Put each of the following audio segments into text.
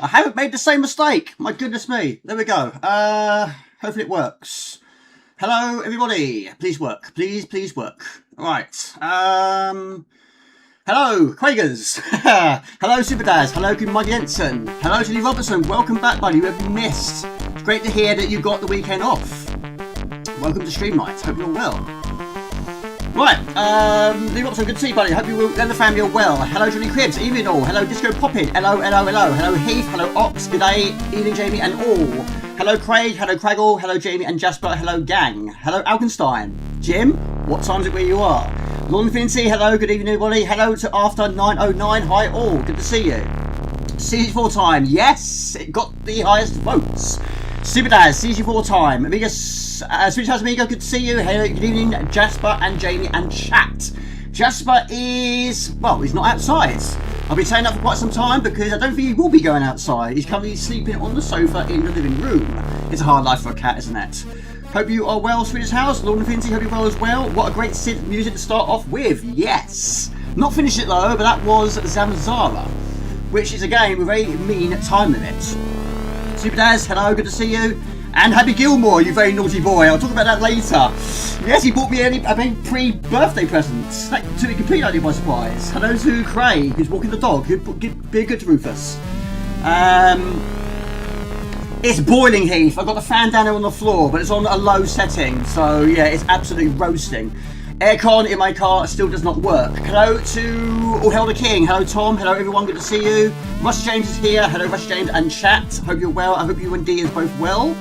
I haven't made the same mistake. My goodness me. There we go. Hopefully it works. Hello, everybody. Please work. Please work. Right. Hello, Quagers. Hello, Superdaz. Hello, good Mike Jensen. Hello, Julie Robertson. Welcome back, buddy. You have missed. It's great to hear that you got the weekend off. Welcome to Stream Night. Hope you're all well. Right, Lee Robson, good to see you, buddy. Hope you and the family are well. Hello, Johnny Cribs, evening all. Hello, Disco Poppin. Hello. Hello, Heath. Hello, Ox. Good day, evening, Jamie, and all. Hello, Craig. Hello, Craigle. Hello, Jamie and Jasper. Hello, gang. Hello, Alkenstein. Jim, what time is it where you are? Lord Infinity, hello, good evening, everybody. Hello to After 909. Hi, all. Good to see you. C64 time. Yes, it got the highest votes. Superdaz, CG4 time. Amiga, Switch House Amiga, good to see you. Hello, good evening, Jasper and Jamie and chat. Jasper is, well, he's not outside. I've been saying that for quite some time because I don't think he will be going outside. He's currently sleeping on the sofa in the living room. It's a hard life for a cat, isn't it? Hope you are well, Swedish House. Lord Infinity, hope you're well as well. What a great synth music to start off with. Yes. Not finished it though, but that was Zamzara, which is a game with a mean time limit. Superdaz, hello, good to see you. And Happy Gilmore, you very naughty boy. I'll talk about that later. Yes, he bought me a pre-birthday present. That took me completely by surprise. Hello to Craig, who's walking the dog. Be good to Rufus. It's boiling, Heath. I've got the fan down there on the floor, but it's on a low setting. So, yeah, it's absolutely roasting. Aircon in my car still does not work. Hello to All Hail the King. Hello, Tom. Hello, everyone. Good to see you. Russ James is here. Hello, Russ James and chat. Hope you're well. I hope you and D is both well.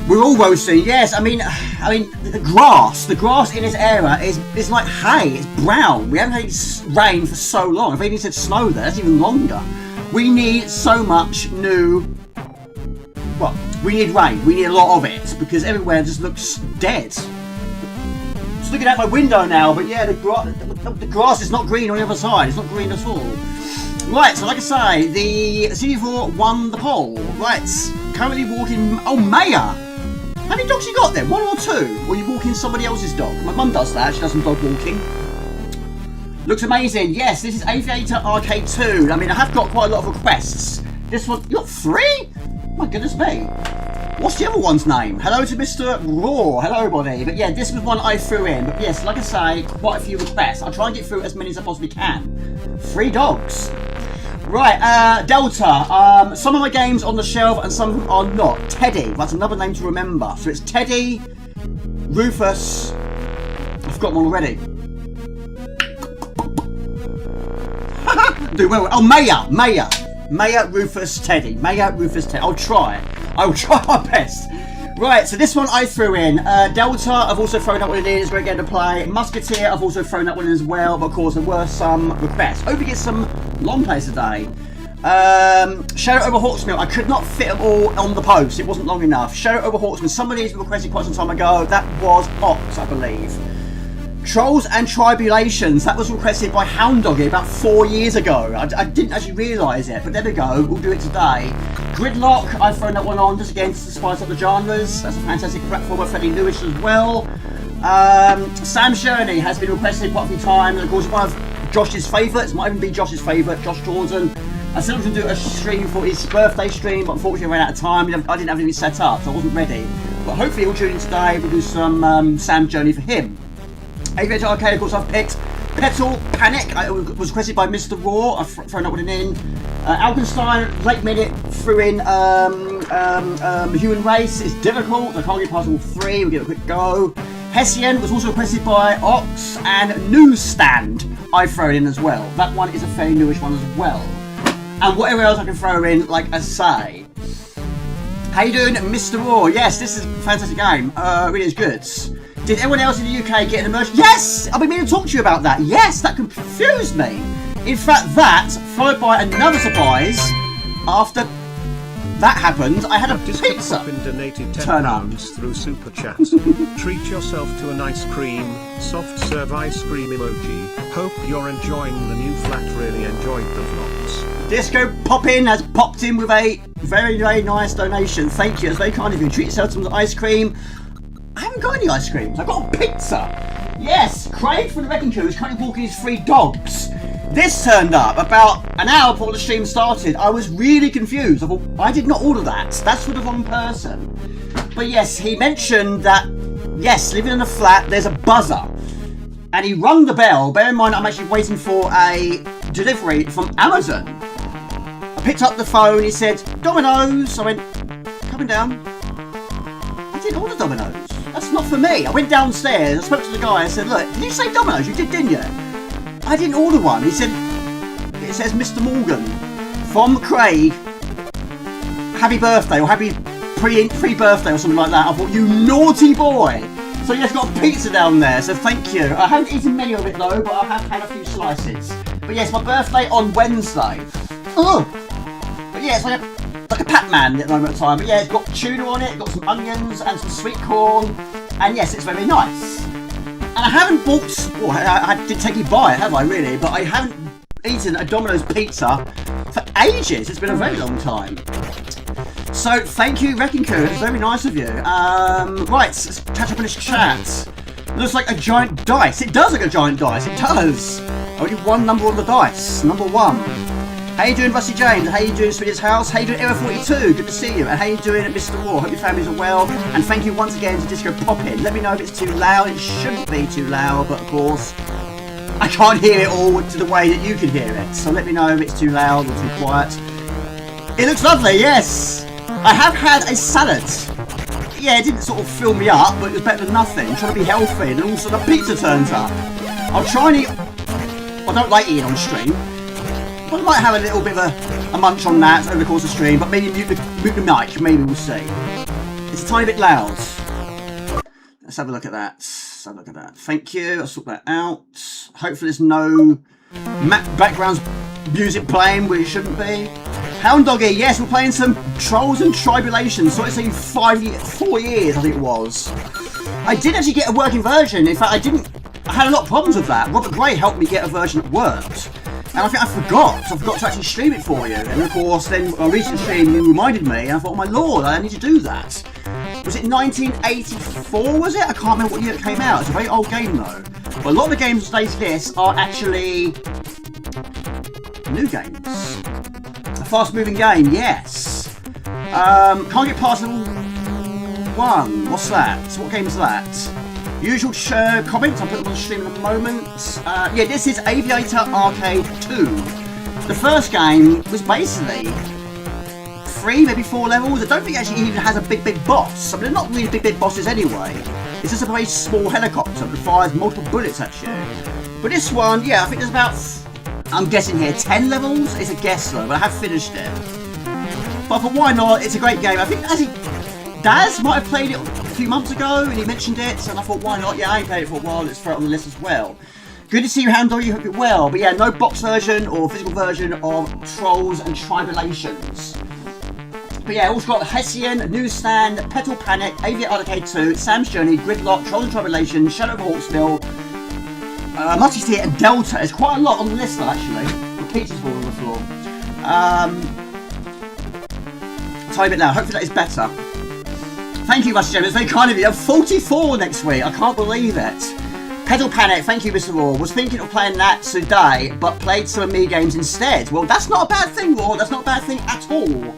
We're all roasting. Yes, I mean, the grass in this area is like hay. It's brown. We haven't had rain for so long. If even said snow there, that's even longer. We need so much new. Well, we need rain. We need a lot of it because everywhere just looks dead. Just looking out my window now, but yeah, the grass is not green on the other side. It's not green at all. Right, so like I say, the C4 won the poll. Right, currently walking. Oh, Maya. How many dogs you got then? One or two? Or are you walking somebody else's dog? My mum does that. She does some dog walking. Looks amazing. Yes, this is Aviator Arcade 2. I mean, I have got quite a lot of requests. This one, you got 3? My goodness me. What's the other one's name? Hello to Mr. Raw. Hello, everybody. But yeah, this was one I threw in. But yes, like I say, quite a few requests. I'll try and get through as many as I possibly can. 3 dogs. Right, Delta. Some of my games on the shelf and some are not. Teddy. That's another name to remember. So it's Teddy, Rufus. I've forgotten one already. Do well. Oh, Maya, Rufus, Teddy. Maya, Rufus, Teddy. I'll try. I will try my best. Right, so this one I threw in. Delta, I've also thrown that one in. It's a great game to play. Musketeer, I've also thrown that one in as well. But of course, there were some requests. Hope we get some long plays today. Shadow over Hawksmill. I could not fit them all on the post. It wasn't long enough. Shadow over Hawksmill. Somebody requested quite some time ago. That was Ox, I believe. Trolls and Tribulations. That was requested by Hound Doggy about 4 years ago. I didn't actually realise it, but there we go. We'll do it today. Gridlock, I've thrown that one on just again to spice up the genres. That's a fantastic platformer, fairly newish as well. Sam's Journey has been requested quite a few times. And of course, one of Josh's favourites, might even be Josh's favourite, Josh Jordan. I said I was going to do a stream for his birthday stream, but unfortunately I ran out of time. I didn't have anything set up, so I wasn't ready. But hopefully he'll tune in today. We'll do some Sam's Journey for him. Aviator Arcade, of course, I've picked Petal, Panic. It was requested by Mr. Raw. I've thrown that one in. Alkenstein, late minute, threw in Human Race. It's difficult. I can't get past all 3. We'll give it a quick go. Hessian was also requested by Ox, and Newsstand I've thrown in as well. That one is a fairly newish one as well. And whatever else I can throw in, like I say. How you doing, Mr. Raw? Yes, this is a fantastic game. Really is good. Did everyone else in the UK get an immersion? Yes! I've been meaning to talk to you about that. Yes, that confused me. In fact, that, followed by another surprise, after that happened, I had a pizza turn up. Through Super Chat. Treat yourself to an ice cream, soft serve ice cream emoji. Hope you're enjoying the new flat, really enjoyed the vlogs. Disco Poppin has popped in with a very, very nice donation. Thank you, it's very kind of you. Treat yourself to some ice cream. I haven't got any ice creams. I've got a pizza. Yes, Craig from the Wrecking Crew is currently walking his 3 dogs. This turned up about an hour before the stream started. I was really confused. I thought, I did not order that. That's for the wrong person. But yes, he mentioned that, yes, living in a flat, there's a buzzer. And he rung the bell. Bear in mind, I'm actually waiting for a delivery from Amazon. I picked up the phone. He said, Domino's. I went, coming down. I didn't order Domino's. That's not for me. I went downstairs. I spoke to the guy. I said, look, did you say Domino's? You did, didn't you? I didn't order one. He said, it says Mr. Morgan from Craig. Happy birthday or happy pre-birthday or something like that. I thought, you naughty boy. So yes, got pizza down there, so thank you. I haven't eaten many of it though, but I have had a few slices. But yes, my birthday on Wednesday. Oh! But yeah, it's like a Pac-Man at the moment of time. But yeah, it's got tuna on it, got some onions and some sweet corn. And yes, it's very nice. And I haven't bought... Oh, I didn't take you by it, have I really? But I haven't eaten a Domino's pizza for ages. It's been a very long time. So, thank you, Wrecking Crew. It's very nice of you. Right, let's catch up on this chat. Looks like a giant dice. It does look like a giant dice. It does. Only one number on the dice. Number 1. How you doing, Rusty James? How you doing, Swedish House? How you doing, Era 42? Good to see you. And how you doing, Mr. War? Hope your families are well. And thank you once again to Disco Poppin. Let me know if it's too loud. It shouldn't be too loud, but of course, I can't hear it all to the way that you can hear it. So let me know if it's too loud or too quiet. It looks lovely, yes. I have had a salad. Yeah, it didn't sort of fill me up, but it was better than nothing. I'm trying to be healthy, and also the pizza turns up. I'll try and eat... I don't like eating on stream. But I might have a little bit of a munch on that over the course of the stream, but maybe mute the mic, maybe we'll see. It's a tiny bit loud. Let's have a look at that. Let's have a look at that. Thank you, I'll sort that out. Hopefully there's no background music playing where it shouldn't be. Hound Doggy, yes, we're playing some Trolls and Tribulations. So it's been 4 years, I think it was. I did actually get a working version. In fact, I had a lot of problems with that. Robert Gray helped me get a version that worked. And I think I forgot to actually stream it for you. And of course, then a recent stream, you reminded me, and I thought, oh my lord, I need to do that. Was it 1984, was it? I can't remember what year it came out. It's a very old game though. But a lot of the games on today's list are actually new games. A fast-moving game, yes. Can't get past level 1. What's that? What game is that? Usual comments. I'll put them on the stream in a moment. Yeah, this is Aviator Arcade 2. The first game was basically 3, maybe 4 levels. I don't think it actually even has a big boss. I mean, they're not really big bosses anyway. It's just a very small helicopter that fires multiple bullets at you. But this one, yeah, I think there's about, I'm guessing here, 10 levels? It's a guess though, but I have finished it. But for why not? It's a great game. I think actually Daz might have played it a few months ago and he mentioned it, and I thought why not? Yeah, I ain't played it for a while, let's throw it on the list as well. Good to see you, Hound Dog, you hope you're well. But yeah, no box version or physical version of Trolls and Tribulations. But yeah, also got Hessian, Newsstand, Petal Panic, Aviator Arcade 2, Sam's Journey, Gridlock, Trolls and Tribulations, Shadow of Hawksmill, Musketeer and Delta. There's quite a lot on the list though, actually. The pizza's falling on the floor. Time it now, hopefully that is better. Thank you, Mr. James, it's very kind of you. I'm 44 next week, I can't believe it. Pedal Panic, thank you, Mr. Raw. Was thinking of playing that today, but played some Amiga games instead. Well, that's not a bad thing, Raw, that's not a bad thing at all.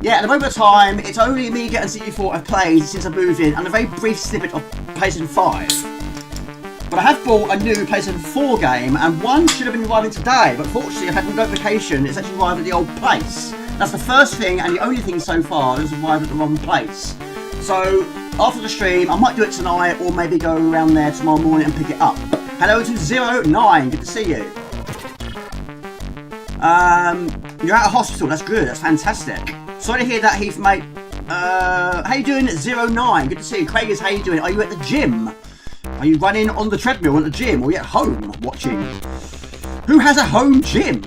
Yeah, at the moment of time, it's only Amiga and C64 I've played since I moved in, and a very brief snippet of PlayStation 5. But I have bought a new PlayStation 4 game, and one should have been arriving today, but fortunately I've had a notification it's actually arrived at the old place. That's the first thing and the only thing so far that's arrived at the wrong place. So, after the stream, I might do it tonight, or maybe go around there tomorrow morning and pick it up. Hello to 09, good to see you. You're at a hospital, that's good, that's fantastic. Sorry to hear that, Heath, mate. How you doing at 09? Good to see you. Craig is, how you doing? Are you at the gym? Are you running on the treadmill at the gym, or are you at home watching? Who has a home gym?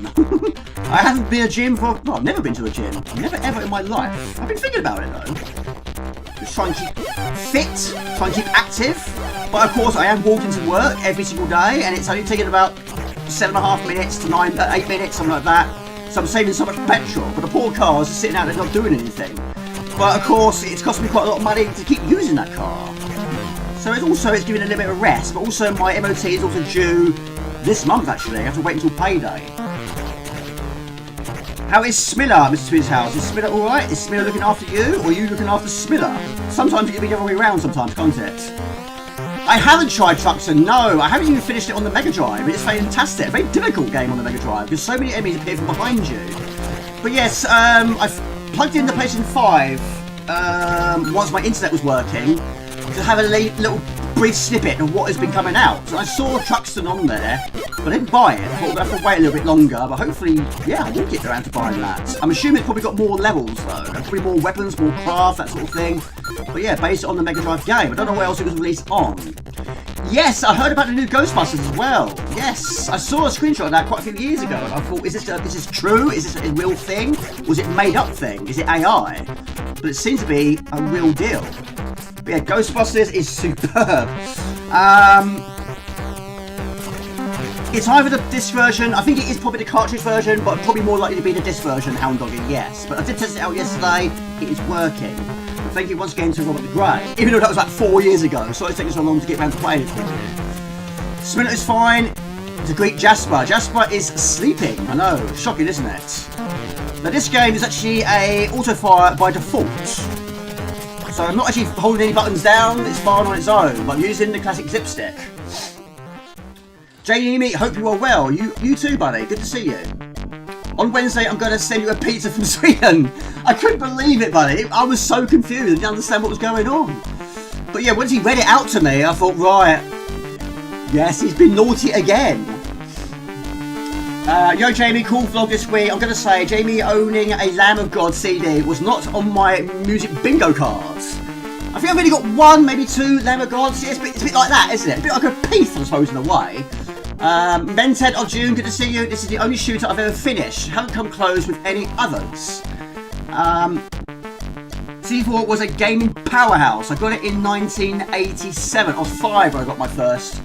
I haven't been to a gym for, well, I've never been to a gym. Never ever in my life. I've been thinking about it though. Just try and keep fit, try and keep active. But of course I am walking to work every single day, and it's only taking about 7.5 minutes to 8 minutes, something like that. So I'm saving so much petrol, but the poor car is sitting out there not doing anything. But of course it's cost me quite a lot of money to keep using that car. So it's giving it a little bit of rest, but also my MOT is also due this month, actually. I have to wait until payday. How is Smiller, Mr. Twins House? Is Smiller alright? Is Smiller looking after you, or are you looking after Smiller? Sometimes it can be the other way around sometimes, can't it? I haven't tried Truxton, no. I haven't even finished it on the Mega Drive. It's fantastic. A very difficult game on the Mega Drive, because so many enemies appear from behind you. But yes, I've plugged in the PlayStation 5 once my internet was working to have a little brief snippet of what has been coming out. So I saw Truxton on there, but I didn't buy it. I thought I'd have to wait a little bit longer, but hopefully, yeah, I will get around to buying that. I'm assuming it's probably got more levels though, and probably more weapons, more craft, that sort of thing. But yeah, based on the Mega Drive game. I don't know what else it was released on. Yes, I heard about the new Ghostbusters as well. Yes, I saw a screenshot of that quite a few years ago, and I thought, is this true? Is this a real thing? Was it made up thing? Is it AI? But it seems to be a real deal. But yeah, Ghostbusters is superb. It's either the disc version, I think it is probably the cartridge version, but probably more likely to be the disc version, Hound Doggy, yes. But I did test it out yesterday, it is working. But thank you once again to Robert the Grey, even though that was like 4 years ago, so it's taken so long to get around to playing it. Splinter is fine, to greet Jasper. Jasper is sleeping, I know, shocking isn't it? Now this game is actually a auto-fire by default. So I'm not actually holding any buttons down, it's firing on its own, but I'm using the classic zip stick. Jamie, hope you are well. You too, buddy. Good to see you. On Wednesday, I'm going to send you a pizza from Sweden. I couldn't believe it, buddy. I was so confused. I didn't understand what was going on. But yeah, once he read it out to me, I thought, right, yes, he's been naughty again. Yo, Jamie, cool vlog this week. I'm going to say, Jamie owning a Lamb of God CD was not on my music bingo cards. I think I've only got one, maybe two Lamb of Gods. Yeah, it's a bit like that, isn't it? A bit like a Peace, I suppose, in a way. Mented of June, good to see you. This is the only shooter I've ever finished. Haven't come close with any others. C4 was a gaming powerhouse. I got it in 1987. I was 5 when I got my first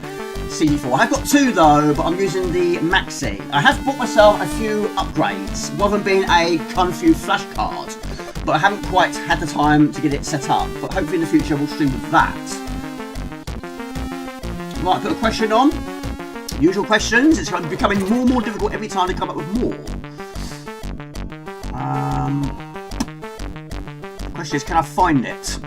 CD4. I've got 2 though, but I'm using the Maxi. I have bought myself a few upgrades, one of them being a Kung Fu flash card, but I haven't quite had the time to get it set up. But hopefully in the future we'll stream with that. Right, put a question on. Usual questions. It's becoming more and more difficult every time they come up with more. The question is, can I find it?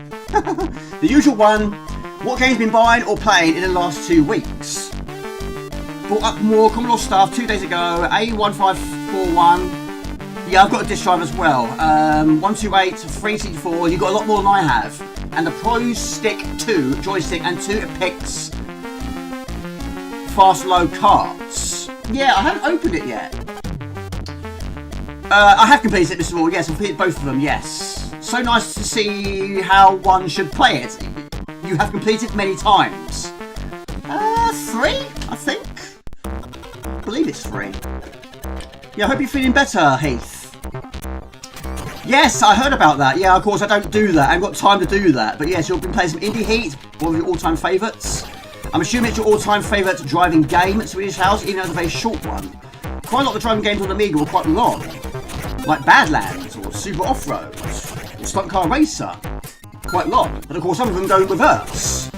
The usual one. What games been buying or playing in the last 2 weeks? Bought up more Commodore stuff 2 days ago. A1541. Yeah, I've got a disc drive as well. 128, 364. You've got a lot more than I have. And the Pro Stick 2 joystick and 2 Epix fast low carts. Yeah, I haven't opened it yet. I have completed it, Mr. Wall. Yes, I've completed both of them, yes. So nice to see how one should play it. You have completed many times. 3, I think. I believe it's 3. Yeah, I hope you're feeling better, Heath. Yes, I heard about that. Yeah, of course, I don't do that. I haven't got time to do that. But yes, you've been playing some Indie Heat, one of your all-time favourites. I'm assuming it's your all-time favourite driving game at Swedish House, even though it's a very short one. Quite a lot of the driving games on Amiga were quite long, like Badlands, or Super Off-Road, or Stunt Car Racer. Quite long, but of course some of them go in reverse.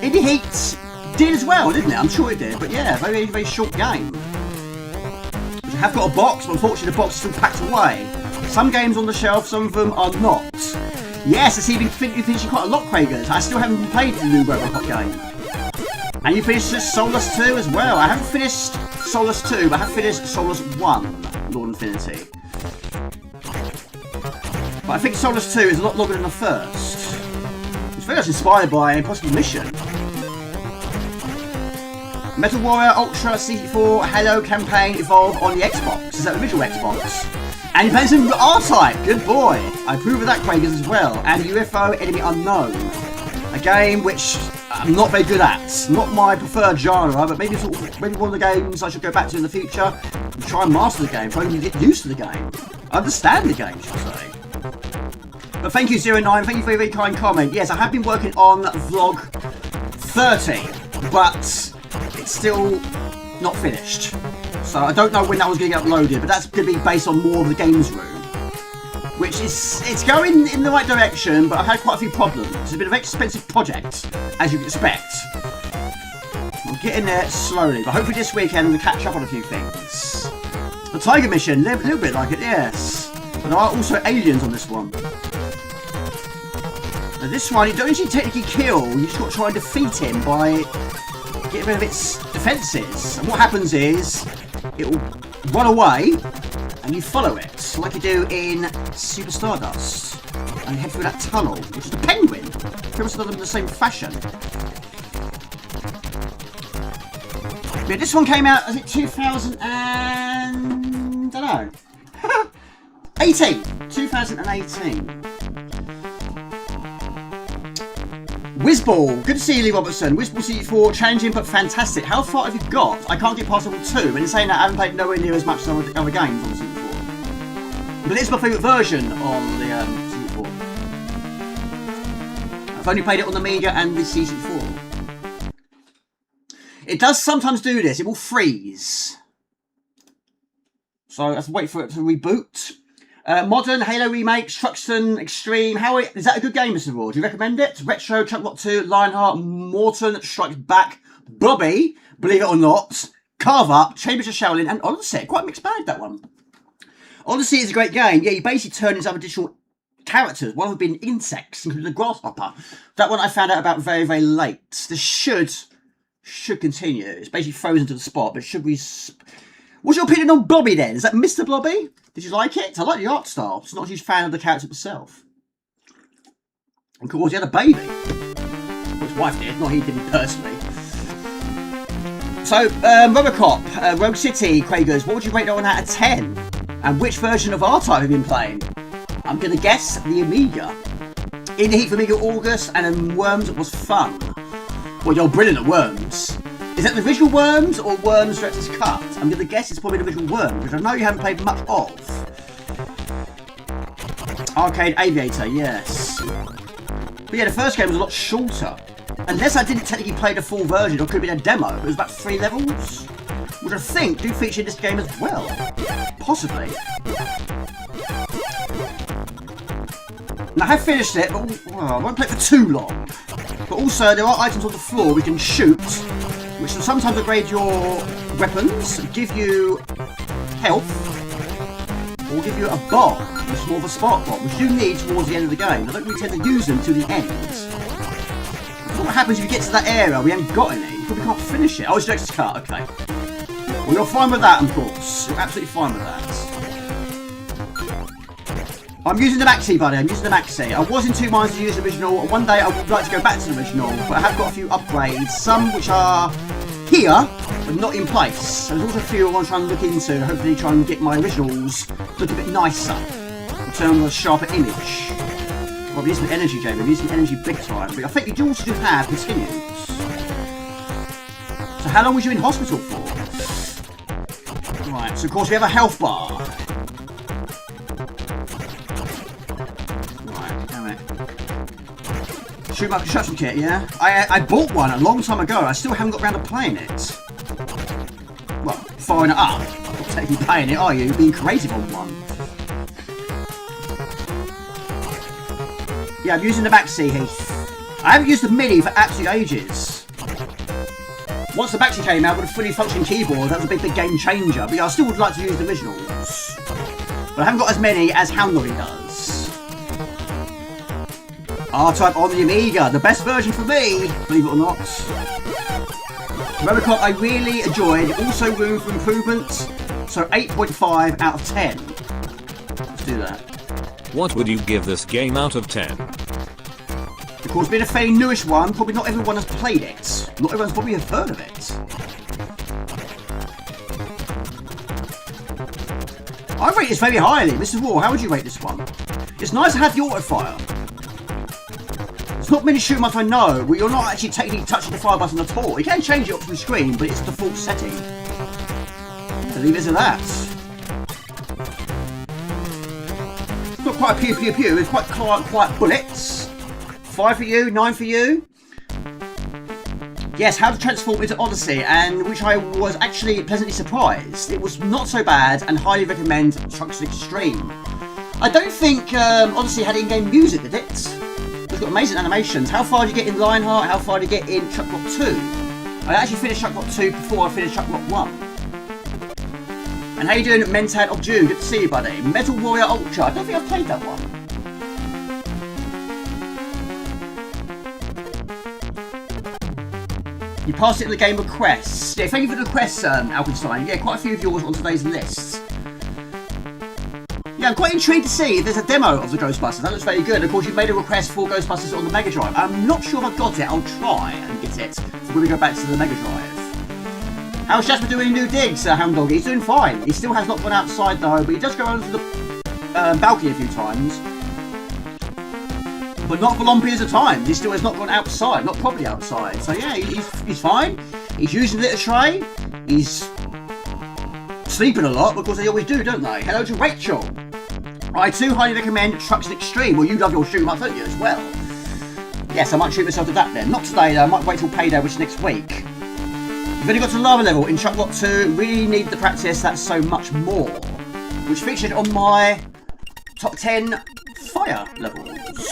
Indie Heat did as well, didn't it? I'm sure it did, but yeah, very, very short game. Which I have got a box, but unfortunately the box is still packed away. Some games on the shelf, some of them are not. Yes, I see you've been finishing quite a lot, Cragers. I still haven't played the new Robocop game. And you finished Solus 2 as well. I haven't finished Solus 2, but I have finished Solus 1, Lord Infinity. But I think Solus 2 is a lot longer than the first. It's very much inspired by Impossible Mission. Metal Warrior Ultra C64 Hello Campaign Evolve on the Xbox. Is that the original Xbox? And you're playing some R-Type. Good boy. I approve of that, Cragers, as well. And UFO Enemy Unknown. A game which I'm not very good at. Not my preferred genre, but maybe maybe one of the games I should go back to in the future and try and master the game, try and get used to the game. Understand the game, should I say. But thank you, 09. Thank you for your very kind comment. Yes, I have been working on vlog 30, but it's still not finished. So I don't know when that was going to get uploaded, but that's going to be based on more of the games room. Which is, it's going in the right direction, but I've had quite a few problems. It's a bit of an expensive project, as you'd expect. I'm Getting there slowly, but hopefully this weekend we'll catch up on a few things. The Tiger mission, a little bit like it, yes. But there are also aliens on this one. Now this one, you don't actually technically kill, you just got to try and defeat him by getting rid of its defences. And what happens is, it will run away, and you follow it, like you do in Super Stardust. And you head through that tunnel, which is the penguin. Pretty much done them in the same fashion. Yeah, this one came out, is it 2000 and... I don't know. 18! 2018. Whizball, good to see you, Lee Robertson. Whizball C64, challenging but fantastic. How far have you got? I can't get past level 2, and in saying that I haven't played nowhere near as much as other games on the C64. But it's my favourite version on the C64. I've only played it on the Amiga and the C64. It does sometimes do this, it will freeze. So I have to wait for it to reboot. Modern, Halo Remakes, Truxton, Extreme. Is that a good game, Mr. Raw? Do you recommend it? Retro, Chuckbot 2, Lionheart, Morton, Strikes Back, Bobby, believe it or not, Carve Up, Chambers of Shaolin, and Odyssey. Quite a mixed bag, that one. Odyssey is a great game. Yeah, you basically turn into other additional characters. One of them being insects, including the grasshopper. That one I found out about very, very late. This should continue. It's basically frozen to the spot, but should we... What's your opinion on Bobby then? Is that Mr. Blobby? Did you like it? I like the art style. Just not a huge fan of the character myself. And of course, he had a baby. Well, his wife did, not he didn't personally. So, Robocop, Rogue City, Quagers, what would you rate that 1 out of 10? And which version of R-Type have you been playing? I'm going to guess the Amiga. In the Heat for Amiga August, and then Worms was fun. Well, you're brilliant at Worms. Is that the original Worms or Worms Director's Cut? I'm going to guess it's probably the original Worms, which I know you haven't played much of. Arcade Aviator, yes. But yeah, the first game was a lot shorter. Unless I didn't technically play the full version, or could have been a demo. It was about 3 levels, which I think do feature in this game as well. Possibly. Now, I have finished it, but I won't play it for too long. But also, there are items on the floor we can shoot, which will sometimes upgrade your weapons, give you health, or give you a bomb, which is more of a spark bomb, which you need towards the end of the game. I don't really tend to use them to the end. What happens if you get to that area, we haven't got any, you probably can't finish it. Oh, it's Director's Cut, okay. Well, you're fine with that, of course. You're absolutely fine with that. I'm using the Maxi, buddy. I'm using the Maxi. I was in 2 minds to use the original. One day I would like to go back to the original, but I have got a few upgrades. Some which are here, but not in place. So there's also a few I want to try and look into. Hopefully try and get my originals look a bit nicer. In terms of a sharper image. Well, I'm using energy, Jamie. I'm using energy big time. But I think you do also have continues. So how long was you in hospital for? Right, so of course we have a health bar. Shoot my construction kit, yeah? I bought one a long time ago. I still haven't got around to playing it. Well, firing it up. Not technically playing it, are you? Being creative on one. Yeah, I'm using the Maxi, Heath. I haven't used the Mini for absolute ages. Once the Maxi came out with a fully functioning keyboard, that was a big game changer. But yeah, I still would like to use the originals. But I haven't got as many as Houndley does. R-Type on the Amiga, the best version for me, believe it or not. Robocop I really enjoyed, also room for improvement, so 8.5 out of 10. Let's do that. What would you give this game out of 10? Of course, being a fairly newish one, probably not everyone has played it. Not everyone's probably have heard of it. I rate this very highly. Mr. Raw, how would you rate this one? It's nice to have the auto-fire. There's not many shoot 'em up I know where you're not actually technically touching the fire button at all. You can change it up to the screen, but it's the default setting. So leave it at that. It's not quite a pew pew pew, it's quite quiet bullets. 5 for you, 9 for you. Yes, how to transform into Odyssey, and which I was actually pleasantly surprised. It was not so bad, and highly recommend Truxton Extreme. I don't think Odyssey had in-game music, did it? It's got amazing animations. How far do you get in Lionheart? How far do you get in Chuckbot 2? I actually finished Trucklock 2 before I finished Trucklock 1. And how you doing, Mentat of June? Good to see you, buddy. Metal Warrior Ultra. I don't think I've played that one. You passed it in the game requests. Yeah, thank you for the requests, Alpenstein. Yeah, quite a few of yours on today's list. Yeah, I'm quite intrigued to see if there's a demo of the Ghostbusters. That looks very good. Of course, you've made a request for Ghostbusters on the Mega Drive. I'm not sure if I've got it. I'll try and get it when we go back to the Mega Drive. How's Jasper doing new digs, Hound Dog? He's doing fine. He still has not gone outside though, but he does go around to the balcony a few times. But not for long periods of time. He still has not gone outside, not properly outside. So yeah, he's fine. He's using the litter tray. He's sleeping a lot, because they always do, don't they? Hello to Rachel. I too highly recommend Trucks Extreme. Well, you love your shoot 'em up, don't you, as well? Yes, I might treat myself to that then. Not today though, I might wait till payday, which is next week. You've only got to lava level in Trucklock 2. Really need the practice, that's so much more. Which featured on my top 10 fire levels.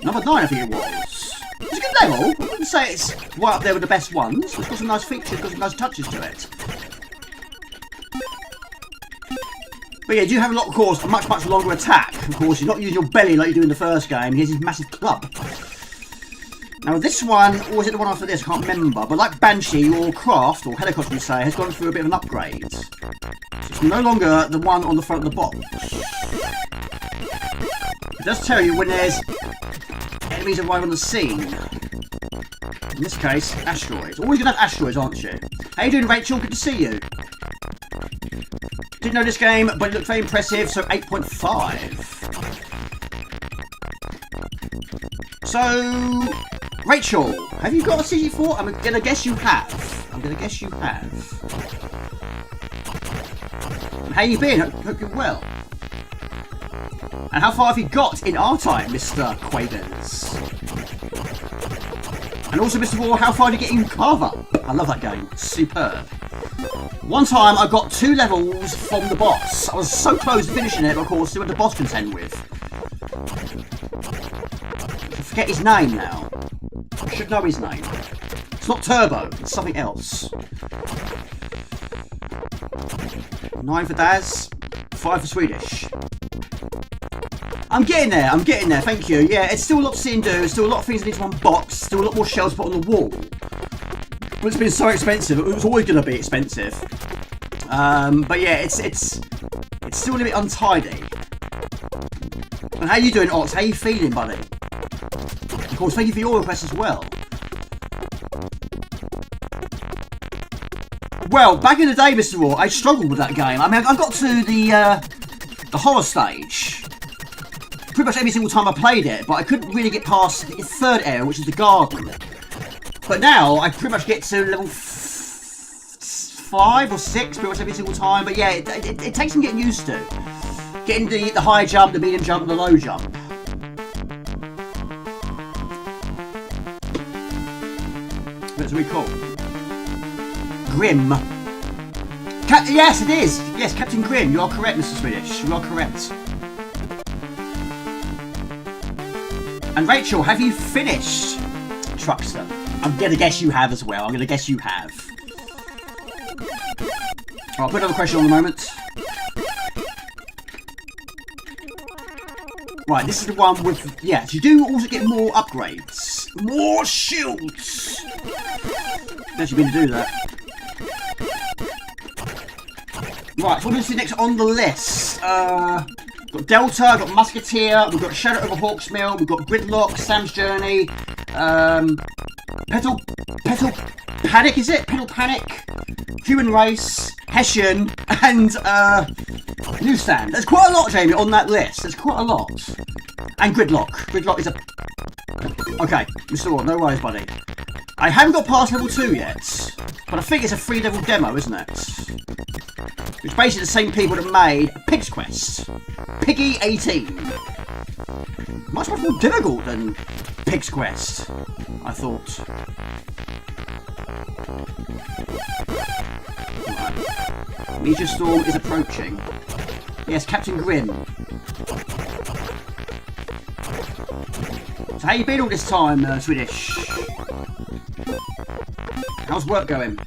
Number 9, I think it was. It's a good level. I wouldn't say it's right up there with the best ones. It's got some nice features, got some nice touches to it. But yeah, you do have a lot, of course, a much longer attack. Of course, you're not using your belly like you do in the first game. Here's his massive club. Now this one, or is it the one after this? I can't remember. But like Banshee, or Craft, or Helicopter, you say, has gone through a bit of an upgrade. So it's no longer the one on the front of the box. It does tell you when there's enemies arrive on the scene. In this case, asteroids. Always gonna have asteroids, aren't you? How you doing, Rachel? Good to see you. Didn't know this game, but it looked very impressive, so 8.5. So, Rachel, have you got a C64? I'm gonna guess you have. How you been? Hope you're well. And how far have you got in our time, Mr. Quavers? And also, Mr. War, how far did you get in Carver? I love that game. Superb. One time, I got 2 levels from the boss. I was so close to finishing it, but of course, see what the boss contend with. I forget his name now. I should know his name. It's not Turbo, it's something else. 9 for Daz, 5 for Swedish. I'm getting there, thank you. Yeah, it's still a lot to see and do, there's still a lot of things I need to unbox, still a lot more shells to put on the wall. But it's been so expensive, it was always going to be expensive. But yeah, it's still a little bit untidy. And how you doing, Ox? How you feeling, buddy? Of course, thank you for your request as well. Well, back in the day, Mr. Raw, I struggled with that game. I mean, I got to the horror stage pretty much every single time I played it, but I couldn't really get past the 3rd area, which is the garden. But now, I pretty much get to level 5 or 6 pretty much every single time. But yeah, it takes some getting used to. Getting the high jump, the medium jump, and the low jump. That's really cool. Grim. Yes, it is. Yes, Captain Grim. You are correct, Mr. Swedish. You are correct. And Rachel, have you finished Truckster? I'm gonna guess you have as well. Alright, I'll put another question on the moment. Right, this is the one with... Yeah, you do also get more upgrades. More shields! Actually been to do that. Right, so what is the next on the list? Got Delta, got Musketeer, we've got Shadow over Hawksmill, we've got Gridlock, Sam's Journey, Petal Panic, is it? Petal Panic, Human Race, Hessian, and Newsstand. There's quite a lot, Jamie, on that list. There's quite a lot. And Gridlock. Gridlock is a... Okay, Mr. Raw, no worries, buddy. I haven't got past level 2 yet, but I think it's a 3-level demo, isn't it? It's basically the same people that made Pig's Quest. Piggy 18. Much more difficult than Pig's Quest, I thought. Right. Meteor Storm is approaching. Yes, Captain Grim. So how you been all this time, Swedish? How's work going?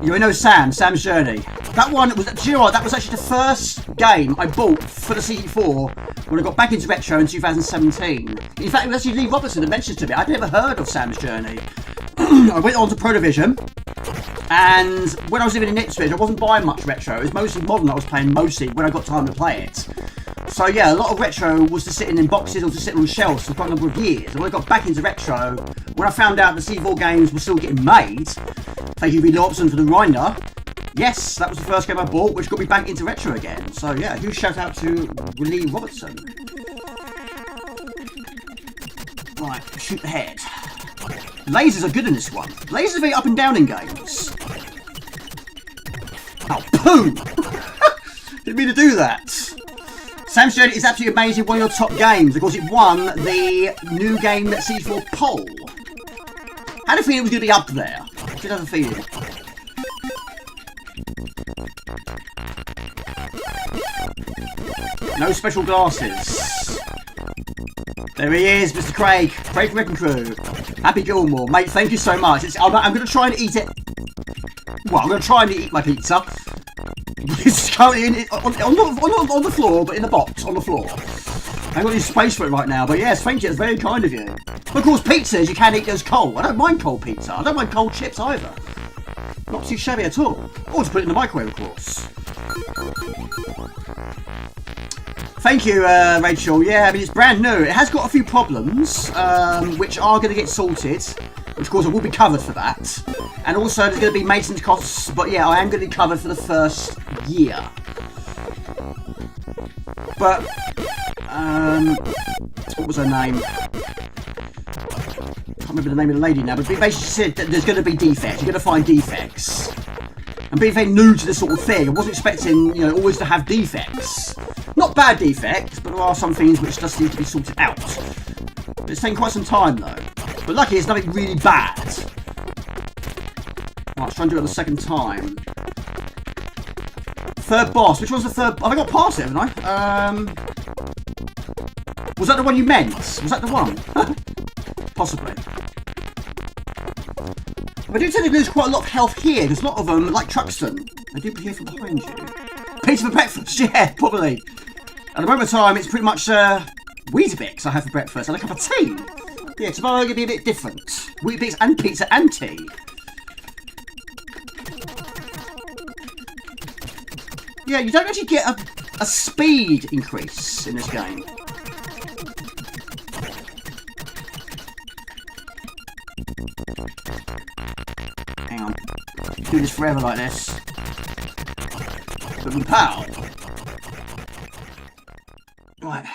You know Sam's Journey. That one was, do you know what? That was actually the first game I bought for the C64 when I got back into retro in 2017. In fact, it was actually Lee Robertson that mentioned to me. I'd never heard of Sam's Journey. I went on to Protovision, and when I was living in Ipswich, I wasn't buying much retro. It was mostly modern I was playing mostly when I got time to play it. So yeah, a lot of retro was just sitting in boxes or just sitting on shelves for quite a number of years. And when I got back into retro, when I found out the C4 games were still getting made, thank you Lee Robertson for the reminder. Yes, that was the first game I bought, which got me back into retro again. So yeah, huge shout out to Lee Robertson. Right, shoot the head. Lasers are good in this one. Lasers are very up and down in games. Oh, poo! Didn't mean to do that. Sam's Journey is absolutely amazing, one of your top games. Of course, it won the new game C4 poll. Had a feeling it was going to be up there. Did have a feeling. No special glasses. There he is, Mr. Craig. Craig Wrecking Crew. Happy Gilmore. Mate, thank you so much. I'm going to try and eat it. Well, I'm going to try and eat my pizza. It's currently on the floor, but in the box, on the floor. I haven't got any space for it right now, but yes, thank you. It's very kind of you. But of course, pizzas, you can eat those cold. I don't mind cold pizza. I don't mind cold chips either. Not too shabby at all. Or to put it in the microwave, of course. Thank you, Rachel. Yeah, I mean, it's brand new. It has got a few problems, which are going to get sorted. Which, of course, I will be covered for that. And also, there's going to be maintenance costs. But, yeah, I am going to be covered for the first year. But, what was her name? I can't remember the name of the lady now. But basically said that there's going to be defects. You're going to find defects. And being very new to this sort of thing, I wasn't expecting, you know, always to have defects. Not bad defects, but there are some things which just need to be sorted out. But it's taken quite some time, though. But luckily, it's nothing really bad. Right, let's try and do it the second time. Third boss. Which one's the third? Have I got past it, haven't I? Was that the one you meant? Was that the one? Possibly. I do tend to lose quite a lot of health here, because a lot of them, like Truxton, they do appear from behind you. Pizza for breakfast, yeah, probably. At the moment of time, it's pretty much Weetabix I have for breakfast and a cup of tea. Yeah, tomorrow going to be a bit different. Weetabix and pizza and tea. Yeah, you don't actually get a speed increase in this game. Hang on. Do this forever like this. But with pow. Right.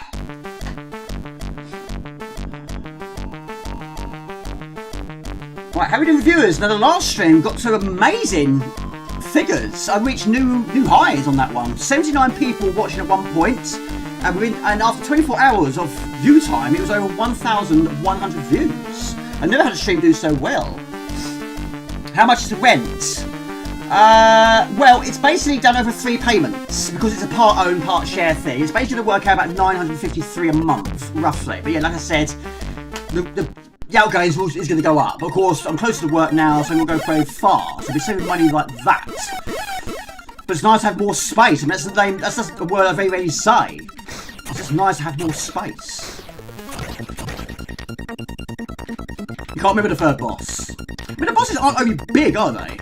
Right, how are we doing, viewers? Now the last stream got to amazing figures. I reached new highs on that one. 79 people watching at one point, and after 24 hours of view time, it was over 1,100 views. I never had a stream do so well. How much does it rent? Well, it's basically done over 3 payments because it's a part own, part share thing. It's basically going to work out about 953 a month, roughly. But yeah, like I said, the outgoings is going to go up. Of course, I'm close to work now, so I'm going to go very far. So I'll be saving money like that. But it's nice to have more space. I mean, that's just a word I very rarely say. It's just nice to have more space. You can't remember the third boss. I mean, the bosses aren't only big, are they?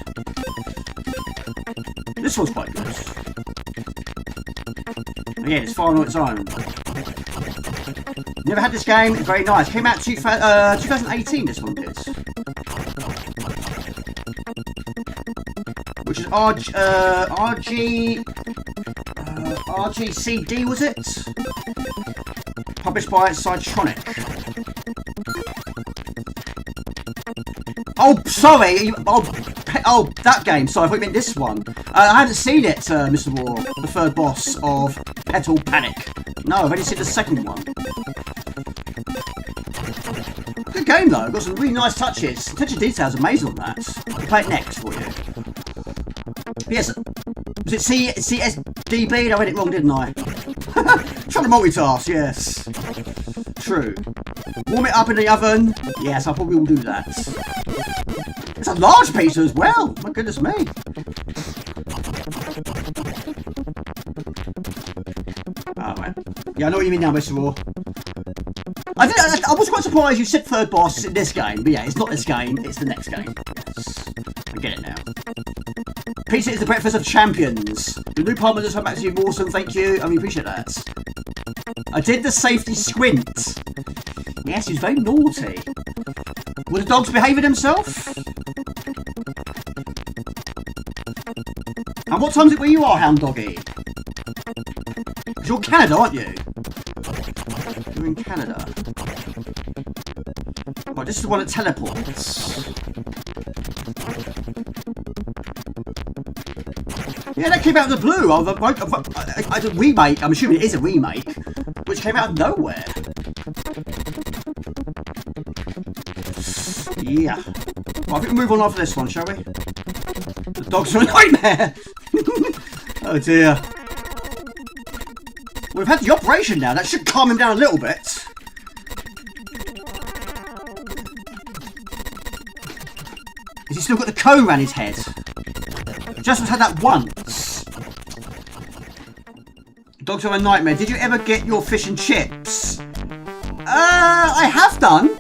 This one's quite good. Again, it's far on its own. Never had this game. Very nice. Came out 2018. This one did. Which is RGCD, was it? Published by Cytronic. Oh, sorry. Oh, that game. Sorry, I thought you meant this one. I hadn't seen it, Mr. War. The third boss of Petal Panic. No, I've only seen the second one. Good game, though. Got some really nice touches. The attention to detail is amazing on that. I'll play it next for you. Yes. Was it CSDB? I read it wrong, didn't I? Trying to multitask, yes. True. Warm it up in the oven. Yes, I probably will do that. It's a large pizza as well. My goodness me. Oh, man. Yeah, I know what you mean now, Mr. Raw. I was quite surprised you said third boss in this game, but yeah, it's not this game, it's the next game. Yes. I get it now. Pizza is the breakfast of champions. The new Parliament does come back to you, awesome, thank you. I mean, appreciate that. I did the safety squint. Yes, he's very naughty. Will the dogs behaving themselves? And what time is it where you are, Hound Doggy? Because you're Canada, aren't you? You're in Canada. Right, this is the one that teleports. Yeah, that came out of the blue. A remake, I'm assuming it is a remake, which came out of nowhere. Yeah. Well, I think we'll move on after this one, shall we? The dogs are a nightmare! Oh dear. We've had the operation now, that should calm him down a little bit. Has he still got the cone around his head? Justin's had that once. Dogs are a nightmare. Did you ever get your fish and chips? I have done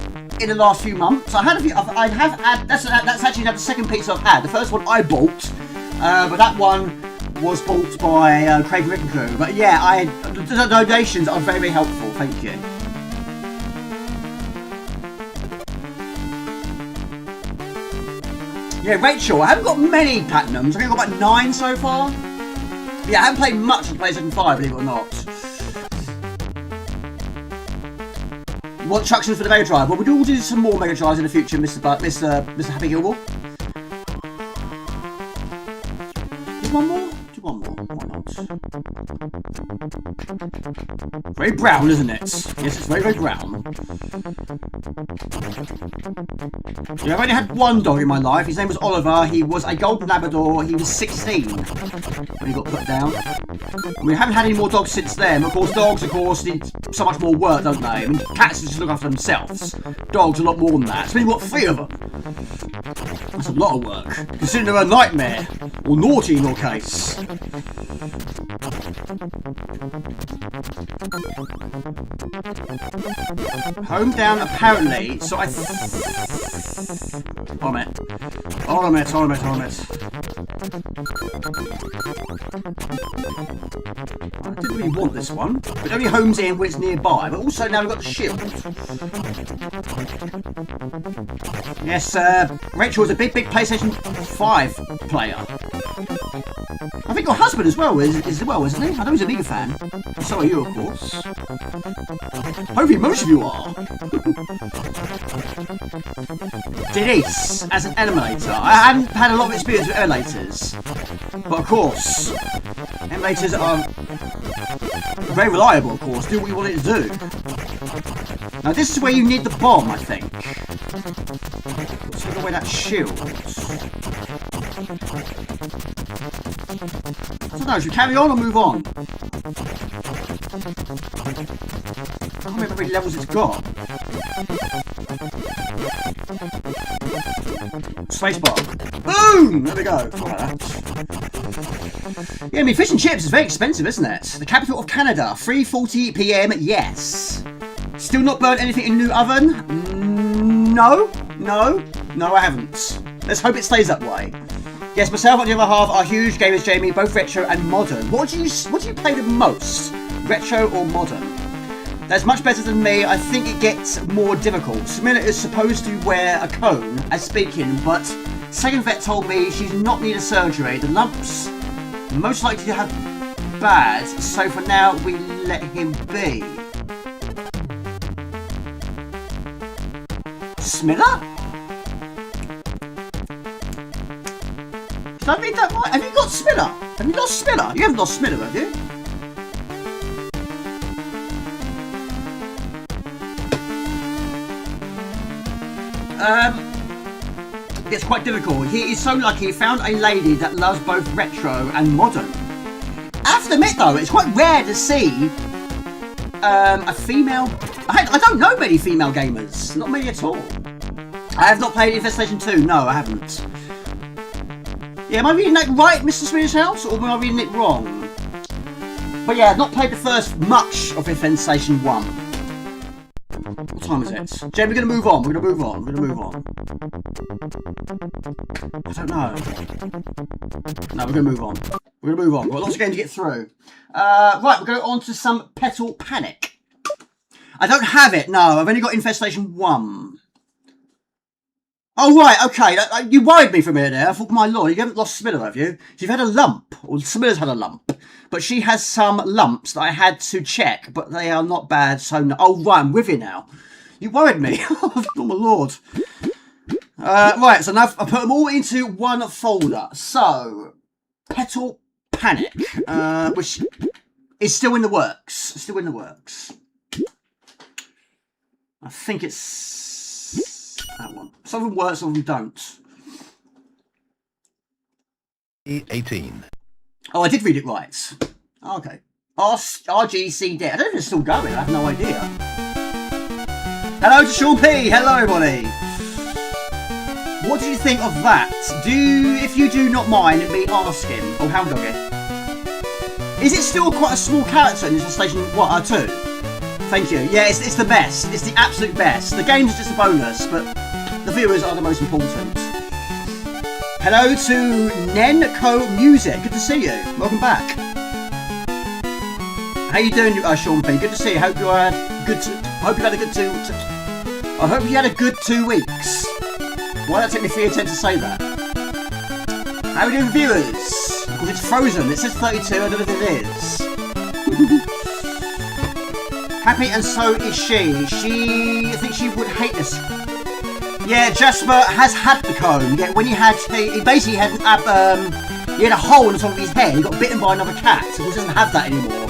in the last few months. I had a few. I have had. That's actually now the second pizza I've had. The first one I bought, but that one was bought by Craig Rickencoe. But yeah, the donations are very, very helpful. Thank you. Yeah, Rachel, I haven't got many platinums. I think I've got about 9 so far. Yeah, I haven't played much of PlayStation 5, believe it or not. You want instructions for the Mega Drive? Well, we will do some more Mega Drives in the future, Mr. Happy Gilmore. Do one more? Do one more. Why not? Very brown, isn't it? Yes, it's very, very brown. Yeah, I've only had one dog in my life. His name was Oliver. He was a golden Labrador. He was 16 when he got put down. And we haven't had any more dogs since then. Of course, dogs, need so much more work, don't they? I mean, cats just look after themselves. Dogs, a lot more than that. So we've got 3 of them. That's a lot of work. Considering they're a nightmare. Or naughty in your case. Home down, apparently. So I... Hold on a minute. I didn't really want this one. It only homes in when it's nearby, but also now we've got the shield. Yes, Rachel is a big PlayStation 5 player. I think your husband as well isn't he? I know he's a Amiga fan. So are you, of course. Hopefully most of you are. Denise, as an emulator. I haven't had a lot of experience with emulators. But of course, emulators are very reliable, of course. Do what you want it to do. Now this is where you need the bomb, I think. Let's take away that shield. I don't know, should we carry on or move on? I can't remember how many levels it's got. Spacebar. Boom! There we go. Yeah, I mean, fish and chips is very expensive, isn't it? The capital of Canada, 3:40 PM, yes. Still not burnt anything in new oven? No, I haven't. Let's hope it stays that way. Yes, myself and the other half are huge gamers, Jamie, both retro and modern. What do you play the most? Retro or modern? That's much better than me. I think it gets more difficult. Smilla is supposed to wear a cone as speaking, but second vet told me she's not needed surgery. The lumps most likely to have bad, so for now we let him be. Smilla? Did I read that right? Have you got Smilla? Have you lost Smilla? You haven't lost Smilla, have you? It's quite difficult. He is so lucky he found a lady that loves both retro and modern. I have to admit though, it's quite rare to see a female I don't know many female gamers. Not many at all. I have not played Infestation 2. No, I haven't. Yeah, am I reading that right, Mr. Swedish House? Or am I reading it wrong? But yeah, I've not played the first much of Infestation 1. What time is it? Jen, we're going to move on. We're going to move on. We're going to move on. I don't know. No, we're going to move on. We're going to move on. We've got lots of games to get through. Right, we're going on to some Petal Panic. I don't have it. No, I've only got Infestation 1. Oh, right, okay. You worried me for a minute there. I thought, my lord, you haven't lost Smilla, have you? You've had a lump. Or Smilla's had a lump. But she has some lumps that I had to check, but they are not bad, so no. Oh, right, I'm with you now. You worried me. Oh, my lord. Right, so now I put them all into one folder. So, Petal Panic, which is still in the works. Still in the works. I think it's that one. Some of them work, some of them don't. 18. Oh, I did read it right. Okay. RGCD. I don't know if it's still going. I have no idea. Hello to Sean P. Hello, everybody. What did you think of that? If you do not mind me asking, oh, Hound Doggy, is it still quite a small character in Station 2? Thank you. Yeah, it's the best. It's the absolute best. The game's just a bonus, but the viewers are the most important. Hello to Nenco Music. Good to see you. Welcome back. How you doing, Sean P? Good to see you. Hope you had good. Hope you had a good I hope you had a good 2 weeks. Why did it take me 3 attempts to say that? How are we doing, viewers? Because it's frozen. It says 32. I don't know if it is. Happy, and so is she. I think she would hate this. Yeah, Jasper has had the comb. Yeah, when he basically had he had a hole in the top of his head. He got bitten by another cat. So he doesn't have that anymore.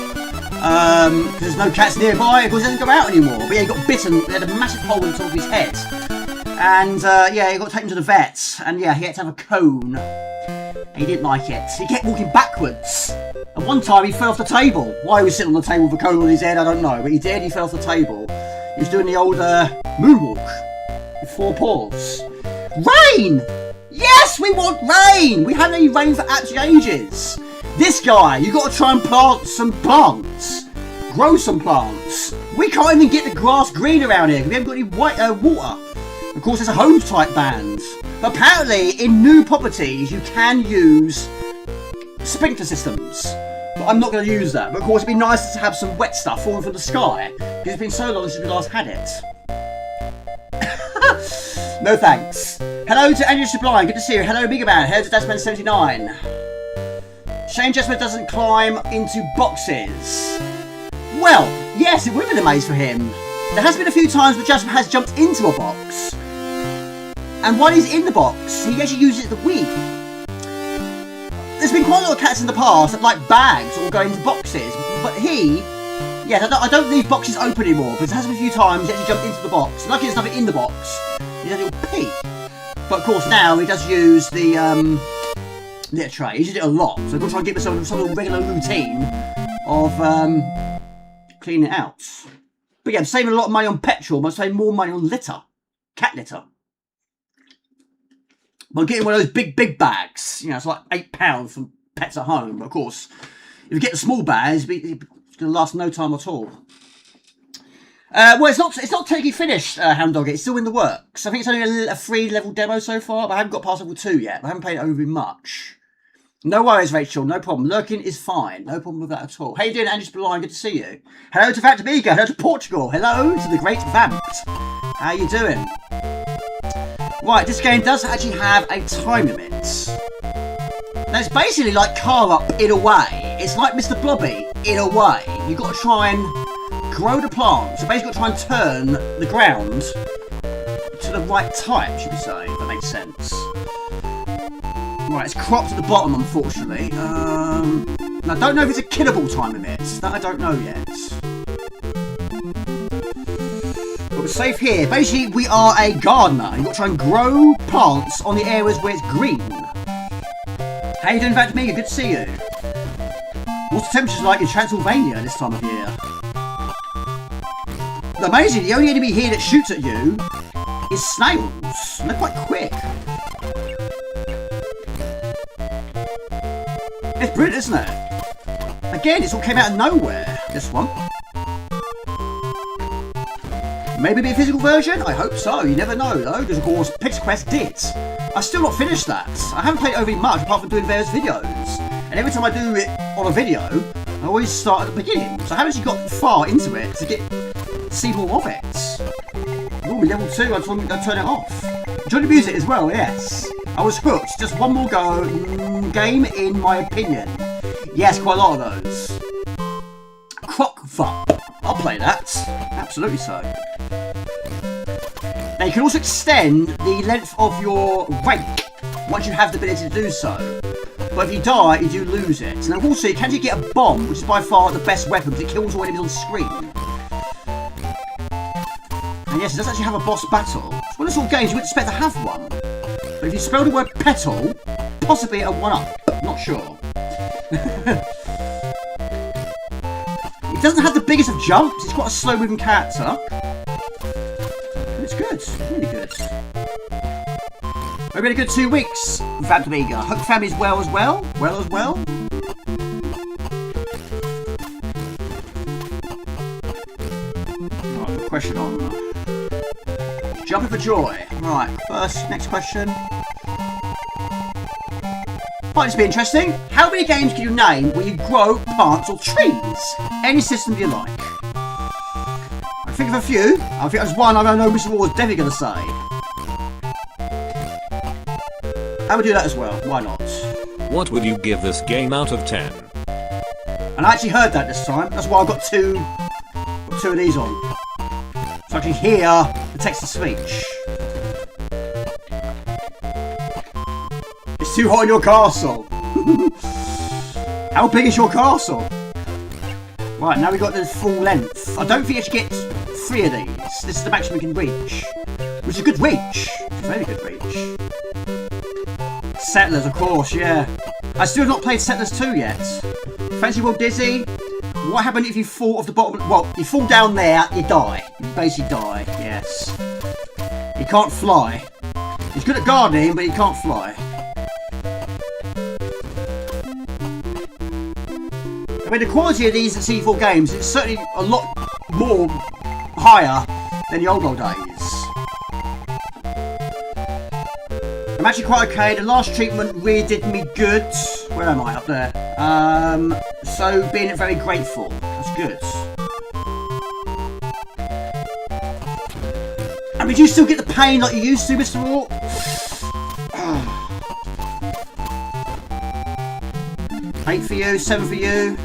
Because there's no cats nearby. Because he doesn't go out anymore. But yeah, he got bitten. He had a massive hole in the top of his head. And yeah, he got taken to the vet. And yeah, he had to have a cone. And he didn't like it. He kept walking backwards. And one time he fell off the table. Why he was sitting on the table with a cone on his head, I don't know. But he did. He fell off the table. He was doing the old moonwalk. 4 paws. Rain! Yes, we want rain! We haven't any rain for absolutely ages. This guy, you got to try and plant some plants. Grow some plants. We can't even get the grass green around here because we haven't got any white water. Of course, it's a homes type band. But apparently, in new properties, you can use sprinkler systems. But I'm not going to use that. But of course, it'd be nice to have some wet stuff falling from the sky. Because it's been so long since we last had it. No thanks. Hello to Andrew Sublime, good to see you. Hello Amiga Man, hello to Dasman79. Shane Jasper doesn't climb into boxes. Well, yes, it would have been a maze for him. There has been a few times where Jasper has jumped into a box. And while he's in the box, he actually uses the Wii. There's been quite a lot of cats in the past that like bags or go into boxes. But yeah, I don't leave boxes open anymore because there has been a few times he actually jumped into the box. Luckily there's nothing in the box. He does a little pee. But of course now he does use the litter tray. He uses it a lot. So I've got to try and get myself some regular routine of cleaning it out. But yeah, I'm saving a lot of money on petrol, but I'm saving more money on litter. Cat litter. But I'm getting one of those big bags. You know, it's like £8 from Pets at Home. But of course, if you get the small bags, it's going to last no time at all. Well, it's not technically finished, Hound Dog. It's still in the works. I think it's only a 3-level demo so far, but I haven't got past level 2 yet. I haven't played it over much. No worries, Rachel. No problem. Lurking is fine. No problem with that at all. How you doing, Andrew Spillane? Good to see you. Hello to Vamped Amiga. Hello to Portugal. Hello to the great Vamped. How you doing? Right, this game does actually have a time limit. Now, it's basically like Car Up in a way. It's like Mr. Blobby in a way. You've got to try and grow the plant. So basically, you've got to try and turn the ground to the right type, should we say, if that makes sense. Right, it's cropped at the bottom, unfortunately. I don't know if it's a killable time limit. That I don't know yet. But we're safe here. Basically, we are a gardener. You've got to try and grow plants on the areas where it's green. How you doing, Vamped Amiga? Good to see you. What's the temperature like in Transylvania this time of year? amazing, the only enemy here that shoots at you is snails. And they're quite quick. It's brilliant, isn't it? Again, this all came out of nowhere, this one. Maybe a physical version? I hope so. You never know, though, because, of course, Pixel Quest did. I've still not finished that. I haven't played it overly much, apart from doing various videos. And every time I do it on a video, I always start at the beginning. So I haven't actually got far into it to see more of it. Normally, level 2, I just want to turn it off. Enjoy the music as well, yes. I was hooked. Just one more go. Game, in my opinion. Yes, quite a lot of those. Crockfuck. I'll play that. Absolutely so. Now you can also extend the length of your rake once you have the ability to do so. But if you die, you do lose it. Now also you can actually get a bomb, which is by far the best weapon because it kills all enemies on screen. And yes, it does actually have a boss battle. It's one of the sort of games you wouldn't expect to have one. But if you spell the word Petal, possibly a 1-up. Not sure. It doesn't have the biggest of jumps. It's quite a slow moving character. It's good. Really good. We've been a good 2 weeks without Amiga. Hope the family's well as well. Right, good question on. Jumping for joy. Right, next question. Might this be interesting? How many games can you name where you grow plants or trees? Any system you like. I think of a few. I think there's one I know Mr. Raw is definitely going to say. I would do that as well. Why not? What would you give this game out of 10? And I actually heard that this time. That's why I got two of these on. So I can hear the text to speech. It's too hot in your castle. How big is your castle? Right, now we've got the full length. I don't think you should get 3 of these. This is the maximum we can reach. Which is a good reach. It's a very good reach. Settlers, of course, yeah. I still have not played Settlers 2 yet. Fancy World Dizzy? What happened if you fall off the bottom? Well, you fall down there, you die. You basically die, yes. He can't fly. He's good at gardening, but he can't fly. I mean, the quality of these C64 games is certainly a lot more higher than the old days. I'm actually quite okay. The last treatment really did me good. Where am I? Up there. So being very grateful. That's good. I mean, do you still get the pain like you used to, Mr. Raw? 8 for you, 7 for you.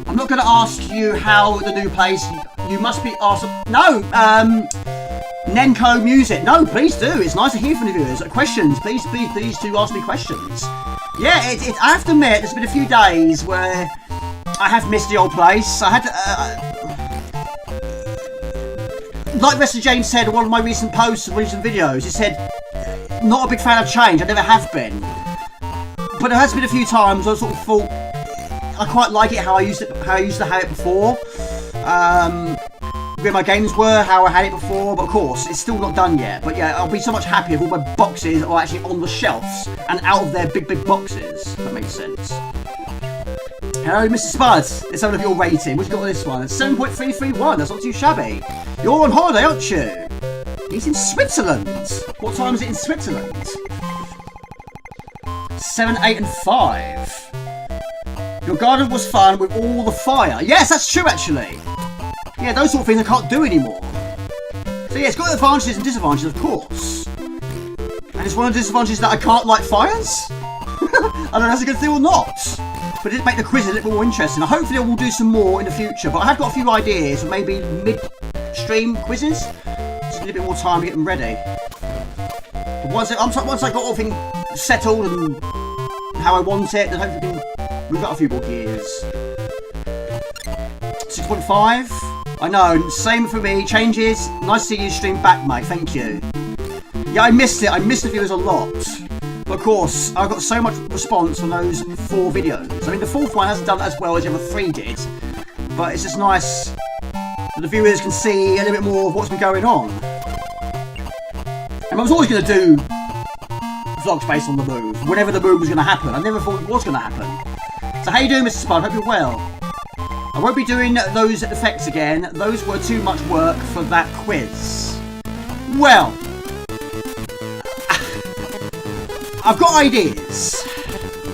I'm not going to ask you how the new place. You must be asked. No, Nenko Music. No, please do. It's nice to hear from the viewers. Questions, please do ask me questions. Yeah, I have to admit, there's been a few days where I have missed the old place. I had to, like Mr. James said in one of my recent posts and recent videos, he said, not a big fan of change. I never have been. But there has been a few times I sort of thought, I quite like it how I used to have it before. Where my games were, how I had it before, but of course, it's still not done yet. But yeah, I'll be so much happier if all my boxes are actually on the shelves and out of their big boxes, if that makes sense. Hello, Mr. Spud. Let's have a look at your rating. What you got on this one? It's 7.331. That's not too shabby. You're on holiday, aren't you? He's in Switzerland. What time is it in Switzerland? 7, 8 and 5. Your garden was fun with all the fire. Yes, that's true, actually. Yeah, those sort of things I can't do anymore. So yeah, it's got advantages and disadvantages, of course. And it's one of the disadvantages that I can't light fires. I don't know if that's a good thing or not. But it did make the quiz a little more interesting. Hopefully I will do some more in the future. But I have got a few ideas for maybe mid-stream quizzes. Just a little bit more time to get them ready. But once I got everything settled and how I want it, then hopefully we've got a few more gears. 6.5. I know, same for me. Changes. Nice to see you stream back, mate. Thank you. Yeah, I missed it. I missed the viewers a lot. Of course, I got so much response on those 4 videos. I mean, the 4th one hasn't done as well as the other 3 did, but it's just nice that the viewers can see a little bit more of what's been going on. And I was always going to do vlogs based on the move, whenever the move was going to happen. I never thought it was going to happen. So how you doing, Mr. Spud? Hope you're well. I won't be doing those effects again. Those were too much work for that quiz. Well, I've got ideas.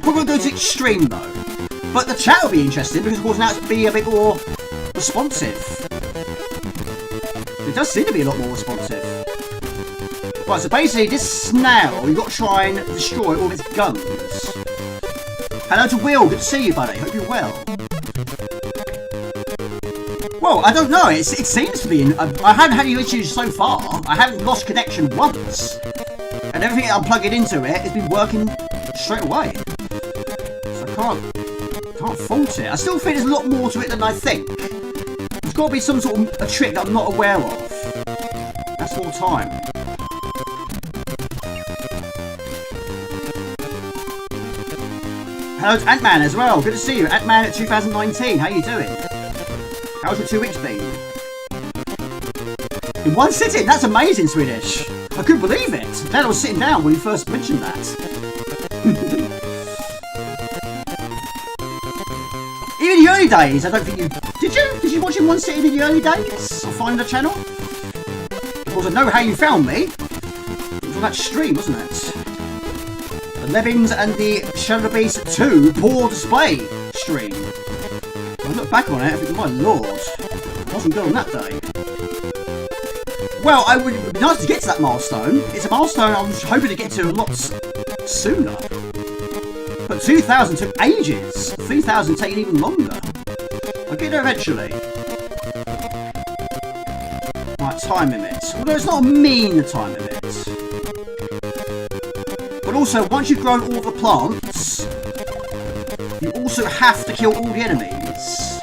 Probably going to go to extreme though. But the chat will be interesting because of course now it's be a bit more responsive. It does seem to be a lot more responsive. Right, so basically this snail, you've got to try and destroy all its guns. Hello to Will, good to see you buddy, hope you're well. Well, I don't know, it seems to be, I haven't had any issues so far. I haven't lost connection once. And everything I'm plugging into it has been working straight away. So I can't fault it. I still think there's a lot more to it than I think. There's got to be some sort of a trick that I'm not aware of. That's more time. Hello to Ant-Man as well. Good to see you. Ant-Man at 2019. How you doing? How's your 2 weeks been? In one sitting? That's amazing, Swedish. I couldn't believe it. Then I was sitting down when you first mentioned that. Even in the early days, I don't think you... Did you? Did you watch in one sitting in the early days? Or find the channel? Of course, I know how you found me. It was on that stream, wasn't it? The Levins and the Shadow Beast 2 poor display stream. I look back on it, I think, my lord, it wasn't good on that day. Well, it would be nice to get to that milestone. It's a milestone I was hoping to get to a lot sooner. But 2,000 took ages. 3,000 taking even longer. I'll get there eventually. Right, time limit. Although it's not a mean time limit. But also, once you've grown all the plants, you also have to kill all the enemies.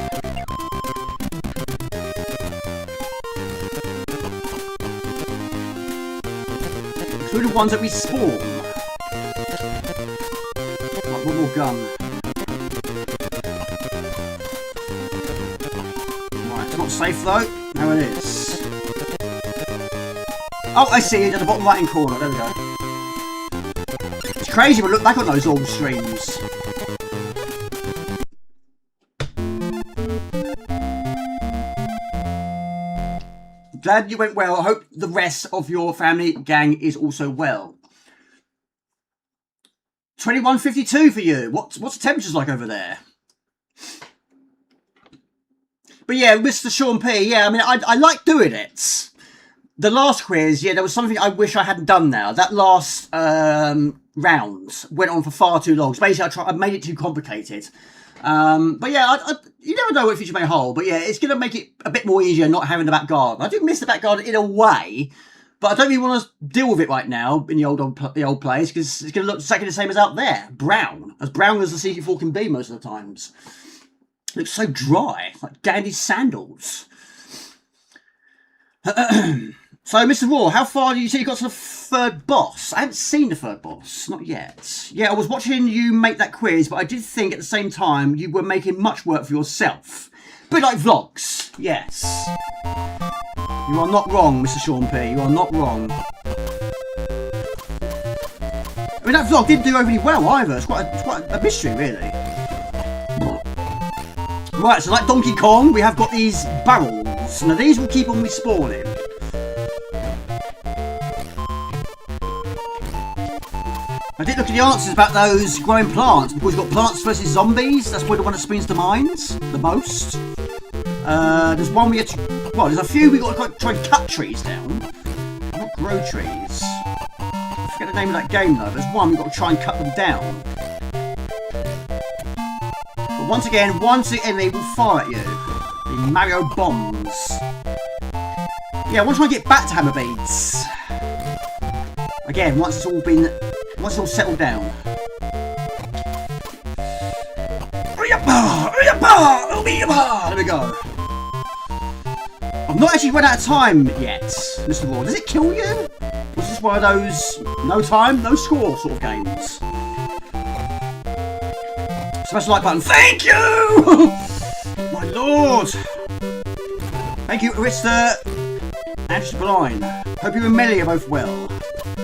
Including ones that respawn. Right, one more gun. Right, it's not safe though. No, it is. Oh, I see it at the bottom right hand corner. There we go. It's crazy when I look back on those old streams. Glad you went well. I hope the rest of your family gang is also well. 21:52 for you. What's the temperatures like over there? But yeah, Mr. Sean P. Yeah, I mean, I like doing it. The last quiz, yeah, there was something I wish I hadn't done now. That last round went on for far too long. So basically, I made it too complicated. But yeah, you never know what future may hold. But yeah, it's going to make it a bit more easier not having the back garden. I do miss the back garden in a way, but I don't really want to deal with it right now in the old place because it's going to look exactly the same as out there. Brown as the C64 can be most of the times. It looks so dry, like Gandhi's sandals. So, Mr. Raw, how far did you say you got to the 3rd boss? I haven't seen the 3rd boss, not yet. Yeah, I was watching you make that quiz, but I did think at the same time you were making much work for yourself. A bit like vlogs, yes. You are not wrong, Mr. Sean P. You are not wrong. I mean, that vlog didn't do overly well either. It's quite a mystery, really. Right, so like Donkey Kong, we have got these barrels. Now, these will keep on respawning. I did look at the answers about those growing plants, because we've got Plants vs Zombies. That's probably the one that springs to mind the most. There's one we have to, well, there's a few we've got to try and cut trees down. Not grow trees. I forget the name of that game though. There's one we've got to try and cut them down. But once again, the enemy will fire at you. The Mario bombs. Yeah, I want to try and get back to hammer beads. Again, once it's all settled down. There we go. I've not actually run out of time yet, Mr. Raw. Does it kill you? Or does it just one of those no time, no score sort of games. Smash the like button. Thank you! My lord! Thank you, Arista and Blind. Hope you and Melanie are both well.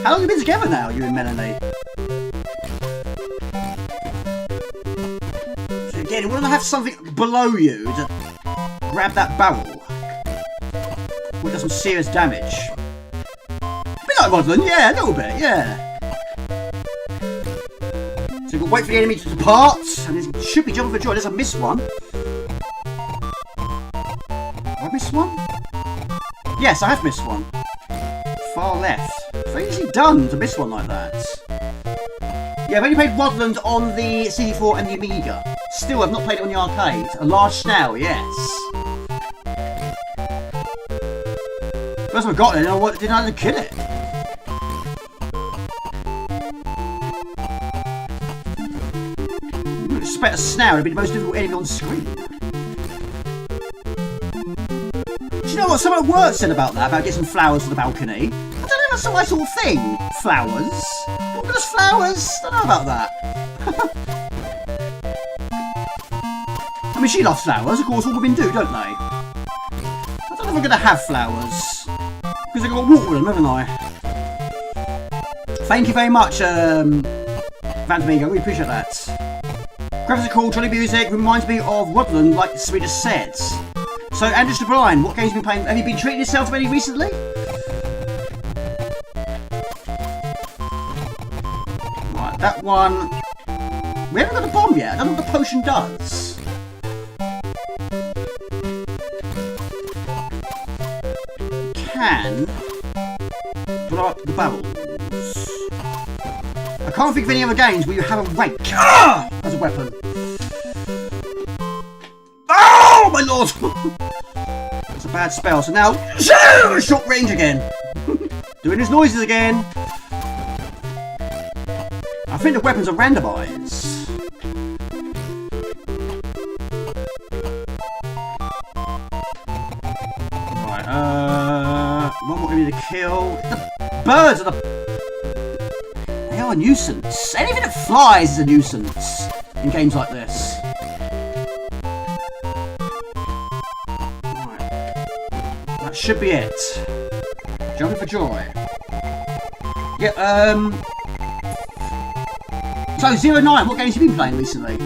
How long have you been together now, you and Melanie? So again, you want to have something below you to grab that barrel. It does some serious damage. A bit like Rodland, yeah, a little bit, yeah. So we'll wait for the enemy to depart, and it should be jumping for joy. There's a missed one. Have I missed one? Yes, I have missed one. Far left. It's very easily done to miss one like that. Yeah, I've only played Rodland on the C64 and the Amiga. Still, I've not played it on the arcade. A large snail, yes. First time I got it, I didn't know how to kill it. You would expect a snail to be the most difficult enemy on the screen. Do you know what someone at work said about that? About getting some flowers for the balcony? I don't know, that's the right sort of thing. Flowers? What good as flowers? I don't know about that. I mean, she loves flowers, of course, all women do, don't they? I don't know if I'm going to have flowers. Because I've got to water them, haven't I? Thank you very much, Vandermeego, I really appreciate that. Graphics are cool, jolly music, reminds me of Rodland, like Swedish said. So, Andrew Bryan, what games have you been playing? Have you been treating yourself to any recently? Right, that one... We haven't got a bomb yet, I don't know what the potion does. Can blow up the barrels. I can't think of any other games where you have a rake as a weapon. Oh my lord! That's a bad spell. So now, short range again. Doing his noises again. I think the weapons are randomised. One more enemy to kill. The birds are They are a nuisance. Anything that flies is a nuisance in games like this. Right. That should be it. Jumping for joy. Yeah, So, 09, what games have you been playing recently?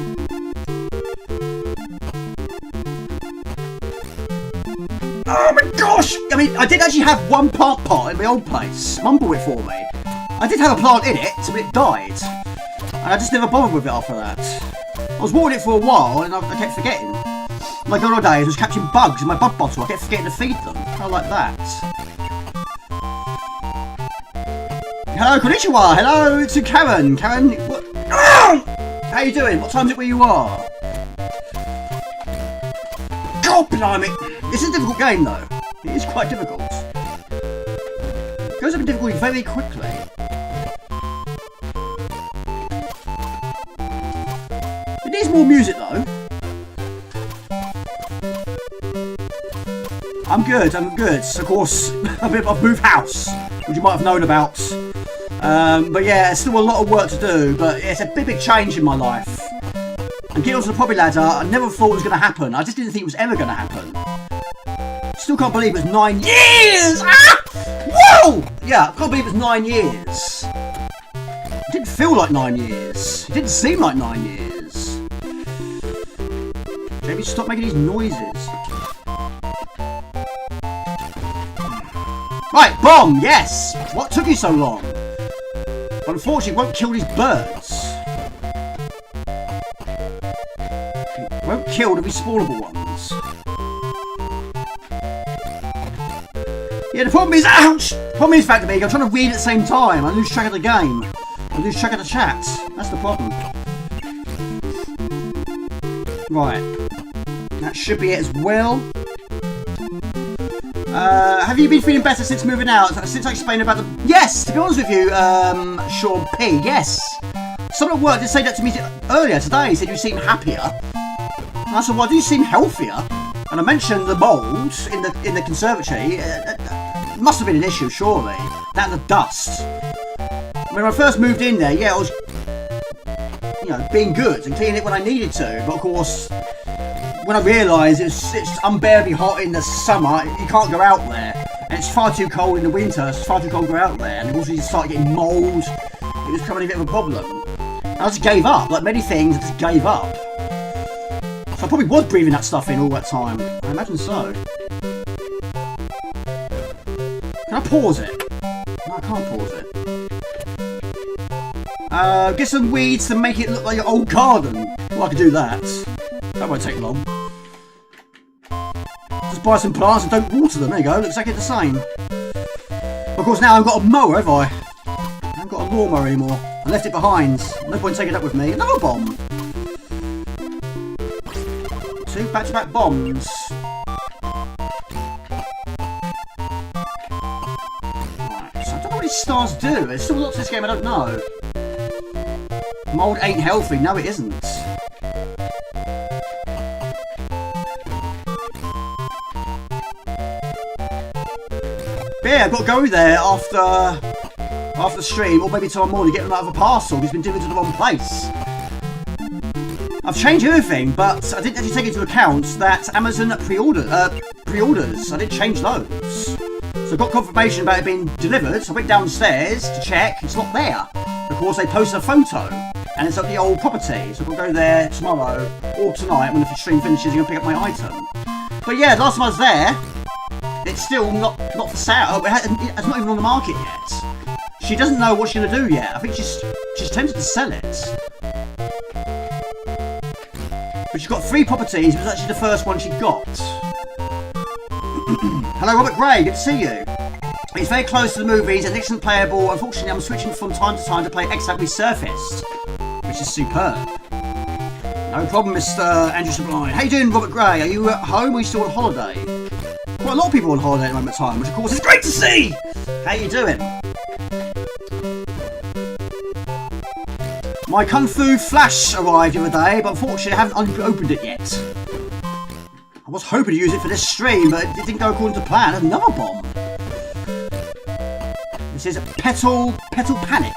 Oh my gosh! I mean, I did actually have one plant pot in my old place. Mum bought it for me. I did have a plant in it, but it died. And I just never bothered with it after that. I was watering it for a while, and I kept forgetting. My good old days was catching bugs in my bug bottle. I kept forgetting to feed them. How like that? Hello, konnichiwa! Hello to Karen! Karen, what? Oh! How you doing? What time is it where you are? God blimey! This is a difficult game though. It is quite difficult. It goes up in difficulty very quickly. It needs more music though. I'm good. Of course, I've moved house, which you might have known about. But yeah, still a lot of work to do, but it's a big change in my life. And getting onto the property ladder, I never thought it was going to happen. I just didn't think it was ever going to happen. Still can't believe it's 9 years! Ah! Whoa! Yeah, I can't believe it's 9 years. It didn't feel like 9 years. It didn't seem like 9 years. Maybe stop making these noises. Right, bomb, yes! What took you so long? But unfortunately, it won't kill these birds. It won't kill the respawnable ones. Yeah, the problem is, ouch! The problem is, Vandermeego, I'm trying to read at the same time. I lose track of the game. I lose track of the chat. That's the problem. Right. That should be it as well. Have you been feeling better since moving out? Since I explained about the... Yes, to be honest with you, Sean P, yes. Someone at work did say that to me earlier today. He said you seem happier. And I said, well, do you seem healthier? And I mentioned the mould in the conservatory. must have been an issue, surely. That and the dust. When I first moved in there, yeah, I was, you know, being good and cleaning it when I needed to. But of course, when I realised it's unbearably hot in the summer, you can't go out there. And it's far too cold in the winter, it's far too cold to go out there. And also you started getting mould. It was becoming a bit of a problem. And I just gave up. Like many things, I just gave up. So I probably was breathing that stuff in all that time. I imagine so. Can I pause it? No, I can't pause it. Get some weeds to make it look like your old garden. Well, I could do that. That won't take long. Just buy some plants and don't water them. There you go. Looks exactly the same. Of course, now I've got a mower, have I? I haven't got a lawnmower anymore. I left it behind. No point taking it up with me. Another bomb. 2 back-to-back bombs. Right, so I don't know what these stars do. There's still lots of this game I don't know. Mold ain't healthy. No, it isn't. But yeah, I've got to go there after stream, or maybe tomorrow morning, get another parcel. It's been delivered to the wrong place. I've changed everything, but I didn't actually take into account that Amazon pre-orders. I didn't change those. So I got confirmation about it being delivered. So I went downstairs to check. It's not there. Of course, they posted a photo, and it's at the old property. So I'll go there tomorrow or tonight when the stream finishes. I'm gonna pick up my item. But yeah, last time I was there, it's still not for sale. It's not even on the market yet. She doesn't know what she's gonna do yet. I think she's tempted to sell it. But she's got 3 properties. It was actually the first one she got. Hello, Robert Gray. Good to see you. It's very close to the movies and excellent playable. Unfortunately, I'm switching from time to time to play X-Out Resurfaced, which is superb. No problem, Mr. Andrew Sublime. How you doing, Robert Gray? Are you at home or are you still on holiday? Quite a lot of people on holiday at the moment of time, which of course is great to see! How you doing? My Kung Fu Flash arrived the other day, but unfortunately I haven't opened it yet. I was hoping to use it for this stream, but it didn't go according to plan. Another bomb. This is Petal Panic.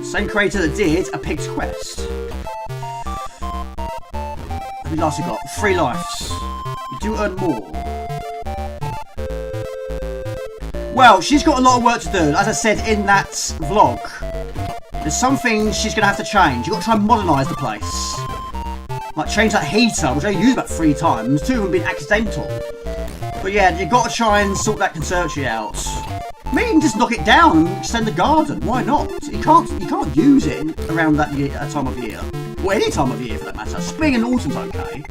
Same creator that did A Pig's Quest. How many lives you got? 3 lives. You do earn more. Well, she's got a lot of work to do, as I said in that vlog. There's some things she's going to have to change. You've got to try and modernise the place. Like change that heater, which I used about 3 times. 2 of them being accidental. But yeah, you've got to try and sort that conservatory out. Maybe you can just knock it down and extend the garden. Why not? You can't use it around that time of year. Or any time of year for that matter. Spring and autumn's okay.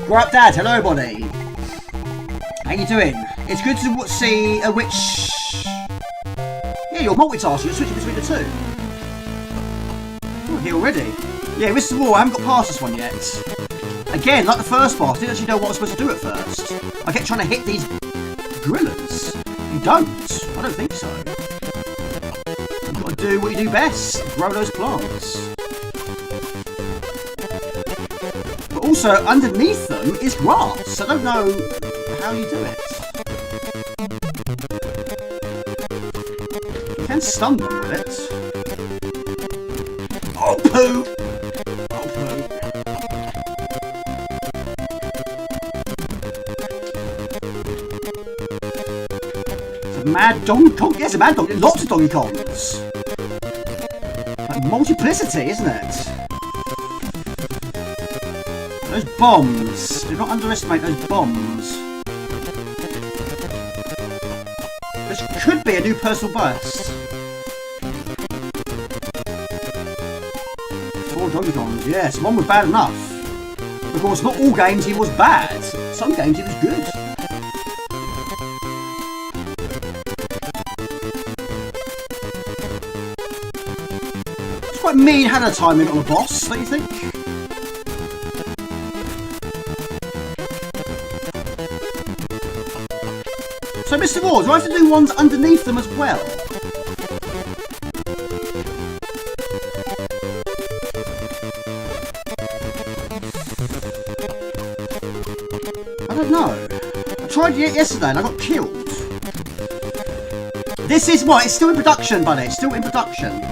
Grow up, Dad. Hello, buddy. How you doing? It's good to see which... Yeah, you're multitasking. You're switching between the 2. Oh, here already. Yeah, Mr. War, I haven't got past this one yet. Again, like the first boss, I didn't actually know what I was supposed to do at first. I kept trying to hit these grillers. You don't. I don't think so. You've got to do what you do best. Grow those plants. But also, underneath them is grass. I don't know how you do it. You can stun them with it. Oh, poo! Oh, poo. Mad Donkey Kong? Yes, a Mad Donkey. Lots of Donkey Kongs. Like multiplicity, isn't it? Those bombs. Do not underestimate those bombs. This could be a new personal best. 4 Donkey Kongs, yes. One was bad enough. Of course, not all games he was bad. Some games he was good. Quite mean Hannah timing on a boss, don't you think? So, Mr. Ward, do I have to do ones underneath them as well? did it yesterday and I got killed. This is what? It's still in production, buddy. It's still in production.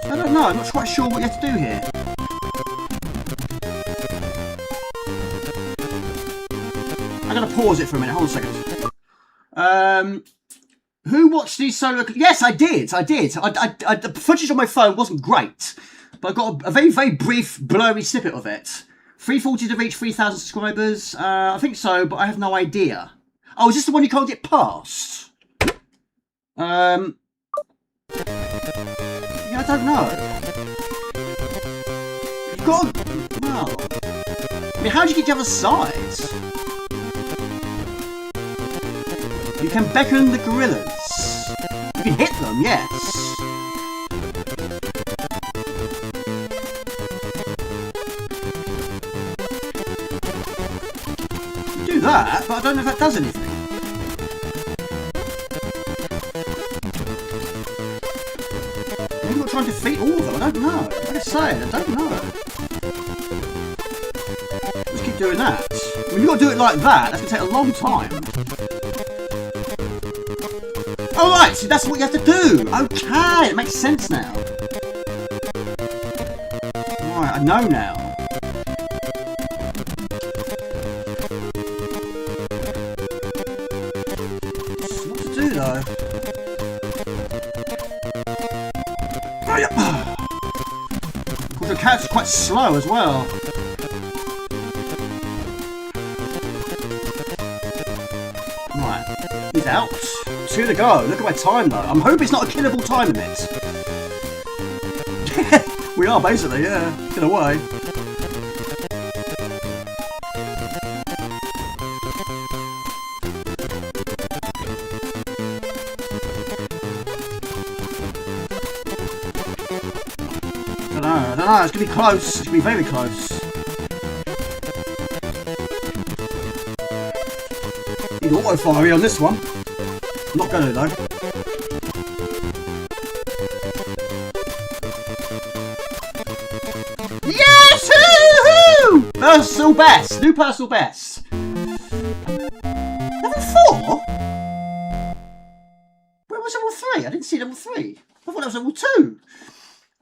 I don't know. I'm not quite sure what you have to do here. I'm going to pause it for a minute. Hold on a second. Who watched these solo... Yes, I did. The footage on my phone wasn't great. But I got a very, very brief, blurry snippet of it. 340 to reach 3,000 subscribers. I think so, but I have no idea. Oh, is this the one you can't get past? Yeah, I don't know. You've got to... Well... I mean, how do you get the other side? You can beckon the gorillas. You can hit them, yes. You do that, but I don't know if that does anything. Maybe we'll try and defeat all of them. I don't know. Like I say, I don't know. Just keep doing that. When you've got to do it like that, that's going to take a long time. Oh right, so that's what you have to do! Okay, it makes sense now. Right, I know now. What to do though? Of course, the character's quite slow as well. Right, he's out. 2 to go. Look at my time though. I'm hoping it's not a killable time limit. We are basically, yeah. Get away. I don't know. It's gonna be close. It's gonna be very close. Need auto fire on this one. Not going to though. Yes! Woohoo! Personal best. New personal best. Level 4? Where was level 3? I didn't see level 3. I thought that was level 2.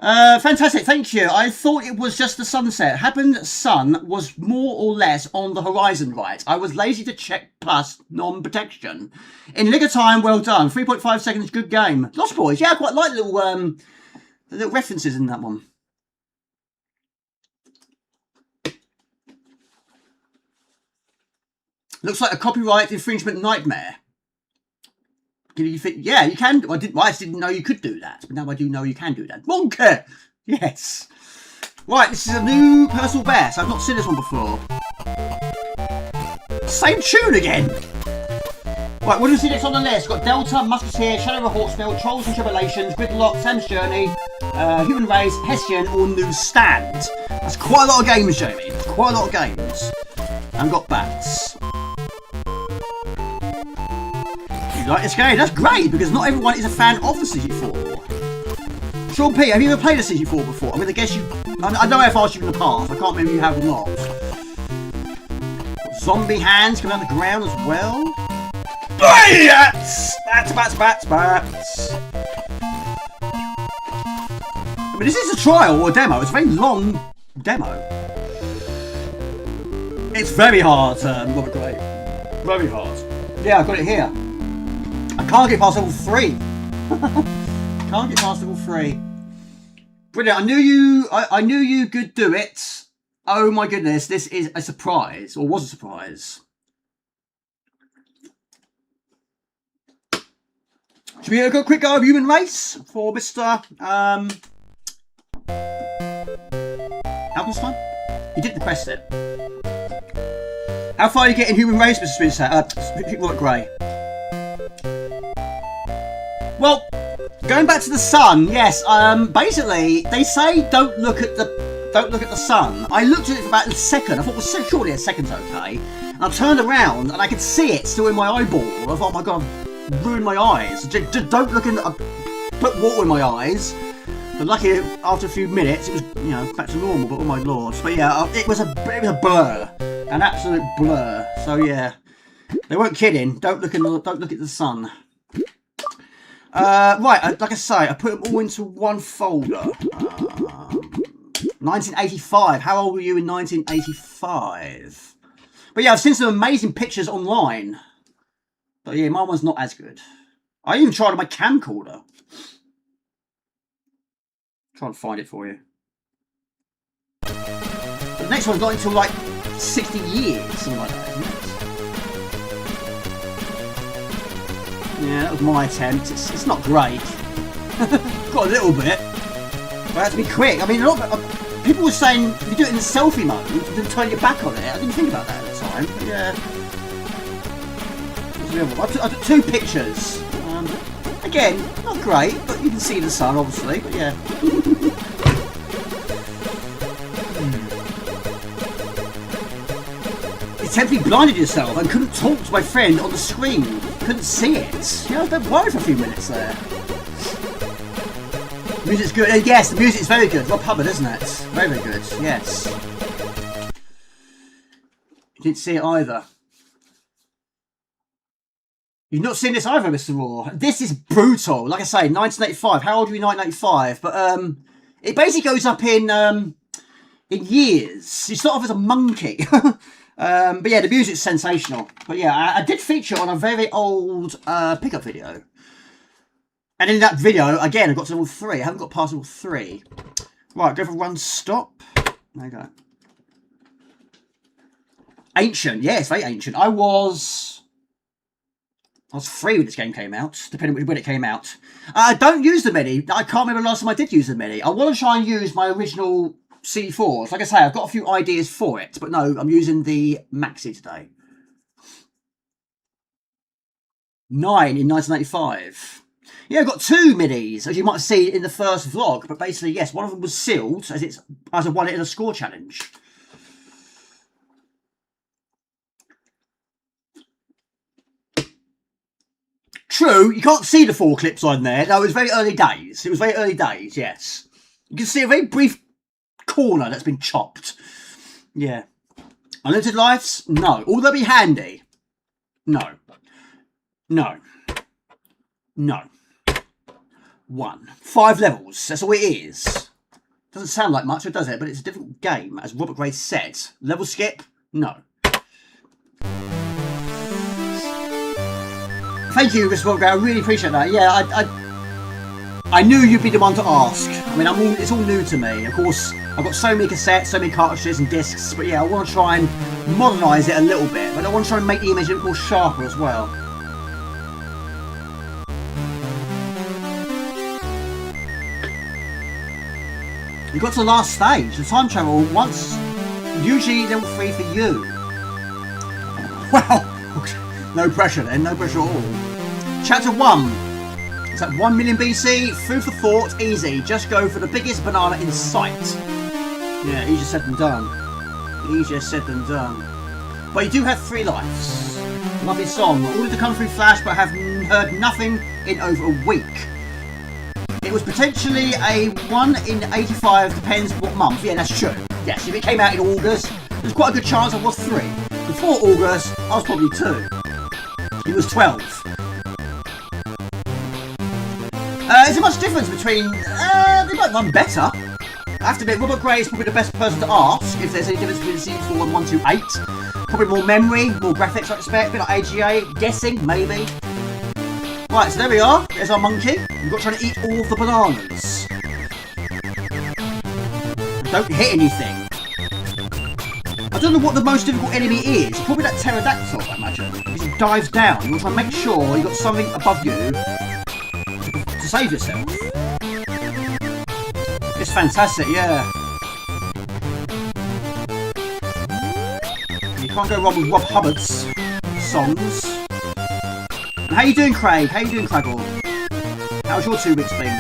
Fantastic, thank you. I thought it was just the sunset. Happened sun was more or less on the horizon, right? I was lazy to check plus non-protection. In lick of time, well done. 3.5 seconds, good game. Lost Boys, yeah, I quite like little references in that one. Looks like a copyright infringement nightmare. Can you fit? Yeah, you can. I just didn't know you could do that, but now I do know you can do that. Wonka! Yes. Right, this is a new personal best. I've not seen this one before. Same tune again. Right, what do we see next on the list? We've got Delta, Musketeer, Shadow of Hawksmill, Trolls and Tribulations, Gridlock, Sam's Journey, Human Race, Hessian, or New Stand. That's quite a lot of games, Jamie. That's quite a lot of games. And got bats. You like this game? That's great, because not everyone is a fan of the C64. Sean P, have you ever played a C64 before? I'm going to guess you... I know I've asked you in the past. I can't remember if you have or not. Got zombie hands coming out the ground as well. Bats! Bats! I mean, this is a trial or a demo. It's a very long demo. It's very hard, Robert Gray. Very hard. Yeah, I've got it here. I can't get past level 3. Can't get past level 3. Brilliant. I knew you could do it. Oh my goodness, this is a surprise, or was a surprise. Should we go a quick go of Human Race for Mr. Alpenstein? He did request it. How far are you getting Human Race, Mr. Spencer? Robert Gray. Well, going back to the sun, yes. Basically, they say don't look at the sun. I looked at it for about a second. I thought, well, surely a second's okay. And I turned around and I could see it still in my eyeball. I thought, oh my god, I've ruined my eyes. Just don't look in. Put water in my eyes. But luckily, after a few minutes, it was, you know, back to normal. But oh my lord! But yeah, it was a blur, an absolute blur. So yeah, they weren't kidding. Don't look at the sun. Right, like I say, I put them all into one folder. 1985. How old were you in 1985? But yeah, I've seen some amazing pictures online. But yeah, my one's not as good. I even tried on my camcorder. Try and find it for you. The next one's not until like 60 years, something like that, isn't it? Yeah, that was my attempt. It's not great. Got a little bit. But I had to be quick. I mean, people were saying if you do it in the selfie mode, then turn your back on it. I didn't think about that at the time. But yeah. I took 2 pictures. Again, not great, but you can see the sun, obviously. But yeah. You temporarily blinded yourself and couldn't talk to my friend on the screen. Couldn't see it. You know, I was worried for a few minutes there. Music's good. Yes, the music's very good. Rob Hubbard, isn't it? Very, very good. Yes. You didn't see it either. You've not seen this either, Mr. Raw. This is brutal. Like I say, 1985. How old were you in 1985? But it basically goes up in years. You start off as a monkey. But yeah, the music's sensational. But yeah, I did feature on a very old pickup video. And in that video, again, I got to level 3. I haven't got past level 3. Right, go for run stop. There you go. Ancient. Yeah, it's very ancient. I was 3 when this game came out, depending when it came out. I don't use the Mini. I can't remember the last time I did use the Mini. I want to try and use my original C4s. Like I say, I've got a few ideas for it, but no, I'm using the Maxi today. 9 in 1985. Yeah, I've got 2 Minis, as you might see in the first vlog, but basically, yes, one of them was sealed, as I won it in a score challenge. True, you can't see the 4 clips on there. No, it was very early days. It was very early days, yes. You can see a very brief corner that's been chopped. Yeah. Unlimited lives? No. Will they be handy? No. No. No. 1. 5 levels. That's all it is. Doesn't sound like much, does it? But it's a different game, as Robert Gray said. Level skip? No. Thank you, Mr. Robert Gray. I really appreciate that. Yeah, I knew you'd be the one to ask. I mean, it's all new to me. Of course, I've got so many cassettes, so many cartridges and discs. But yeah, I want to try and modernise it a little bit. But I want to try and make the image a bit more sharper as well. You got to the last stage. The time travel once, usually level 3 for you. Wow. No pressure then, no pressure at all. Chapter 1. It's at 1 million BC. Food for thought, easy. Just go for the biggest banana in sight. Yeah, easier said than done. Easier said than done. But you do have 3 lives. Lovely song. Ordered to come through Flash, but have heard nothing in over a week. It was potentially a 1 in 85, depends what month. Yeah, that's true. Yes, if it came out in August, there's quite a good chance I was 3. Before August, I was probably 2. He was 12. Is there much difference between... they might run better. I have to admit, Robert Gray is probably the best person to ask if there's any difference between C4 and 128. Probably more memory, more graphics I expect, a bit like AGA. Guessing, maybe. Right, so there we are. There's our monkey. We've got trying to eat all of the bananas. Don't hit anything. I don't know what the most difficult enemy is. Probably that pterodactyl, I imagine. Because it dives down. You want to try and make sure you've got something above you to save yourself. It's fantastic, yeah. You can't go wrong with Rob Hubbard's songs. And how you doing, Craig? How you doing, Craggle? How's your 2 weeks been?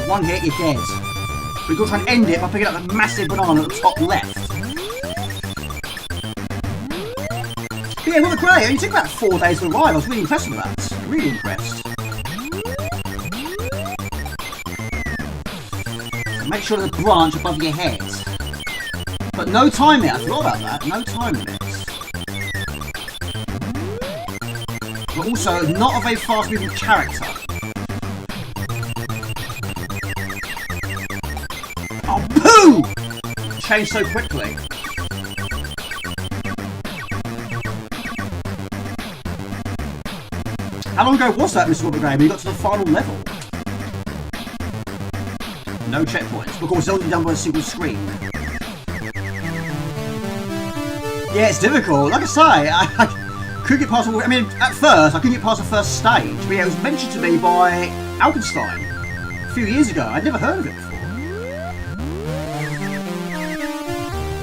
One hit, you're dead. We've got to try and end it by picking up the massive banana at the top left. But yeah, Robert Gray, it only took about 4 days to arrive. I was really impressed with that. Really impressed. Make sure there's a branch above your head. But no time limit. I forgot about that. No time limit. But also not a very fast moving character. Oh, poo! Changed so quickly. How long ago was that, Mr. Game? You got to the final level. No checkpoints. Of course, it's only done by a single screen. Yeah, it's difficult. Like I say, I couldn't get past. I mean, at first, I couldn't get past the first stage. But yeah, it was mentioned to me by Alkenstein a few years ago. I'd never heard of it before.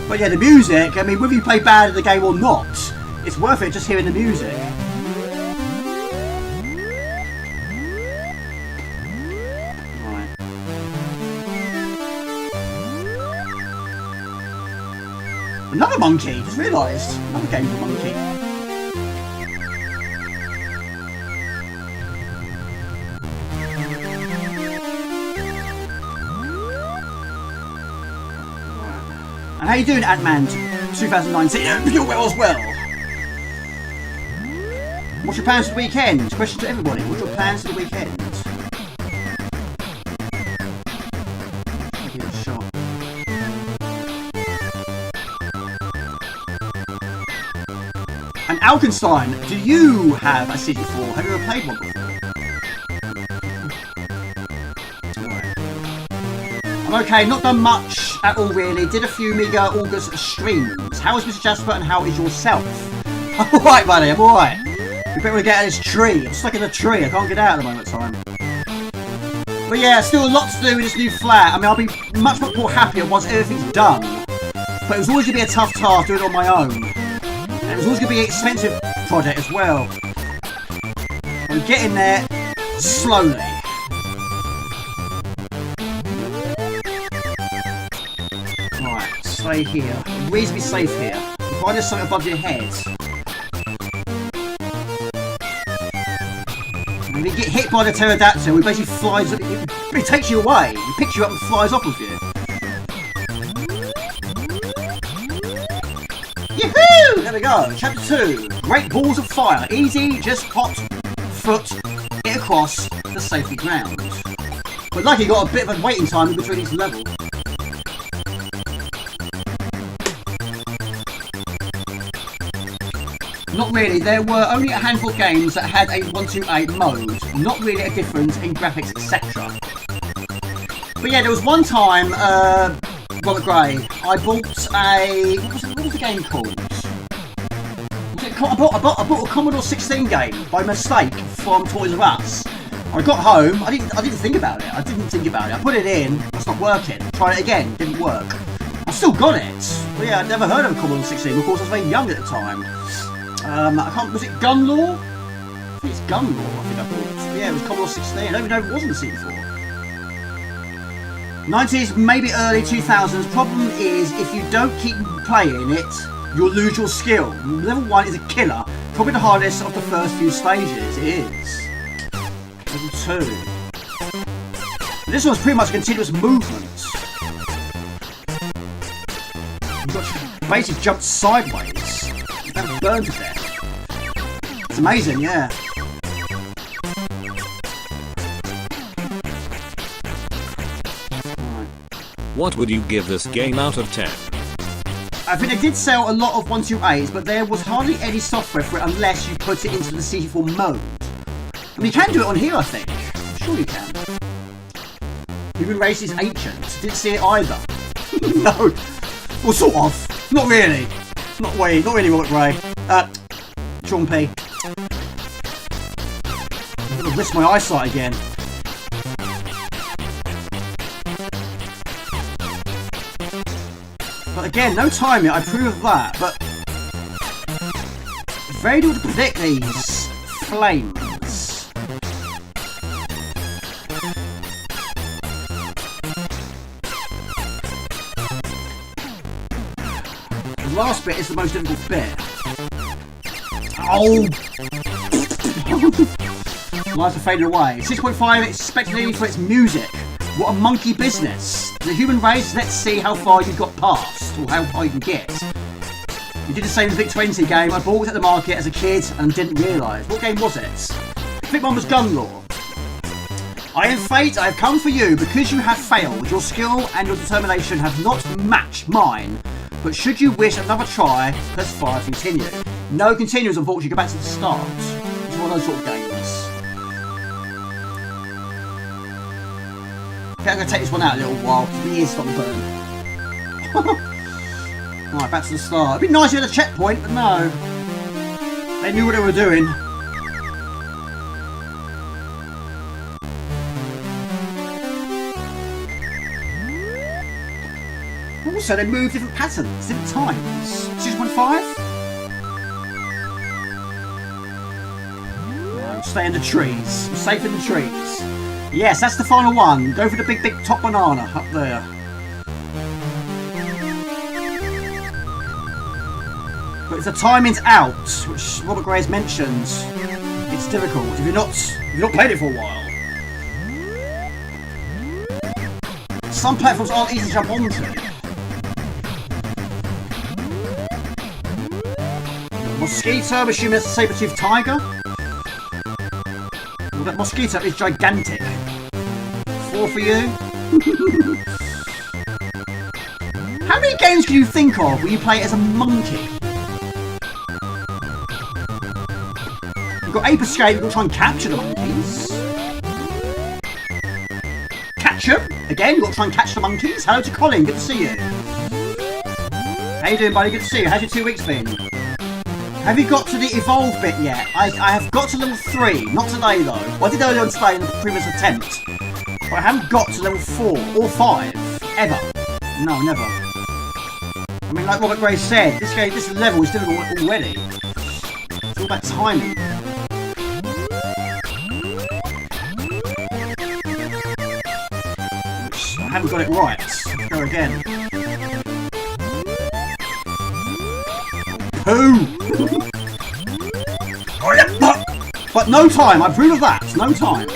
But yeah, the music. I mean, whether you play bad at the game or not, it's worth it just hearing the music. Another monkey! Just realised. Another game with a monkey. And how you doing, Ant-Man 2019? You're well as well. What's your plans for the weekend? Question to everybody. What's your plans for the weekend? Give it a shot. And Alkenstein, do you have a C64? Have you ever played one before? Right. I'm okay, not done much at all really. Did a few Amiga August streams. How is Mr. Jasper and how is yourself? I'm alright, buddy, I'm alright. We better get out of this tree. I'm stuck in a tree, I can't get out at the moment in time. But yeah, still a lot to do with this new flat. I mean, I'll be much more happier once everything's done. But it was always going to be a tough task doing it on my own. And it was always going to be an expensive project as well. I'm getting there slowly. Right, stay here. Reasonably safe here. If I just something above your head. And if you get hit by the pterodactyl, it basically flies. It takes you away. It picks you up and flies off with you. Yahoo! There we go. Chapter 2. Great balls of fire. Easy, just hot foot it across the safety ground. But lucky you got a bit of a waiting time in between each level. Not really. There were only a handful of games that had a 128 mode. Not really a difference in graphics, etc. But yeah, there was one time, Robert Gray, I bought a... What was the game called? I bought a Commodore 16 game by mistake from Toys R Us. I got home, I didn't think about it. I put it in, it's not working. Tried it again, didn't work. I still got it. But yeah, I'd never heard of a Commodore 16. Of course, I was very young at the time. Was it Gun Law? I think it's Gun Law, I think I bought. Yeah, it was Commodore 16. I don't even know if it wasn't a C4. 90s, maybe early 2000s. Problem is, if you don't keep playing it, you'll lose your skill. Level 1 is a killer. Probably the hardest of the first few stages. It is. Level 2. This one's pretty much continuous movement. You've got to basically jump sideways. You don't burn to death. It's amazing, yeah. What would you give this game out of 10? I think they did sell a lot of 128s, but there was hardly any software for it unless you put it into the C64 mode. I mean, you can do it on here, I think. I'm sure you can. Human race is ancient. Didn't see it either. No. Well, sort of. Not really. Not really, Robert Gray. Sean P. I'm gonna risk my eyesight again. But again, no timing, I approve of that, but it's very difficult to predict these flames. The last bit is the most difficult bit. Oh! Lights are fading away. 6.5 expectedly for its music. What a monkey business. The human race, let's see how far you got past, or how far you can get. You did the same Vic 20 game. I bought it at the market as a kid and didn't realise. What game was it? Flip one was Gun Law. I am fate, I have come for you because you have failed. Your skill and your determination have not matched mine. But should you wish another try, press fire to continue. No continues, unfortunately, go back to the start. It's one of those sort of games. Okay, I'm going to take this one out a little while because my ears stop burning. Right, back to the start. It'd be nice if you had a checkpoint, but no. They knew what they were doing. Also, they move different patterns, different times. 6.5? No, stay in the trees. I'm safe in the trees. Yes, that's the final one. Go for the big top banana up there. But if the timing's out, which Robert Gray's mentioned, it's difficult if you've not played it for a while. Some platforms aren't easy to jump onto. Mosquito, I'm assuming that's a saber-toothed tiger. Well, that mosquito is gigantic. 4 for you. How many games can you think of where you play as a monkey? You've got Ape Escape, you've got to try and capture the monkeys. Catch them! Again, you've got to try and catch the monkeys. Hello to Colin, good to see you. How you doing, buddy? Good to see you. How's your 2 weeks been? Have you got to the evolve bit yet? I have got to level 3, not today though. Well, I did earlier on today in the previous attempt. But I haven't got to level 4 or 5, ever. No, never. I mean, like Robert Gray said, this level is difficult already. It's all about timing. I haven't got it right. Let's go again. Pooh! But no time, I approve of that. No time.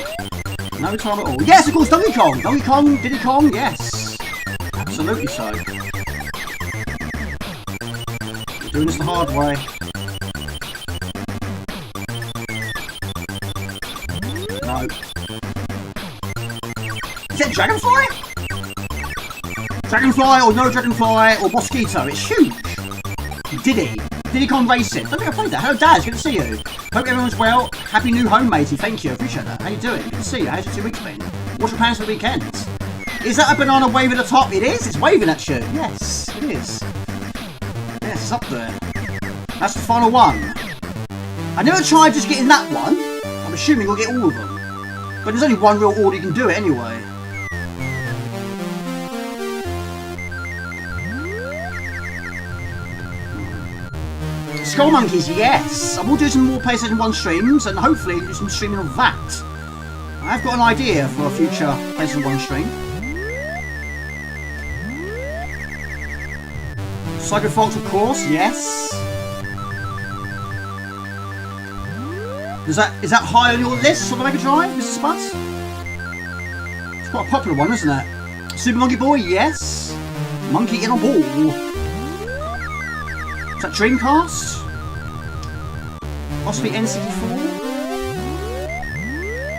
No time at all. Yes, of course, Donkey Kong! Donkey Kong, Diddy Kong, yes. Absolutely so. Doing this the hard way. No. Is it Dragonfly? Dragonfly or no Dragonfly or Mosquito, it's huge. Diddy Kong Racing. I don't think I played that. Hello Dad, good to see you. Hope everyone's well. Happy new home, matey. Thank you, appreciate that. How you doing? Good to see you. How's your 2 weeks been? What's your plans for the weekend? Is that a banana waving at the top? It is? It's waving at you. Yes, it is. Yes, it's up there. That's the final one. I never tried just getting that one. I'm assuming we'll get all of them. But there's only one real order you can do it anyway. Skull Monkeys, yes! I will do some more PlayStation 1 streams and hopefully do some streaming of that. I've got an idea for a future PlayStation 1 stream. Psycho Fox, of course, yes. Is that high on your list for the Mega Drive, Mr. Spuds? It's quite a popular one, isn't it? Super Monkey Boy, yes. Monkey in a Ball. Is that Dreamcast? Possibly N64?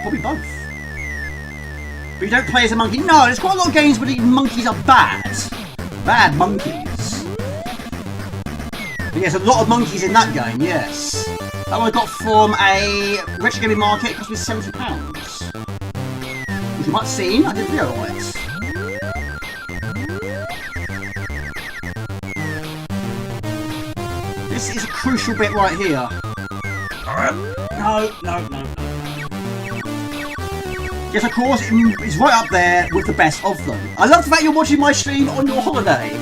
Probably both. But you don't play as a monkey. No, there's quite a lot of games where the monkeys are bad. Bad monkeys. But yes, a lot of monkeys in that game, yes. That one I got from a retro gaming market. It cost me £70. Which you might have seen. I did a video on it. This is a crucial bit right here. No. Yes, of course, it's right up there with the best of them. I love the fact you're watching my stream on your holiday.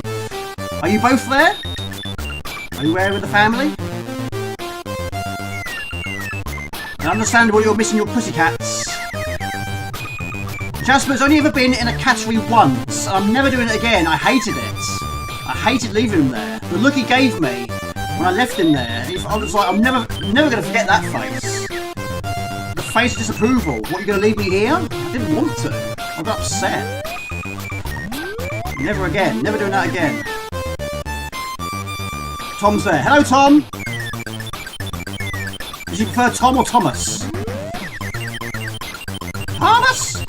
Are you both there? Are you there with the family? And understandable you're missing your pussycats. Jasper's only ever been in a category once, and I'm never doing it again. I hated it. I hated leaving him there. The look he gave me when I left him there, I was like, I'm never going to forget that face. The face of disapproval. What, you're going to leave me here? I didn't want to. I got upset. Never again. Never doing that again. Tom's there. Hello, Tom. Does you prefer Tom or Thomas? Thomas?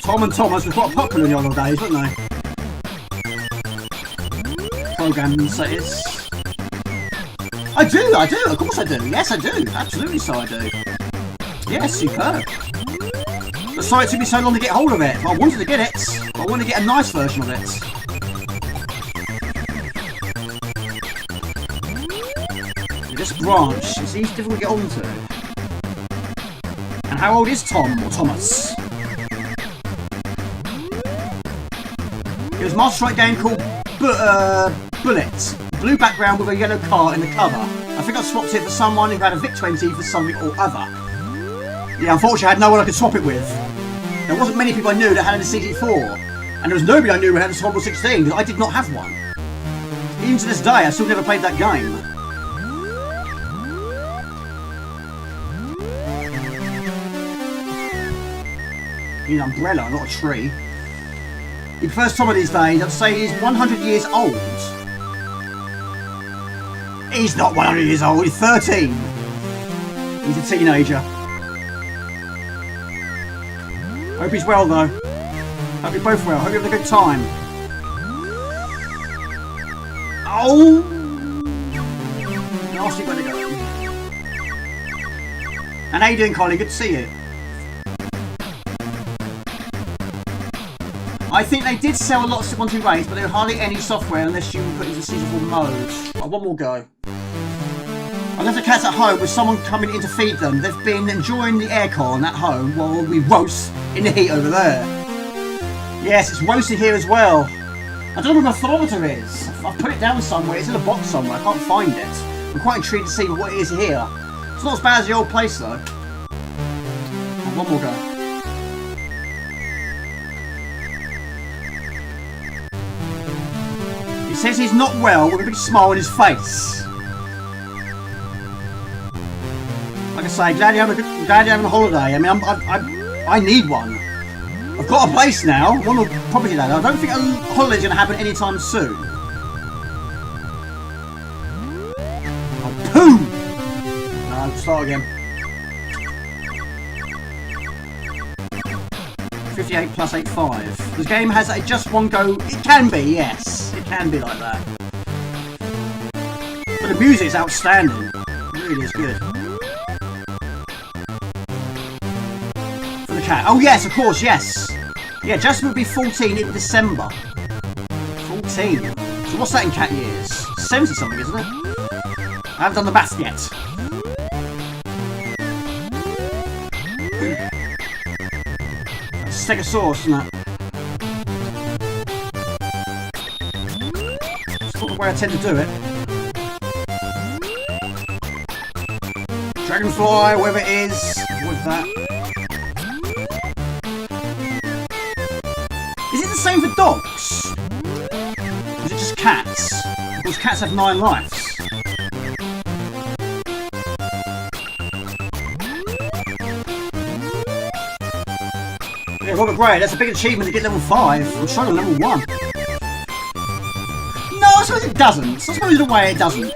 Tom and Thomas were quite popular in the old days, weren't they? Programming status. I do, of course I do. Yes, I do. Absolutely so I do. Yes, superb. But sorry it took me so long to get hold of it. I wanted to get it. I wanted to get a nice version of it. This branch is easy difficult to get onto. And how old is Tom or Thomas? It was a Master Strike game called Bullet. Blue background with a yellow car in the cover. I think I swapped it for someone who had a VIC-20 for something or other. Yeah, unfortunately I had no one I could swap it with. There wasn't many people I knew that had a C64. And there was nobody I knew who had a Commodore 16 because I did not have one. Even to this day I still never played that game. He's an umbrella, not a tree. He prefers Tom these days. I'd say he's 100 years old. He's not 100 years old, he's 13. He's a teenager. Hope he's well though. Hope you're both well. Hope you're having a good time. Oh! Nasty way to go. And how you doing, Colin? Good to see you. I think they did sell a lot of 612 rates, but there were hardly any software unless you put it into seasonable mode. Oh, one more go. I left the cats at home with someone coming in to feed them. They've been enjoying the aircon at home while we roast in the heat over there. Yes, it's roasting here as well. I don't know where my thermometer is. I've put it down somewhere. It's in a box somewhere. I can't find it. I'm quite intrigued to see what it is here. It's not as bad as the old place though. Oh, one more go. He says he's not well with a big smile on his face. Like I say, glad you're having a holiday. I mean, I need one. I've got a place now, one will property ladder. I don't think a holiday's going to happen anytime soon. Oh, poo! No, start again. 58 plus 85. This game has a just one go. It can be, yes. It can be like that. But the music's outstanding. It really is good. For the cat. Oh yes, of course, yes. Yeah, Jasper would be 14 in December. 14. So what's that in cat years? 70 something, isn't it? I haven't done the math yet. Stegosaurus, isn't it? It's not the way I tend to do it. Dragonfly, whatever it is. Avoid that. Is it the same for dogs? Or is it just cats? Because cats have 9 lives. Yeah, Robert Gray, that's a big achievement to get level 5. I'm struggling level 1. No, I suppose it doesn't. I suppose in a way it doesn't.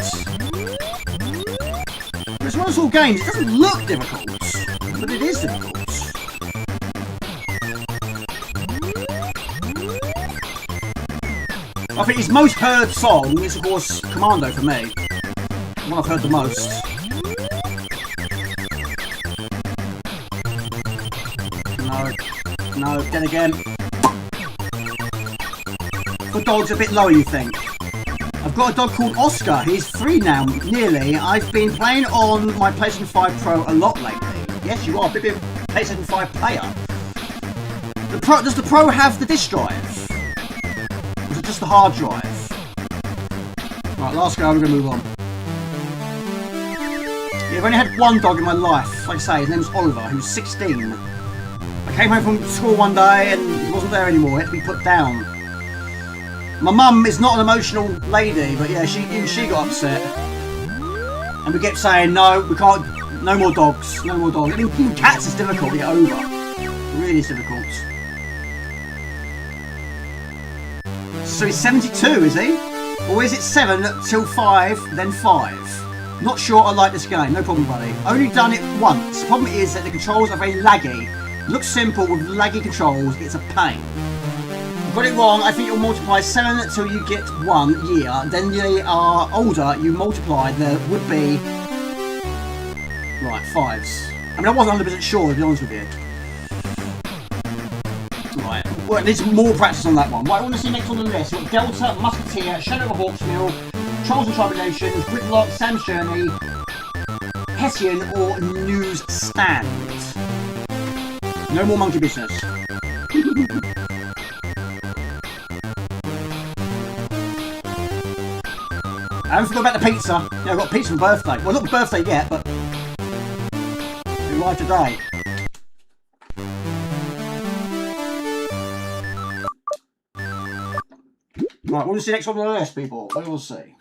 But it's one of those sort of games, it doesn't look difficult. But it is difficult. I think his most heard song is, of course, Commando for me. The one I've heard the most. No, then again. For dogs, a bit low, you think? I've got a dog called Oscar. He's 3 now, nearly. I've been playing on my PlayStation 5 Pro a lot lately. Yes, you are a bit of a PlayStation 5 player. Does the Pro have the disk drive? Just the hard drive. Right, last go, we're going to move on. Yeah, I've only had one dog in my life. Like I say, his name's Oliver, who's 16. I came home from school one day and he wasn't there anymore. He had to be put down. My mum is not an emotional lady, but yeah, she got upset. And we kept saying, no, we can't No more dogs. No more dogs. I mean, even cats is difficult to get over. Really is difficult. So he's 72, is he? Or is it 7 till 5, then 5? Not sure I like this game. No problem, buddy. Only done it once. The problem is that the controls are very laggy. Looks simple with laggy controls. It's a pain. Got it wrong. I think you'll multiply 7 until you get 1 year. Then they are older. You multiply the would be right 5s. I mean, I wasn't 100% sure, to be honest with you. Right. Well, there's more practice on that one. Right, I want to see next on the list. We've got Delta, Musketeer, Shadow of Hawksmill, Trolls and Tribulations, Gridlock, Sam's Journey, Hessian, or News Stand. No more monkey business. I haven't forgot about the pizza. Yeah, I got pizza for birthday. Well, not birthday yet, but it arrived today. Right, we'll see next one on the list, people. We will see.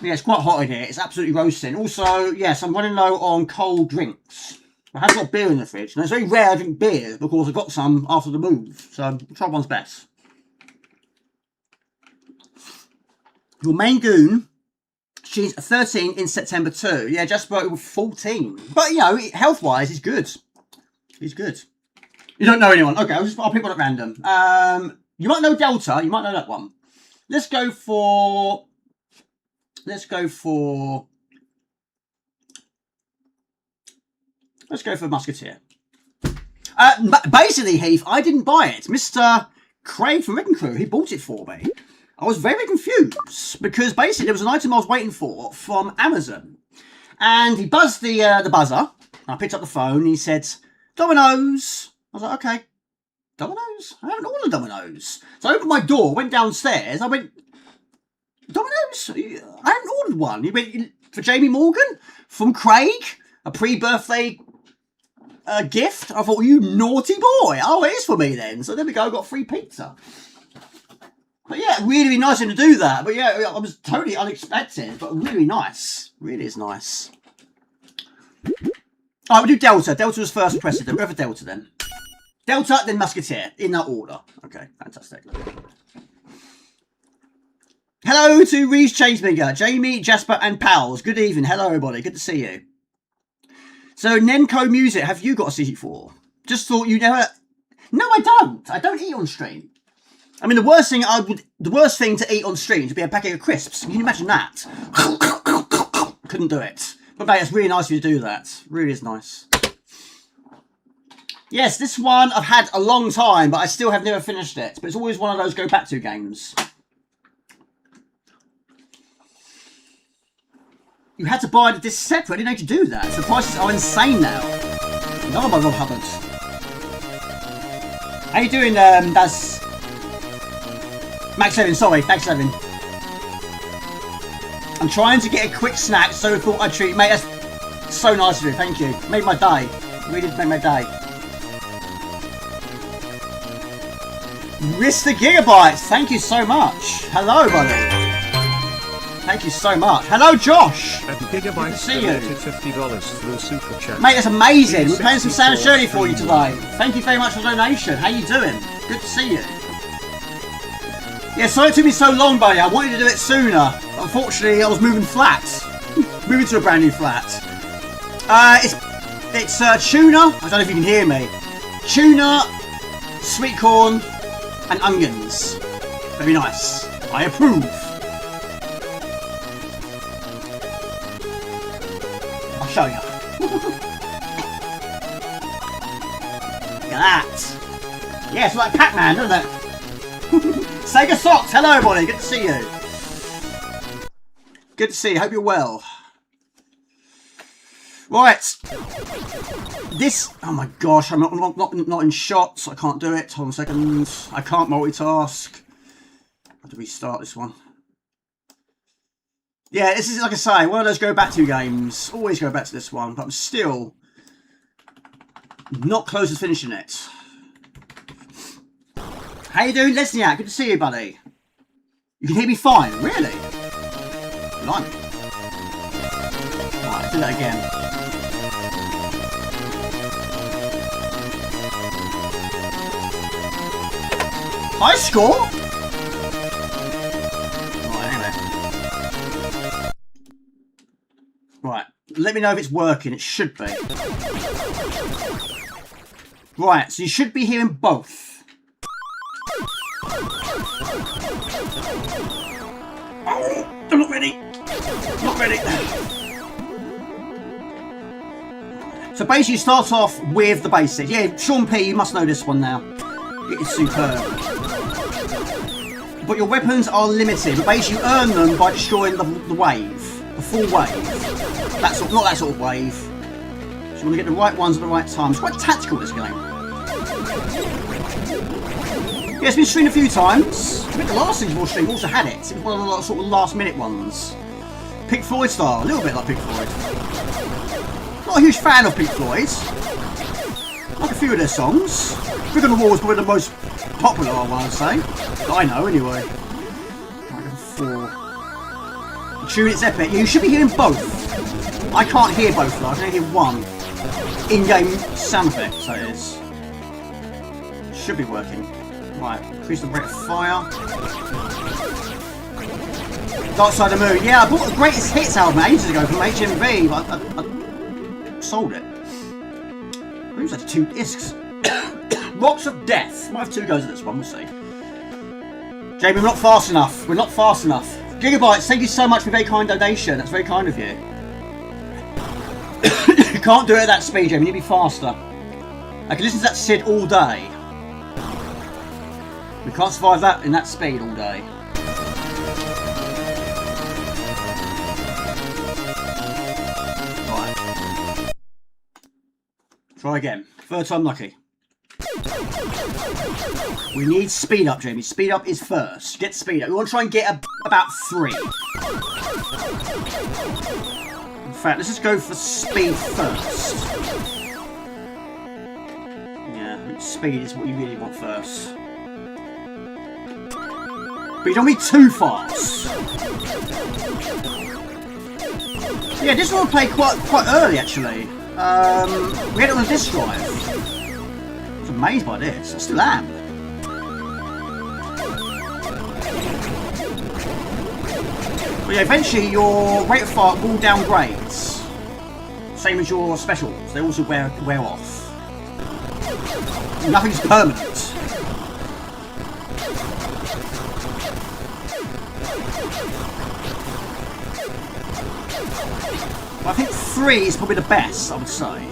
Yeah, it's quite hot in here. It's absolutely roasting. Also, yes, I'm running low on cold drinks. I have got beer in the fridge. And it's very rare I drink beer because I got some after the move. So, I'll try one's best. Your main goon, she's 13 in September too. Yeah, just about 14. But, you know, health-wise, he's good. He's good. You don't know anyone. Okay, I'll pick one at random. You might know Delta. You might know that one. Let's go for Musketeer. Basically, Heath, I didn't buy it. Mr. Craig from Red Crew, he bought it for me. I was very confused because basically there was an item I was waiting for from Amazon, and he buzzed the buzzer. I picked up the phone. And he said, "Dominoes." I was like, "Okay, Dominoes? I haven't ordered Dominoes." So I opened my door, went downstairs. I went, "Dominoes? I haven't ordered one." He went, "For Jamie Morgan from Craig, a pre-birthday gift." I thought, "You naughty boy." Oh, it is for me then. So there we go. I got free pizza. But yeah, really nice of him to do that. But yeah, I was totally unexpected, but really nice. Really is nice. Alright, we'll do Delta. Delta was first precedent. We'll go for Delta then. Delta, then Musketeer. In that order. Okay, fantastic. Hello to Reese Chasemaker, Jamie, Jasper, and Pals. Good evening. Hello, everybody. Good to see you. So, Nenko Music, have you got a C64? Just thought you never... No, I don't. I don't eat on stream. I mean, the worst thing to eat on stream would be a packet of crisps. Can you imagine that? Couldn't do it. But mate, it's really nice of you to do that. Really is nice. Yes, this one I've had a long time, but I still have never finished it. But it's always one of those go back to games. You had to buy the disc separate. I didn't know you could do that. So the prices are insane now. Another by Rob Hubbard. How you doing, Daz? Max 7, sorry, Max 7. I'm trying to get a quick snack, so I thought I'd treat. Mate, that's so nice of you, thank you. Made my day. Really did make my day. Mr. Gigabytes, thank you so much. Hello, buddy. Thank you so much. Hello, Josh. And Gigabytes donated $50 through Super Chat. Mate, that's amazing. We're playing some Sam Shirley for you today. Thank you very much for the donation. How you doing? Good to see you. Yeah, sorry it took me so long, buddy. I wanted to do it sooner. Unfortunately, I was moving flat. Moving to a brand new flat. It's tuna. I don't know if you can hear me. Tuna, sweet corn, and onions. Very nice. I approve. I'll show you. Look at that. Yeah, it's like Pac-Man, doesn't it? Sega Socks, hello everybody, good to see you. Good to see you, hope you're well. Right. This, oh my gosh, I'm not in shots, I can't do it. Hold on a second, I can't multitask. I have to restart this one. Yeah, this is, like I say, one of those go back to games. Always go back to this one, but I'm still not close to finishing it. How you doing, Lesniak? Good to see you, buddy. You can hear me fine, really? Blimey. Alright, let's do that again. High score? Right, anyway. Right, let me know if it's working. It should be. Right, so you should be hearing both. Oh, I'm not ready. Not ready. So basically you start off with the basics. Yeah, Sean P, you must know this one now. It's superb. But your weapons are limited. But basically you earn them by destroying the wave. The full wave. Not that sort of wave. So you want to get the right ones at the right time. It's quite tactical, this game. Yeah, it's been streamed a few times. I think the last thing was streamed also had it. It was one of the sort of last minute ones. Pink Floyd style. A little bit like Pink Floyd. Not a huge fan of Pink Floyd. Like a few of their songs. Brick on the Wall is probably the most popular, I want to say. That I know, anyway. Right, 4. The tune is epic. You should be hearing both. I can't hear both, though. I can only hear one. In-game sound effect, so it is. Should be working. Right, increase the rate of fire. Dark Side of the Moon. Yeah, I bought the Greatest Hits album ages ago from HMV, but I sold it. I think it's 2 discs. Rocks of Death. Might have 2 goes at this one, we'll see. Jamie, we're not fast enough. We're not fast enough. Gigabytes, thank you so much for a very kind donation. That's very kind of you. You can't do it at that speed, Jamie. You need to be faster. I can listen to that Sid all day. We can't survive that in that speed all day. Right. Try again. Third time lucky. We need speed up, Jamie. Speed up is first. Get speed up. We want to try and get about 3. In fact, let's just go for speed first. Yeah, I think speed is what you really want first. But you don't be too fast. Yeah, this one I played quite early actually. We had it on a disc drive. I was amazed by this. I still am. But yeah, eventually your rate of fire will downgrades. Same as your specials. They also wear off. Nothing's permanent. I think 3 is probably the best, I would say.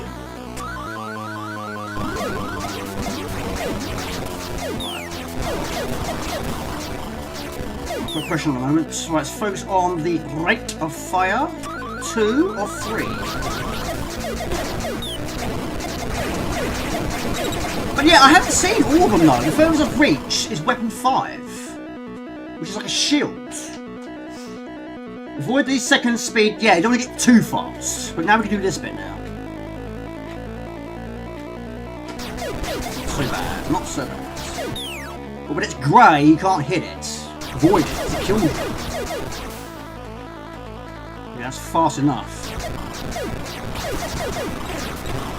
Quick question at the moment. Right, let's focus on the rate of fire. 2 or 3? But yeah, I haven't seen all of them though. The furthest I've reached is weapon 5, which is like a shield. Avoid the second speed. Yeah, you don't want to get too fast. But now we can do this bit now. Not so bad. Not so bad. But when it's grey, you can't hit it. Avoid it. It kills you. Yeah, that's fast enough.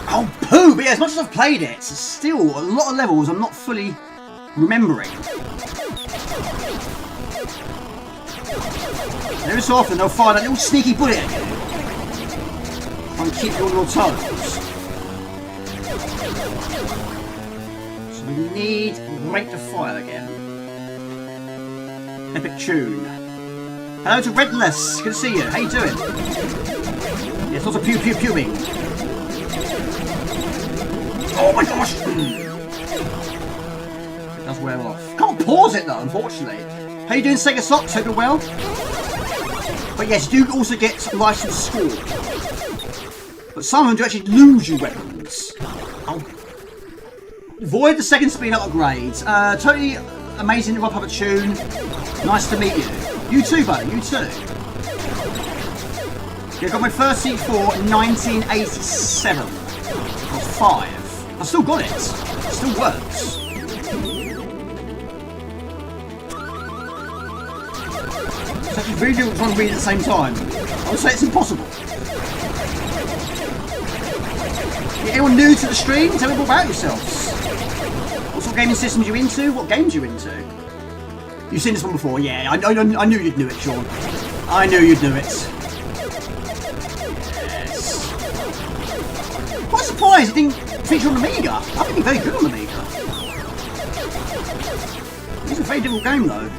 Oh, poo! But yeah, as much as I've played it, it's still a lot of levels I'm not fully remembering. Every so often they'll fire that little sneaky bullet at you. Try and keep you on your toes. So we need rate of fire again. Epic tune. Hello to Redless, good to see you. How you doing? Yes, lots of pew pew pewing. Oh my gosh! It does wear off. Can't pause it though, unfortunately. How you doing, Sega Socks? Hope you're well. But yes, you do also get licensed score. But some of them do actually lose you weapons. Oh. Avoid the second speed up upgrades. Totally amazing to wrap up a tune. Nice to meet you. You too, buddy. You too. Yeah, I got my first C64 in 1987. I was 5. I still got it. It still works. It's actually really difficult trying to read at the same time. I would say it's impossible. Anyone new to the stream? Tell me more about yourselves. What sort of gaming systems you into? What games you into? You've seen this one before, yeah. I knew you'd know it, Sean. I knew you'd know it. Yes. Quite surprised it didn't feature on Amiga. I think it'd be very good on Amiga. It's a very difficult game though.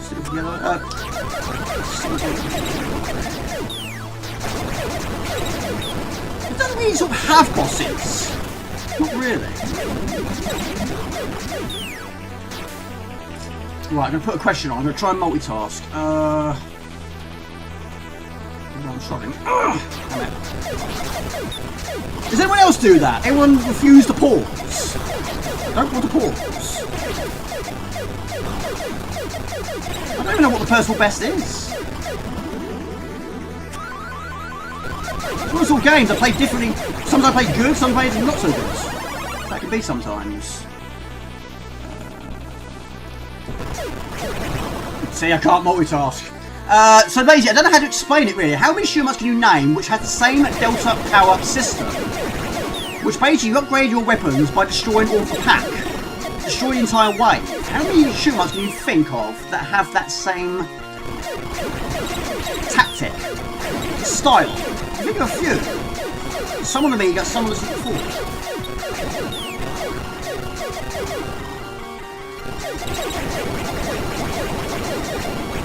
It doesn't really sort of have bosses. Not really. Right, I'm going to put a question on. I'm going to try and multitask. I'm struggling. Does anyone else do that? Anyone refuse to pause? Don't want to pause. I don't even know what the personal best is. It's all sorts of games I play differently. Sometimes I play good, sometimes not so good. That can be sometimes. See, I can't multitask. So basically, I don't know how to explain it really. How many shoot 'em ups can you name which have the same Delta power system? Which basically you upgrade your weapons by destroying all the pack. Destroy the entire wave. How many shoot 'em ups can you think of that have that same tactic? Style? I think of a few. Some on the Amiga, some on the C64.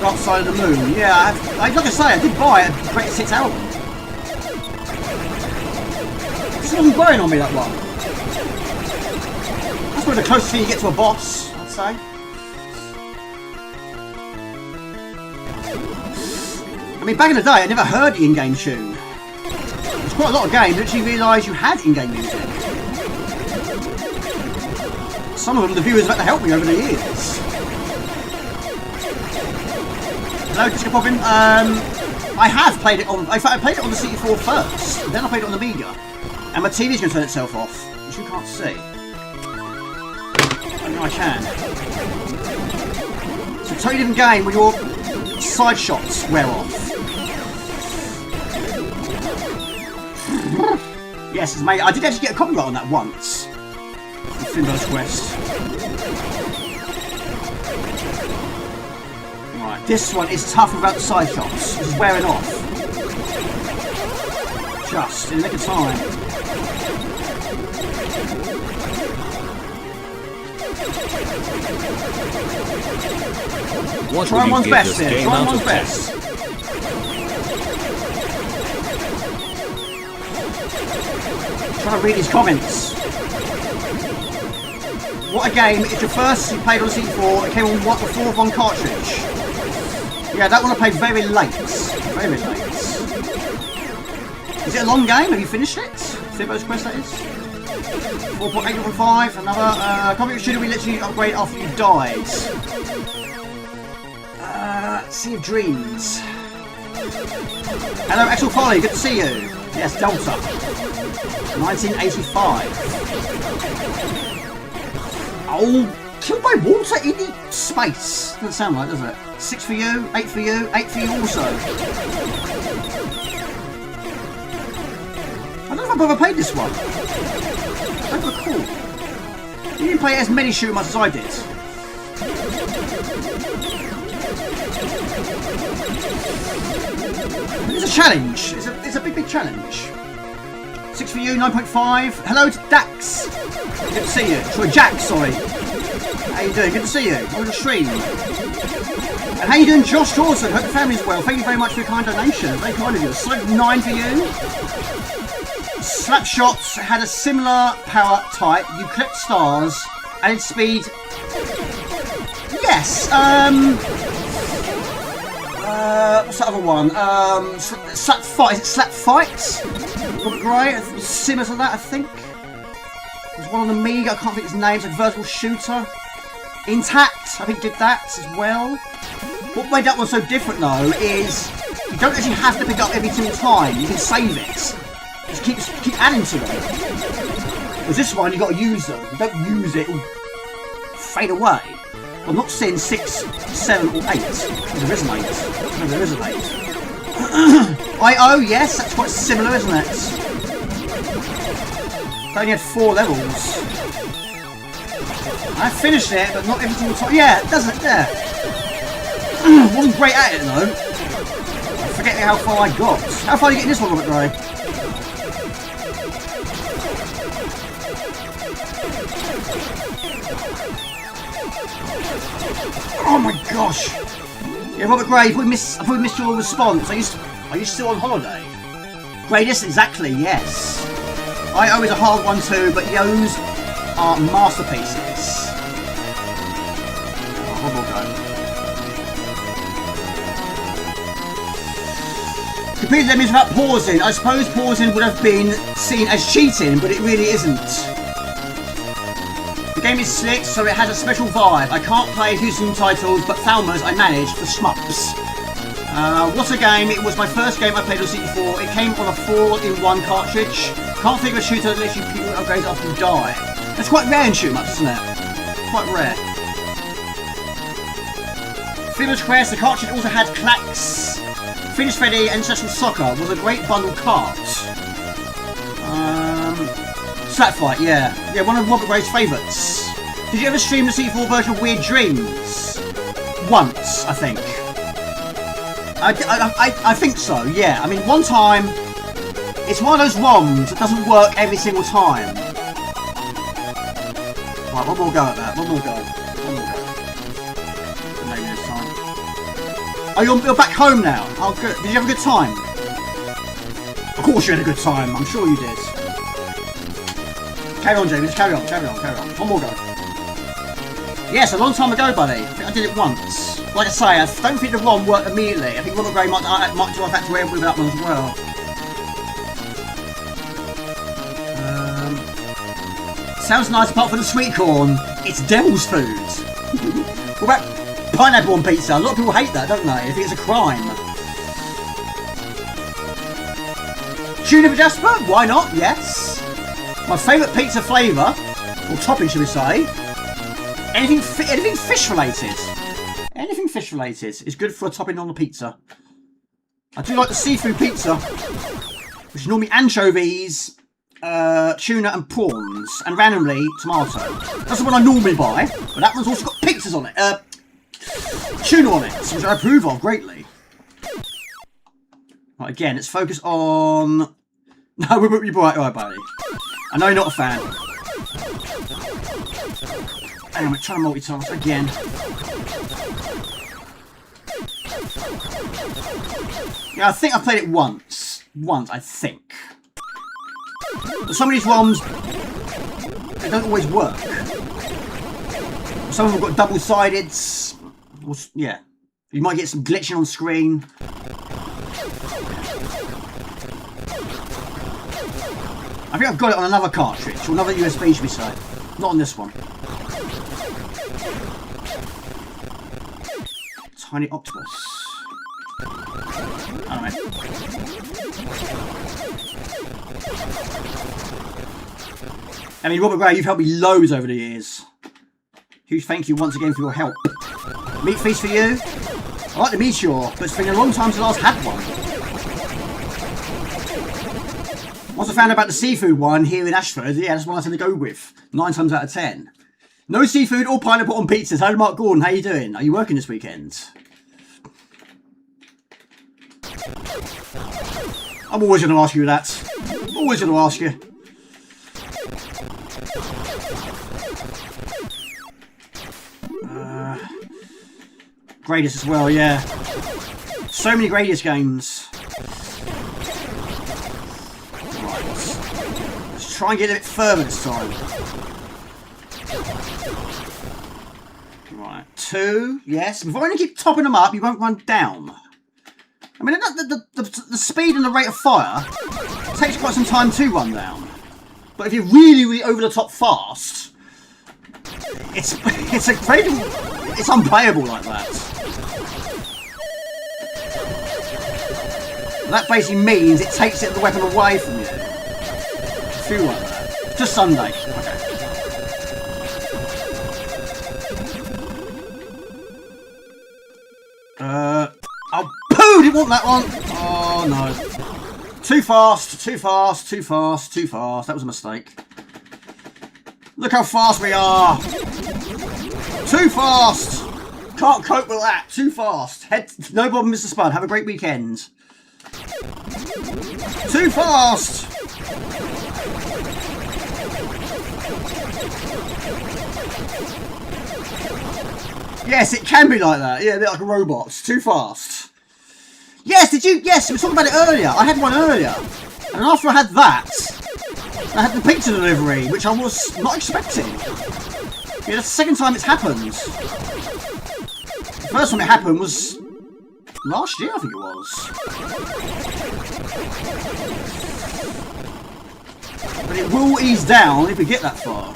Dark Side of the Moon. Yeah, like I say, I did buy a Greatest Hits album. This wasn't growing on me, that one. That's probably the closest thing you get to a boss, I'd say. I mean, back in the day, I never heard the in-game tune. There's quite a lot of games that actually realised you had in-game music. Some of them, the viewers have had to help me over the years. Hello, Disco Poppin. I have played it on. In fact, I played it on the C64 first. Then I played it on the Amiga, and my TV's going to turn itself off, which you can't see. I know I can. It's a totally different game when your side shots wear off. Yes, mate. I did actually get a copyright on that once. Finbo's Quest. Right, this one is tough about the side shots. This is wearing off. Just in the nick of time. Try one's best here. Try one's best. Trying to read his comments. What a game. It's your first you played on C4. It came on what, the 4-1 cartridge. Yeah, that one I played very late. Very late. Is it a long game? Have you finished it? Finbo's Quest, that is. 4.8.5. Another computer shooter we literally upgrade after you died. Sea of Dreams. Hello, Axel Folly. Good to see you. Yes, Delta. 1985. Oh, killed by water in the space. Doesn't sound right, does it? 6 for you, 8 for you, 8 for you also. I don't know if I've ever played this one. I don't recall. You didn't play as many shoot 'em ups as I did. It's a challenge. It's a big challenge. 6 for you, 9.5. Hello to Dax. Good to see you. Sorry, Jack, sorry. How you doing? Good to see you. On the stream. And how you doing, Josh Dawson? Hope the family's well. Thank you very much for your kind donation. Very kind of you. Slip 9 for you. Slapshots had a similar power type. You collect stars. Added speed. Yes. What's that other one? Slap Fight. Is it Slap Fight? Great. Similar to that, I think. There's one on the Amiga. I can't think of his name. It's a vertical shooter. Intact. I think did that as well. What made that one so different though is you don't actually have to pick up every single time. You can save it. Just keep adding to them. Whereas this one you got to use them. You don't use it, it'll fade away. I'm not seeing 6, 7 or 8. There is an 8. No, there is an 8. I.O. yes, that's quite similar, isn't it? I only had 4 levels. I finished it, but not every single time. Yeah, it doesn't. Yeah. Wasn't great at it though. I'm forgetting how far I got. How far are you getting this one, Robert Gray? Oh my gosh! Yeah, Robert Gray, I probably missed your response. Are you still on holiday? Greatest, exactly, yes. I.O. is a hard one too, but Yo's are masterpieces. Oh, one more go. Completed them is about pausing. I suppose pausing would have been seen as cheating, but it really isn't. The game is slick, so it has a special vibe. I can't play Houston titles, but Falmer's I managed for shmups. What a game. It was my first game I played on C64. It came on a 4-in-1 cartridge. Can't think of a shooter that lets you keep upgrades after you die. That's quite rare in shoot-em-ups, isn't it? Quite rare. Finish Quest, the cartridge also had Clacks. Finish Freddy and International Soccer was a great bundle cart. Slap Fight, yeah. Yeah, one of Robert Gray's favourites. Did you ever stream the C4 version of Weird Dreams? Once, I think. I think so, yeah. I mean, one time, it's one of those ROMs that doesn't work every single time. Right, one more go at that. One more go. Maybe this time. Oh, you're back home now. Oh, good. Did you have a good time? Of course you had a good time. I'm sure you did. Carry on, James. Carry on. One more go. Yes, a long time ago, buddy. I think I did it once. Like I say, I don't think the ROM worked immediately. I think Robert Gray might have had to with that one as well. Sounds nice apart from the sweet corn. It's devil's food. What about pineapple on pizza? A lot of people hate that, don't they? They think it's a crime. Tuna for Jasper? Why not? Yes. My favourite pizza flavour, or topping should we say, anything fish related. Anything fish related is good for a topping on a pizza. I do like the seafood pizza, which is normally anchovies, tuna and prawns, and randomly tomato. That's the one I normally buy, but that one's also got pizzas on it, tuna on it, which I approve of greatly. Right, again, let's focus on... No, you're right, buddy. I know you're not a fan. Hang on, I'm trying to multitask again. Yeah, I think I played it once. I think. But some of these ROMs, they don't always work. Some of them have got double-sided. Yeah. You might get some glitching on screen. I think I've got it on another cartridge, or another USB, should we say. Not on this one. Tiny octopus. I don't know. I mean, Robert Gray, you've helped me loads over the years. Huge thank you once again for your help. Meat feast for you. I like the Meteor, but it's been a long time since I last had one. Once I found out about the seafood one here in Ashford, yeah, that's one I tend to go with. 9 times out of 10. No seafood or pineapple on pizzas. Hello, Mark Gordon. How you doing? Are you working this weekend? I'm always going to ask you that. Always going to ask you. Greatest as well, yeah. So many greatest games. Right. Let's try and get a bit further this time. Right, 2, yes. If I only keep topping them up, you won't run down. I mean, the speed and the rate of fire takes quite some time to run down. But if you're really, really over the top fast, it's unplayable like that. And that basically means it takes the weapon away from you. Feel like that. Just Sunday. Okay. want that one. Oh no. Too fast, too fast, too fast, too fast. That was a mistake. Look how fast we are. Too fast. Can't cope with that. Too fast. No problem, Mr. Spud. Have a great weekend. Too fast. Yes, it can be like that. Yeah, a bit like a robot. It's too fast. Yes, did you? Yes, we were talking about it earlier. I had one earlier. And after I had that, I had the pizza delivery, which I was not expecting. Yeah, that's the second time it's happened. The first time it happened was last year, I think it was. But it will ease down if we get that far.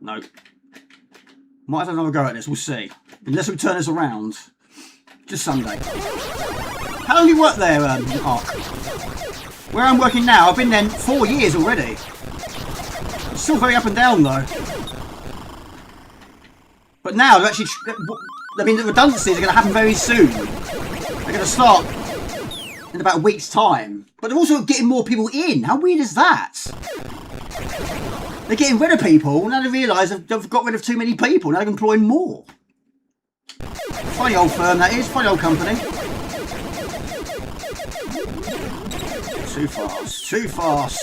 No. Might have another go at this, we'll see. Unless we turn this around. Just Sunday. How long have you worked there, Mark? Where I'm working now, I've been there 4 years already. It's still very up and down though. But now, they're actually, I mean, the redundancies are going to happen very soon. They're going to start in about a week's time. But they're also getting more people in. How weird is that? They're getting rid of people, now they realise they've got rid of too many people, now they're employing more. Funny old firm that is, funny old company. Too fast, too fast.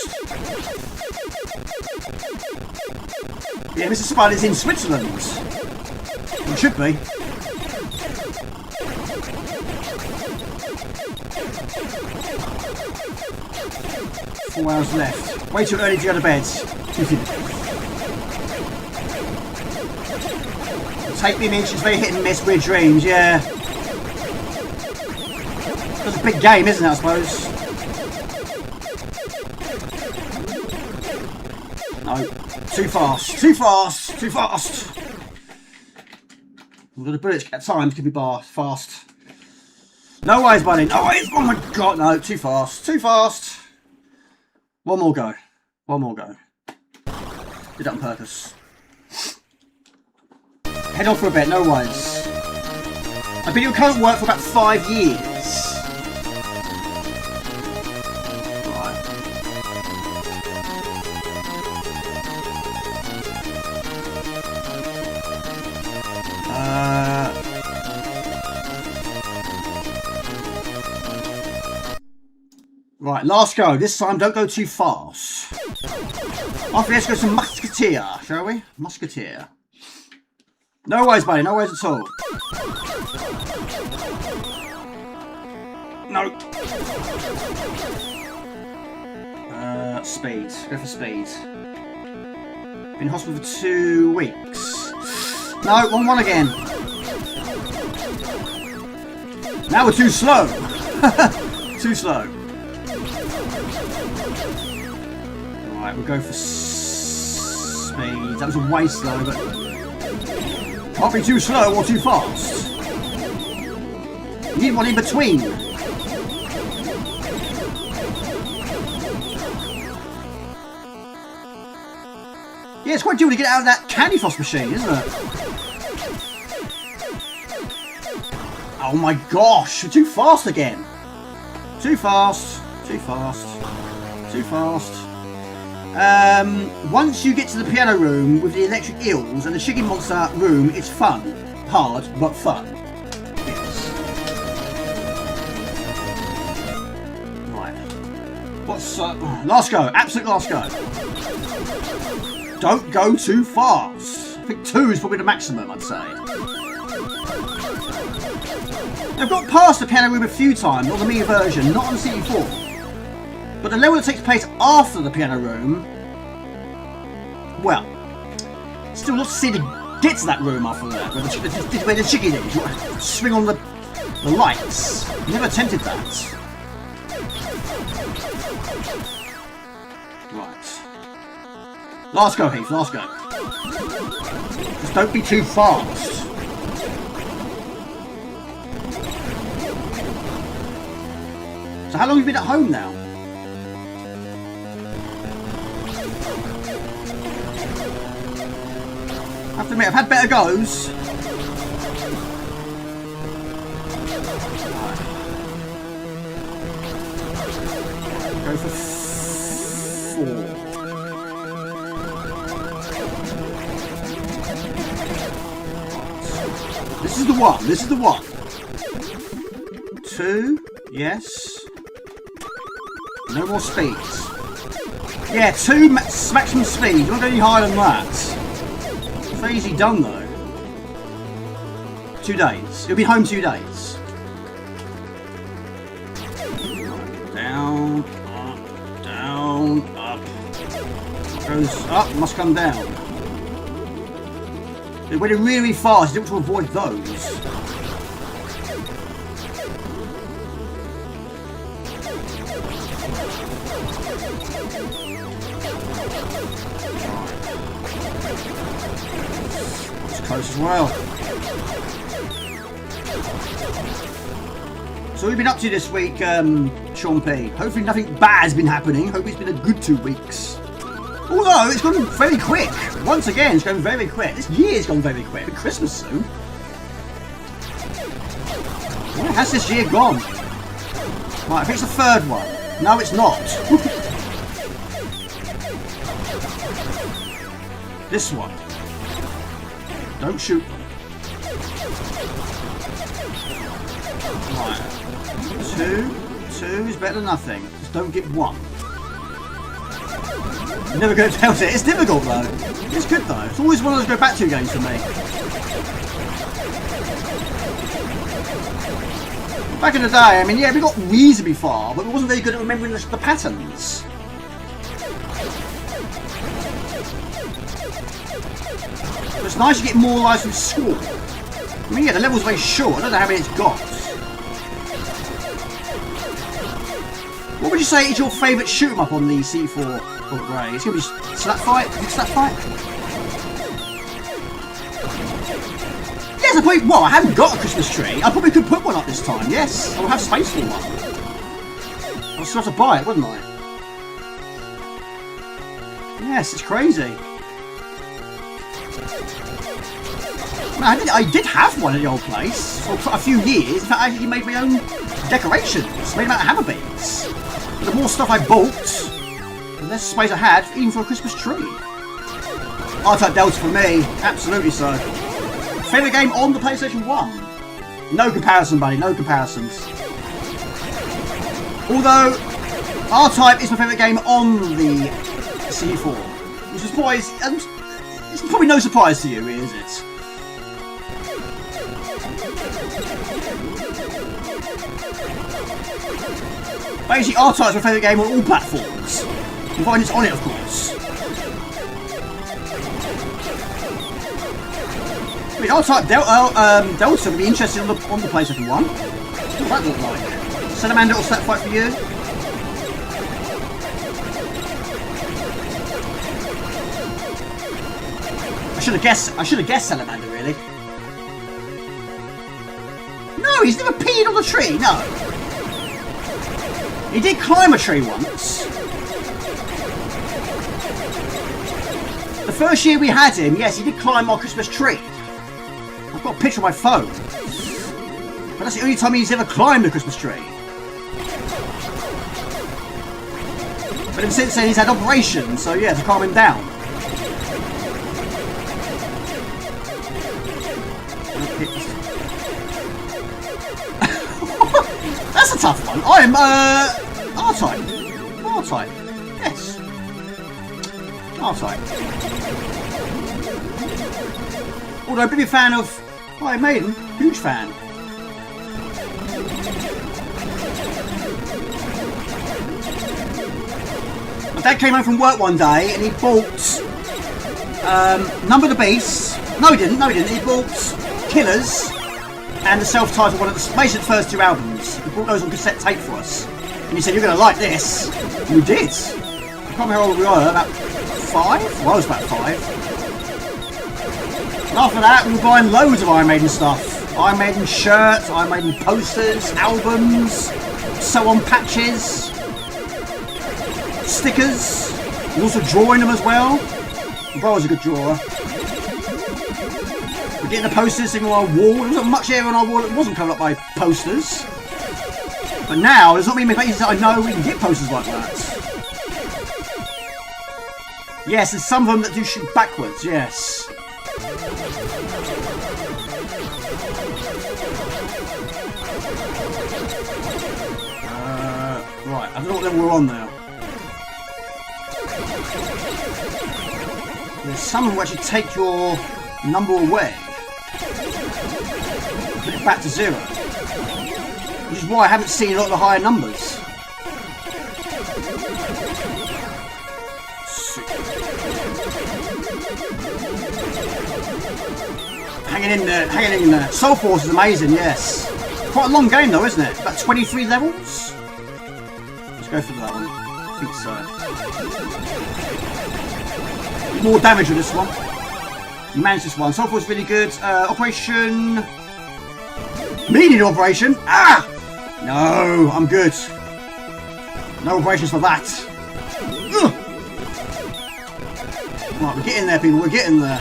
Yeah, Mr. Spud is in Switzerland. It should be. Four hours left. Way too early to go to bed. Take me in, she's very hit and miss, weird dreams, yeah. It's a big game, isn't it, I suppose? No. Too fast, too fast, too fast. The bullets at times can be fast. No worries, buddy, no worries. Oh my god, no, too fast, too fast. One more go. One more go. Did that on purpose. Head on for a bit, no worries. I've been in current work for about 5 years. Right. Right, last go. This time, don't go too fast. After this, go to Musketeer, shall we? Musketeer. No worries, buddy. No worries at all. No. Speed. Go for speed. Been in hospital for 2 weeks. No, wrong one again. Now we're too slow. Too slow. Alright, we'll go for speed. That was way slow, but can't be too slow or too fast. You need one in between. Yeah, it's quite difficult to get out of that candy floss machine, isn't it? Oh my gosh, you're too fast again. Too fast, too fast, too fast. Once you get to the piano room with the electric eels and the chicken monster room, it's fun. Hard, but fun. Yes. Right. What's last go? Absolute last go. Don't go too fast. I think 2 is probably the maximum, I'd say. I've got past the piano room a few times on the Amiga version, not on the C64. But the level that takes place after the piano room, well, still not to see to get to that room after that, where the chicken is. You swing on the lights. Never attempted that. Right. Last go, Heath, last go. Just don't be too fast. So how long have you been at home now? to admit, I've had better goes. Go for 4. This is the one. This is the one. 2. Yes. No more speeds. Yeah, 2 maximum speed. You don't go any higher than that. It's easy done though. 2 days. You'll be home 2 days. Down, up, down, up. Goes up, must come down. It went in really fast. You have to avoid those. Close as well. So what have you been up to this week, Sean P? Hopefully nothing bad has been happening. Hope it's been a good 2 weeks. Although it's gone very quick. Once again, it's going very quick. This year's gone very quick. It's Christmas soon. Where has this year gone? Right, I think it's the 3rd one. No, it's not. This one. Don't shoot them. Right. 2 is better than nothing. Just don't get 1. I'm never going to tell it. It's difficult though. It's good though. It's always one of those go back to games for me. Back in the day, I mean, yeah, we got reasonably far, but we wasn't very good at remembering the patterns. But it's nice to get more lives from score. I mean, yeah, the level's very short. I don't know how many it's got. What would you say is your favourite shoot 'em up on the C4 upgrade? It's going to be Slap Fight? Slap Fight? Yes, I probably, well, I haven't got a Christmas tree. I probably could put one up this time, yes. I will have space for one. I'll still have to buy it, wouldn't I? Yes, it's crazy. Man, I did have one at the old place for a few years. In fact, I actually made my own decorations. Made them out of hammer beads. The more stuff I bought, the less space I had, even for a Christmas tree. R-Type Delta for me, absolutely so. Favourite game on the PlayStation 1? No comparison, buddy, no comparisons. Although, R-Type is my favourite game on the C4. Which is probably, it's probably no surprise to you, is it? Basically, R-Type is my favourite game on all platforms. Provided it's on it, of course. I mean, R-Type Delta would be interesting on the PlayStation 1. What does that look like? Salamander or Slap Fight for you? I should have guessed Salamander, really. No, he's never peed on the tree, no. He did climb a tree once. The first year we had him, yes, he did climb our Christmas tree. I've got a picture on my phone. But that's the only time he's ever climbed a Christmas tree. But since then he's had operations, so yeah, to calm him down. That's a tough one. I'm R-Type. R-Type. Yes. R-Type. Although I'm a big fan of Iron Maiden, huge fan. My dad came home from work one day and he bought Number the Beast. No, he didn't. He bought Killers and the self-titled one of the basically the first 2 albums. He brought those on cassette tape for us. And he said, "You're going to like this." And we did. I can't remember how old we were, about 5? Well, I was about 5. And after that, we were buying loads of Iron Maiden stuff. Iron Maiden shirts, Iron Maiden posters, albums, sew-on patches, stickers. We also drawing them as well. My brother's a good drawer. We're getting the posters in our wall. There wasn't much area on our wall that wasn't covered up by posters. But now, there's not many places that I know we can get posters like that. Yes, there's some of them that do shoot backwards, yes. Right, I don't know what level we're on now. There's some of them which actually take your number away. Put it back to 0. Which is why I haven't seen a lot of the higher numbers. Hanging in there. Soul Force is amazing, yes. Quite a long game though, isn't it? About 23 levels? Let's go for that one. I think so. More damage with this one. You managed this one. Soul Force is really good. Operation... Meaning Operation? Ah! No, I'm good. No operations for that. Ugh. Right, we're getting there, people. We're getting there.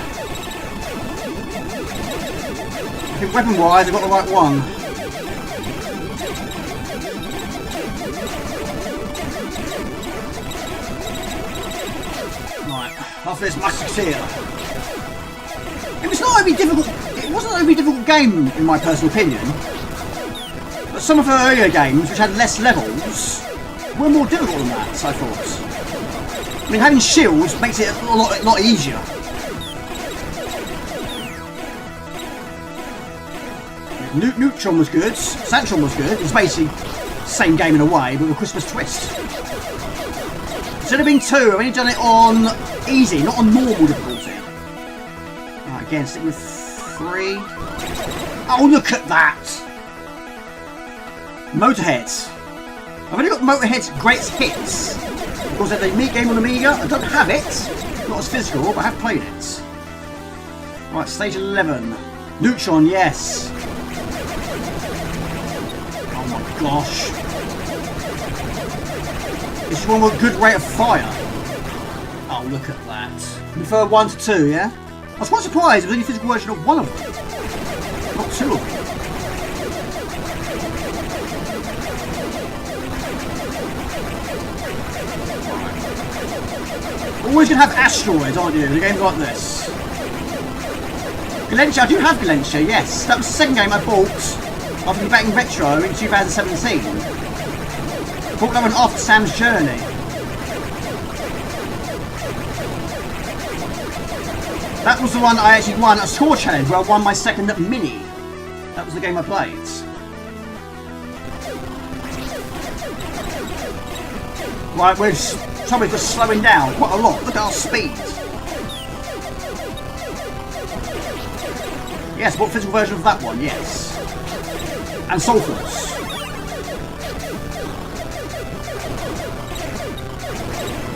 I think weapon-wise, I've got the right one. Right, after this Musketeer. It was not overly difficult. It wasn't an overly difficult game, in my personal opinion. But some of her earlier games, which had less levels, were more difficult than that, I thought. I mean, having shields makes it a lot easier. Neutron was good, Santron was good. It's basically the same game in a way, but with a Christmas twist. Instead of being 2, I've only done it on easy, not on normal difficulty. Right, again, stick with 3. Oh, look at that! Motorheads. I've only got Motorhead's Greatest Hits. Because they're the game on Amiga. I don't have it. Not as physical, but I have played it. Right, stage 11. Neutron, yes. Oh my gosh. This is one with a good rate of fire. Oh, look at that. You prefer 1 to 2, yeah? I was quite surprised there was only a physical version of one of them. Not 2 of them. Always going to have asteroids, aren't you, in a game like this? Galentia, I do have Galentia, yes. That was the second game I bought after back in Retro in 2017. Bought that one after Sam's Journey. That was the one I actually won a score challenge where I won my second mini. That was the game I played. Right, we're just slowing down quite a lot. Look at our speed. Yes, what physical version of that one? Yes. And Soul Force.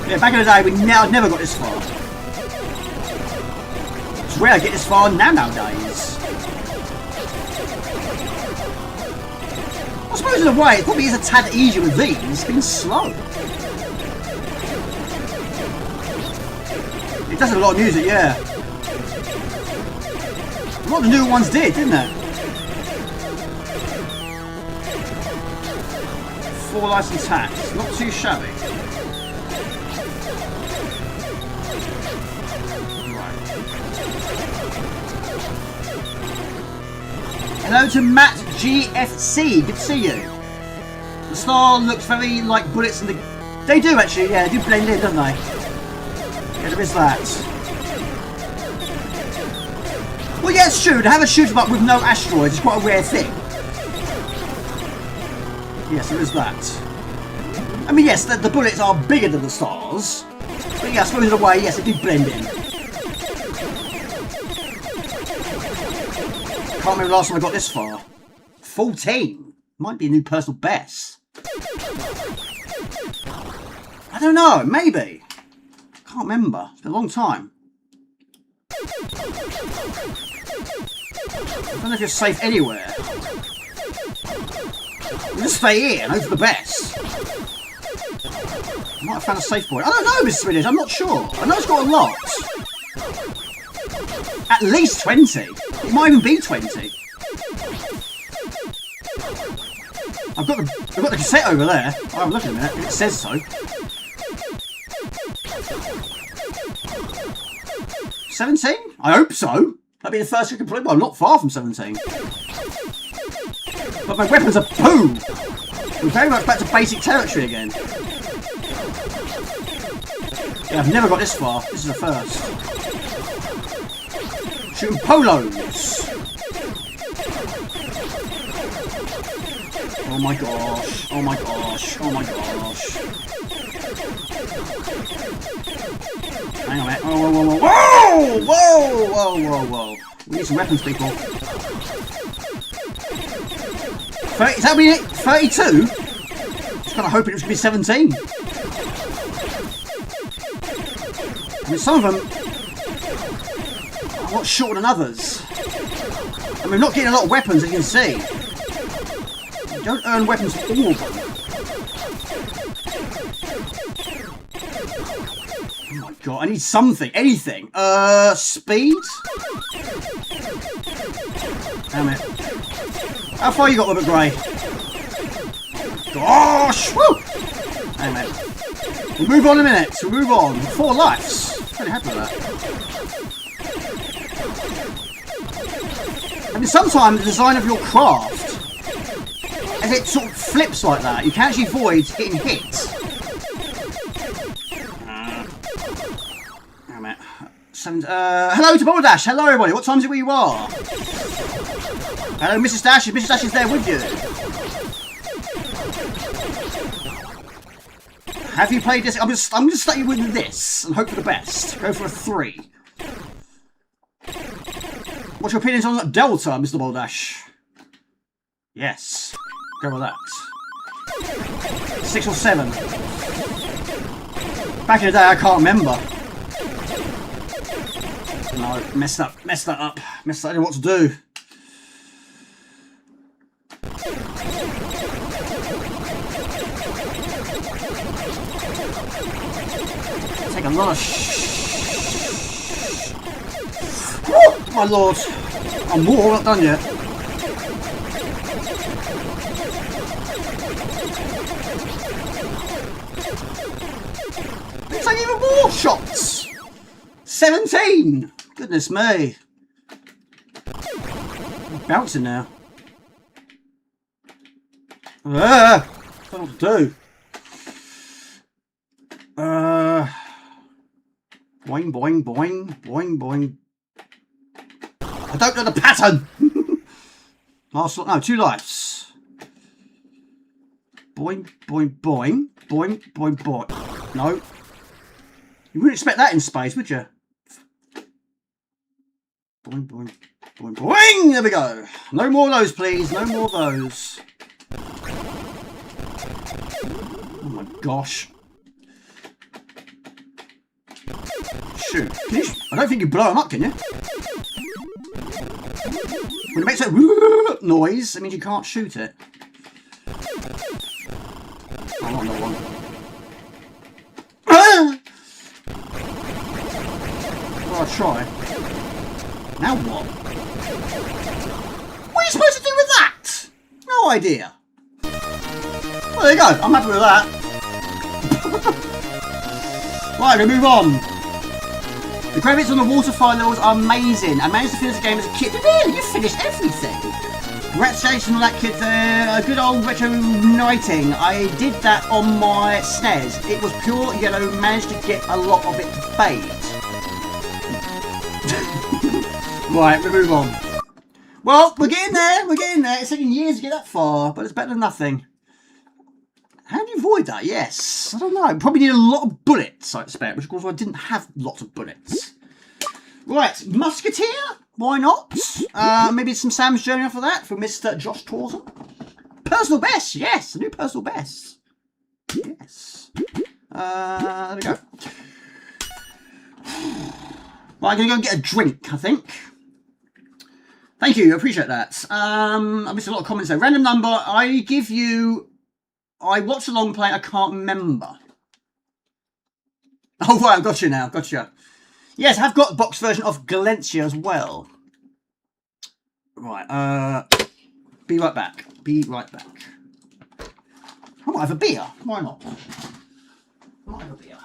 Yeah, back in the day, I'd never got this far. It's rare I get this far nowadays. I suppose in a way, it probably is a tad easier with these, being slow. It does have a lot of music, yeah. A lot of the new ones did, didn't they? 4 licensed hats, not too shabby. Right. Hello to Matt GFC, good to see you. The star looks very like bullets in the... They do actually, yeah, they do blend in, don't they? Yeah, there is that. Well, yeah, it's true. To have a shoot 'em up with no asteroids is quite a rare thing. Yes, there is that. I mean, yes, the bullets are bigger than the stars. But yeah, I suppose in a way, yes, they do blend in. Can't remember the last time I got this far. 14. Might be a new personal best. I don't know, maybe. Can't remember. It's been a long time. I don't know if you're safe anywhere. We'll just stay here and hope for the best. I might have found a safe point. I don't know, Mr. Swedish. I'm not sure. I know it's got a lot. At least 20. It might even be 20. I've got the cassette over there. I'll have a look in a minute. It says so. 17? I hope so. That'd be the first I can play. Well, I'm not far from 17. But my weapons are poo. We're very much back to basic territory again. Yeah, I've never got this far. This is the first. Shooting polos. Oh my gosh. Oh my gosh. Oh my gosh. Hang on a minute. Oh, whoa, whoa, whoa. Whoa! Whoa, whoa, whoa. We need some weapons, people. 30, is that me? 32? Just kind of hoping it was going to be 17. I mean, some of them are a lot shorter than others. I mean, we're not getting a lot of weapons, as you can see. You don't earn weapons for all of them. Oh my god, I need something, anything. Speed? Damn it. How far you got, Robert Gray? Gosh! Woo! Damn it. We'll move on in a minute. We'll move on. 4 lives. Pretty happy with that. I mean, sometimes the design of your craft, as it sort of flips like that, you can actually avoid getting hit. Damn it. Hello to Dash. Hello, everybody. What time is it where you are? Hello, Mrs. Dash. Mrs. Dash is there with you. Have you played this? I'm going to start you with this and hope for the best. Go for a 3. What's your opinions on Delta, Mr. Baldash? Yes. Go with that. 6 or 7. Back in the day, I can't remember. No, messed that up. I didn't know what to do. Take a lot of oh, my lord. I'm more not done yet. It's like even more shots. 17. Goodness me. I'm bouncing now. I don't know what to do. Boing, boing, boing, boing, boing. I don't know the pattern. Last, no, 2 lives. Boing, boing, boing, boing, boing, boing. No, you wouldn't expect that in space, would you? Boing, boing, boing, boing. There we go. No more of those, please. No more of those. Oh my gosh. Shoot. Can you, I don't think you blow them up, can you? When it makes that noise, it means you can't shoot it. Oh, not another one. Ah! Well, I'll try. Now what? What are you supposed to do with that? No idea. Well, there you go. I'm happy with that. Right, we move on. The graphics on the waterfall levels are amazing. I managed to finish the game as a kid. Really? You finished everything? Congratulations on that, kid. A good old retro knighting. I did that on my SNES. It was pure yellow. Managed to get a lot of it to fade. Right, we move on. Well, we're getting there. We're getting there. It's taking years to get that far, but it's better than nothing. How do you avoid that? Yes. I don't know. Probably need a lot of bullets, I expect, which of course I didn't have lots of bullets. Right, Musketeer? Why not? Maybe some Sam's Journey after that from Mr. Josh Torsen. Personal best, yes. A new personal best. Yes. There we go. Right, I'm going to go and get a drink, I think. Thank you, I appreciate that. I missed a lot of comments there. Random number, I give you... I watched a long play, I can't remember. Oh, right, I've got you now, gotcha. Yes, I've got a box version of Galencia as well. Right, be right back. Be right back. I might have a beer. Why not? I might have a beer.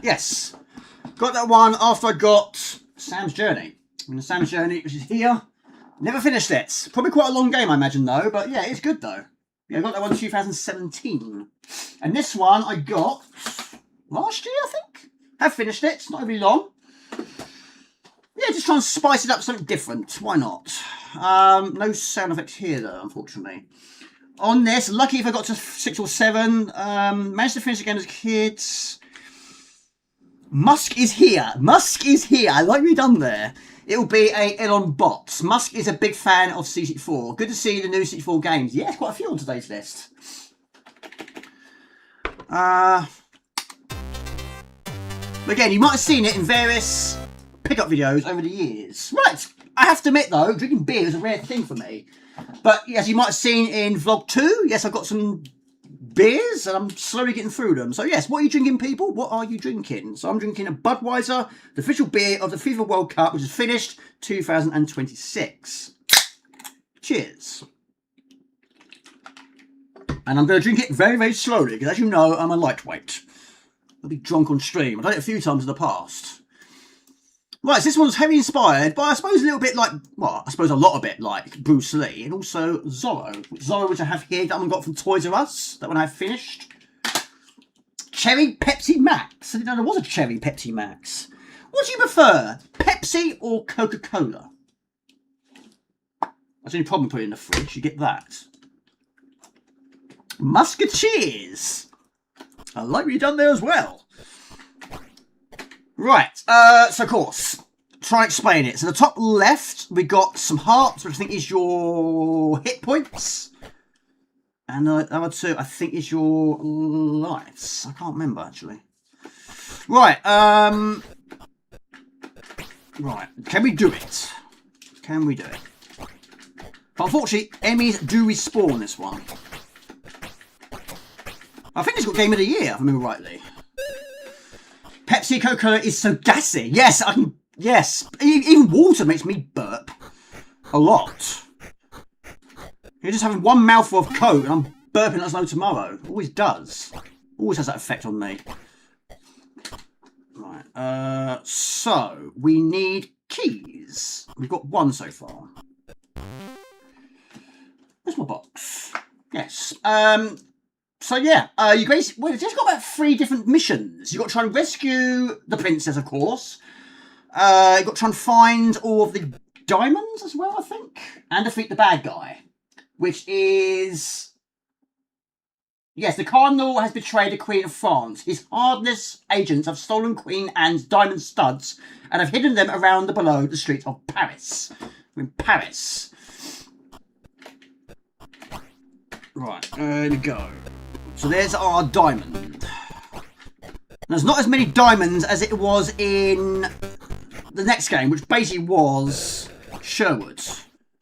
Yes, got that one after I got Sam's Journey. And Sam's Journey, which is here. Never finished it. Probably quite a long game, I imagine, though. But yeah, it's good, though. Yeah, I got that one in 2017. And this one I got last year, I think. Have finished it. It's not really long. Yeah, just trying to spice it up something different. Why not? No sound effects here, though, unfortunately. On this, lucky if I got to 6 or 7. Managed to finish the game as a kid. Musk is here. Musk is here. I like what you've done there. It'll be a Elon bot. Musk is a big fan of C64. Good to see the new C64 games. Yeah, quite a few on today's list. Again, you might have seen it in various pickup videos over the years. Right, I have to admit though, drinking beer is a rare thing for me. But as you might have seen in vlog 2, yes, I've got some beers and I'm slowly getting through them. So yes, what are you drinking, people? What are you drinking? So I'm drinking a Budweiser, the official beer of the FIFA World Cup, which is finished 2026. Cheers. And I'm going to drink it very, very slowly, because as you know, I'm a lightweight. I'll be drunk on stream. I've done it a few times in the past. Right, so this one's heavily inspired, but I suppose a little bit like, well, I suppose a lot of it like Bruce Lee, and also Zorro. Zorro, which I have here, that one got from Toys R Us, that one I've finished. Cherry Pepsi Max. I didn't know there was a Cherry Pepsi Max. What do you prefer, Pepsi or Coca-Cola? That's the only problem putting it in the fridge, you get that. Musketeers. I like what you've done there as well. Right, so of course, try and explain it. So the top left, we got some hearts, which I think is your hit points. And the other two, I think is your lives. I can't remember, actually. Right, right, can we do it? Can we do it? But unfortunately, Emmys do respawn this one. I think it's got Game of the Year, if I remember rightly. Pepsi Coca-Cola is so gassy. Yes, I can. Yes, even water makes me burp a lot. You're just having one mouthful of Coke and I'm burping like there's no tomorrow. Always does. Always has that effect on me. Right. So we need keys. We've got one so far. Where's my box? Yes. So yeah, you basically, well, it's just got about 3 different missions. You've got to try and rescue the princess, of course. You've got to try and find all of the diamonds as well, I think. And defeat the bad guy. Which is... Yes, the Cardinal has betrayed the Queen of France. His hardness agents have stolen Queen Anne's diamond studs and have hidden them around the below the streets of Paris. We're in Paris. Right, there we go. So there's our diamond. There's not as many diamonds as it was in the next game, which basically was Sherwood.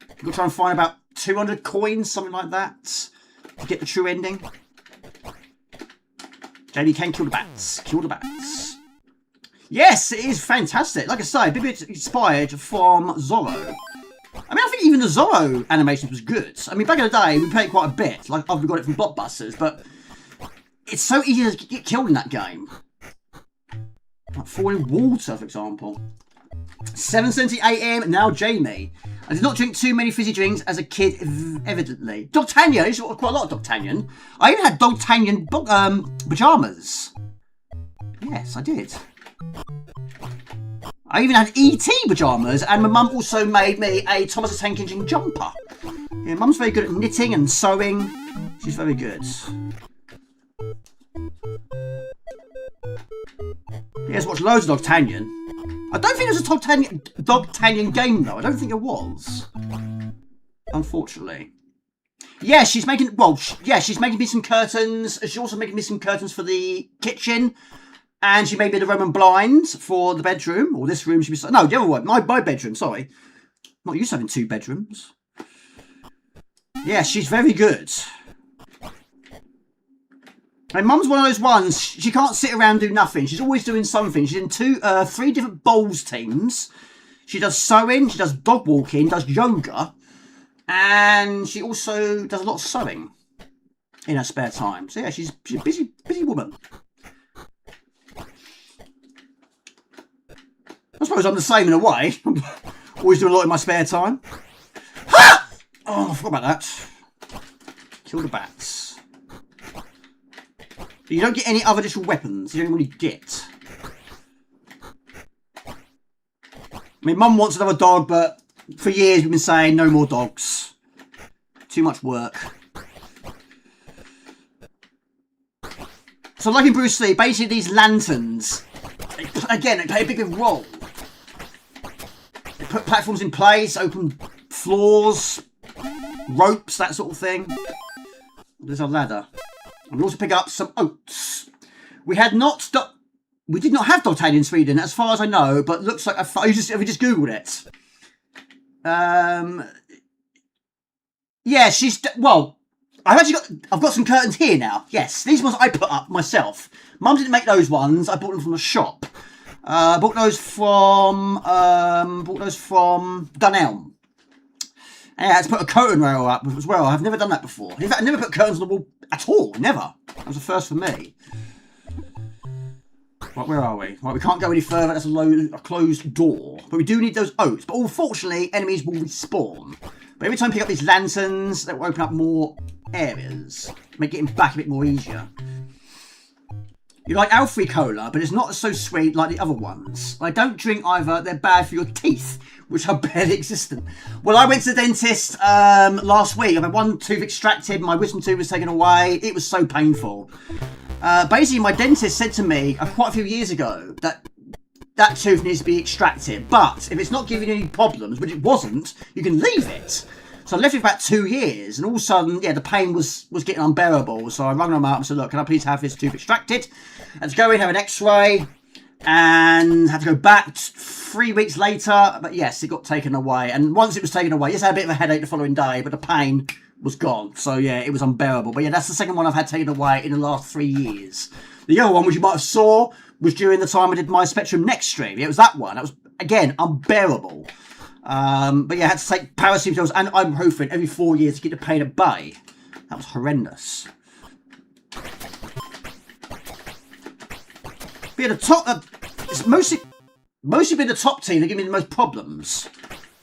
You've got to try and find about 200 coins, something like that, to get the true ending. Jamie can kill the bats. Kill the bats. Yes, it is fantastic. Like I say, a bit inspired from Zorro. I mean, I think even the Zorro animation was good. I mean, back in the day, we played quite a bit. Like, I've got it from Blockbusters, but it's so easy to get killed in that game. Like falling water, for example. 7:70 AM, now Jamie. I did not drink too many fizzy drinks as a kid, evidently. D'Artagnan, I used to quite a lot of D'Artagnan. I even had D'Artagnan pyjamas. Yes, I did. I even had E.T. pyjamas, and my mum also made me a Thomas the Tank Engine jumper. Yeah, mum's very good at knitting and sewing. She's very good. Yes, watched loads of D'Artagnan. I don't think there's a D'Artagnan game, though. I don't think there was. Unfortunately. Yeah, she's making, well, yeah, she's making me some curtains. She's also making me some curtains for the kitchen. And she made me the Roman blinds for the bedroom. Or this room should be, no, the other one. My bedroom, sorry. Not used to having 2 bedrooms. Yeah, she's very good. My mum's one of those ones, she can't sit around and do nothing. She's always doing something. She's in 3 different bowls teams. She does sewing, she does dog walking, does yoga. And she also does a lot of sewing in her spare time. So yeah, she's a busy woman. I suppose I'm the same in a way. I'm always doing a lot in my spare time. Ha! Oh, I forgot about that. Kill the bats. But you don't get any other additional weapons. You don't really get. I mean, Mum wants another dog, but for years we've been saying no more dogs. Too much work. So like in Bruce Lee, basically these lanterns, again, they play a big role. They put platforms in place, open floors, ropes, that sort of thing. There's a ladder. And we also pick up some oats. We did not have Dogtail in Sweden, as far as I know, but looks like we just googled it. Yeah, well, I've got some curtains here now. Yes, these ones I put up myself. Mum didn't make those ones. I bought them from the shop. I bought those from Dunelm. And I had to put a curtain rail up as well. I've never done that before. In fact, I've never put curtains on the wall at all. Never. That was the first for me. Right, where are we? Right, we can't go any further. That's a closed door. But we do need those oats. But unfortunately, enemies will respawn. But every time we pick up these lanterns, that will open up more areas. Make getting back a bit more easier. You like Alfrey Cola, but it's not so sweet like the other ones. I don't drink either. They're bad for your teeth, which are barely existent. Well, I went to the dentist last week. I had one tooth extracted. My wisdom tooth was taken away. It was so painful. Basically, my dentist said to me quite a few years ago that tooth needs to be extracted. But if it's not giving you any problems, which it wasn't, you can leave it. So I left it for about 2 years, and all of a sudden, yeah, the pain was getting unbearable. So I rang them up and said, look, can I please have this tooth extracted? I had to go in, have an x-ray, and had to go back 3 weeks later. But yes, it got taken away. And once it was taken away, yes, I had a bit of a headache the following day, but the pain was gone. So yeah, it was unbearable. But yeah, that's the second one I've had taken away in the last 3 years. The other one, which you might have saw, was during the time I did my Spectrum Next stream. Yeah, it was that one. That was, again, unbearable. But yeah, I had to take paracetamol and ibuprofen every 4 years to keep the pain at bay. That was horrendous. But yeah, the top, it's mostly been the top team that give me the most problems.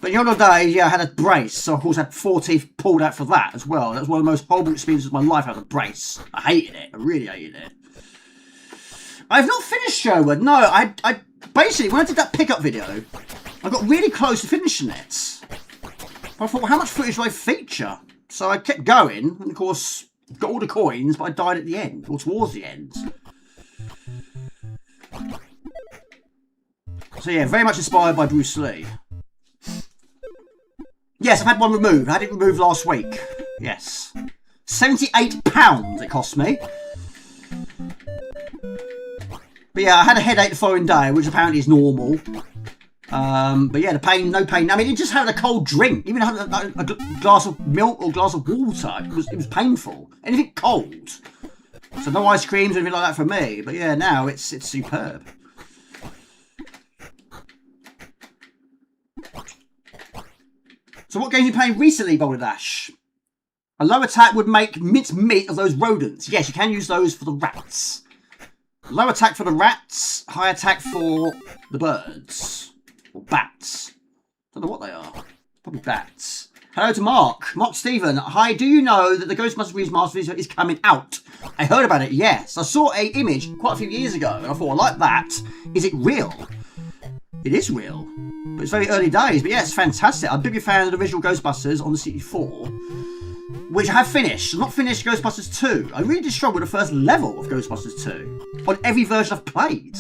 But the other day, yeah, I had a brace, so of course I had 4 teeth pulled out for that as well. That was one of the most horrible experiences of my life. I had a brace. I hated it. I really hated it. I've not finished Sherwood. No, I basically, when I did that pickup video, I got really close to finishing it. But I thought, well, how much footage do I feature? So I kept going, and of course, got all the coins, but I died at the end, or towards the end. So yeah, very much inspired by Bruce Lee. Yes, I've had one removed. I had it removed last week. Yes. £78 it cost me. But yeah, I had a headache the following day, which apparently is normal. But yeah, the pain, no pain. I mean, just having a cold drink, even having a glass of milk or glass of water, it was painful. Anything cold. So no ice creams or anything like that for me. But yeah, now it's superb. So what games are you playing recently, Boulder Dash? A low attack would make mince meat of those rodents. Yes, you can use those for the rats. Low attack for the rats, high attack for the birds. Or bats. Don't know what they are. Probably bats. Hello to Mark. Mark Stephen. Hi, do you know that the Ghostbusters Remastered is coming out? I heard about it, yes. I saw an image quite a few years ago, and I thought, I like that. Is it real? It is real. But it's very early days. But yeah, it's fantastic. I'm a big fan of the original Ghostbusters on the C64. Which I have finished. I've not finished Ghostbusters 2. I really did struggle with the first level of Ghostbusters 2. On every version I've played.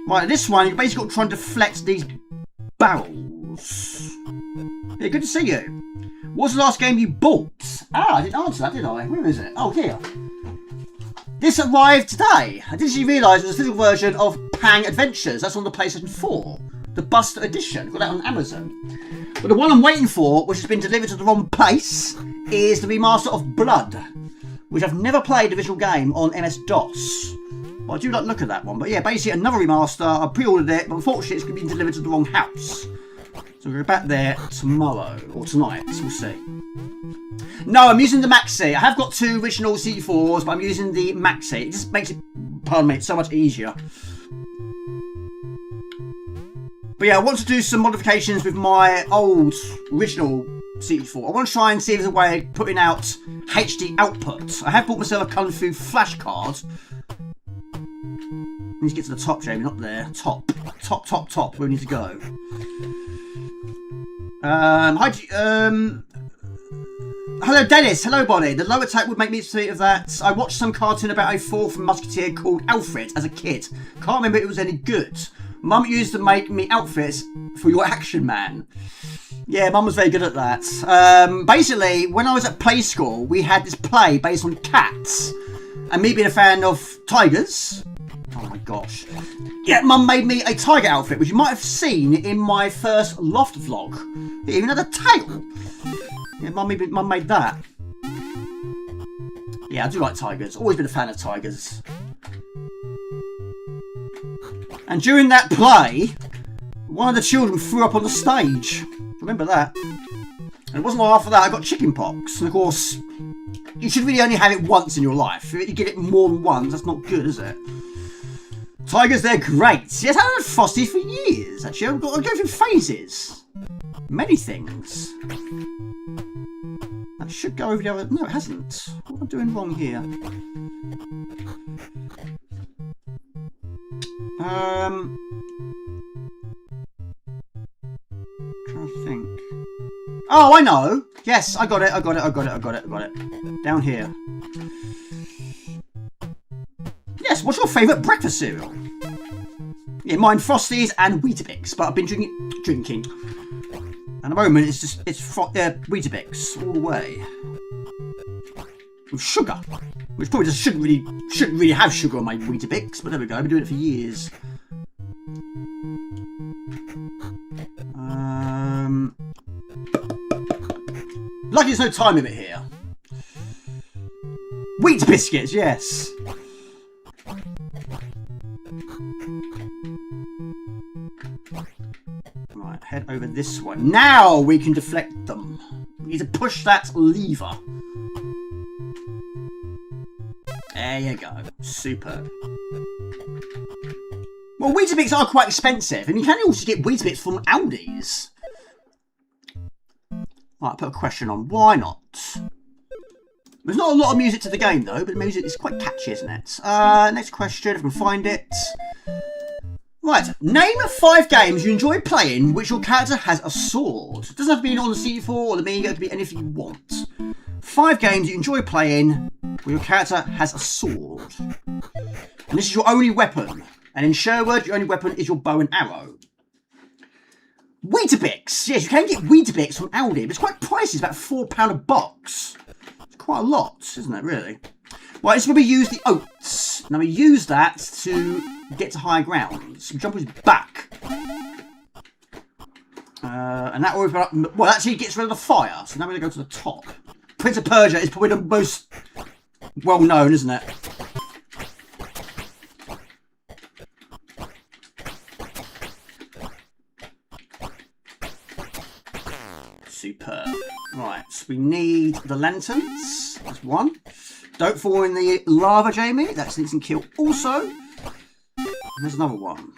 Right, this one, you're basically trying to deflect these barrels. Yeah, good to see you. What's the last game you bought? Ah, I didn't answer that, did I? Where is it? Oh, here. This arrived today. I didn't realise it was a physical version of Pang Adventures. That's on the PlayStation 4. The Buster Edition. Got that on Amazon. But the one I'm waiting for, which has been delivered to the wrong place, is the remaster of Blood, which I've never played the original game on MS-DOS. But I do like the look at that one. But yeah, basically another remaster. I pre-ordered it, but unfortunately it's going to be delivered to the wrong house. So we'll go back there tomorrow, or tonight, we'll see. No, I'm using the Maxi. I have got 2 original C4s, but I'm using the Maxi. It just makes it, pardon me, so much easier. But yeah, I want to do some modifications with my old original C4. I want to try and see if there's a way of putting out HD output. I have bought myself a Kung Fu flash card. I need to get to the top, Jamie, not there. Top, where we need to go. Hello Dennis, hello Bonnie. The low attack would make me think of that. I watched some cartoon about a fourth Musketeer called Alfred as a kid. Can't remember if it was any good. Mum used to make me outfits for your action man. Yeah, Mum was very good at that. Basically, when I was at play school, we had this play based on cats. And me being a fan of tigers. Oh my gosh. Yeah, Mum made me a tiger outfit, which you might have seen in my first Loft vlog. It even had a tail. Yeah, Mum made that. Yeah, I do like tigers. Always been a fan of tigers. And during that play, one of the children threw up on the stage. Remember that? And it wasn't long after that I got chicken pox. And of course, you should really only have it once in your life. If you get it more than once, that's not good, is it? Tigers, they're great. Yes, I've had Frosty for years, actually. I've got to go through phases. Many things. That should go over the other... No, it hasn't. What am I doing wrong here? Trying to think. Oh, I know. Yes, I got it. Down here. Yes, what's your favourite breakfast cereal? Yeah, mine Frosties and Weetabix, but I've been drinking. At the moment, it's Weetabix all the way. With sugar. Which probably just shouldn't really have sugar on my Weetabix, but there we go, I've been doing it for years. Lucky there's no time limit here. Wheat biscuits, yes. Right, head over this way. Now we can deflect them. We need to push that lever. There you go. Superb. Well, Weetabix are quite expensive, and you can also get Weetabix from Aldi's. Right, put a question on. Why not? There's not a lot of music to the game, though, but the music is quite catchy, isn't it? Next question, if I can find it. Right, name 5 games you enjoy playing which your character has a sword. It doesn't have to be on the C4 or the Amiga, it could be anything you want. 5 games you enjoy playing where your character has a sword. And this is your only weapon. And in Sherwood, your only weapon is your bow and arrow. Weetabix! Yes, you can get Weetabix from Aldi, but it's quite pricey. It's about £4 a box. It's quite a lot, isn't it, really? Right, this is where we use the oats. Now we use that to get to high ground. So jump his back. And that always, well, actually gets rid of the fire. So now we're going to go to the top. Prince of Persia is probably the most well known, isn't it? Superb. Right, so we need the lanterns. That's one. Don't fall in the lava, Jamie. That's an instant kill also. And there's another one.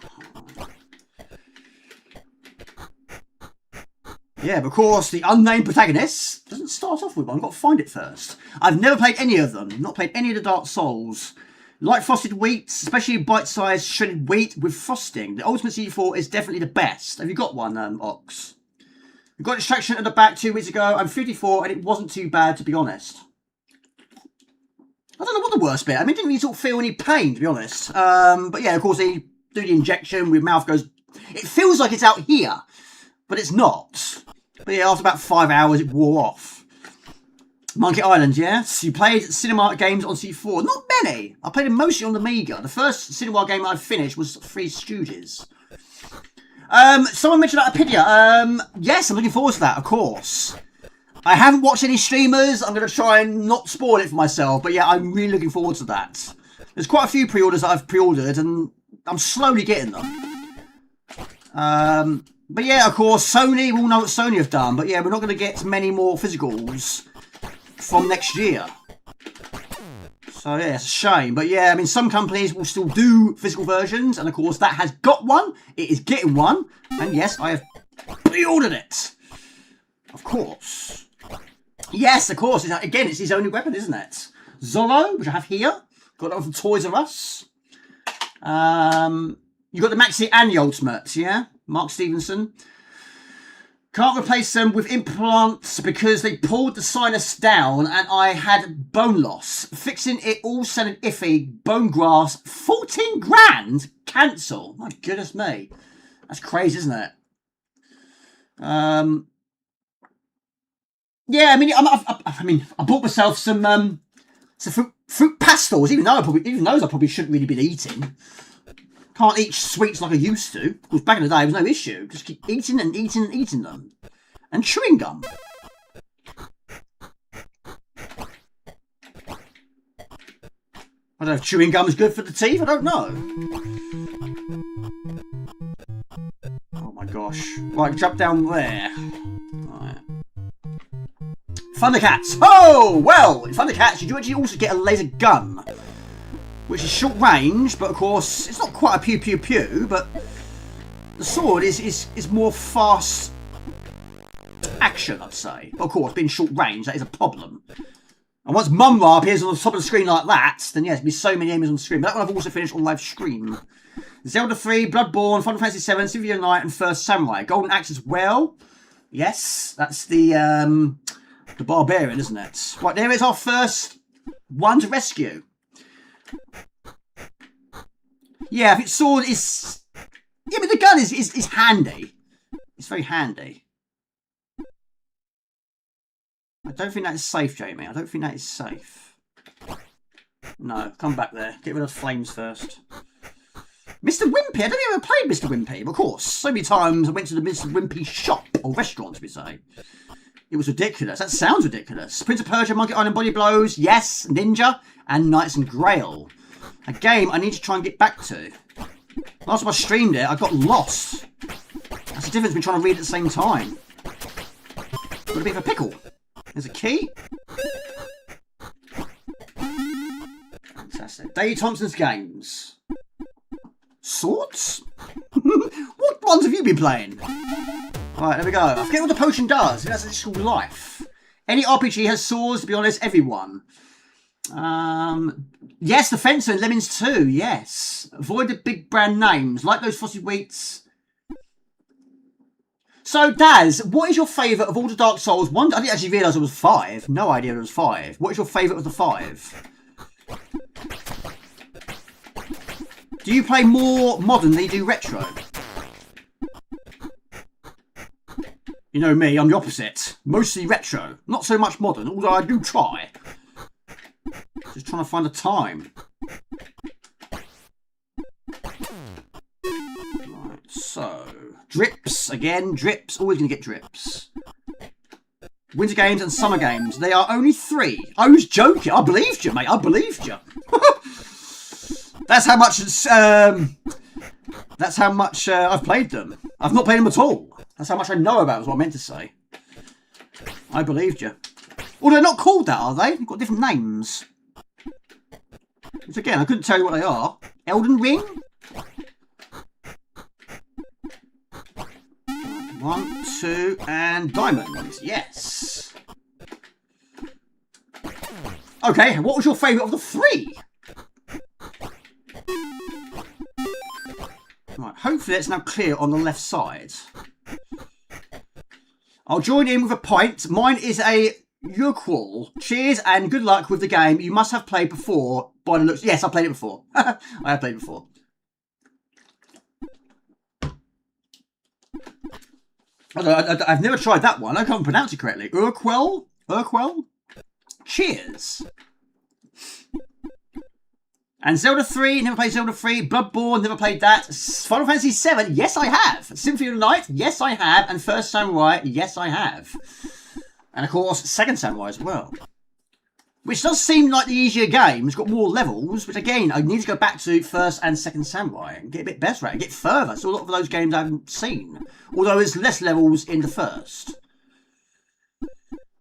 Yeah, but of course, the unnamed protagonist doesn't start off with one. I've got to find it first. I've never played any of them. Not played any of the Dark Souls. Like frosted wheat, especially bite-sized shredded wheat with frosting. The Ultimate C4 is definitely the best. Have you got one, Ox? We got Distraction at the back 2 weeks ago. I'm 54 and it wasn't too bad, to be honest. I don't know what the worst bit. I mean, didn't really sort of feel any pain, to be honest. But yeah, of course, they do the injection. Your mouth goes... It feels like it's out here, but it's not. But yeah, after about 5 hours, it wore off. Monkey Island, yeah? So you played cinema games on C4. Not many. I played them mostly on the Amiga. The first cinema game I finished was Three Stooges. Someone mentioned Apidia. Yes, I'm looking forward to that, of course. I haven't watched any streamers. I'm going to try and not spoil it for myself. But yeah, I'm really looking forward to that. There's quite a few pre-orders that I've pre-ordered, and I'm slowly getting them. But yeah, of course, Sony, we all know what Sony have done. But yeah, we're not going to get many more physicals from next year. So yeah, it's a shame. But yeah, I mean, some companies will still do physical versions. And of course, that has got one. It is getting one. And yes, I have pre-ordered it. Of course. Yes, of course. Again, it's his only weapon, isn't it? Zorro, which I have here. Got that from Toys R Us. You got the Maxi and the Ultimate, yeah? Mark Stevenson. Can't replace them with implants because they pulled the sinus down and I had bone loss. Fixing it all sounded iffy. Bone graft, 14 grand? Cancel. My goodness me. That's crazy, isn't it? Yeah, I mean, I bought myself some fruit pastels, even those I probably shouldn't really be eating. Can't eat sweets like I used to. Because back in the day, it was no issue. Just keep eating and eating and eating them. And chewing gum. I don't know if chewing gum is good for the teeth. I don't know. Oh my gosh. Right, jump down there. Right. Thundercats. Oh, well, in Thundercats, you do actually also get a laser gun. Which is short range, but of course, it's not quite a pew pew pew, but the sword is more fast action, I'd say. But of course, being short range, that is a problem. And once Mumra appears on the top of the screen like that, then yes, there'll be so many enemies on the screen. But that one I've also finished on live stream. Zelda 3, Bloodborne, Final Fantasy 7, Symphony of the Night, and First Samurai. Golden Axe as well. Yes, that's the Barbarian, isn't it? Right, there is our first one to rescue. Yeah, I think sword is... Yeah, but the gun is handy. It's very handy. I don't think that is safe, Jamie. I don't think that is safe. No, come back there. Get rid of the flames first. Mr. Wimpy. I don't think I ever played Mr. Wimpy. But of course, so many times I went to the Mr. Wimpy shop, or restaurant, to be say. It was ridiculous. That sounds ridiculous. Prince of Persia, Monkey Island, Body Blows, yes, Ninja, and Knights and Grail. A game I need to try and get back to. Last time I streamed it, I got lost. That's the difference between trying to read at the same time. Got a bit of a pickle. There's a key. Fantastic. Dave Thompson's games. Swords? What ones have you been playing? Right, there we go. I forget what the potion does. It has actual life. Any RPG has swords, to be honest, everyone. Yes, the Fencer and Lemons too, yes. Avoid the big brand names, like those Frosted Wheats. So, Daz, what is your favourite of all the Dark Souls? One, I didn't actually realise it was 5. No idea it was 5. What is your favourite of the 5? Do you play more modern than you do retro? You know me, I'm the opposite. Mostly retro. Not so much modern, although I do try. Just trying to find a time. Right, so... Drips, again, drips. Always going to get drips. Winter games and summer games. They are only 3. I was joking. I believed you, mate. I believed you. That's how much... that's how much I've played them. I've not played them at all. That's how much I know about, is what I meant to say. I believed you. Well, they're not called that, are they? They've got different names. Which, again, I couldn't tell you what they are. Elden Ring? 1, 2, and Diamonds. Yes. Okay, what was your favourite of the 3? Right, hopefully it's now clear on the left side. I'll join in with a pint. Mine is a Urquell. Cheers and good luck with the game. You must have played before by the looks. Yes, I played it before. I have played it before. I've never tried that one. I can't pronounce it correctly. Urquell? Cheers. And Zelda 3, never played Zelda 3. Bloodborne, never played that. Final Fantasy 7, yes I have. Symphony of the Night, yes I have. And First Samurai, yes I have. And of course, Second Samurai as well. Which does seem like the easier game. It's got more levels, which again, I need to go back to First and Second Samurai and get a bit better at it, get further. So a lot of those games I haven't seen. Although there's less levels in the first.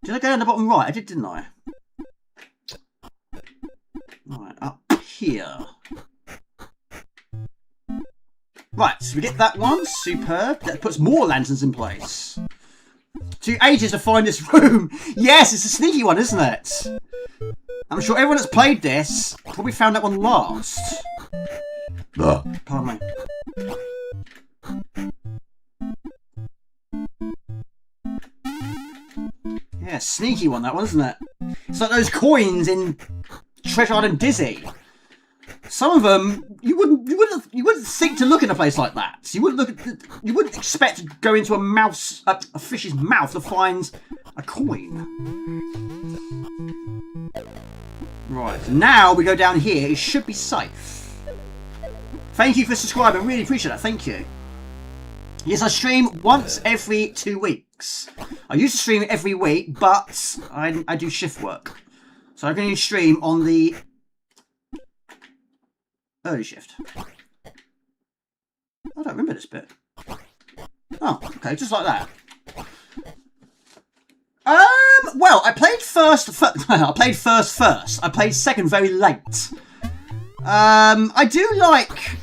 Did I go down the bottom right? I did, didn't I? Right, up here. Right, so we get that one. Superb. That puts more lanterns in place. Took ages to find this room. Yes, it's a sneaky one, isn't it? I'm sure everyone that's played this probably found that one last. Pardon me. Yeah, sneaky one, that one, isn't it? It's like those coins in Treasure Island Dizzy. Some of them you wouldn't think to look in a place like that. You wouldn't expect to go into a fish's mouth to find a coin. Right, now we go down here. It should be safe. Thank you for subscribing. I really appreciate that. Thank you. Yes, I stream once every 2 weeks. I used to stream every week, but I do shift work. So I can only stream on the early shift. I don't remember this bit. Oh, okay, just like that. Well, I played first. I played first. I played second very late. I do like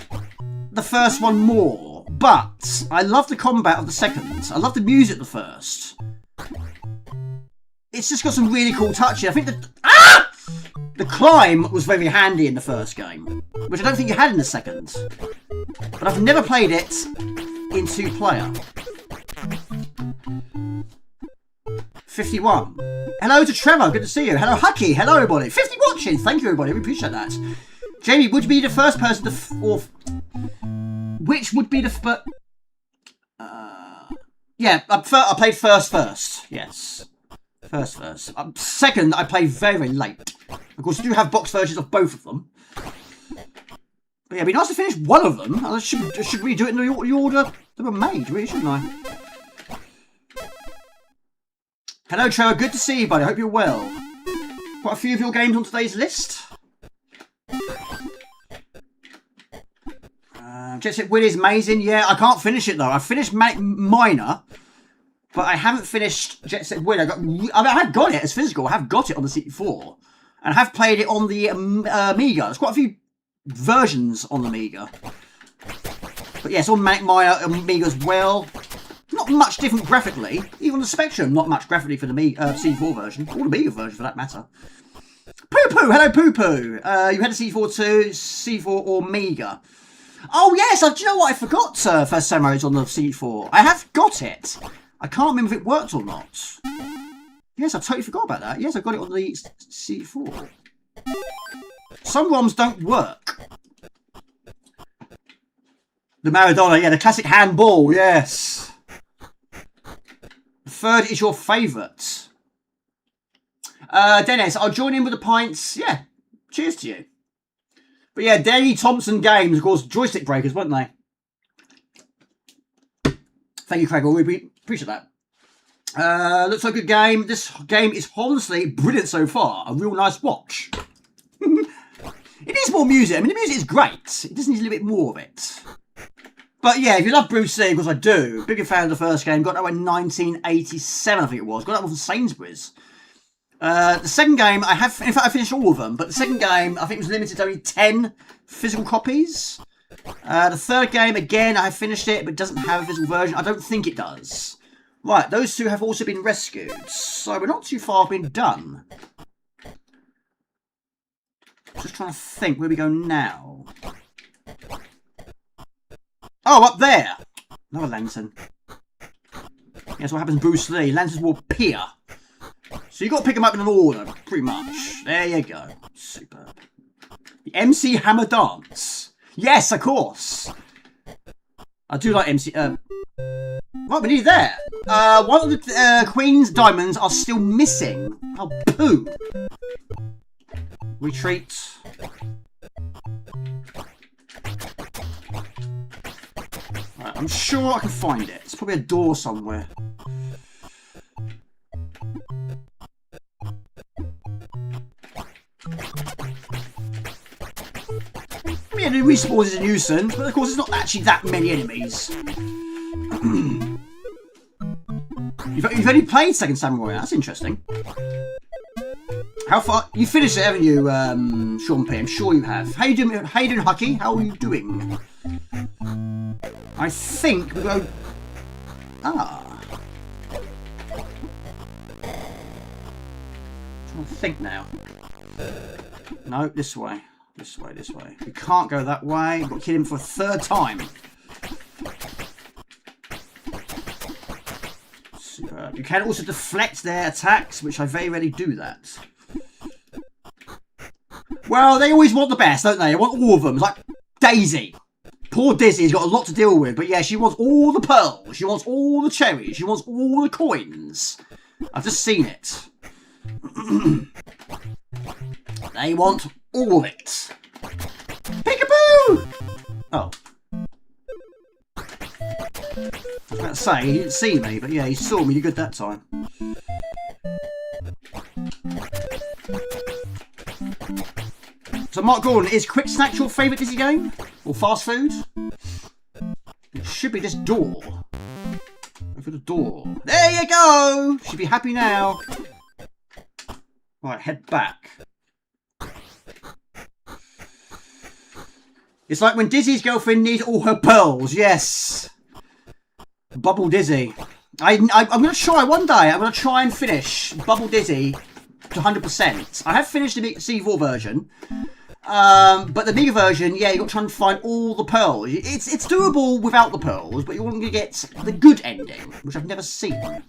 the first one more, but I love the combat of the second. I love the music of the first. It's just got some really cool touches. I think the climb was very handy in the first game, which I don't think you had in the second. But I've never played it in 2-player. 51. Hello to Trevor, good to see you. Hello Hucky, hello everybody. 50 watching, thank you everybody, we appreciate that. Jamie, would you be the first person to which would be the yeah, I played first, yes. First. Second, I played very late. Of course, I do have box versions of both of them. But yeah, it'd be nice to finish one of them. I should redo it in the order they were made, really, shouldn't I? Hello, Trevor. Good to see you, buddy. I hope you're well. Quite a few of your games on today's list. Jet Set Win is amazing. Yeah, I can't finish it, though. I finished Minor, but I haven't finished Jet Set Win. I have got it as physical. I have got it on the C64. And I have played it on the Amiga. There's quite a few versions on the Amiga. But yes, on Minor Amiga as well. Not much different graphically. Even on the Spectrum, not much graphically for the C4 version. Or the Amiga version for that matter. Poo Poo, hello Poo Poo. You had a C4 too, C4 or Amiga. Oh yes, do you know what? I forgot First Samurai is on the C4. I have got it. I can't remember if it worked or not. Yes, I totally forgot about that. Yes, I got it on the C4. Some ROMs don't work. The Maradona, yeah, the classic handball, yes. The third is your favourite. Dennis, I'll join in with the pints. Yeah, cheers to you. But yeah, Danny Thompson Games, of course, joystick breakers, weren't they? Thank you, Craig. We appreciate that. Looks like a good game. This game is honestly brilliant so far. A real nice watch. It needs more music. I mean, the music is great. It just needs a little bit more of it. But yeah, if you love Bruce Lee, because I do, bigger fan of the first game. Got that one in 1987, I think it was. Got that one from Sainsbury's. The second game, in fact, I finished all of them, but the second game, I think it was limited to only 10 physical copies. The third game, again, I finished it, but it doesn't have a physical version. I don't think it does. Right, those two have also been rescued, so we're not too far being done. Just trying to think where we go now. Oh, up there! Another lantern. Yes, what happens to Bruce Lee. Lanterns will appear. So you've got to pick them up in an order, pretty much. There you go. Superb. The MC Hammer Dance. Yes, of course. I do like MC... Right, we need that. One of the Queen's diamonds are still missing. Oh, poo. Retreat. Right, I'm sure I can find it. It's probably a door somewhere. Yeah, the respawns is a nuisance, but of course it's not actually that many enemies. You've only played Second Samurai, that's interesting. How far? You finished it, haven't you, Sean P? I'm sure you have. How you doing, Hucky? How are you doing? I think we go... Ah. I'm trying to think now. No, this way. This way, this way. We can't go that way. We've got to kill him for a third time. Superb. You can also deflect their attacks, which I very rarely do that. Well, they always want the best, don't they? They want all of them. It's like Daisy. Poor Dizzy's got a lot to deal with, but yeah, she wants all the pearls. She wants all the cherries. She wants all the coins. I've just seen it. They want all of it. Peekaboo! Oh. I was about to say, he didn't see me, but yeah, he saw me good that time. So Mark Gordon, is Quick Snack your favourite Dizzy game? Or fast food? It should be this door. Go for the door. There you go! Should be happy now. Right, head back. It's like when Dizzy's girlfriend needs all her pearls, yes. Bubble Dizzy. I'm going to try one day. I'm going to try and finish Bubble Dizzy to 100%. I have finished the C4 version. But the Amiga version, yeah, you've got to try and find all the pearls. It's doable without the pearls, but you want to get the good ending, which I've never seen.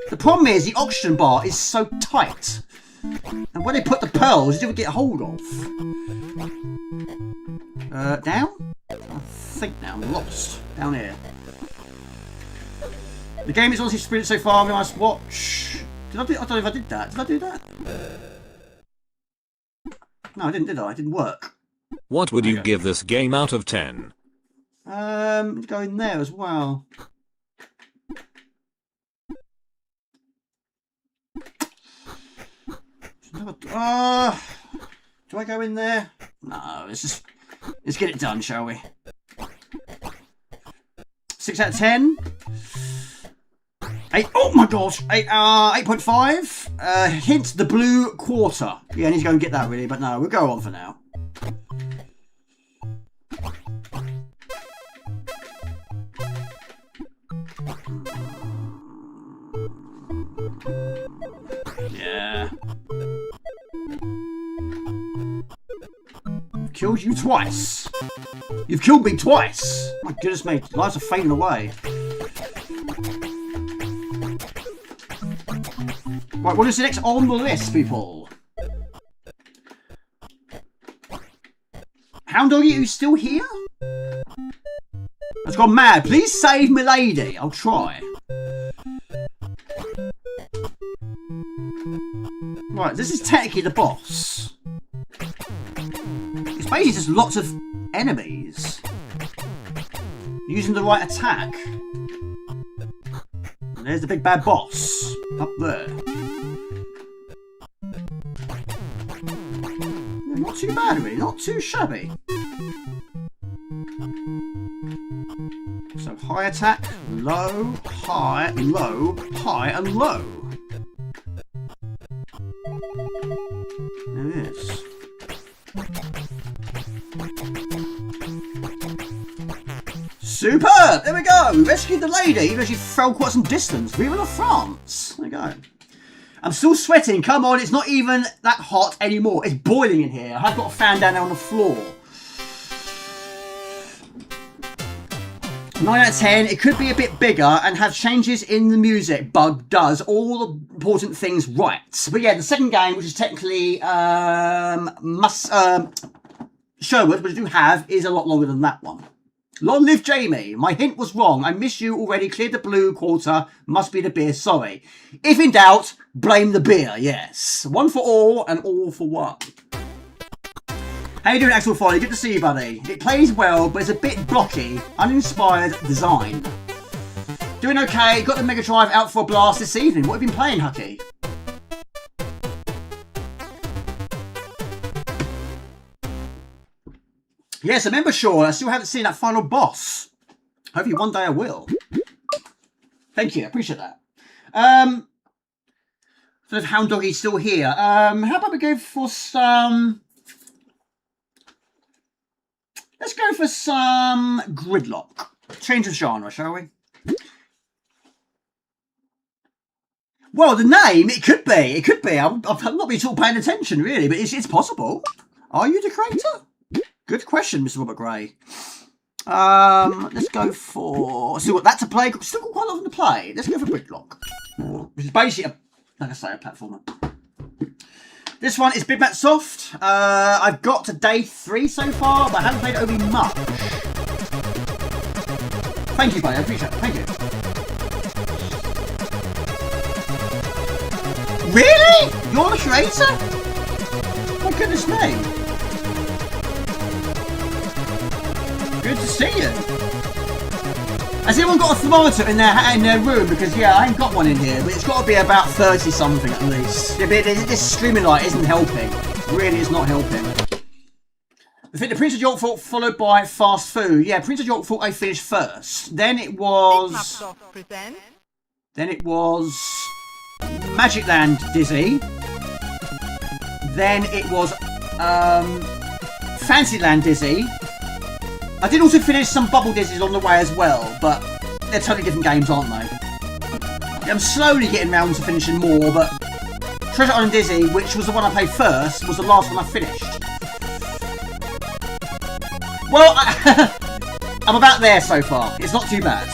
The problem is the oxygen bar is so tight. And when they put the pearls, you don't get hold of. Down? I think now. I'm lost. Down here. The game is honestly spirited so far. I'm going to watch. I don't know if I did that. Did I do that? No, I didn't, did I? It didn't work. What would you give this game out of 10? Go in there as well. Do I go in there? No, let's get it done, shall we? 6 out of 10. 8. Oh my gosh! 8.5. Hint the blue quarter. Yeah, I need to go and get that really, but no, we'll go on for now. Yeah. I've killed you twice. You've killed me twice. My goodness me, lives are fading away. Right, what is the next on the list, people? Hound Doggy, are you still here? It's gone mad. Please save me, lady. I'll try. Right, this is technically the boss. It's basically just lots of enemies. Using the right attack. And there's the big bad boss. Up there. Not too bad, really. Not too shabby. So high attack, low, high, low, high, and low. There it is. Superb! There we go! We rescued the lady, even though she fell quite some distance. Vive la France! There we go. I'm still sweating. Come on, it's not even that hot anymore. It's boiling in here. I've got a fan down there on the floor. 9 out of 10. It could be a bit bigger and have changes in the music. Bug does all the important things right. But yeah, the second game, which is technically Sherwood, which I do have, is a lot longer than that one. Long live Jamie. My hint was wrong. I miss you already. Cleared the blue quarter. Must be the beer. Sorry. If in doubt, blame the beer. Yes. One for all and all for one. How you doing, Axel Foley? Good to see you, buddy. It plays well, but it's a bit blocky. Uninspired design. Doing okay. Got the Mega Drive out for a blast this evening. What have you been playing, Hucky? Yes, I remember, Sean. I still haven't seen that final boss. Hopefully one day I will. Thank you. I appreciate that. I don't know if Hound Doggy's still here. How about we go for some... Let's go for some Gridlock. Change of genre, shall we? Well, the name, it could be. It could be. I've not been sort of paying attention, really, but it's possible. Are you the creator? Good question, Mr. Robert Gray. Let's go for... Still got that to play. Still got quite a lot to play. Let's go for Gridlock. Which is basically, like I say, a platformer. This one is Big Mac Soft. I've got to day 3 so far, but I haven't played it overly much. Thank you, buddy. I appreciate it. Thank you. Really? You're the creator? My goodness me. Good to see you. Has anyone got a thermometer in their room? Because yeah, I ain't got one in here, but it's got to be about 30 something at least. Yeah, but this streaming light isn't helping. Really, is not helping. I think the Prince of York Fort followed by Fast Food. Yeah, Prince of York Fort I finished first. Then it was. Then it was Magic Land Dizzy. Then it was Fantasyland Dizzy. I did also finish some Bubble Dizzies on the way as well, but they're totally different games, aren't they? Yeah, I'm slowly getting round to finishing more, but Treasure Island Dizzy, which was the one I played first, was the last one I finished. Well, I'm about there so far. It's not too bad.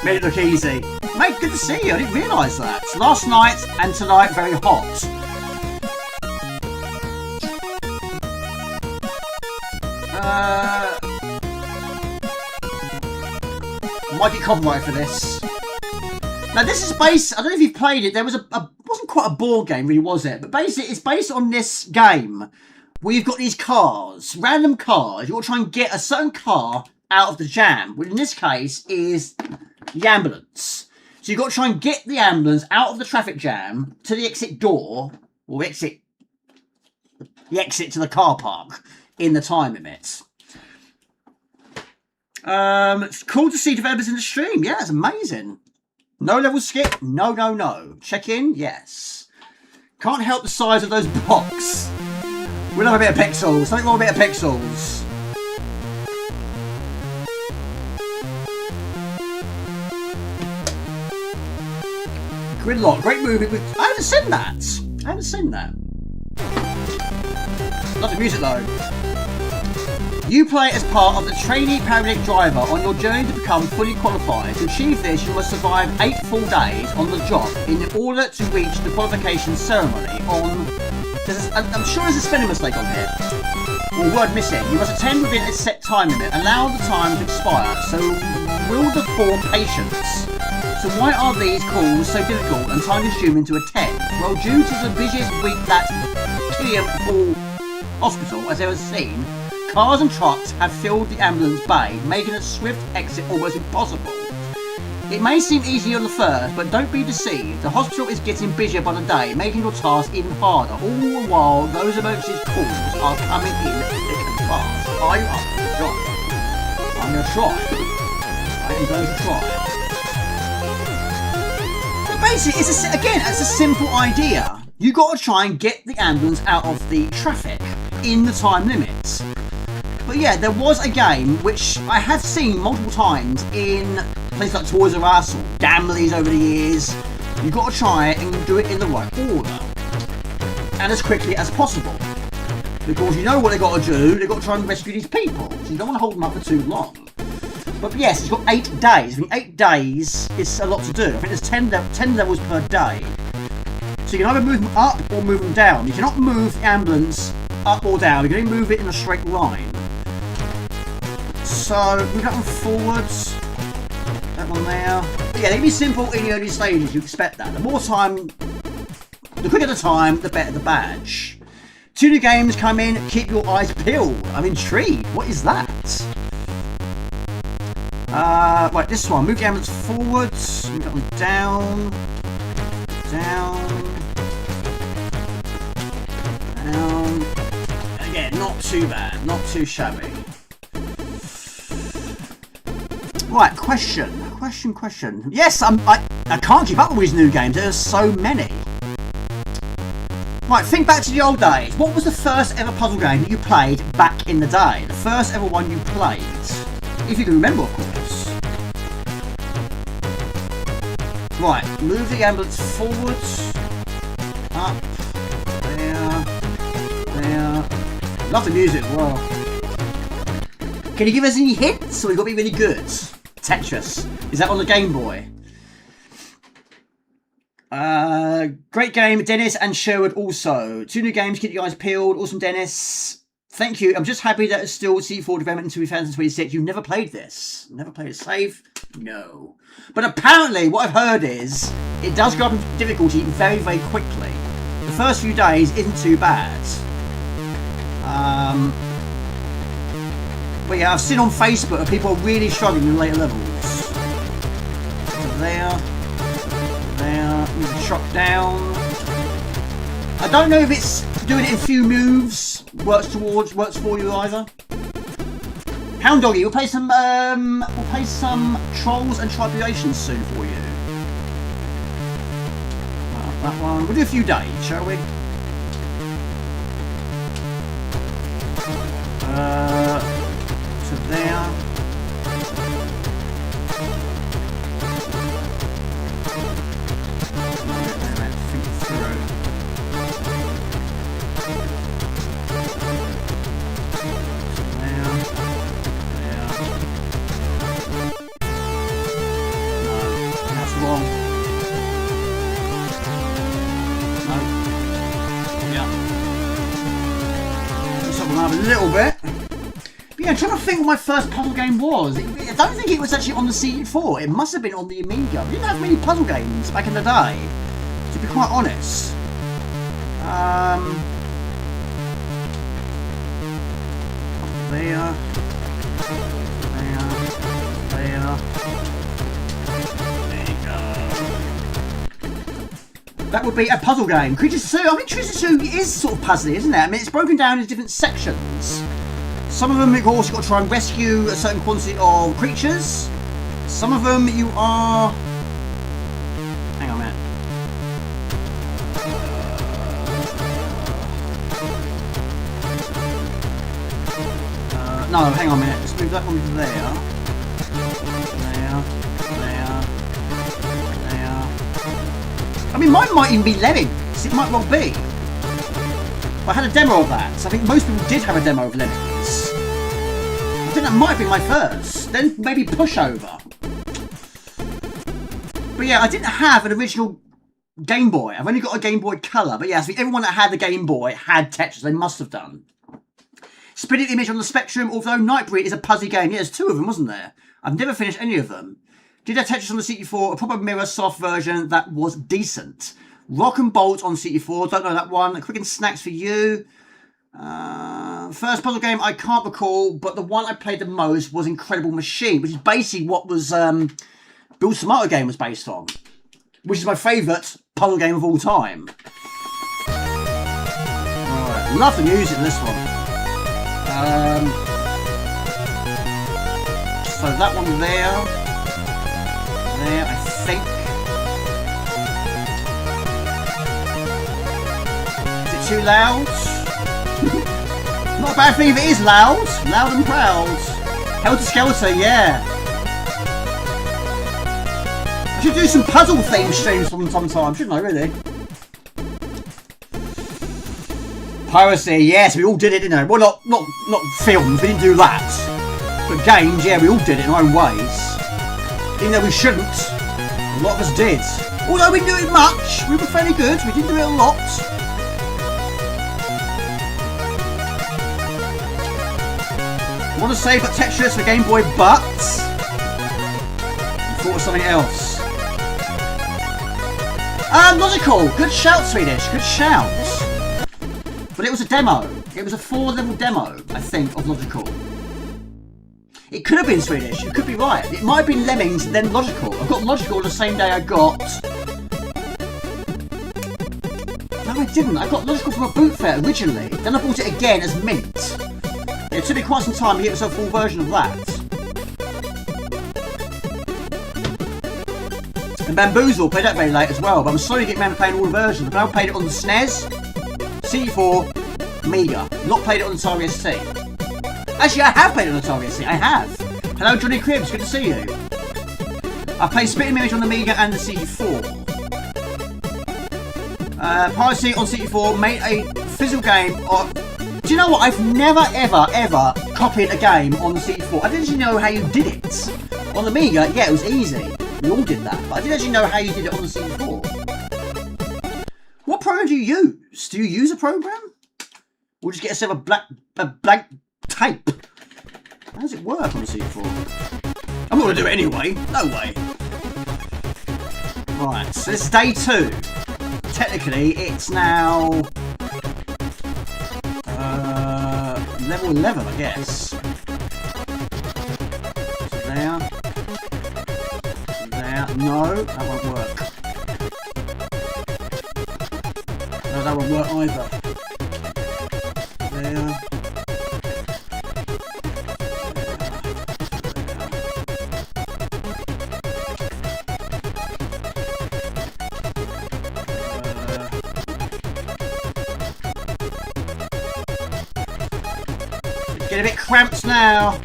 Made it look easy. Mate, good to see you. I didn't realise that. Last night and tonight, very hot. Might get copyright for this. Now this is based, I don't know if you've played it, there was wasn't quite a board game really, was it? But basically it's based on this game where you've got these cars, random cars. You've got to try and get a certain car out of the jam, which in this case is the ambulance. So you've got to try and get the ambulance out of the traffic jam to the exit door, or the exit to the car park in the time limit. It's cool to see developers in the stream. Yeah, it's amazing. No level skip. No. Check in. Yes. Can't help the size of those blocks. We'll have a bit of pixels. Something more a bit of pixels. Gridlock. Great movie. I haven't seen that. Not the music though. You play as part of the trainee paramedic driver on your journey to become fully qualified. To achieve this, you must survive 8 full days on the job in order to reach the qualification ceremony on... I'm sure there's a spelling mistake on here. Or word missing. You must attend within a set time limit. Allow the time to expire. So will the form patience. So why are these calls so difficult and time consuming to attend? Well, due to the busiest week that Killian Hall Hospital has ever seen, cars and trucks have filled the ambulance bay, making a swift exit almost impossible. It may seem easy on the first, but don't be deceived. The hospital is getting busier by the day, making your task even harder. All the while, those emergency calls are coming in thick and fast. Are you up? John? I'm going to try. I am going to try. But basically, it's a simple idea. You got to try and get the ambulance out of the traffic in the time limits. But yeah, there was a game which I have seen multiple times in places like Toys R Us or Gamleys over the years. You've got to try it and do it in the right order. And as quickly as possible. Because you know what they've got to do, they've got to try and rescue these people. So you don't want to hold them up for too long. But yes, it's got 8 days. I mean, 8 days is a lot to do. I think there's 10 levels per day. So you can either move them up or move them down. You cannot move the ambulance up or down. You can only move it in a straight line. So we got them forwards. That one there. But yeah, they can be simple in the early stages. You expect that. The more time, the quicker the time, the better the badge. 2 new games come in. Keep your eyes peeled. I'm intrigued. What is that? Right, this one. Move the ambulance forwards. Move that one down. Down. Down. Again, not too bad. Not too shabby. Right, question. Yes, I can't keep up with these new games. There's so many. Right, think back to the old days. What was the first ever puzzle game that you played back in the day? The first ever one you played? If you can remember, of course. Right, move the ambulance forwards. Up. There. There. Love the music as well. Can you give us any hints? Or we've got to be really good. Tetris. Is that on the Game Boy? Great game, Dennis and Sherwood also. 2 new games, keep your eyes peeled. Awesome, Dennis. Thank you. I'm just happy that it's still C4 development in 2026. You've never played this? Never played it safe? No. But apparently, what I've heard is, it does go up in difficulty very, very quickly. The first few days isn't too bad. But yeah, I've seen on Facebook that people are really struggling in later levels. There. There. Move the shot down. I don't know if it's doing it in few moves works for you either. Hound Doggy, we'll play some Trolls and Tribulations soon for you. That one. We'll do a few days, shall we? To there. A little bit. But yeah, I'm trying to think what my first puzzle game was. I don't think it was actually on the C64. It must have been on the Amiga. We didn't have many puzzle games back in the day, to be quite honest. There. There you go. That would be a puzzle game. Creature Zoo. I mean, Creature Zoo is sort of puzzly, isn't it? I mean, it's broken down into different sections. Some of them, of course, you've got to try and rescue a certain quantity of creatures. Some of them, you are... Hang on a minute. No, hang on a minute. Let's move that one to there. I mean, mine might even be Lemmings. It might well be. But I had a demo of that, so I think most people did have a demo of Lemmings. I think that might be my first. Then maybe Pushover. But yeah, I didn't have an original Game Boy. I've only got a Game Boy Color. But yeah, I think everyone that had the Game Boy had Tetris. They must have done. Spinning Image on the Spectrum, although Nightbreed is a puzzly game. Yeah, there's 2 of them, wasn't there? I've never finished any of them. Did have Tetris on the C64, a proper mirror soft version that was decent. Rock and Bolt on C64, don't know that one. Quick and Snacks for you. First puzzle game I can't recall, but the one I played the most was Incredible Machine, which is basically what was Bill Tomato game was based on. Which is my favourite puzzle game of all time. Alright, love the music in this one. So that one there. There, I think. Is it too loud? Not a bad thing if it is loud. Loud and proud. Helter Skelter, yeah. I should do some puzzle theme streams sometime, shouldn't I, really? Piracy, yes, we all did it, didn't we? Well, not films, we didn't do that. But games, yeah, we all did it in our own ways. Even though we shouldn't, a lot of us did. Although we didn't do it much, we were fairly good, we didn't do it a lot. Want to say but Tetris for Game Boy, but I thought of something else. Logical. Good shout, Swedish. Good shout. But it was a demo. It was a 4-level demo, I think, of Logical. It could have been Swedish. You could be right. It might have been Lemmings, then Logical. I got Logical the same day I got... No, I didn't. I got Logical from a boot fair originally. Then I bought it again as Mint. It took me quite some time to get myself a full version of that. And Bamboozle played that very late as well, but I'm slowly getting around to playing all the versions. But I played it on the SNES, C64, Amiga. Not played it on the Atari ST. Actually, I have played it on the Atari ST. I have. Hello, Johnny Cribs. Good to see you. I played Spitting Image on the Amiga and the C64. Piracy on C64 made a physical game of... Do you know what? I've never, ever copied a game on the C64. I didn't actually know how you did it. On the Amiga, yeah, it was easy. We all did that. But I didn't actually know how you did it on the C64. What program do you use? Do you use a program? Or just get yourself a blank tape? How does it work on the C4? I'm not going to do it anyway. No way. Right, so this is day 2. Technically, it's now... level 11, I guess. So there. There. No, that won't work. No, that won't work either. There. Get a bit cramped now.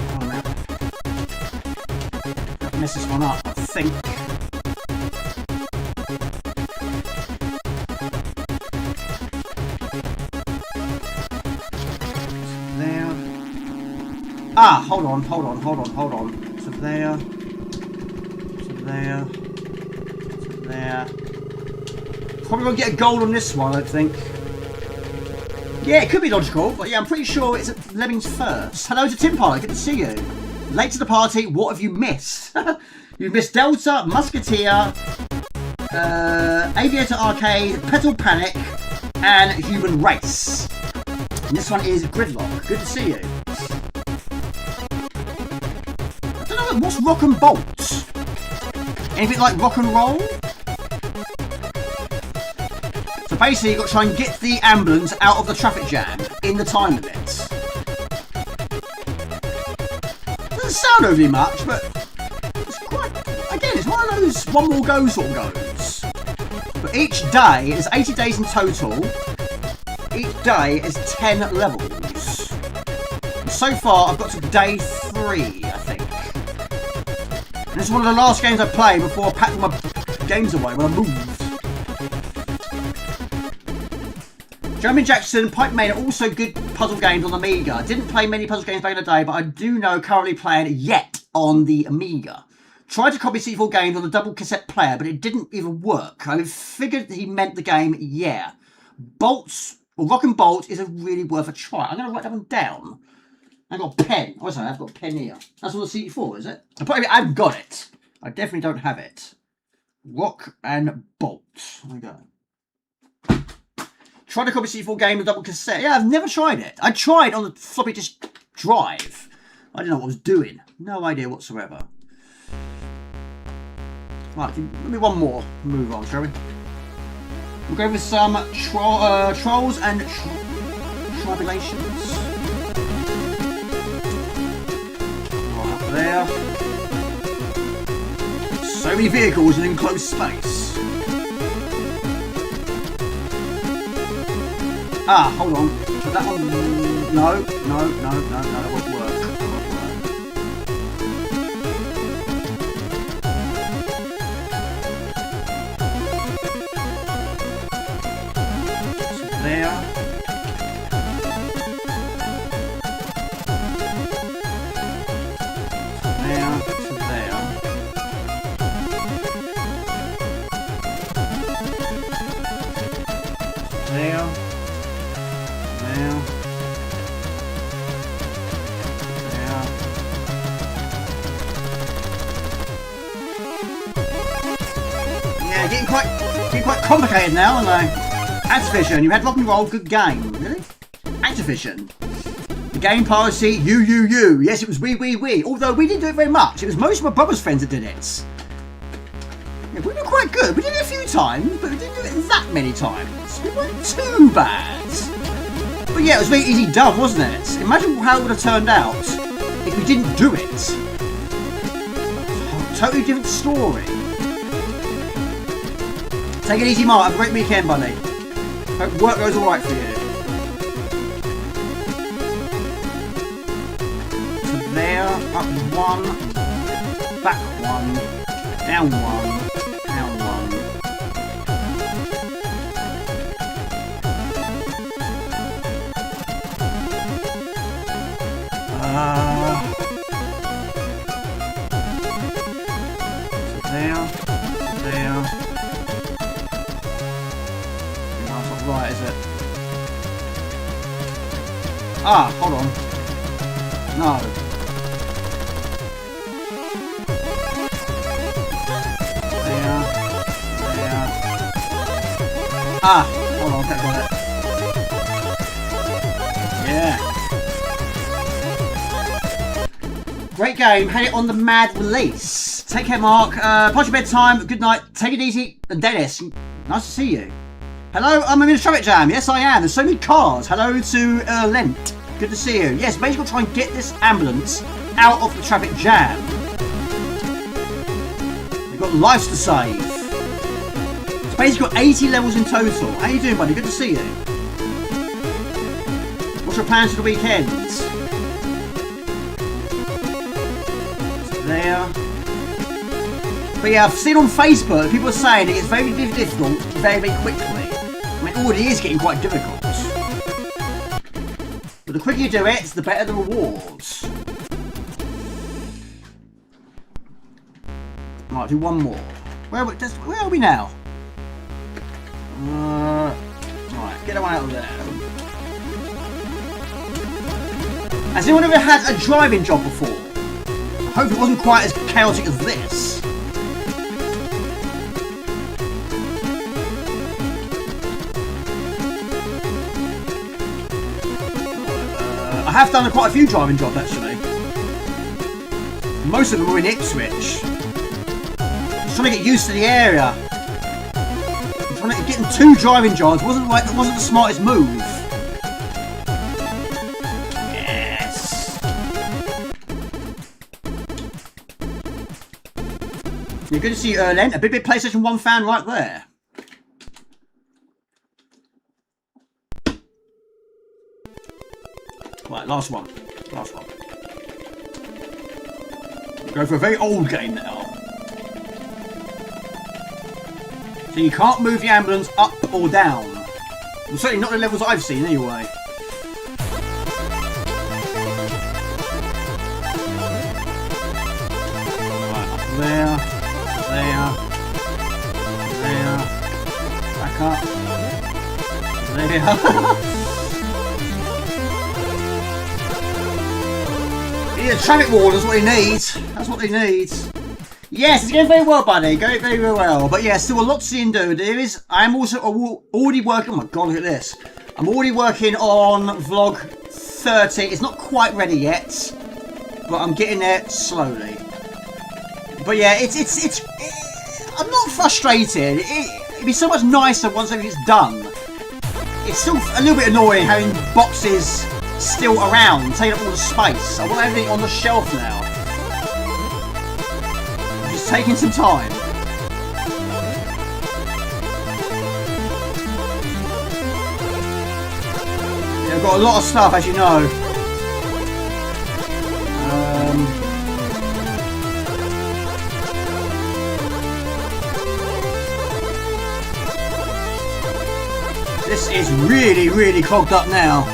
Oh man. I've messed this one up, I think. There. Ah, hold on. So there. So there. So there. Probably won't get a gold on this one, I think. Yeah, it could be logical, but yeah, I'm pretty sure it's at Lemmings first. Hello to Tim Pilot, good to see you. Late to the party, what have you missed? You've missed Delta, Musketeer, Aviator Arcade, Petal Panic, and Human Race. And this one is Gridlock. Good to see you. I don't know, what's Rock and Bolt? Anything like Rock and Roll? So basically, you've got to try and get the ambulance out of the traffic jam in the time limit. Doesn't sound overly much, but it's quite... Again, it's one of those one more go sort of goes. But each day, it's 80 days in total. Each day is 10 levels. And so far, I've got to day 3, I think. And this is one of the last games I played before I packed all my games away when I moved. Jeremy Jackson, Pipe Main are also good puzzle games on the Amiga. I didn't play many puzzle games back in the day, but I do know currently playing Yet on the Amiga. Tried to copy C4 games on the double cassette player, but it didn't even work. I figured he meant the game, yeah. Bolts, or Rock and Bolt, is a really worth a try. I'm going to write that one down. I've got a pen. Oh, sorry, I've got a pen here. That's on the C4, is it? I've got it. I definitely don't have it. Rock and Bolt. There we go. Tried to copy C4 game with double cassette. Yeah, I've never tried it. I tried on the floppy disk drive. I didn't know what I was doing. No idea whatsoever. Right, let me one more. Move on, shall we? We'll go with some Trolls and Tribulations. Right up there. So many vehicles in enclosed space. Ah, hold on. But that one... No, that won't work. So there. So there. There. There. There. Yeah, getting quite complicated now, aren't they? Activision, you had rock and roll, good game. Really? Activision. The game policy, you. Yes, it was we. Although we didn't do it very much. It was most of my brother's friends that did it. Yeah, we were quite good. We did it a few times, but we didn't do it that many times. We weren't too bad. But yeah, it was very easy done, wasn't it? Imagine how it would have turned out if we didn't do it. Totally different story. Take it easy, Mark. Have a great weekend, buddy. Hope work goes alright for you. So there, up one, back one, down one, down one. So there, there. Right, is it? Ah, hold on. No. There. There. Ah, hold on, I got it. Yeah. Great game. Had it on the mad release. Take care, Mark. Past your bedtime. Good night. Take it easy. And Dennis, nice to see you. Hello, I'm in a traffic jam. Yes, I am. There's so many cars. Hello to Lent. Good to see you. Yes, basically try and get this ambulance out of the traffic jam. They've got lives to save. It's basically got 80 levels in total. How you doing, buddy? Good to see you. What's your plans for the weekend? There. But yeah, I've seen on Facebook, people are saying it gets very difficult very, very quickly. I mean, it already is getting quite difficult. But the quicker you do it, the better the rewards. Right, do one more. Where are we now? Right, get that one out of there. Has anyone ever had a driving job before? I hope it wasn't quite as chaotic as this. I have done quite a few driving jobs actually. Most of them were in Ipswich. Just trying to get used to the area. Getting 2 driving jobs wasn't the smartest move. Yes. You're good to see you, Erlen. A big PlayStation 1 fan right there. Right, last one. Last one. We'll go for a very old game now. So you can't move the ambulance up or down. Well, certainly not the levels I've seen anyway. Right, up there. There. There. Back up. There. Yeah, traffic wardens, what he needs. That's what he needs. Yes, it's going very well, buddy. Going very, very well. But yeah, still a lot to see and do. I am also already working. Oh my god, look at this. I'm already working on vlog 30. It's not quite ready yet, but I'm getting there slowly. But yeah, I'm not frustrated. It'd be so much nicer once everything's done. It's still a little bit annoying having boxes still around, taking up all the space. I want everything on the shelf now. Just taking some time. Yeah, I've got a lot of stuff, as you know. This is really, really clogged up now.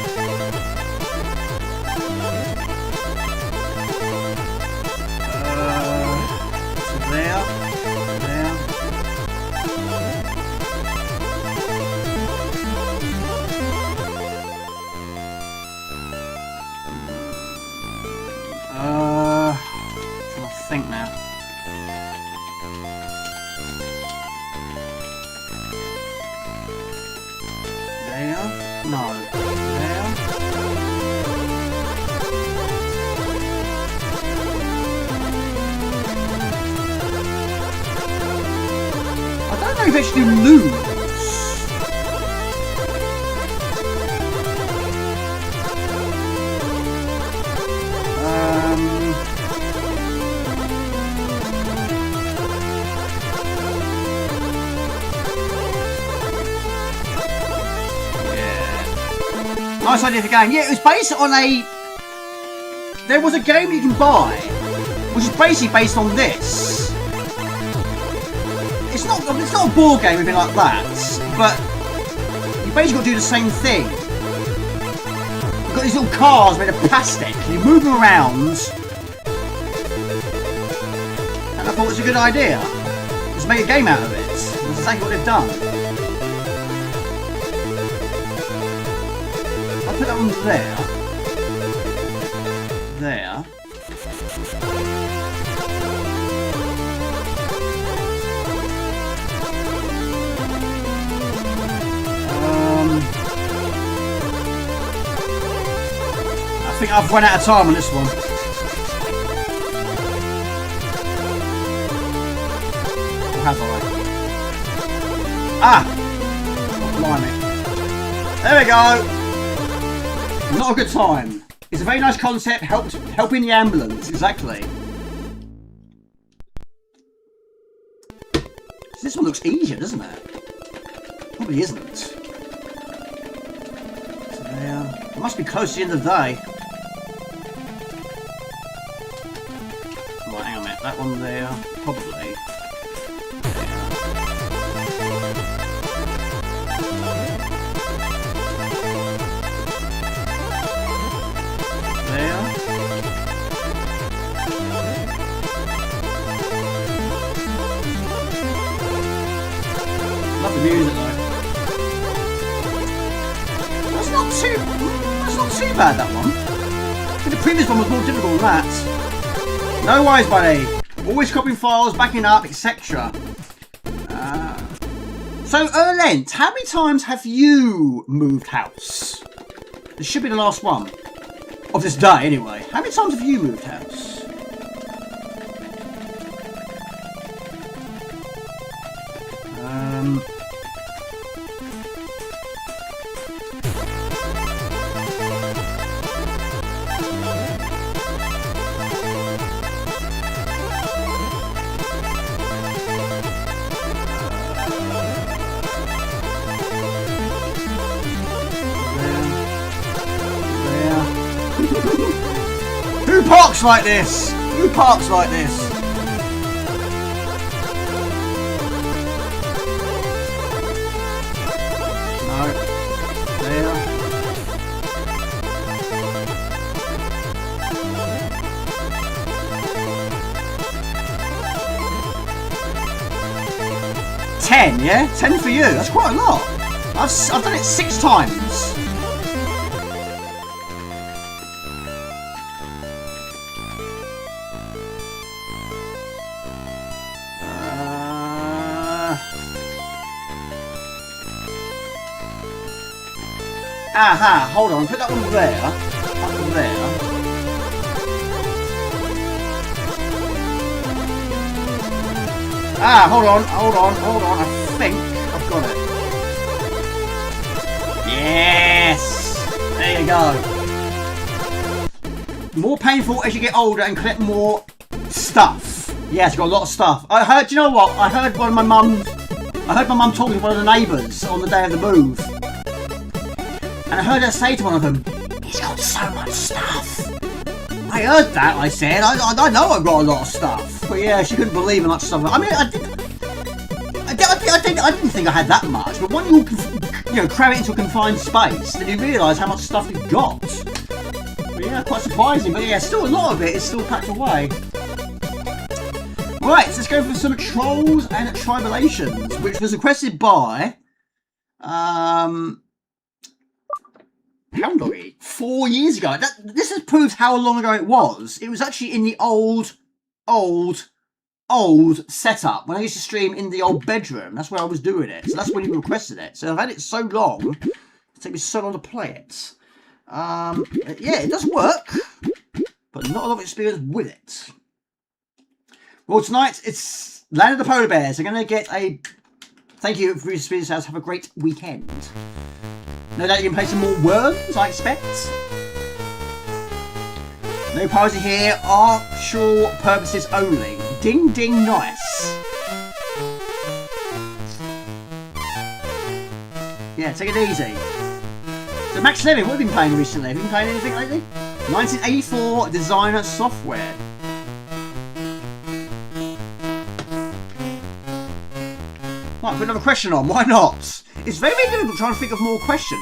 No. There. I don't know if I should lose. Nice idea for the game. Yeah, it was based on a... There was a game you can buy, which is basically based on this. It's not a board game or anything like that, but you basically got to do the same thing. You've got these little cars made of plastic, and you move them around. And I thought it was a good idea. Just make a game out of it. That's exactly what they've done. Put that one there. There. I think I've run out of time on this one. Or have I? Ah! Oh, blimey. There we go! Not a good time. It's a very nice concept, helping the ambulance, exactly. This one looks easier, doesn't it? Probably isn't. So there. It must be close to the end of the day. Right, hang on a minute. That one there, probably. Love the music though. That's not too bad, that one. I think the previous one was more difficult than that. No worries, buddy. Always copying files, backing up, etc. So, Lent, how many times have you moved house? This should be the last one. Of this day, anyway. How many times have you moved house? Who parks like this? Who parks like this? No. There. $10, yeah? 10 for you. That's quite a lot. I've done it 6 times. Aha, hold on, put that one there, up there. Ah, hold on, I think I've got it. Yes! There you go. More painful as you get older and collect more stuff. Yes, got a lot of stuff. I heard, do you know what? I heard my mum talking to one of the neighbours on the day of the move. And I heard her say to one of them, "He's got so much stuff." I heard that, I said. I know I've got a lot of stuff. But yeah, she couldn't believe how much stuff. I mean, I didn't think I had that much. But when you cram it into a confined space, then you realise how much stuff you've got. But yeah, quite surprising. But yeah, still a lot of it is still packed away. Right, so let's go for some Trolls and Tribulations, which was requested by... Houndoggy 4 years ago. This has proved how long ago it was. It was actually in the old setup when I used to stream in the old bedroom. That's where I was doing it. So that's when you requested it. So I've had it so long. It takes me so long to play it. Yeah, it does work, but not a lot of experience with it. Well, tonight it's Land of the Polar Bears. They're going to get a... Thank you for your experience. Have a great weekend. No doubt you can play some more Worms, I expect. No piracy here. Offshore purposes only. Ding, ding, nice. Yeah, take it easy. So Max Levin, what have you been playing recently? Have you been playing anything lately? 1984 designer software. Might put another question on, why not? It's very, very difficult trying to think of more questions.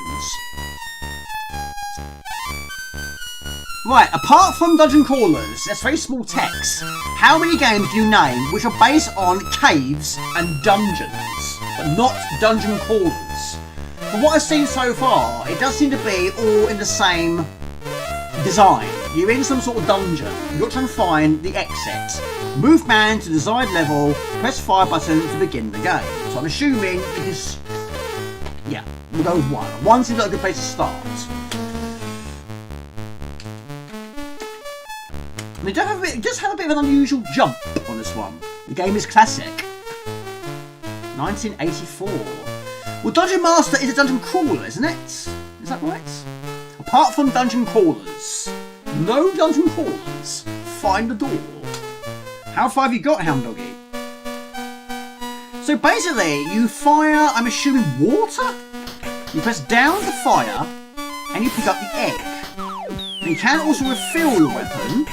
Right, apart from Dungeon Crawlers, that's very small text. How many games do you name which are based on caves and dungeons, but not Dungeon Crawlers? From what I've seen so far, it does seem to be all in the same design. You're in some sort of dungeon, you've got to try and find the exit. Move man to the desired level, press fire button to begin the game. So I'm assuming you can... Yeah, we'll go with one. One seems like a good place to start. I mean, it does have a bit of an unusual jump on this one. The game is classic. 1984. Well, Dungeon Master is a dungeon crawler, isn't it? Is that right? Apart from dungeon crawlers, no dungeon crawlers. Find the door. How far have you got, Hound Doggy? So basically, you fire, I'm assuming, water? You press down to fire, and you pick up the egg. And you can also refill your weapon.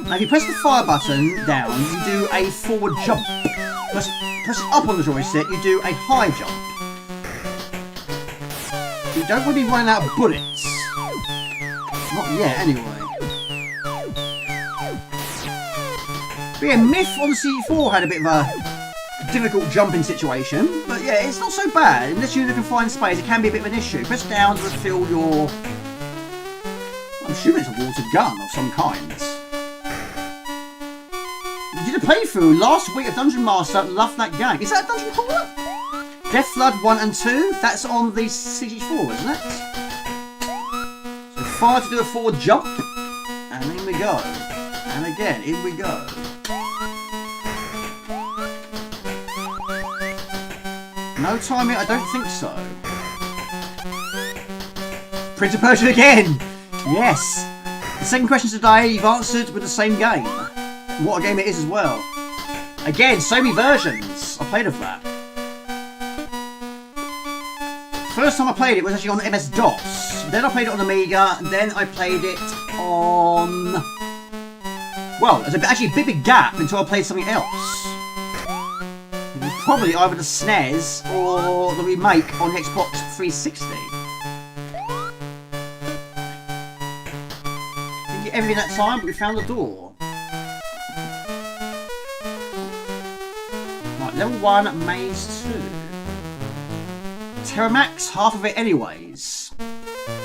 Now if you press the fire button down, you do a forward jump. Press it up on the joystick, you do a high jump. You don't want to be running out of bullets. Not yet, anyway. But yeah, Myth on the C64 had a bit of a difficult jumping situation. But yeah, it's not so bad. Unless you're looking to find space, it can be a bit of an issue. Press down to refill your... I'm assuming it's a water gun of some kind. You did a playthrough last week of Dungeon Master. Loved that game. Is that a Dungeon Crawler? Death Flood 1 and 2. That's on the C64, isn't it? So fire to do a forward jump. And in we go. And again, in we go. No timing? I don't think so. Prince of Persia again! Yes! The second question today you've answered with the same game. What a game it is as well. Again, so many versions I played of that. First time I played it was actually on MS-DOS. Then I played it on Amiga. And then I played it on... Well, there's actually a big gap until I played something else. It was probably either the SNES or the remake on Xbox 360. Didn't get everything that time, but we found the door. Right, level 1, Maze 2. Terramax, half of it anyways.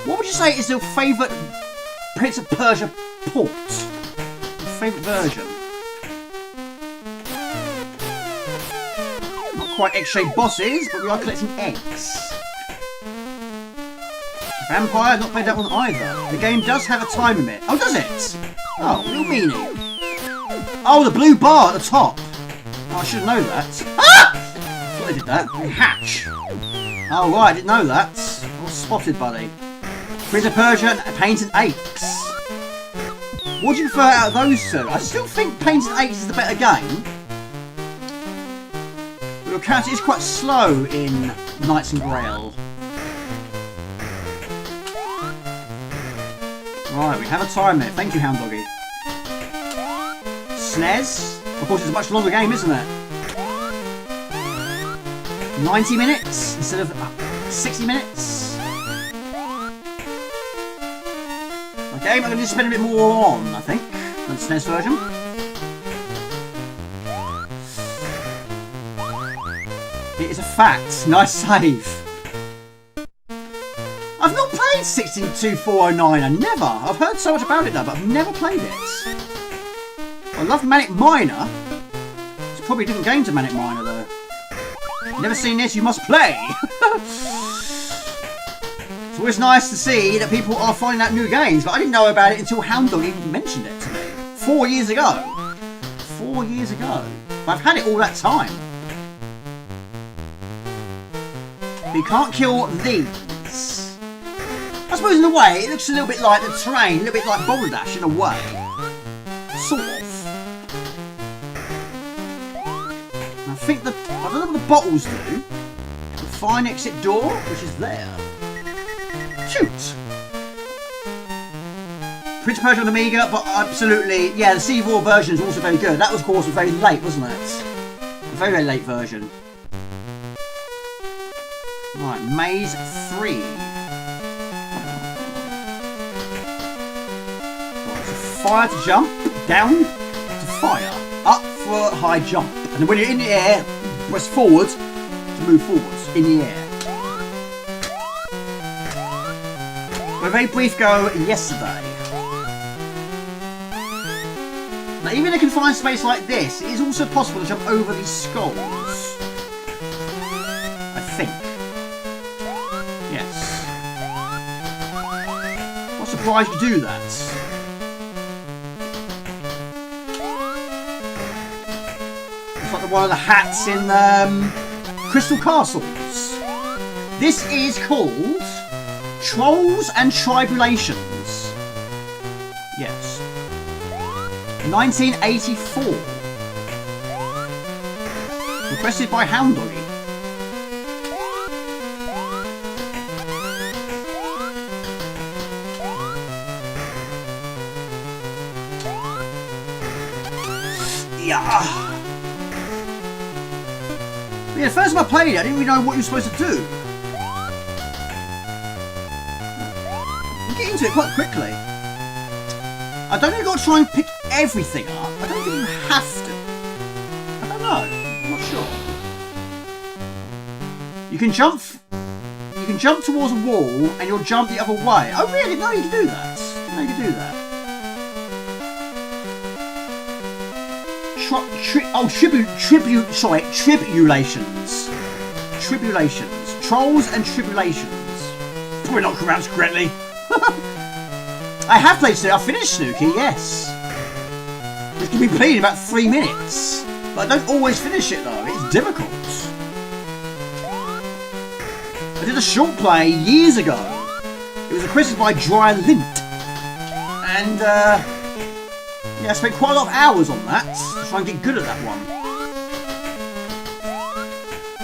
What would you say is your favourite Prince of Persia port? Your favourite version? Not quite X-shaped bosses, but we are collecting eggs. Vampire, not played that one either. The game does have a time limit. Oh, does it? Oh, little meanie. Oh, the blue bar at the top. Oh, I should know that. Ah! I thought I did that. Hatch. Oh, right, I didn't know that. Well spotted, buddy. Prince of Persia, Pains and Aches. What do you prefer out of those two? I still think Pains and Aches is the better game. But your character is quite slow in Knights and Grail. Right, we have a time limit. Thank you, Hound Doggy. SNES. Of course, it's a much longer game, isn't it? 90 minutes instead of 60 minutes. Okay, I'm going to spend a bit more on, I think, than the SNES version. It is a fact. Nice save. I've not played 62409. I never. I've heard so much about it though, but I've never played it. I love Manic Miner. It's probably a different game to Manic Miner though. Never seen this, you must play! So always nice to see that people are finding out new games, but I didn't know about it until Hound Dog even mentioned it to me. 4 years ago. 4 years ago. But I've had it all that time. But you can't kill these. I suppose in a way, it looks a little bit like the terrain, a little bit like Boulder Dash in a way. Sort of. I think I don't know what the bottles do. The fire exit door, which is there. Cute. Prince of Persia on Amiga, but absolutely, yeah, the C4 version is also very good. That was, of course, very late, wasn't it? A very, very late version. Right, Maze 3. Right, so fire to jump, down to fire, up for a high jump. And then when you're in the air, press forward to move forwards in the air. A very brief go yesterday. Now, even in a confined space like this, it is also possible to jump over these skulls. I think. Yes. What surprised you do that? It's like one of the hats in Crystal Castles. This is called Trolls and Tribulations. Yes. 1984. Requested by Hound Doggy. Yeah. The first time I played it, I didn't really know what you were supposed to do. You get into it quite quickly. I don't think you've got to try and pick everything up. I don't think you have to. I don't know. I'm not sure. You can jump. You can jump towards a wall, and you'll jump the other way. Oh, really? No, you can do that. No, you can do that. Tribulations. Tribulations. Trolls and Tribulations. Probably not pronounced correctly. I have played Snooki. I finished Snooki, yes. It can be played in about 3 minutes. But I don't always finish it though. It's difficult. I did a short play years ago. It was requested by Dry Lint. And yeah, I spent quite a lot of hours on that to try and get good at that one.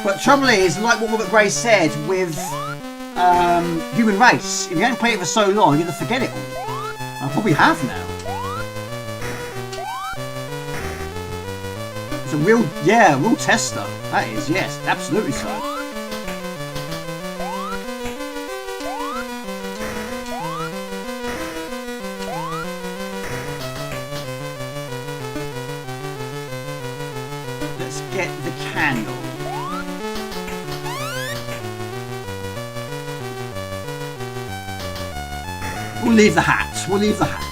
But the trouble is, like what Robert Gray said with Human Race, if you haven't played it for so long, you're going to forget it all. I probably have now. It's a real, yeah, real tester. That is, yes, absolutely so. Let's get the candle. We'll leave the hat. We'll leave the hat.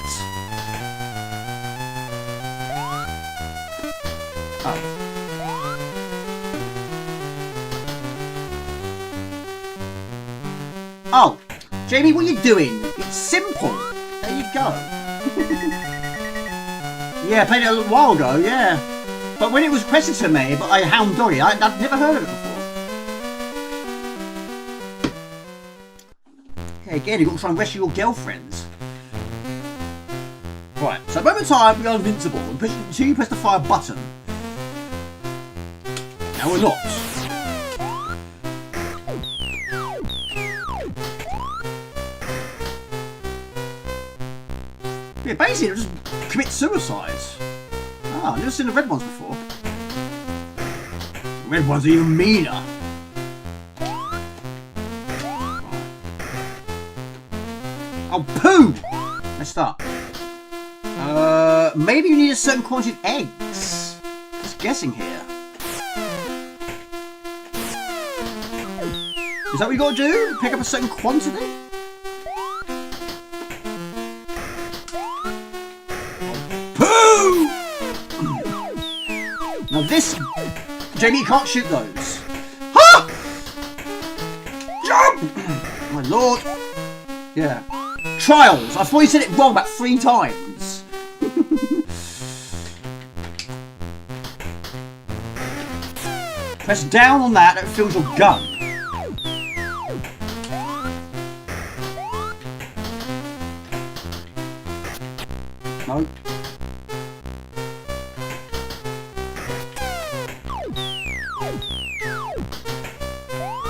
Oh. Oh, Jamie, what are you doing? It's simple. There you go. Yeah, I played it a little while ago, yeah. But when it was requested to me by Hound Doggy, I'd never heard of it before. Yeah, again, you've got to try and rescue your girlfriends. Right, so at the moment in time, we are invincible until you press the fire button. Now we're not. Yeah, basically, just commit suicide. Ah, I've never seen the red ones before. The red ones are even meaner. Oh, poo! Let's start. Maybe you need a certain quantity of eggs. Just guessing here. Is that what you got to do? Pick up a certain quantity? Poo! Now this... Jamie, you can't shoot those. Ha! Jump! My lord. Yeah. Trials. I thought you said it wrong about 3 times. Press down on that, it fills your gun. No.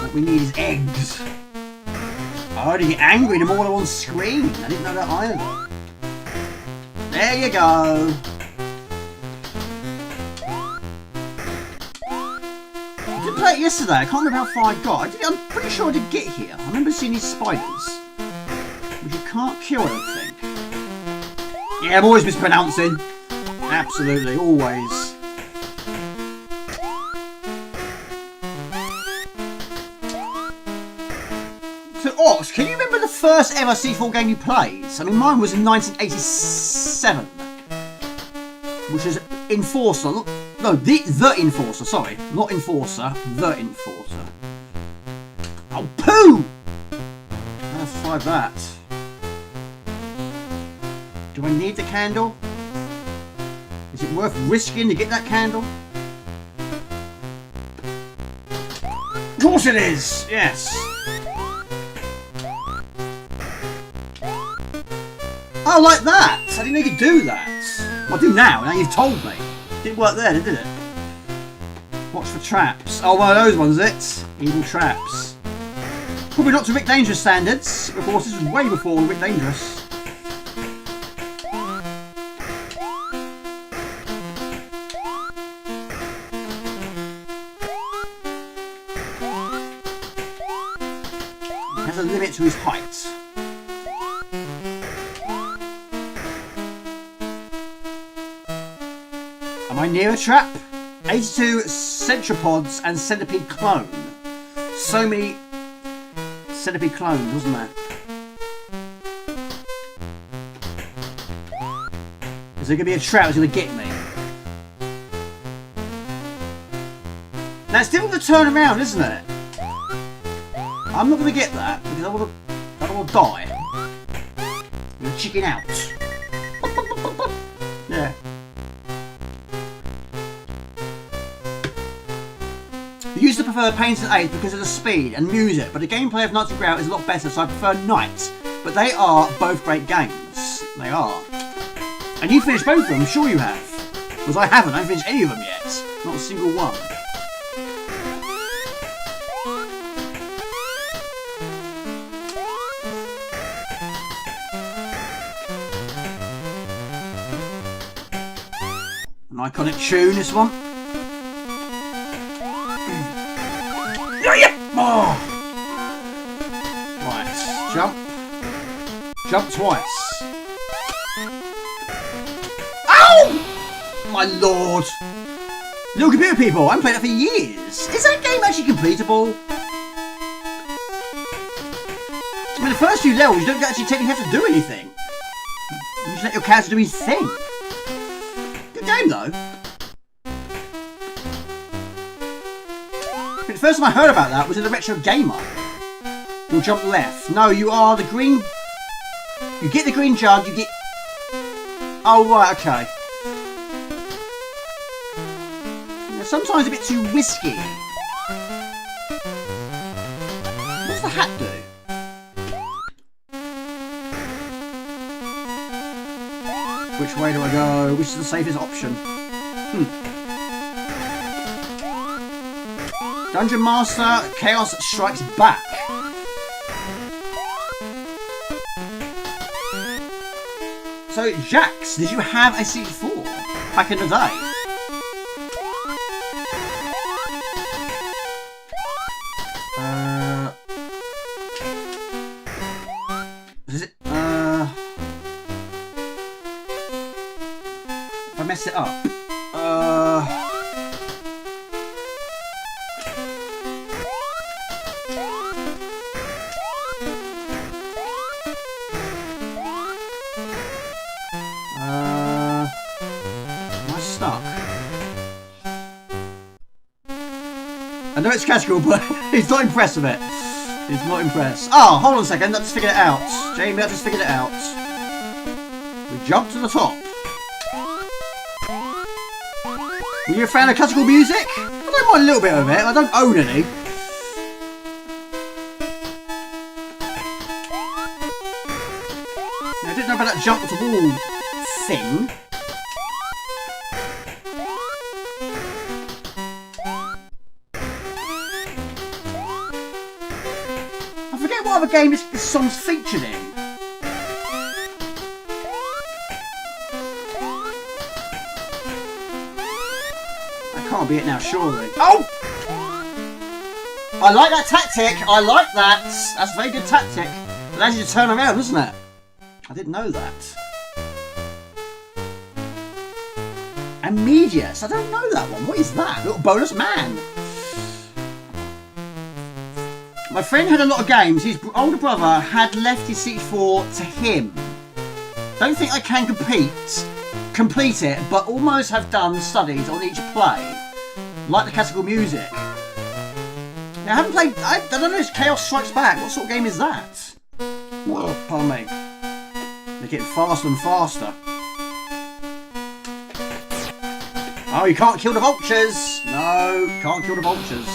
What we need is eggs. I already get angry the more they're on screen. I didn't know that either. There you go. I did play it yesterday. I can't remember how far I got. I'm pretty sure I did get here. I remember seeing these spiders, which you can't kill, I don't think. Yeah, I'm always mispronouncing. Absolutely, always. So, Ox, can you remember the first ever C4 game you played? I mean, mine was in 1987, which is Enforcer. No, the Enforcer. Sorry, not Enforcer. The Enforcer. Oh, poo! Let's try that. Do I need the candle? Is it worth risking to get that candle? Of course it is! Yes! Oh, like that! I didn't know you could do that. Well, I do now you've told me. Didn't work there, did it? Watch for traps. Oh, one of those ones, is it? Evil traps. Probably not to Rick Dangerous standards. Of course, this was way before Rick Dangerous. Has a limit to his height. Am I near a trap? 82 centropods and centipede clone. So many centipede clones, wasn't there? Is there going to be a trap that's going to get me? Now it's difficult to turn around, isn't it? I'm not going to get that because I don't want to die. I'm going to chicken out. Yeah. I used to prefer Painted 8 because of the speed and music, but the gameplay of Knights of Grout is a lot better, so I prefer Knights. But they are both great games. They are. And you finished both of them, I'm sure you have. Because I haven't, I haven't finished any of them yet. Not a single one. An iconic tune, this one. Oh. Right, jump. Jump twice. Ow! My lord. Little computer people, I haven't played that for years. Is that game actually completable? I mean, the first few levels, you don't actually technically have to do anything. You just let your character do his thing. Good game, though. The first time I heard about that was in the Retro Gamer. You'll jump left. No, you are the green... You get the green jug, you get... Oh, right, okay. Yeah, sometimes a bit too risky. What's the hat do? Which way do I go? Which is the safest option? Dungeon Master, Chaos Strikes Back. So, Jax, did you have a C64 back in the day? Is it? If I mess it up. I know it's casual, but he's not impressed with it. He's not impressed. Oh, hold on a second. I just figured it out. Jamie, I just figured it out. We jump to the top. Are you a fan of classical music? I don't mind a little bit of it. I don't own any. I didn't know about that jump to wall thing. I forget what other game this song's featured in. That can't be it now, surely. Oh! I like that tactic. I like that. That's a very good tactic. It allows you to turn around, doesn't it? I didn't know that. Amigas. I don't know that one. What is that? Little bonus man. My friend had a lot of games. His older brother had left his C64 to him. Don't think I can complete it, but almost have done studies on each play. Like the classical music. Now, I haven't played... I don't know, it's Chaos Strikes Back. What sort of game is that? Whoa, pardon me. They're getting faster and faster. Oh, you can't kill the vultures! No, can't kill the vultures.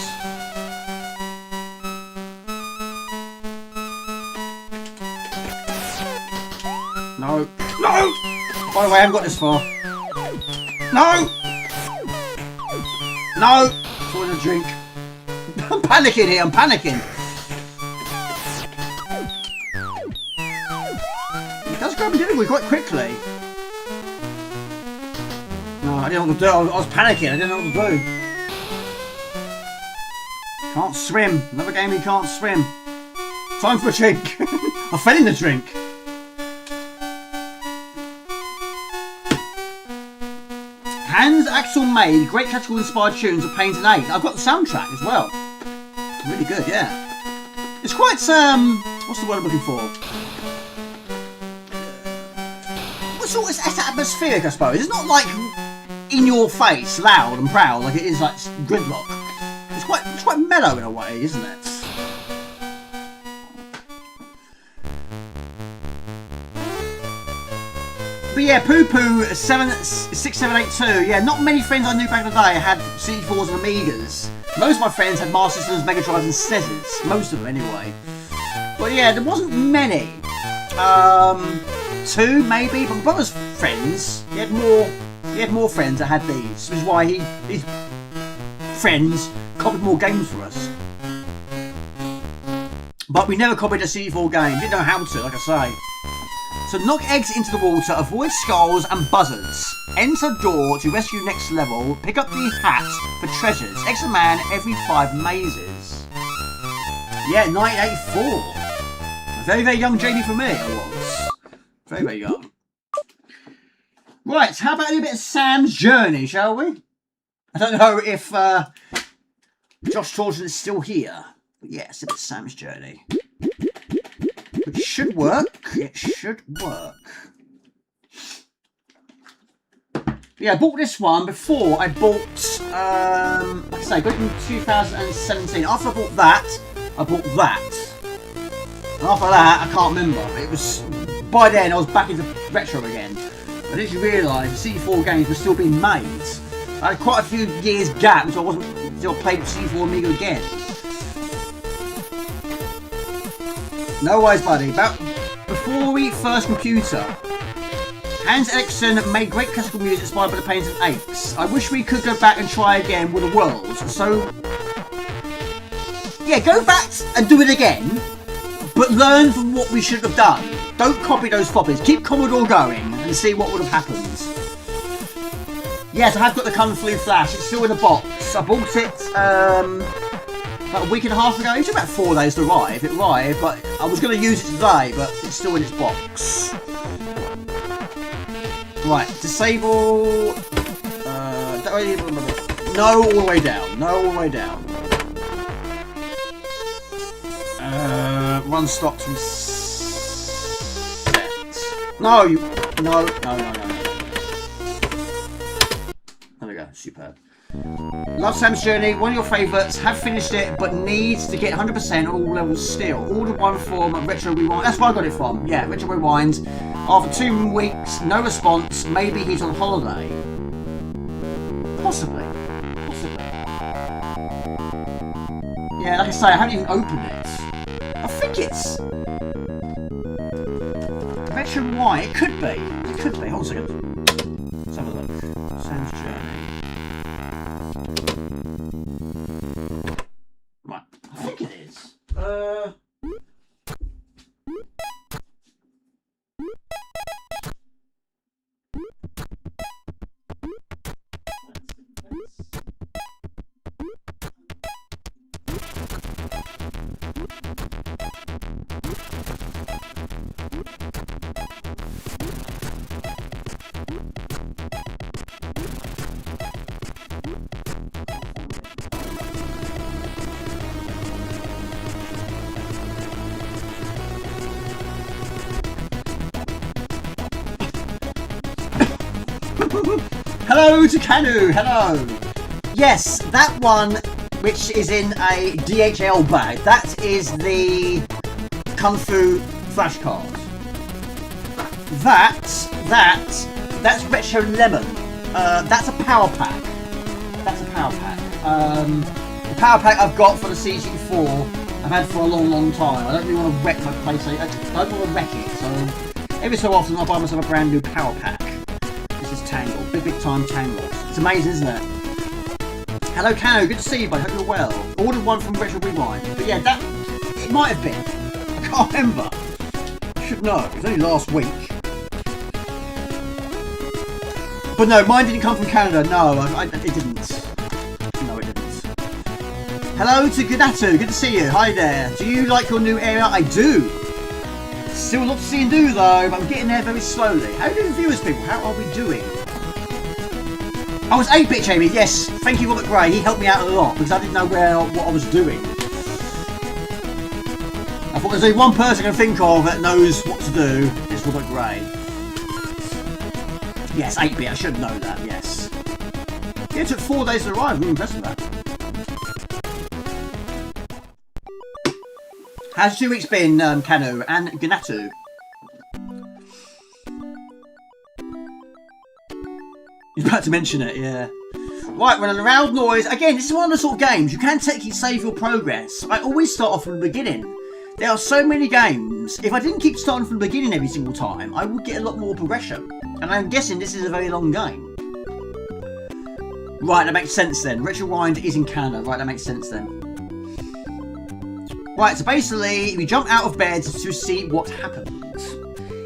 No. No! By the way, I haven't got this far. No! No! It's all in a drink. I'm panicking here, I'm panicking. It does grab and delivery quite quickly. No, I didn't know what to do. I was panicking. I didn't know what to do. Can't swim. Another game you can't swim. Time for a drink. I fell in the drink. Hans Axel made great classical inspired tunes of Pains and Ache. I've got the soundtrack as well. Really good, yeah. It's quite, what's the word I'm looking for? What sort of, it's atmospheric, I suppose. It's not like in your face, loud and proud like it is like Gridlock. It's quite mellow in a way, isn't it? But yeah, Poo Poo 6782. Yeah, not many friends I knew back in the day had C4s and Amigas. Most of my friends had Master Systems, Mega Drives and SNESes. Most of them anyway. But yeah, there wasn't many. 2 maybe, but my brother's friends, he had more friends that had these, which is why his friends copied more games for us. But we never copied a C4 game, didn't know how to, like I say. So knock eggs into the water, avoid skulls and buzzards. Enter door to rescue next level, pick up the hat for treasures. Extra man every 5 mazes. Yeah, 1984. A very, very young Jamie for me, I was. Very, very young. Right, how about a little bit of Sam's Journey, shall we? I don't know if Josh Torton is still here. But yes, a bit of Sam's Journey. It should work. It should work. Yeah, I bought this one before I bought, like I say, I got it in 2017. After I bought that, I bought that. And after that, I can't remember. It was, by then I was back into retro again. I didn't realise the C4 games were still being made. I had quite a few years gap until I wasn't, until I played C4 Amiga again. No worries, buddy. About before we first computer, Hans Eriksson made great classical music inspired by the Pains and Aches. I wish we could go back and try again with the world. So, yeah, go back and do it again, but learn from what we should have done. Don't copy those floppies. Keep Commodore going and see what would have happened. Yes, I have got the Kung Fu Flash. It's still in the box. I bought it about a week and a half ago. It took about 4 days to arrive. It arrived, but I was going to use it today, but it's still in its box. Right, disable. No, all the way down. No, all the way down. Run stop to set. No, you. No. There we go. Superb. Love Sam's Journey, one of your favourites, have finished it, but needs to get 100% on all levels still. Ordered one from Retro Rewind, that's where I got it from, yeah, Retro Rewind. After 2 weeks, no response, maybe he's on holiday. Possibly. Yeah, like I say, I haven't even opened it. I think it's... Retro Rewind, it could be. Hold on a second. Let's have a look. Sam's Journey. Right, I think it is. Hello to Canu, hello! Yes, that one, which is in a DHL bag, that is the Kung Fu flashcard. That's Retro Lemon. That's a power pack. The power pack I've got for the C64, I've had for a long time. I don't really want to wreck my PlayStation, I don't want to wreck it, so every so often I'll buy myself a brand new power pack. This is Tangle, big time Tangle. It's amazing, isn't it? Hello Cano, good to see you buddy, hope you're well. Ordered one from Retro Rewind, but yeah, it might have been. I can't remember. I should know, it was only last week. But no, mine didn't come from Canada, no, it didn't. No, it didn't. Hello to Gridlock, good to see you, hi there. Do you like your new area? I do. Still not to see and do though, but I'm getting there very slowly. How are you doing, viewers people? How are we doing? I was 8-bit Jamie, yes, thank you Robert Gray, he helped me out a lot because I didn't know what I was doing. I thought there's only one person I can think of that knows what to do, it's Robert Gray. Yes, 8-bit, I should know that, yes. Yeah, it took 4 days to arrive, I'm really impressed with that. How's 2 weeks been, Cano and Ganatu? You're about to mention it, yeah. Right, when a loud noise... Again, this is one of the sort of games you can technically save your progress. I always start off from the beginning. There are so many games. If I didn't keep starting from the beginning every single time, I would get a lot more progression. And I'm guessing this is a very long game. Right, that makes sense then. Retro Rewind is in Canada. Right, that makes sense then. Right, so basically, we jump out of bed to see what happens.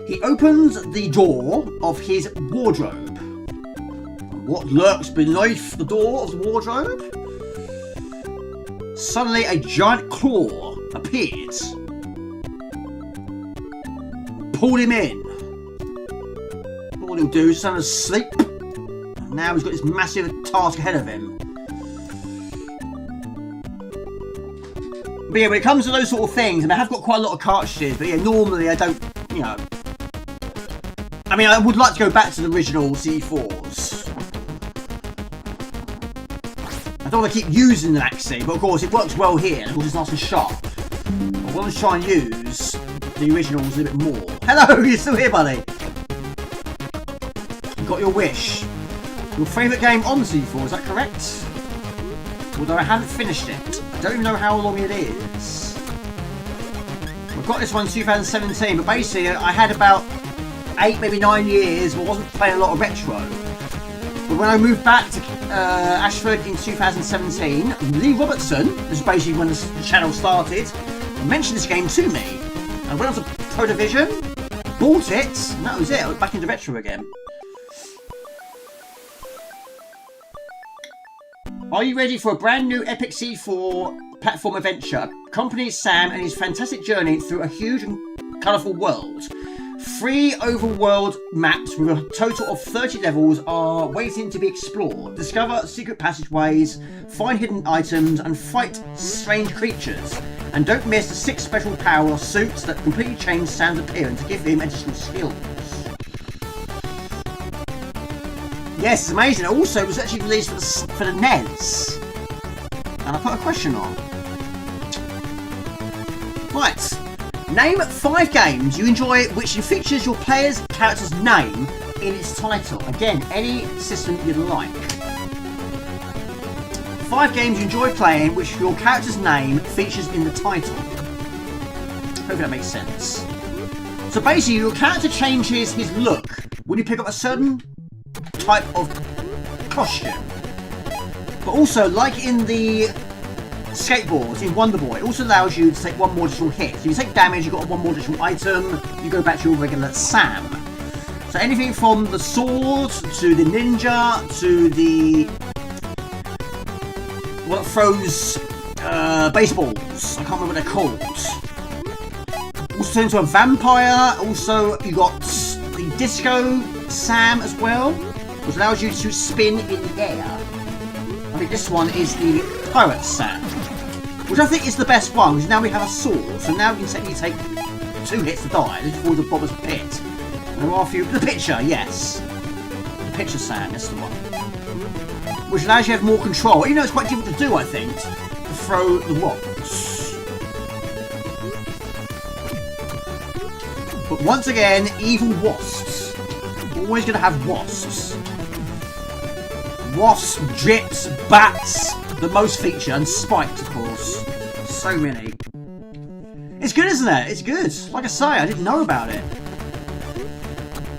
He opens the door of his wardrobe. What lurks beneath the door of the wardrobe? Suddenly, a giant claw appears. Pulled him in. All he'll do is stand asleep. And now he's got this massive task ahead of him. But yeah, when it comes to those sort of things, I mean, I have got quite a lot of cartridges, but yeah, normally I don't, you know. I mean, I would like to go back to the original C4s. I don't want to keep using the Maxi, but of course it works well here, and of course it's nice and sharp. I want to try and use the originals a little bit more. Hello, you're still here, buddy. You got your wish. Your favourite game on C4, is that correct? Although I haven't finished it. I don't even know how long it is. I've got this one in 2017, but basically I had about 8, maybe 9 years, but I wasn't playing a lot of retro. But when I moved back to Ashford in 2017, Lee Robertson, this is basically when the channel started, mentioned this game to me. I went on to Pro Division, bought it, and that was it. I was back into retro again. Are you ready for a brand new epic C4 platform adventure? Accompany Sam and his fantastic journey through a huge and colourful world. 3 overworld maps with a total of 30 levels are waiting to be explored. Discover secret passageways, find hidden items, and fight strange creatures. And don't miss the 6 special power or suits that completely change Sam's appearance to give him additional skills. Yes, it's amazing. Also, it was actually released for the NES. And I put a question on. Right. Name 5 games you enjoy which features your player's character's name in its title. Again, any system you'd like. 5 games you enjoy playing which your character's name features in the title. Hopefully that makes sense. So basically, your character changes his look when you pick up a certain type of costume. But also, like in the skateboards in Wonder Boy, it also allows you to take one more additional hit. So you take damage, you got one more additional item, you go back to your regular Sam. So anything from the sword to the ninja to the what throws baseballs. I can't remember what they're called. Also turn into a vampire. Also you got the disco Sam as well, which allows you to spin in the air. I think this one is the pirate Sam, which I think is the best one, because now we have a sword, so now we can technically take 2 hits to die. This is called the Bobber's Pit. And there are a few. The picture, yes. The picture Sam, that's the one. Which allows you to have more control, even though it's quite difficult to do, I think, to throw the rocks. But once again, evil wasps. Always going to have wasps. Wasps, drips, bats, the most feature, and spikes, of course. So many. It's good, isn't it? It's good. Like I say, I didn't know about it.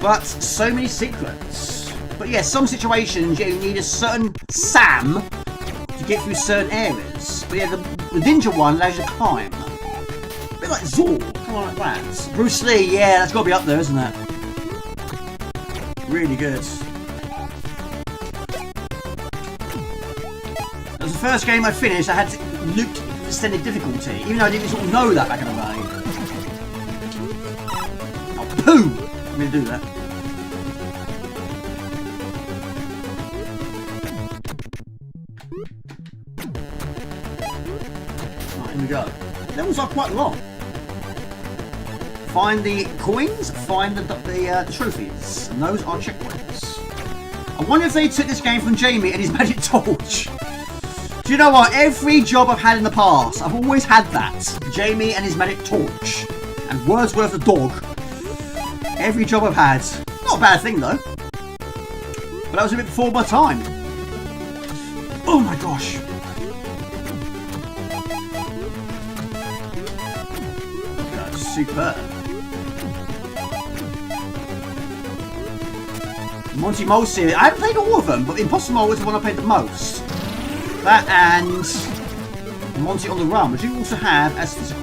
But so many secrets. But yeah, some situations you need a certain Sam to get through certain areas. But yeah, the ninja one allows you to climb. A bit like Zor, kind of like that. Bruce Lee, yeah, that's got to be up there, isn't it? Really good. That was the first game I finished. I had to loop extended difficulty, even though I didn't sort of know that back in the day. Oh, poo! I'm going to do that. Right, here we go. Levels are quite long. Find the coins, find the trophies, and those are checkpoints. I wonder if they took this game from Jamie and his magic torch. Do you know what? Every job I've had in the past, I've always had that. Jamie and his magic torch. And Wordsworth the dog. Every job I've had. Not a bad thing though. But that was a bit before my time. Oh my gosh. That's superb. Monty Mole series. I haven't played all of them, but Impossible was the one I played the most. That and Monty on the Run, which you also have as physical.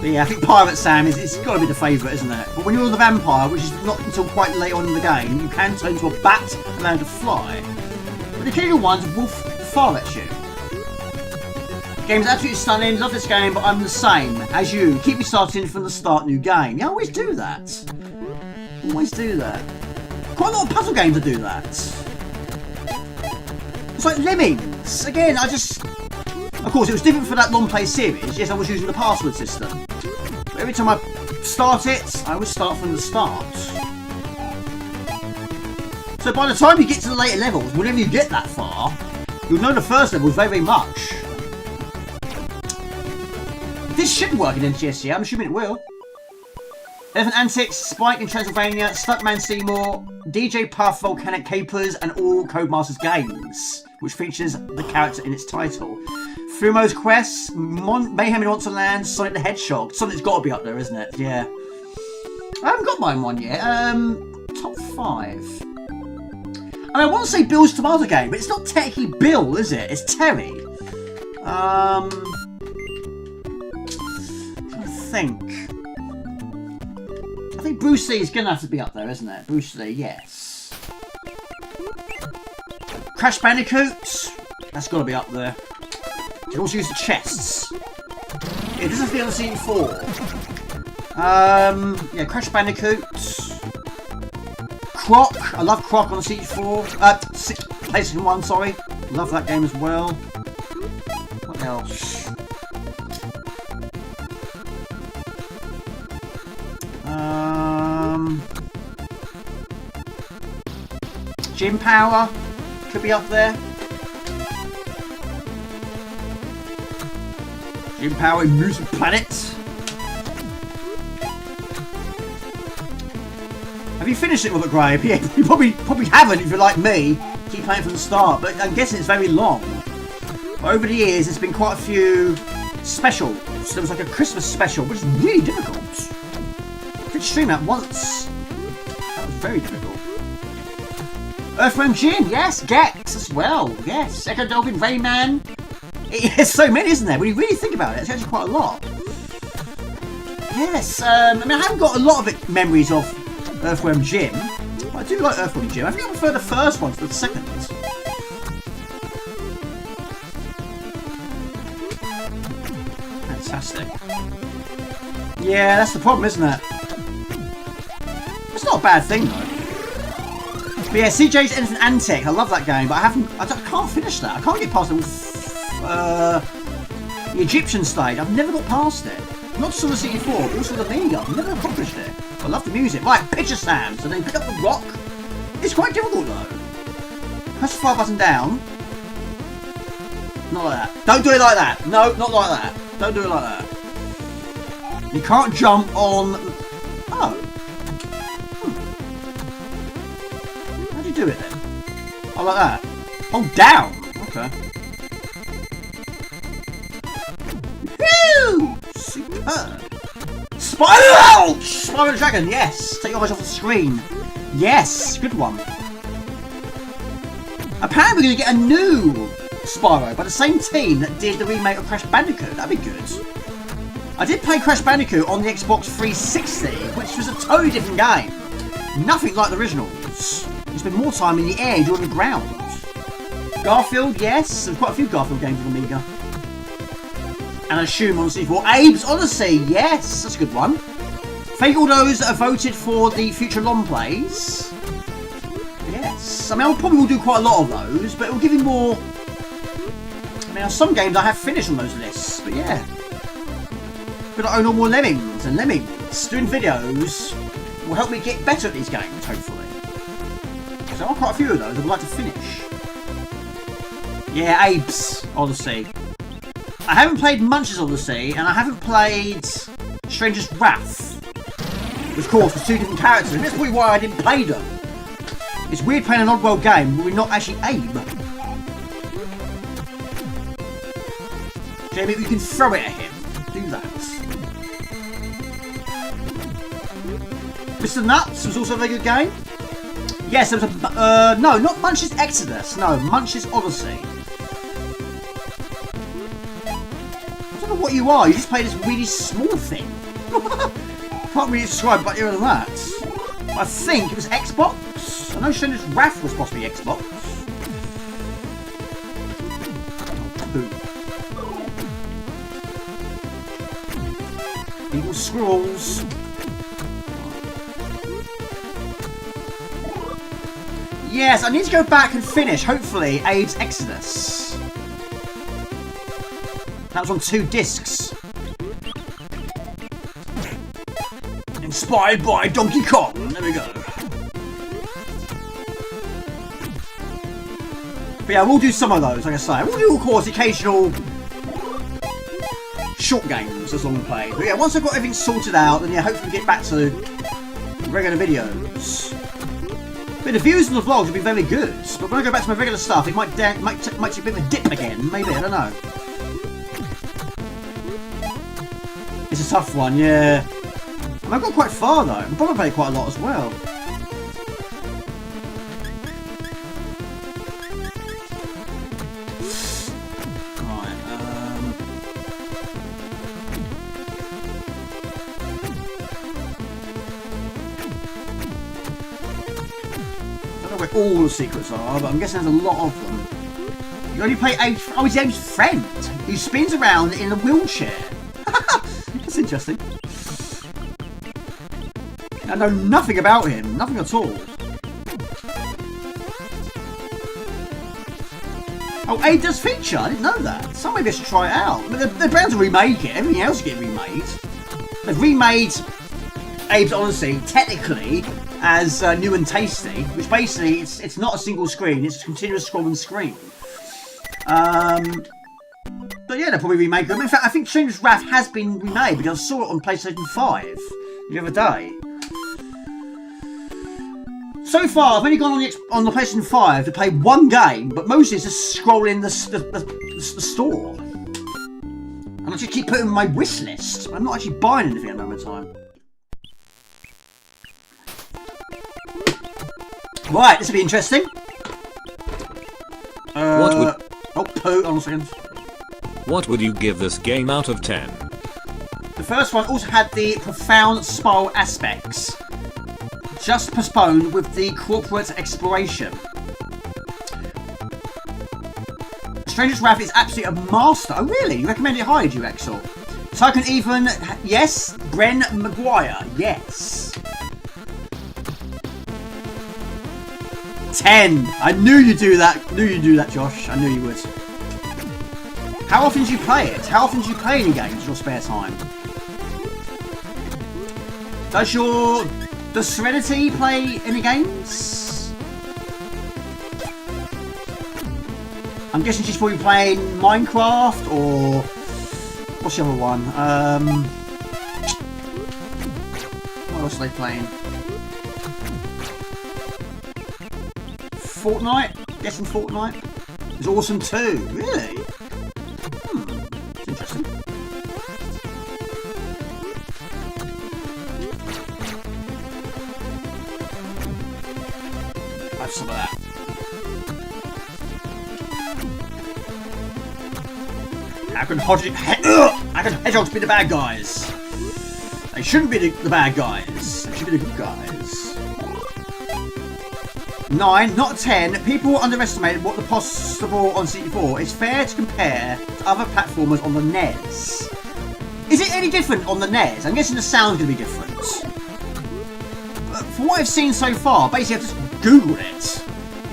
But yeah, I think Pirate Sam it's got to be the favourite, isn't it? But when you're the vampire, which is not until quite late on in the game, you can turn into a bat and learn to fly. But the killer ones will fire at you. The game's absolutely stunning. Love this game, but I'm the same as you. Keep me starting from the start, new game. Yeah, I always do that. Always do that. Quite a lot of puzzle games that do that. It's like Lemmings. Again, of course, it was different for that long play series. Yes, I was using the password system. But every time I start it, I would start from the start. So by the time you get to the later levels, whenever you get that far, you'll know the first level very, very much. This should work in NTSC, I'm assuming it will. Elephant Antics, Spike in Transylvania, Stuntman Seymour, DJ Puff, Volcanic Capers, and all Codemasters games, which features the character in its title. Fumo's Quest, Mayhem in Monsterland, Sonic the Hedgehog. Sonic's got to be up there, isn't it? Yeah. I haven't got mine one yet. Top 5. And I want to say Bill's Tomato Game, but it's not technically Bill, is it? It's Terry. I'm trying to think. I think Bruce Lee is going to have to be up there, isn't it? Bruce Lee, yes. Crash Bandicoot. That's got to be up there. You can also use the chests. It doesn't have to be on the C4. Yeah, Crash Bandicoot. Croc. I love Croc on the C4. PlayStation 1, sorry. Love that game as well. What else? Gym Power could be up there. Gym Power in Music Planet. Have you finished it, Robert Gray? Yeah, you probably haven't if you're like me. Keep playing from the start, but I'm guessing it's very long. But over the years, there's been quite a few specials. There was like a Christmas special, which is really difficult. I did stream that once. That was very difficult. Earthworm Jim, yes. Gex as well, yes. Echo Dolphin, Rayman. There's so many, isn't there? When you really think about it, it's actually quite a lot. Yes, I mean, I haven't got a lot of memories of Earthworm Jim. But I do like Earthworm Jim. I think I prefer the first one to the second. Fantastic. Yeah, that's the problem, isn't it? It's not a bad thing, though. But yeah, CJ's Anything Antic. I love that game, but I can't finish that. I can't get past the Egyptian stage. I've never got past it. Not just on the C64, also the amiga. I've never accomplished it. I love the music. Right, picture stands, and then pick up the rock. It's quite difficult, though. Press the fire button down. Not like that. Don't do it like that. No, not like that. Don't do it like that. You can't jump on... Oh. How do you do it, then? Oh, like that. Oh, down. Okay. Woo! Superb. Spiral! Spiral Dragon, yes. Take your eyes off the screen. Yes, good one. Apparently we're going to get a new Spyro by the same team that did the remake of Crash Bandicoot. That'd be good. I did play Crash Bandicoot on the Xbox 360, which was a totally different game. Nothing like the originals. You spend more time in the air than on the ground. Garfield, yes. There's quite a few Garfield games on Amiga. And I assume on C4. Abe's Odyssey, yes. That's a good one. Thank all those that have voted for the future long plays. Yes. I mean, I probably will do quite a lot of those, but it will give you more... I mean, some games I have finished on those lists, but yeah. Gonna own all more Lemmings and Lemmings. Doing videos will help me get better at these games, hopefully. So there are quite a few of those I'd like to finish. Yeah, Abe's Odyssey. I haven't played Munch's Odyssey, and I haven't played Stranger's Wrath. Which, of course, was two different characters, and that's probably why I didn't play them. It's weird playing an Oddworld game where we're not actually Abe. Jamie, you can throw it at him. Do that. Mr. Nuts was also a very good game. Yes, there was a... no, not Munch's Exodus. No, Munch's Odyssey. I don't know what you are. You just play this really small thing. Can't really describe much other than that. I think it was Xbox. I know Stranger's Wrath was possibly Xbox. Boom. Evil Squirrels. Yes, I need to go back and finish, hopefully, Abe's Exodus. That was on 2 discs. Inspired by Donkey Kong. There we go. But yeah, we'll do some of those, like I say. We'll do, of course, occasional short games as long as we play. But yeah, once I've got everything sorted out, then yeah, hopefully get back to regular videos. But the views on the vlogs will be very good. But when I go back to my regular stuff, it might take a bit of a dip again. Maybe, I don't know. It's a tough one, yeah. And I've got quite far though. I've probably played quite a lot as well. Where all the secrets are, but I'm guessing there's a lot of them. You only play Abe's... Oh, he's Abe's friend, who spins around in a wheelchair. That's interesting. I know nothing about him, nothing at all. Oh, Abe does feature, I didn't know that. So maybe I should try it out. I mean, they're bound to remake it, everything else is getting remade. They've remade Abe's Odyssey, technically, as New and Tasty, which basically it's not a single screen, it's a continuous scrolling screen. But yeah, they'll probably remake them. In fact, I think Strenuous Wrath has been remade because I saw it on PlayStation 5 the other day. So far, I've only gone on the PlayStation 5 to play one game, but mostly it's just scrolling the store. And I just keep putting my wish list. I'm not actually buying anything at the moment in time. Right, this will be interesting. Oh, poo, hold on a second. What would you give this game out of 10? The first one also had the profound spiral aspects, just postponed with the corporate exploration. Stranger's Wrath is absolutely a master. Oh really? You recommend it highly, do you, Exel? So I can even... Yes, Bren Maguire. Yes. 10. I knew you'd do that. Knew you'd do that, Josh. I knew you would. How often do you play it? How often do you play any games in your spare time? Does Serenity play any games? I'm guessing she's probably playing Minecraft or what's the other one? What else are they playing? Fortnite? Guessing Fortnite? It's awesome too. Really? It's interesting. Have some of that. How can hedgehogs be the bad guys? They shouldn't be the bad guys. They should be the good guys. 9, not 10. People underestimated what the possible on C64. It's fair to compare to other platformers on the NES. Is it any different on the NES? I'm guessing the sound's going to be different. But from what I've seen so far, basically I've just Googled it.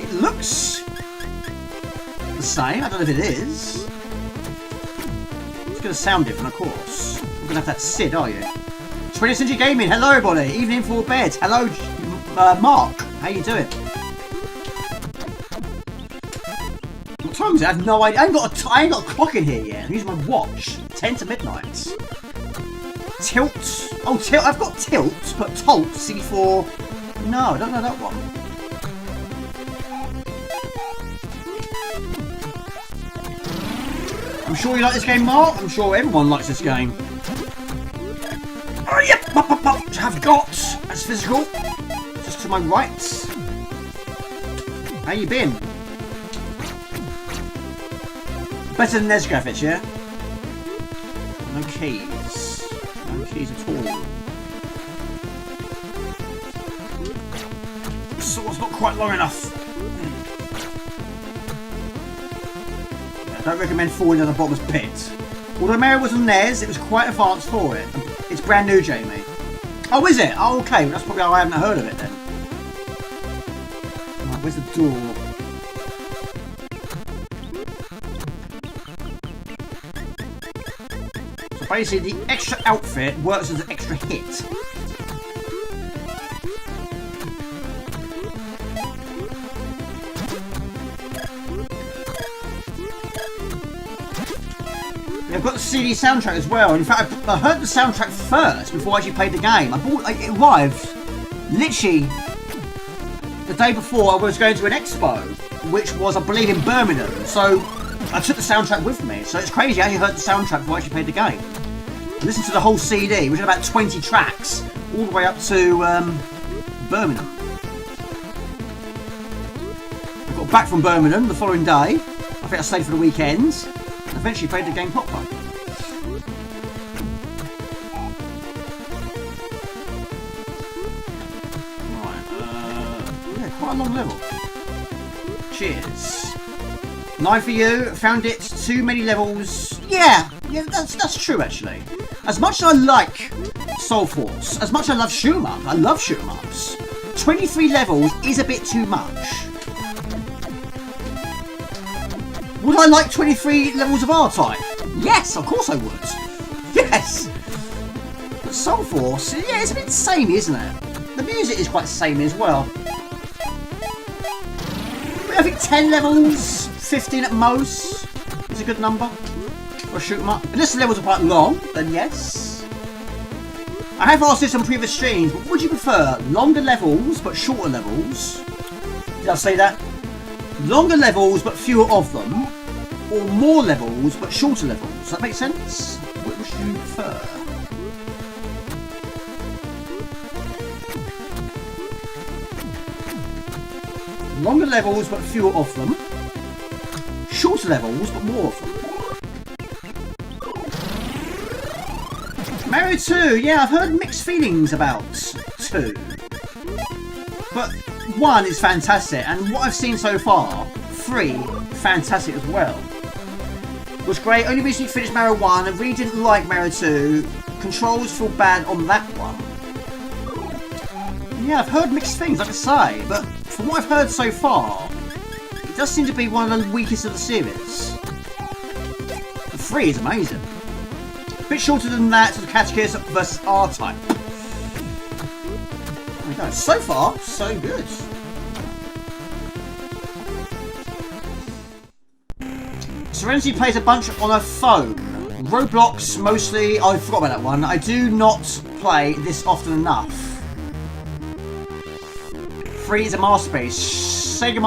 It looks the same. I don't know if it is. It's going to sound different, of course. You're going to have that SID, are you? 20th Century Gaming. Hello, everybody. Evening for bed. Hello, Mark. How you doing? What time is it? I have no idea. I ain't got a clock in here yet. I'm using my watch. 10 to midnight. Tilt. Oh, Tilt. I've got Tilt, but Tolt C4. No, I don't know that one. I'm sure you like this game, Mark. I'm sure everyone likes this game. Oh, yep. Have got. That's physical. Just to my right. How you been? Better than NES graphics, yeah? No keys. No keys at all. The sword's not quite long enough. I don't recommend falling down the bottomless pit. Although Mario was on NES, it was quite advanced for it. It's brand new, Jamie. Oh, is it? Oh, okay. Well, that's probably how I haven't heard of it then. Right, where's the door? So basically, the extra outfit works as an extra hit. I've got the CD soundtrack as well. In fact, I heard the soundtrack first before I actually played the game. It arrived literally the day before I was going to an expo, which was, I believe, in Birmingham. So I took the soundtrack with me. So it's crazy. I actually heard the soundtrack before I actually played the game. I listened to the whole CD, which had about 20 tracks, all the way up to Birmingham. I got back from Birmingham the following day. I think I stayed for the weekend. Eventually played the game proper. Right, yeah, quite a long level. Cheers. 9 for you. Found it too many levels. Yeah, that's true actually. As much as I like Soul Force, as much as I love shoot 'em up, I love shoot 'em ups. 23 levels is a bit too much. Would I like 23 levels of R-Type? Yes, of course I would. Yes! But Soul Force, yeah, it's a bit samey, isn't it? The music is quite the same as well. I think 10 levels, 15 at most, is a good number for a shoot 'em up. Unless the levels are quite long, then yes. I have asked this on previous streams, but would you prefer longer levels but shorter levels? Did I say that? Longer levels but fewer of them, or more levels but shorter levels? Does that make sense? What would you prefer? Longer levels but fewer of them. Shorter levels but more of them. Mario 2, yeah, I've heard mixed feelings about 2. But 1 is fantastic, and what I've seen so far, 3, fantastic as well. Was great, only recently finished Mario 1, I really didn't like Mario 2. Controls feel bad on that one. Yeah, I've heard mixed things, like I say, but from what I've heard so far, it does seem to be one of the weakest of the series. The 3 is amazing. A bit shorter than that, so the Catechist versus R-Type. There we go. So far, so good. Serenity plays a bunch on her phone. Roblox mostly. I forgot about that one. I do not play this often enough. 3 is a masterpiece. Sega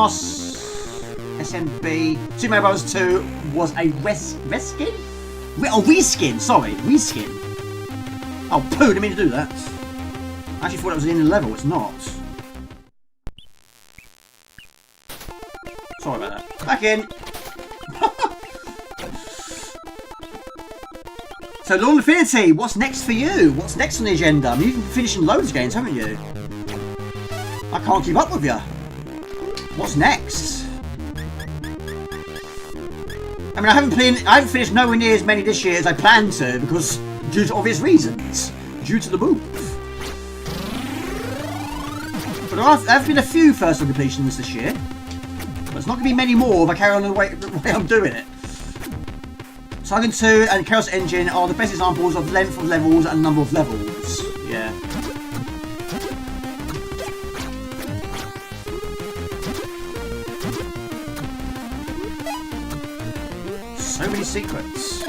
SMB. Super Mario Bros. 2 was a reskin? Oh, reskin, sorry. Reskin. Oh, poo, didn't mean to do that. I actually thought it was in the level, it's not. Sorry about that. Back in. So, Lord Infinity, what's next for you? What's next on the agenda? I mean, you've been finishing loads of games, haven't you? I can't keep up with you. What's next? I mean, I haven't finished nowhere near as many this year as I planned to, because due to obvious reasons, due to the move. But there have been a few first completions this year. But it's not going to be many more if I carry on the way I'm doing it. Sagan 2 and Chaos Engine are the best examples of length of levels and number of levels. Yeah. So many secrets.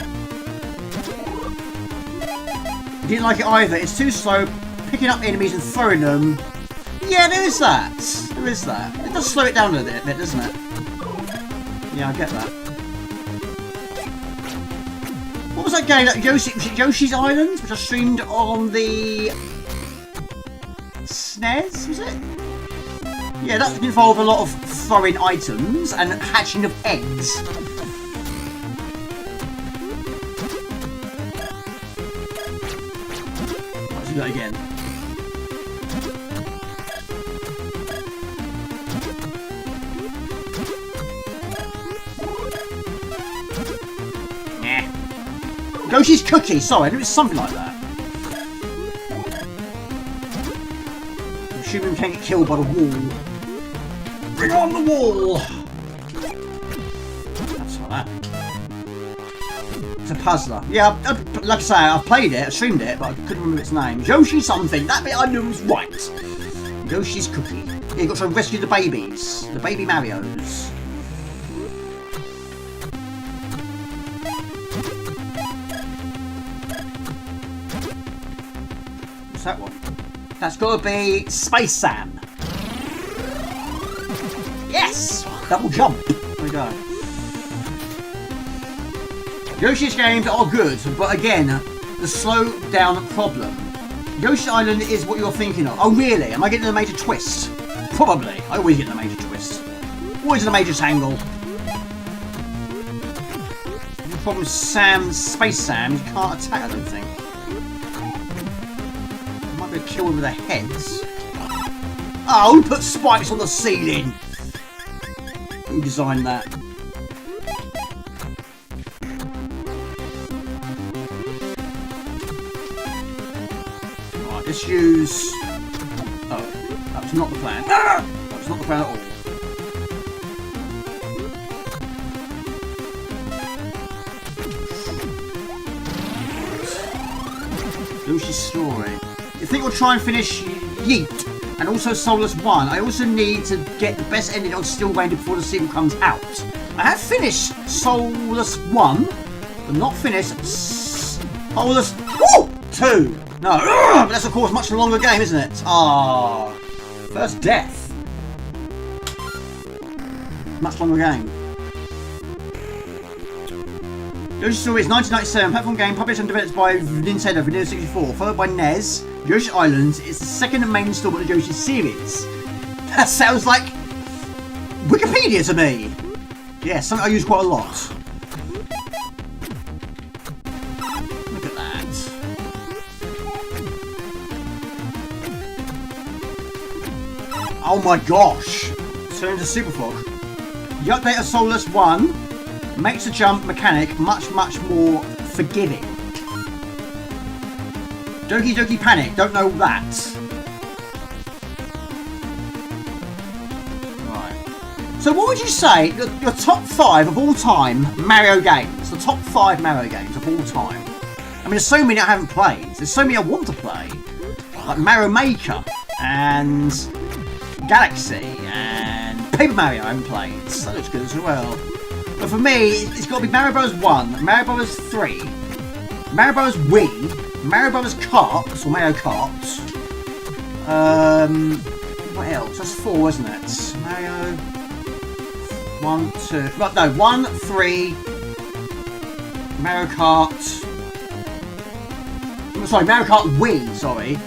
Didn't like it either. It's too slow picking up enemies and throwing them. Yeah, there is that. There is that. It does slow it down a bit, doesn't it? Yeah, I get that. What was that game? That Yoshi's Island, which I streamed on the SNES, was it? Yeah, that involved a lot of throwing items and hatching of eggs. Let's do that again. Yoshi's Cookie, sorry, I knew it was something like that. I'm assuming we can't get killed by the wall. Bring on the wall! That's like that. It's a puzzler. Yeah, like I say, I've played it, I streamed it, but I couldn't remember its name. Yoshi something, that bit I knew was right. Yoshi's Cookie. Yeah, you've got to rescue the babies. The baby Marios. That one. That's got to be Space Sam. Yes! Double jump. There we go. Yoshi's games are good, but again, the slow down problem. Yoshi's Island is what you're thinking of. Oh really? Am I getting a major twist? Probably. I always get a major twist. Always in a major tangle. The problem with Space Sam, you can't attack, I don't think. Kill him with their heads. Oh, who put spikes on the ceiling? Who designed that? Right, let's use... Oh, that was not the plan. Ah! That was not the plan at all. Lucy's story. I think we'll try and finish Yeet and also Soulless 1. I also need to get the best ending on Still Raining before the sequel comes out. I have finished Soulless 1, but not finished Soulless 2. No, but that's of course a much longer game, isn't it? Ah, first death. Much longer game. Yoshi's Story is 1997 platform game published and developed by Nintendo for Nintendo 64, followed by NES. Yoshi Islands is the second main installment of the Yoshi series. That sounds like Wikipedia to me. Yeah, something I use quite a lot. Look at that. Oh my gosh. Turn to Super Frog. The update of Soulless 1 makes the jump mechanic much more forgiving. Doki Doki Panic, don't know that. Right. So what would you say your top 5 of all time Mario games? The top 5 Mario games of all time. I mean, there's so many I haven't played. There's so many I want to play. Like Mario Maker and Galaxy and Paper Mario I haven't played. That looks good as well. But for me, it's got to be Mario Bros. 1, Mario Bros. 3, Mario Bros. Wii, Mario Bros. Kart, or Mario Kart. What else? That's 4, isn't it? Mario 1, 2. Right, no, 1, 3. Mario Kart. Sorry, Mario Kart Wii. Sorry.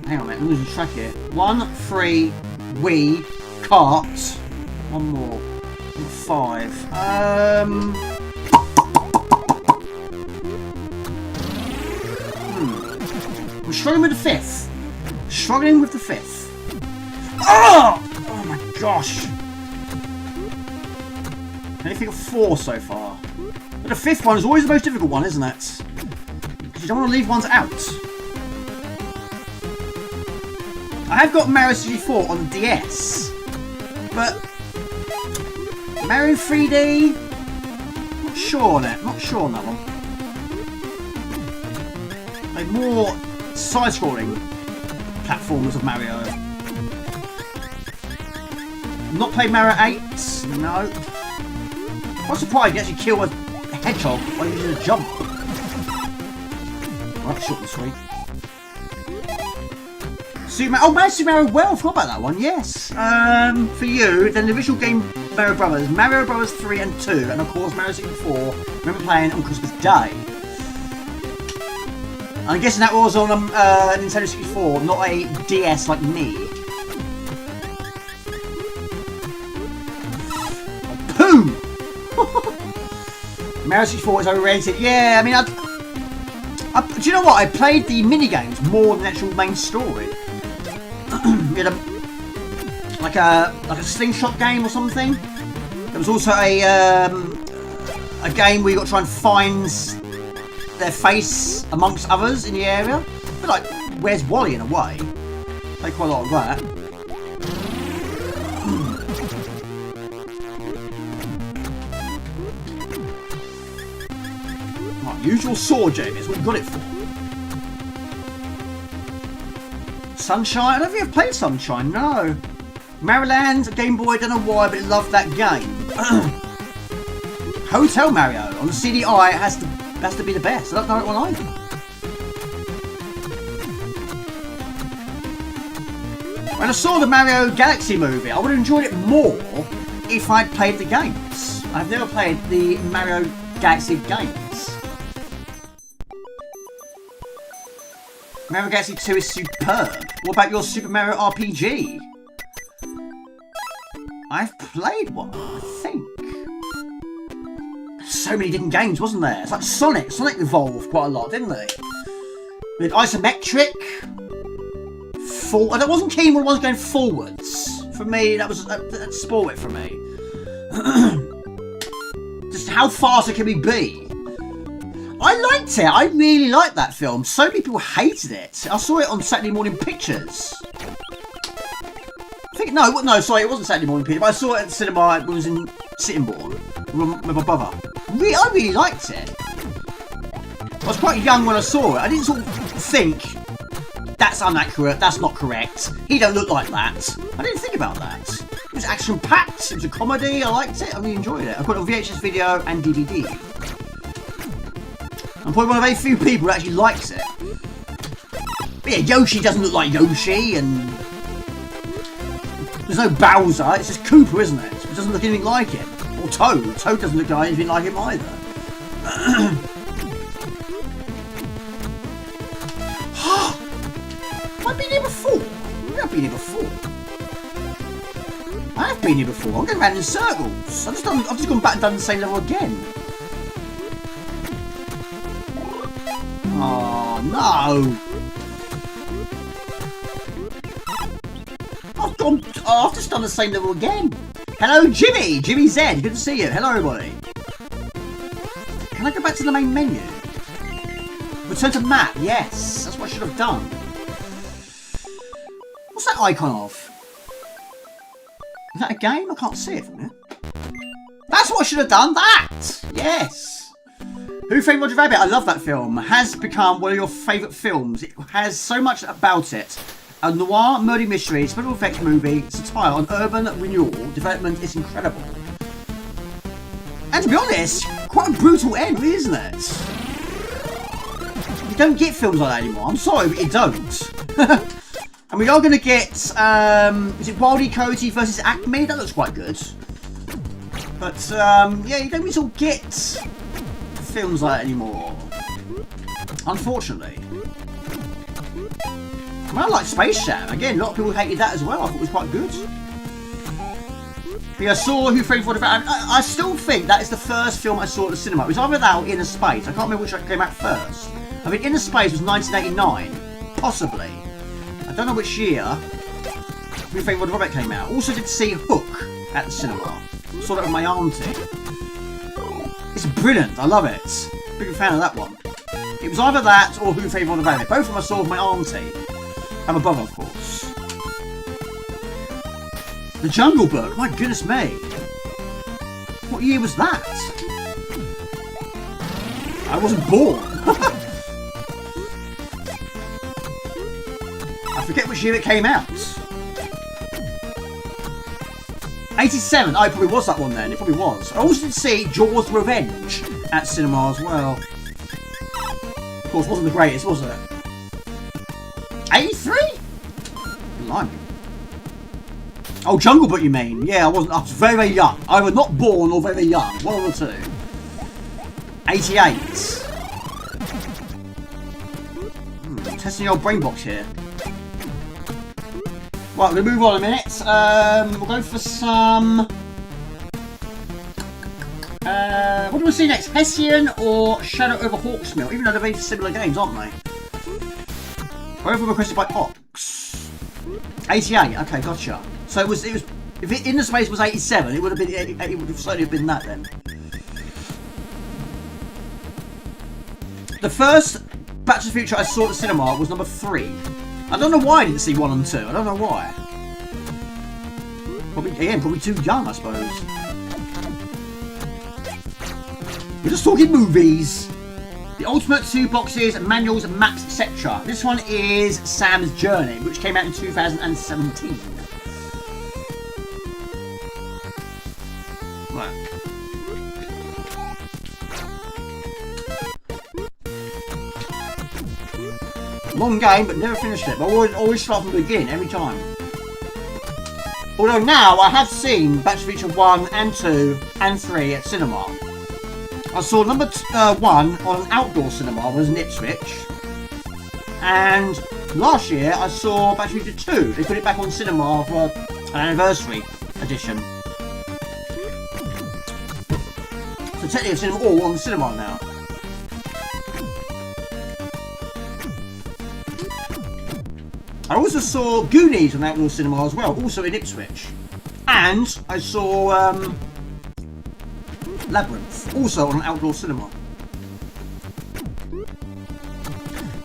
Hang on a minute, I'm losing track here. 1, 3, Wii, Kart. One more. 5. I'm struggling with the 5th. Struggling with the 5th. Oh my gosh. Anything of 4 so far. But the 5th one is always the most difficult one, isn't it? Because you don't want to leave ones out. I have got Mario 64 on the DS, but Mario 3D, not sure on it. Not sure on that one. Like more side-scrolling platformers of Mario. Not played Mario 8. No. I'm surprised you actually kill a hedgehog while using a jump. Well, that's short and sweet. Super Mario Well, I forgot about that one, yes. For you, then the original game Mario Brothers, Mario Brothers 3 and 2, and of course Mario 64, remember playing on Christmas Day. I'm guessing that was on Nintendo 64, not a DS like me. Oh, poo! Mario 64 is overrated. Yeah, I mean, do you know what? I played the minigames more than the actual main story. We had like a slingshot game or something. There was also a game where you got to try and find their face amongst others in the area. A bit like Where's Wally in a way. Played quite a lot of that. Right, usual sword, Jamie, is what you got it for. Sunshine? I don't think I've played Sunshine, no. Maryland, Game Boy, don't know why, but I love that game. Hotel Mario on the CDI has to be the best. I don't know it one either. When I saw the Mario Galaxy movie, I would have enjoyed it more if I'd played the games. I've never played the Mario Galaxy games. Mario Galaxy 2 is superb. What about your Super Mario RPG? I've played one, I think. So many different games, wasn't there? It's like Sonic. Sonic evolved quite a lot, didn't they? With isometric. I wasn't keen when I was going forwards. For me, that spoiled it for me. Just how fast it can we be? I liked it. I really liked that film. So many people hated it. I saw it on Saturday Morning Pictures. I think sorry, it wasn't Saturday Morning Pictures, but I saw it at the cinema when I was in Sittingbourne with my brother. I really liked it. I was quite young when I saw it. I didn't sort of think, that's inaccurate, that's not correct, he don't look like that. I didn't think about that. It was action-packed, it was a comedy, I liked it, I really enjoyed it. I've got a VHS video and DVD. I'm probably one of very few people who actually likes it. But yeah, Yoshi doesn't look like Yoshi, and there's no Bowser, it's just Koopa, isn't it? It doesn't look anything like him. Or Toad. Toad doesn't look like anything like him either. Have I been here before? Maybe I've been here before. I have been here before. I'm going around in circles. I've just gone back and done the same level again. Oh no! I've just done the same level again. Hello, Jimmy! Jimmy Z, good to see you. Hello, everybody. Can I go back to the main menu? Return to map, yes. That's what I should have done. What's that icon of? Is that a game? I can't see it from here. That's what I should have done, that! Yes! Who Framed Roger Rabbit? I love that film. Has become one of your favourite films. It has so much about it. A noir, murder mystery, special effects movie, satire on urban renewal, development is incredible. And to be honest, quite a brutal end, really, isn't it? You don't get films like that anymore. I'm sorry, but you don't. And we are going to get, is it Wildy Cody versus Acme? That looks quite good. But, yeah, you don't really sort of get films like that anymore. Unfortunately. I mean, I like Space Jam. Again, a lot of people hated that as well. I thought it was quite good. But yeah, I saw Who Framed Roger Rabbit. I still think that is the first film I saw at the cinema. It was either that or Inner Space. I can't remember which came out first. I mean, Inner Space was 1989. Possibly. I don't know which year Who Framed Roger Rabbit came out. Also did see Hook at the cinema. Saw that with my auntie. It's brilliant. I love it. Big fan of that one. It was either that or Who Framed Roger Rabbit. Both of them I saw with my auntie. And my brother, of course. The Jungle Book. My goodness me. What year was that? I wasn't born. I forget which year it came out. 87. Oh, it probably was that one then. It probably was. I also did see Jaws Revenge at cinema as well. Of course, wasn't the greatest, was it? 83? Blimey. Oh, Jungle Book, you mean? Yeah, I was very, very young. Either not born or very, very young. One of the two. 88. Testing the old brain box here. Right, we're going to move on a minute. We'll go for some... what do we see next? Hessian or Shadow over Hawksmill? Even though they're very similar games, aren't they? Both were requested by Ox. 88. Okay, gotcha. So it was. If it, Inner Space was 87, it would have been. It would have certainly been that then. The first Back to the Future I saw at the cinema was number 3. I don't know why I didn't see 1 and 2. I don't know why. Probably too young, I suppose. We're just talking movies. The Ultimate 2 boxes, manuals, maps, etc. This one is Sam's Journey, which came out in 2017. Right. Long game, but never finished it. But I always start from the beginning, every time. Although now, I have seen Back to the Future 1 and 2 and 3 at cinema. I saw number 1 on an outdoor cinema, was in Ipswich. And last year, I saw Back to the Future 2. They put it back on cinema for an anniversary edition. So technically I've seen them all on the cinema now. I also saw Goonies on outdoor cinema as well, also in Ipswich. And I saw Labyrinth, also on an outdoor cinema.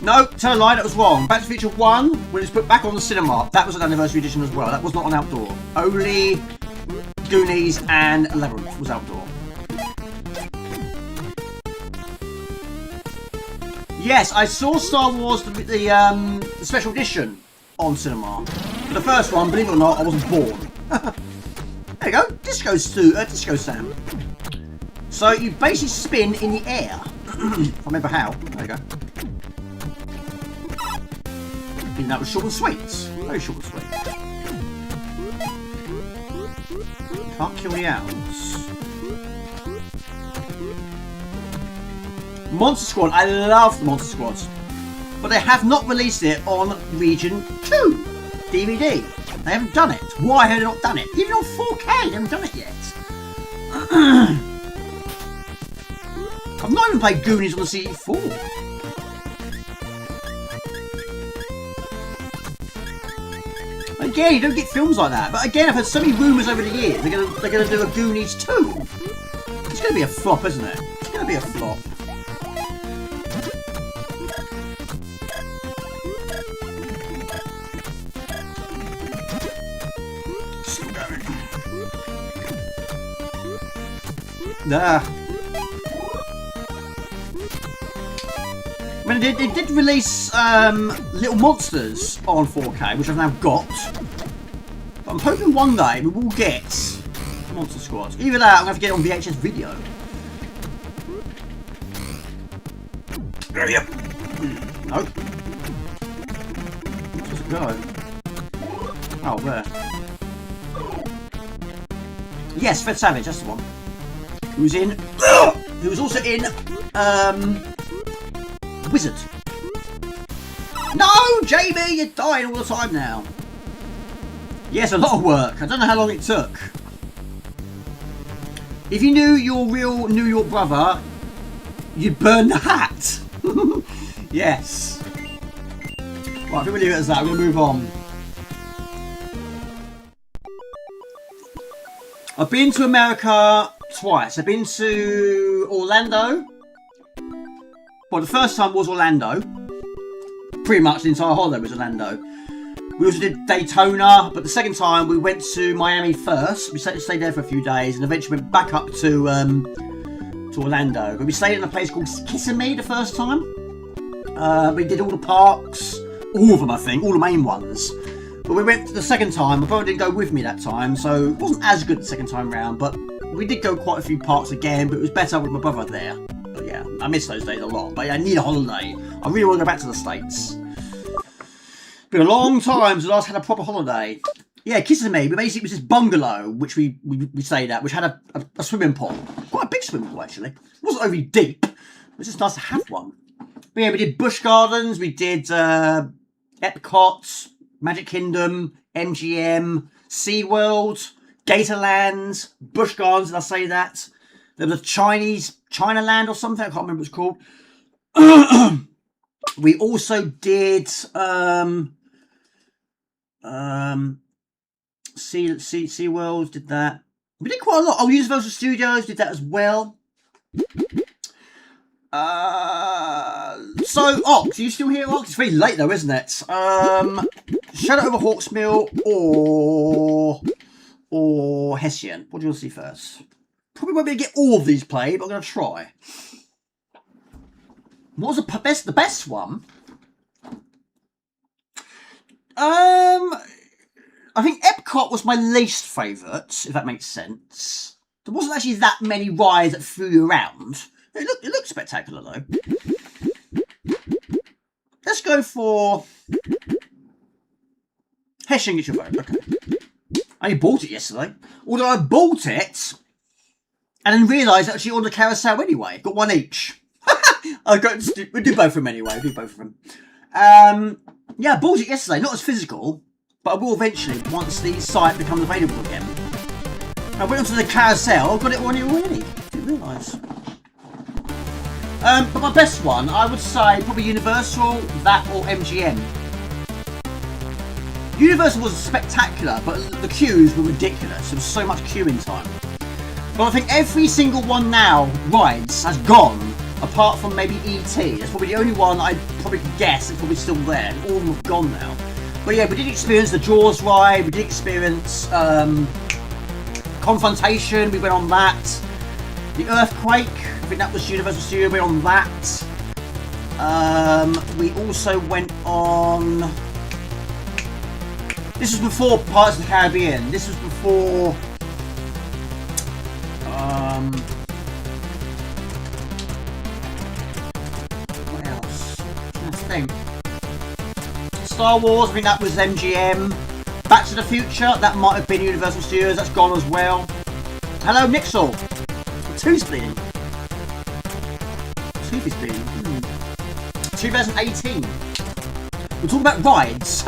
No, tell a lie, that was wrong. Back to the Future 1, when it's put back on the cinema, that was an anniversary edition as well. That was not on outdoor. Only Goonies and Labyrinth was outdoor. Yes, I saw Star Wars the special edition on cinema. For the first one, believe it or not, I wasn't born. There you go, Disco Sam. So you basically spin in the air. If I remember how. There you go. And that was short and sweet. Very short and sweet. Can't kill the owls. Monster Squad. I love the Monster Squad. But they have not released it on Region 2 DVD. They haven't done it. Why have they not done it? Even on 4K, they haven't done it yet. I've not even played Goonies on the C64. Again, you don't get films like that. But again, I've heard so many rumours over the years they're gonna do a Goonies 2. It's gonna be a flop, isn't it? It's gonna be a flop. Still going. Nah. I mean, they did release Little Monsters on 4K, which I've now got. But I'm hoping one day we will get Monster Squad. Either that, I'm going to have to get it on VHS video. Yep. No. Where does it go? Oh, where? Yes, Fred Savage, that's the one. Who's in? Who was also in Wizard. No, Jamie, you're dying all the time now. Yes, a lot of work. I don't know how long it took. If you knew your real New York brother, you'd burn the hat. Yes. Right, I think we'll leave it as that. We're going to move on. I've been to America twice. I've been to Orlando. Well, the first time was Orlando. Pretty much the entire holiday was Orlando. We also did Daytona, but the second time we went to Miami first. We stayed there for a few days and eventually went back up to Orlando. But we stayed in a place called Kissimmee the first time. We did all the parks, all of them I think, all the main ones. But we went the second time, my brother didn't go with me that time, so it wasn't as good the second time round, but we did go quite a few parks again, but it was better with my brother there. But yeah, I miss those days a lot, but yeah, I need a holiday. I really want to go back to the States. It's been a long time since I last had a proper holiday. Yeah, Kissimmee, but basically it was this bungalow which we stayed at, which had a swimming pool. Quite a big swimming pool actually. It wasn't overly deep, it was just nice to have one. But yeah, we did Busch Gardens, we did Epcot, Magic Kingdom, MGM, SeaWorld, Gatorland, Busch Gardens, did I say that? There was a Chinaland or something, I can't remember what it's called. We also did SeaWorld, did that. We did quite a lot. Oh, Universal Studios did that as well. So Ox, are you still here, Ox? It's very late though, isn't it? Shadow over Hawksmill or Hessian. What do you want to see first? Probably won't be able to get all of these played, but I'm going to try. What was the best one? I think Epcot was my least favourite, if that makes sense. There wasn't actually that many rides that flew you around. It looked spectacular though. Let's go for Hessian, get your vote. Okay. I only bought it yesterday. Although I bought it and then realised actually on the carousel anyway. Got one each. We do both of them anyway. We do both of them. Yeah, I bought it yesterday. Not as physical, but I will eventually once the site becomes available again. I went onto the carousel. I got it on it already. Didn't realise. But my best one, I would say probably Universal, that or MGM. Universal was spectacular, but the queues were ridiculous. There was so much queuing time. But I think every single one now, rides, has gone, apart from maybe E.T. That's probably the only one I probably could guess is probably still there. All of them have gone now. But yeah, we did experience the Jaws ride, we did experience Confrontation, we went on that. The Earthquake, I think that was Universal Studio, we went on that. We also went on... This was before Pirates of the Caribbean. This was before... what else? I'm trying to think. Star Wars, I think that was MGM. Back to the Future, that might have been Universal Studios. That's gone as well. Hello, Nixel. Tooth's bleeding. Tooth is bleeding. 2018. We're talking about rides.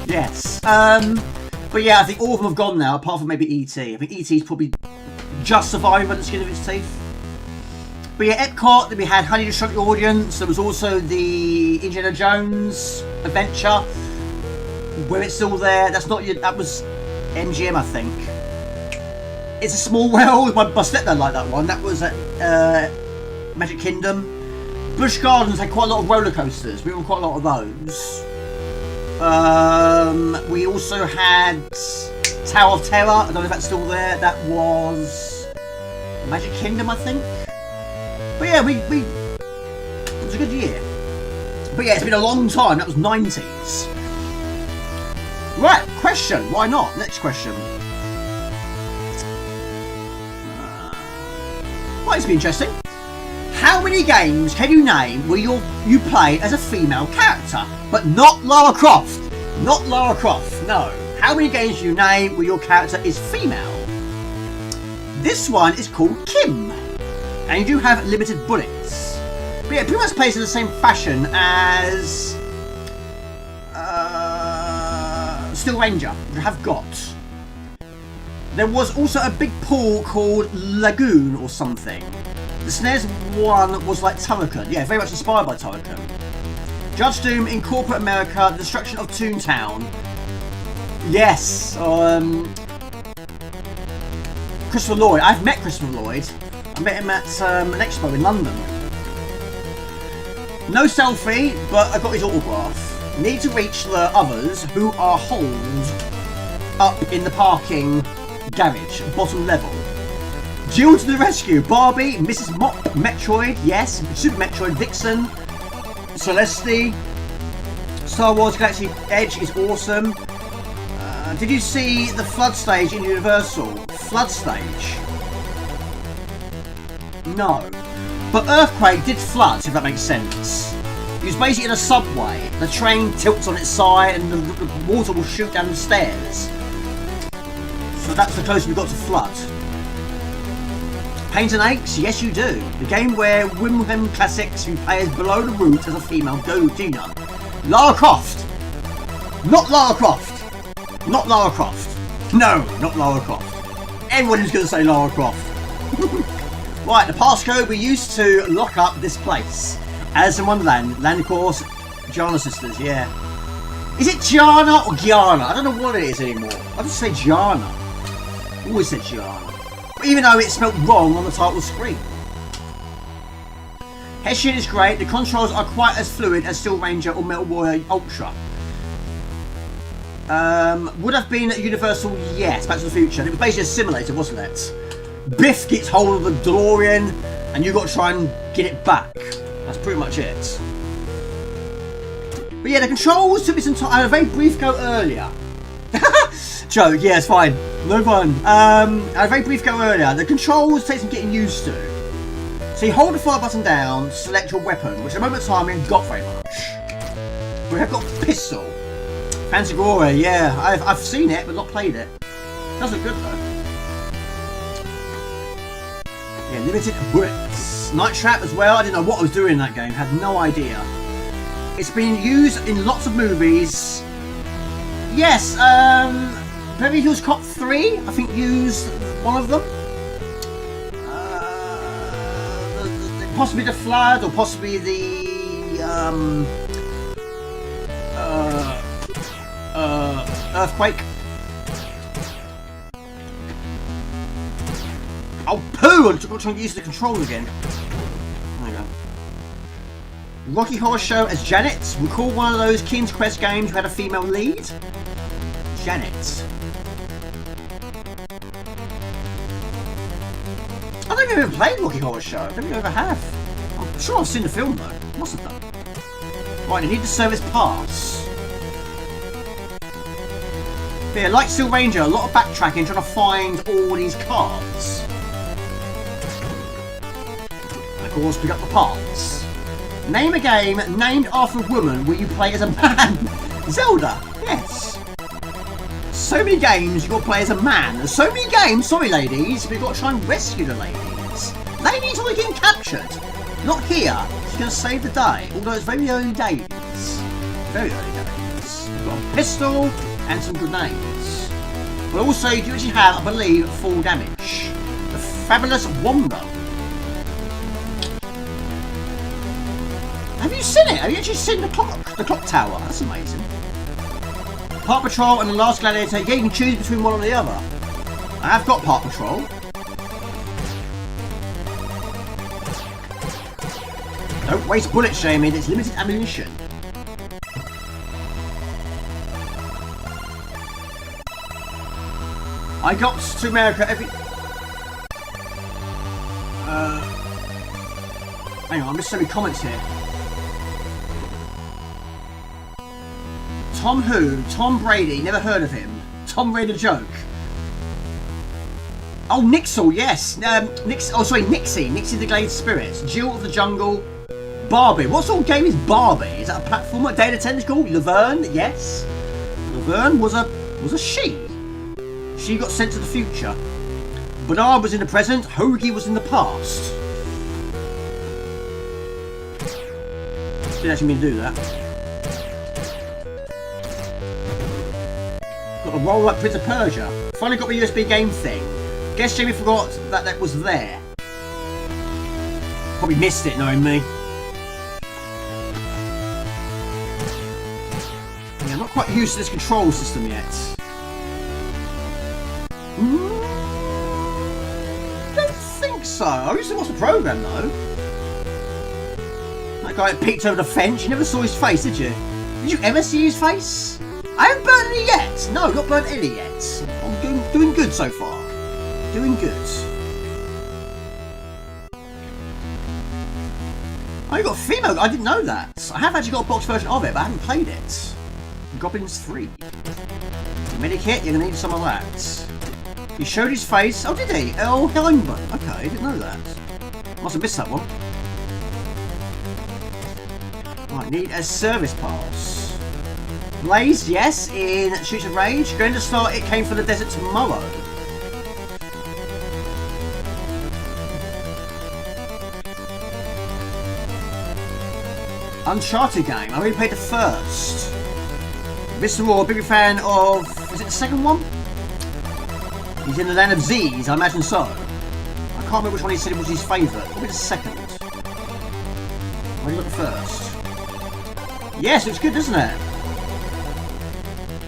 Yes. But yeah, I think all of them have gone now, apart from maybe E.T. I think E.T.'s probably just surviving by the skin of its teeth. But yeah, Epcot, then we had Honey to Shrunk the Audience. There was also the Indiana Jones adventure. Where it's still there. That's not your... That was MGM, I think. It's a Small World. My stepdad liked that one. That was at Magic Kingdom. Busch Gardens had quite a lot of roller coasters. We were on quite a lot of those. We also had Tower of Terror. I don't know if that's still there. That was Magic Kingdom, I think. But yeah, it was a good year. But yeah, it's been a long time. That was 90s. Right, question. Why not? Next question. Might be interesting. How many games can you name where you play as a female character? But not Lara Croft. Not Lara Croft, no. How many games do you name where your character is female? This one is called Kim. And you do have limited bullets. But yeah, it pretty much plays in the same fashion as... Steel Ranger, which I have got. There was also a big pool called Lagoon or something. The SNES one was like Turrican. Yeah, very much inspired by Turrican. Judge Doom in Corporate America, The Destruction of Toontown. Yes. Christopher Lloyd. I've met Christopher Lloyd. I met him at an expo in London. No selfie, but I got his autograph. Need to reach the others who are holed up in the parking garage, bottom level. Jill to the rescue. Barbie, Mrs. Mop, Metroid, yes. Super Metroid, Vixen, Celeste. Star Wars Galaxy Edge is awesome. Did you see the flood stage in Universal? Flood stage? No. But Earthquake did flood, if that makes sense. It was basically in a subway. The train tilts on its side and the water will shoot down the stairs. So that's the closest we got to flood. Pains and Aches? Yes, you do. The game where Wimbledon Classics who play as below the root as a female Gina. Lara Croft. Not Lara Croft. Not Lara Croft. No, not Lara Croft. Everyone is going to say Lara Croft. Right, the passcode we used to lock up this place. Alice in Wonderland. Land, of course. Gianna Sisters, yeah. Is it Gianna or Gianna? I don't know what it is anymore. I just say Gianna. Always said Gianna. Even though it's spelled wrong on the title screen. Hessian is great. The controls are quite as fluid as Steel Ranger or Metal Warrior Ultra. Would have been at Universal, yes, Back to the Future. It was basically a simulator, wasn't it? Biff gets hold of the DeLorean and you got to try and get it back. That's pretty much it. But yeah, the controls took me some time. I had a very brief go earlier. Joke, yeah, it's fine. No fun. I had a very brief go earlier. The controls take some getting used to. So you hold the fire button down to select your weapon, which at the moment of time we haven't got very much. We have got a pistol. Fancy Glory, yeah. I've seen it, but not played it. Does look good though. Yeah, limited bullets. Night Trap as well. I didn't know what I was doing in that game. Had no idea. It's been used in lots of movies. Yes, Beverly Hills Cop 3, I think, used one of them. Possibly the flood, or possibly the earthquake. Oh, poo! I'm trying to use the control again. There we go. Rocky Horror Show as Janet. Recall one of those King's Quest games who had a female lead? Janet. I don't think I've ever played Rocky Horror Show. I don't think I ever have. I'm sure I've seen the film though. Must have done. Right, I need the service pass. But yeah, like Steel Ranger, a lot of backtracking trying to find all these cards. And of course, pick up the parts. Name a game named after a woman where you play as a man. Zelda, yes. So many games you've got to play as a man. There's so many games, sorry ladies, we've got to try and rescue the ladies. Ladies are getting captured. Not here. She's going to save the day. Although it's very early days. Very early days. We've got a pistol and some grenades. But also you do actually have, I believe, full damage. The Fabulous Wanda. Have you seen it? Have you actually seen the clock? The clock tower? That's amazing. Park Patrol and the Last Gladiator. Yeah, you can choose between one or the other. I have got Park Patrol. Don't waste bullets, Jamie. There's limited ammunition. I got to America every... Hang on, I'm just sending comments here. Tom who? Tom Brady. Never heard of him. Tom Raider joke. Oh, Nixel, yes. Nixie. Nixie the Glade Spirits. Jill of the Jungle. Barbie. What sort of game is Barbie? Is that a platformer? Data Tentacle? Laverne? Yes. Laverne was a she. She got sent to the future. Bernard was in the present. Hoagie was in the past. Didn't actually mean to do that. Got the roll up Prince of Persia. Finally got my USB game thing. Guess Jamie forgot that was there. Probably missed it knowing me. Yeah, I'm not quite used to this control system yet. Don't think so. I used to watch the program though. That guy that peeked over the fence, you never saw his face, did you? Did you ever see his face? I haven't burnt any yet. No, not burnt any yet. I'm doing good so far. Doing good. Oh, you got female. I didn't know that. I have actually got a box version of it, but I haven't played it. Goblins 3. Medikit, you're gonna need some of that. He showed his face. Oh, did he? Earl Hellingman. Okay, I didn't know that. Must have missed that one. Right, need a service pass. Blaze, yes, in Streets of Rage. Going to start It Came from the Desert tomorrow. Uncharted game. I already played the first. Mr. Raw, big fan of... Is it the second one? He's in the land of Z's, I imagine so. I can't remember which one he said was his favourite. Probably the second. Where you got the first? Yes, it's good, doesn't it?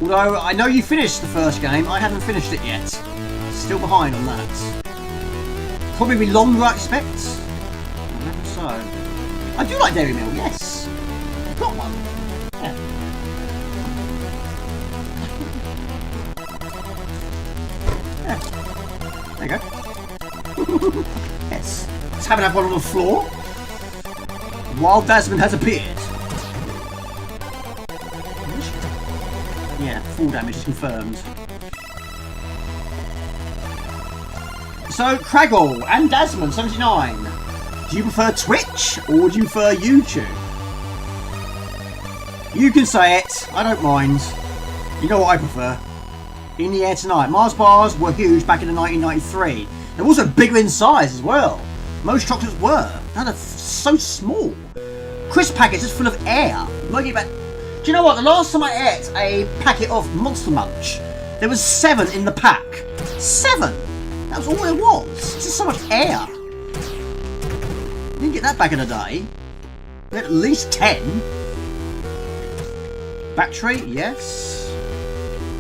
Although, I know you finished the first game, I haven't finished it yet. Still behind on that. Probably be longer, I expect. I reckon so. I do like Dairy Milk, yes. I've got one. Yeah. Yeah. There you go. Yes. Let's have one on the floor. Wild Dasman has appeared. Yeah, full damage is confirmed. So, Craggle and Dasman 79. Do you prefer Twitch or do you prefer YouTube? You can say it, I don't mind. You know what I prefer. In the Air Tonight. Mars bars were huge back in 1993. They're also bigger in size as well. Most chocolates were. They're so small. Crisp packets just full of air. Do you know what? The last time I ate a packet of Monster Munch, there was 7 in the pack. 7! That was all there was. It's just so much air. You didn't get that back in the day. We had at least 10. Battery, yes.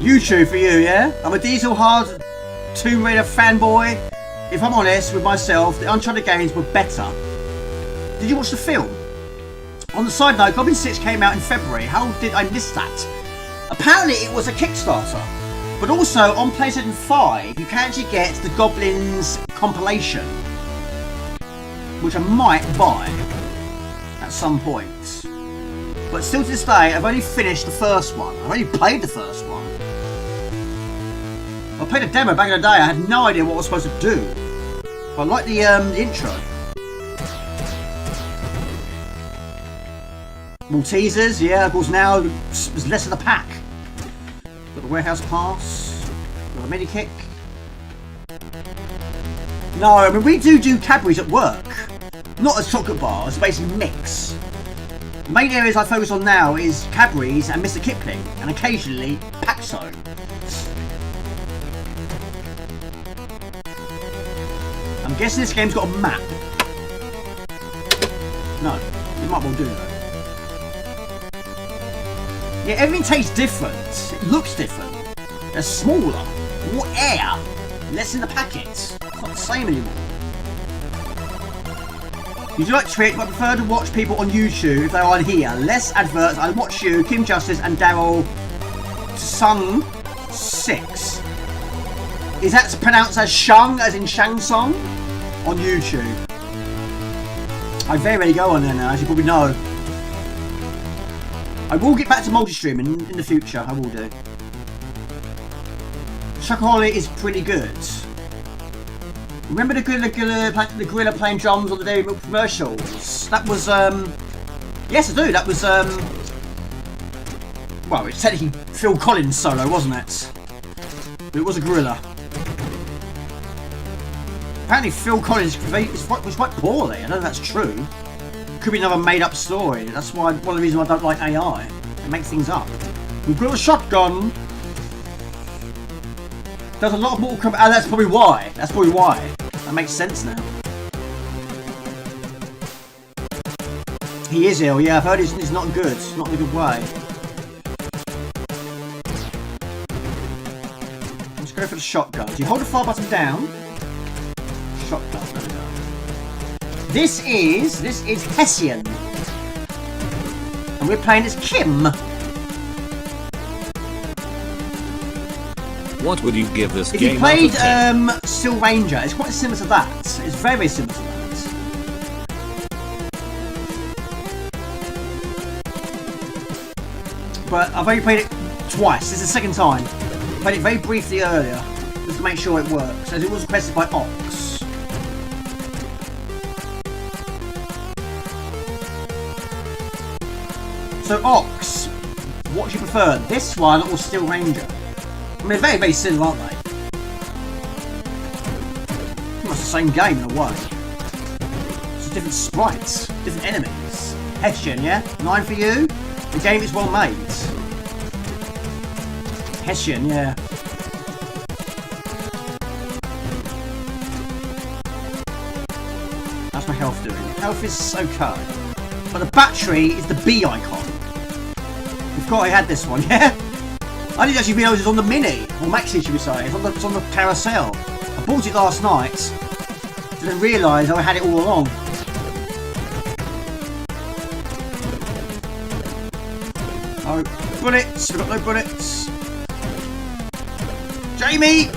YouTube for you, yeah? I'm a Diesel Hard Tomb Raider fanboy. If I'm honest with myself, the Uncharted games were better. Did you watch the film? On the side note, Goblin 6 came out in February. How did I miss that? Apparently it was a Kickstarter. But also, on PlayStation 5, you can actually get the Goblins compilation. Which I might buy at some point. But still to this day, I've only finished the first one. I've only played the first one. I played a demo back in the day. I had no idea what I was supposed to do. But I like the intro. Maltesers, yeah, of course now there's less of the pack. Got the warehouse pass. Got a mini-kick. No, I mean, we do Cadbury's at work. Not as chocolate bars, basically mix. The main areas I focus on now is Cadbury's and Mr. Kipling, and occasionally Paxo. I'm guessing this game's got a map. No, it might well do though. Yeah, everything tastes different. It looks different. They're smaller, more air, less in the packet. It's not the same anymore. You do like Twitch, but I prefer to watch people on YouTube if they are on here. Less adverts. I watch you, Kim Justice, and Daryl Sung 6. Is that pronounced as Shung, as in Shang Song? On YouTube. I very rarely go on there now, as you probably know. I will get back to multi-streaming in the future. I will do. Chocoholic is pretty good. Remember the gorilla playing drums on the Dairy Milk commercials? That was, yes I do, that was, well, it's technically Phil Collins solo, wasn't it? But it was a gorilla. Apparently Phil Collins was quite poorly, I don't know if that's true. Could be another made up story, that's why one of the reasons I don't like AI. They make things up. We've got a shotgun. There's a lot of Mortal Kombat. Oh, that's probably why. That's probably why. That makes sense now. He is ill. Yeah, I've heard he's not good. Not in a good way. Let's go for the shotgun. So you hold the fire button down. Shotgun. There we go. This is Hessian, and we're playing as Kim. What would you give this if game you played out of 10? Steel Ranger, it's quite similar to that. It's very, very similar to that. But I've only played it twice. This is the second time. I played it very briefly earlier, just to make sure it works, as it was requested by Ox. So Ox, what do you prefer, this one or Steel Ranger? I mean, they're very, very similar, aren't they? It's the same game in a way. It's just different sprites, different enemies. Hessian, yeah? 9 for you? The game is well made. Hessian, yeah. How's my health doing? Health is okay. But the battery is the B icon. We've got I had this one, yeah? I didn't actually realise it was on the Mini, or Maxi should we say, it's on the carousel. I bought it last night, didn't realise I had it all along. Oh, bullets, we've got no bullets. Jamie!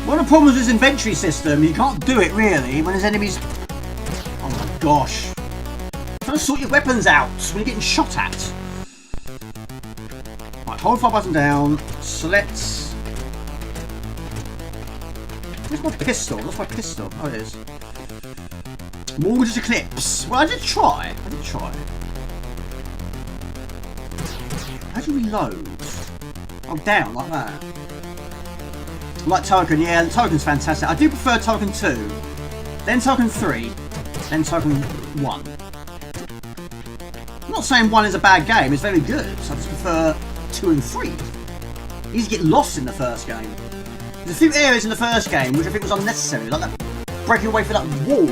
One of the problems with this inventory system, you can't do it really when there's enemies. Oh my gosh. Trying to sort your weapons out when you're getting shot at. Right, hold fire button down. Select. Where's my pistol? That's my pistol. Oh, it is. Mortgage Eclipse. Well, I did try. How do you reload? Oh, down like that. Like Token, yeah, the Token's fantastic. I do prefer Token 2, then Token 3, then Token 1. I'm not saying 1 is a bad game, it's very good. So I just prefer 2 and 3. You just get lost in the first game. There's a few areas in the first game which I think was unnecessary, like that breaking away for that wall.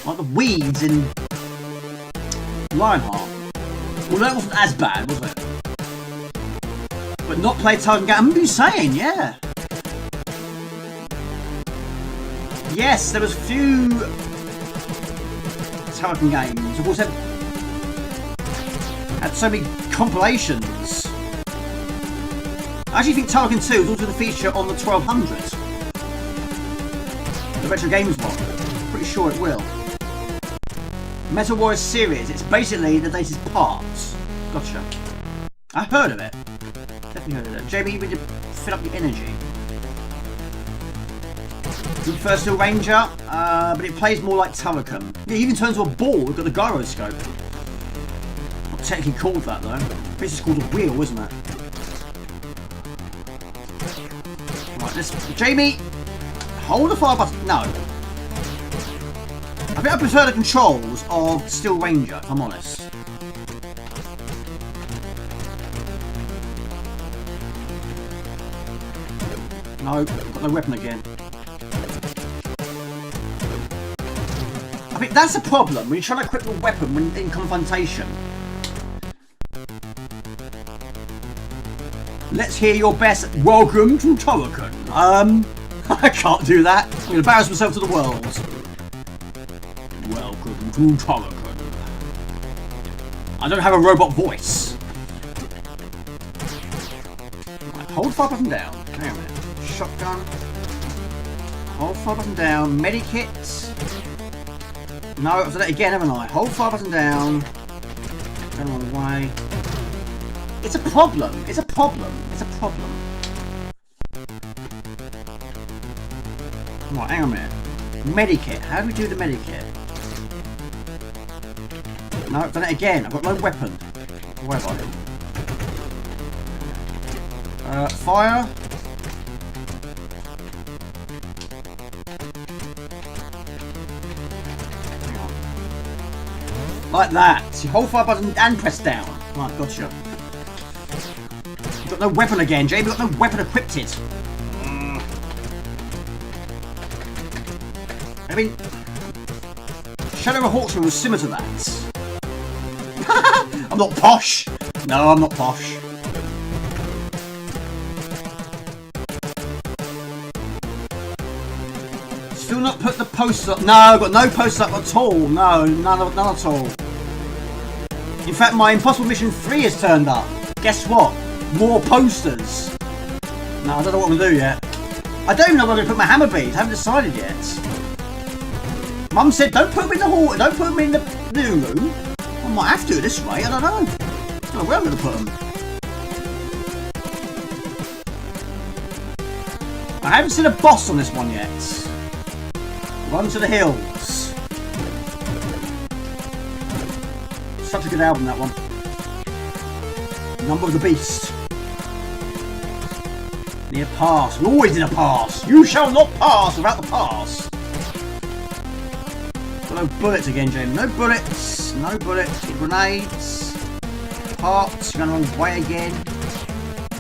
Like the weeds in Lionheart. Well, that wasn't as bad, was it? But not play Token game. I remember you saying, yeah. Yes, there was a few Token games. Of course, they had so many compilations. I actually think Token 2 is also the feature on the 1200. The Retro Games one. Pretty sure it will. Metal Warrior series. It's basically the latest parts. Gotcha. I heard of it. Definitely heard of it. Jamie, you need to fill up your energy. Good first Steel Ranger, but it plays more like Turrican. Yeah, it even turns to a ball. We've got the gyroscope. Not technically called that though. This is called a wheel, isn't it? Right, this Jamie, hold the fire button. No. I think I prefer the controls of Steel Ranger, if I'm honest. No, got no weapon again. I think that's a problem when you're trying to equip your weapon when in confrontation. Let's hear your best. Welcome to Turrican. I can't do that. I'm going to embarrass myself to the world. Welcome to Turrican. I don't have a robot voice. Right, hold fire button down. Hang on a minute. Shotgun. Hold fire button down. Medikit. No, I've done it again, haven't I? Hold fire button down. Go the wrong way. It's a problem. It's a problem. It's a problem. Right, hang on a minute. Medikit. How do we do the medikit? No, I've done it again. I've got no weapon. Where have I? Fire. Hang on. Like that. So you hold fire button and press down. Right, gotcha. You've got no weapon again, Jamie. You've got no weapon equipped. I mean, Shadow of Hawksmill was similar to that. I'm not posh. No, I'm not posh. Still not put the posts up. No, I've got no posts up at all. No, none at all. In fact, my Impossible Mission 3 has turned up. Guess what? More posters. No, I don't know what I'm going to do yet. I don't even know where I'm going to put my hammer beads. I haven't decided yet. Mum said, don't put them in the hall. Don't put them in the living room. I might have to this way. I don't know. I don't know where I'm going to put them. I haven't seen a boss on this one yet. Run to the hills. Such a good album, that one. Number of the Beast. Near pass. We're always in a pass. You shall not pass without the pass. Got no bullets again, James. No bullets. No bullets. Grenades. Parts. Going the wrong way again.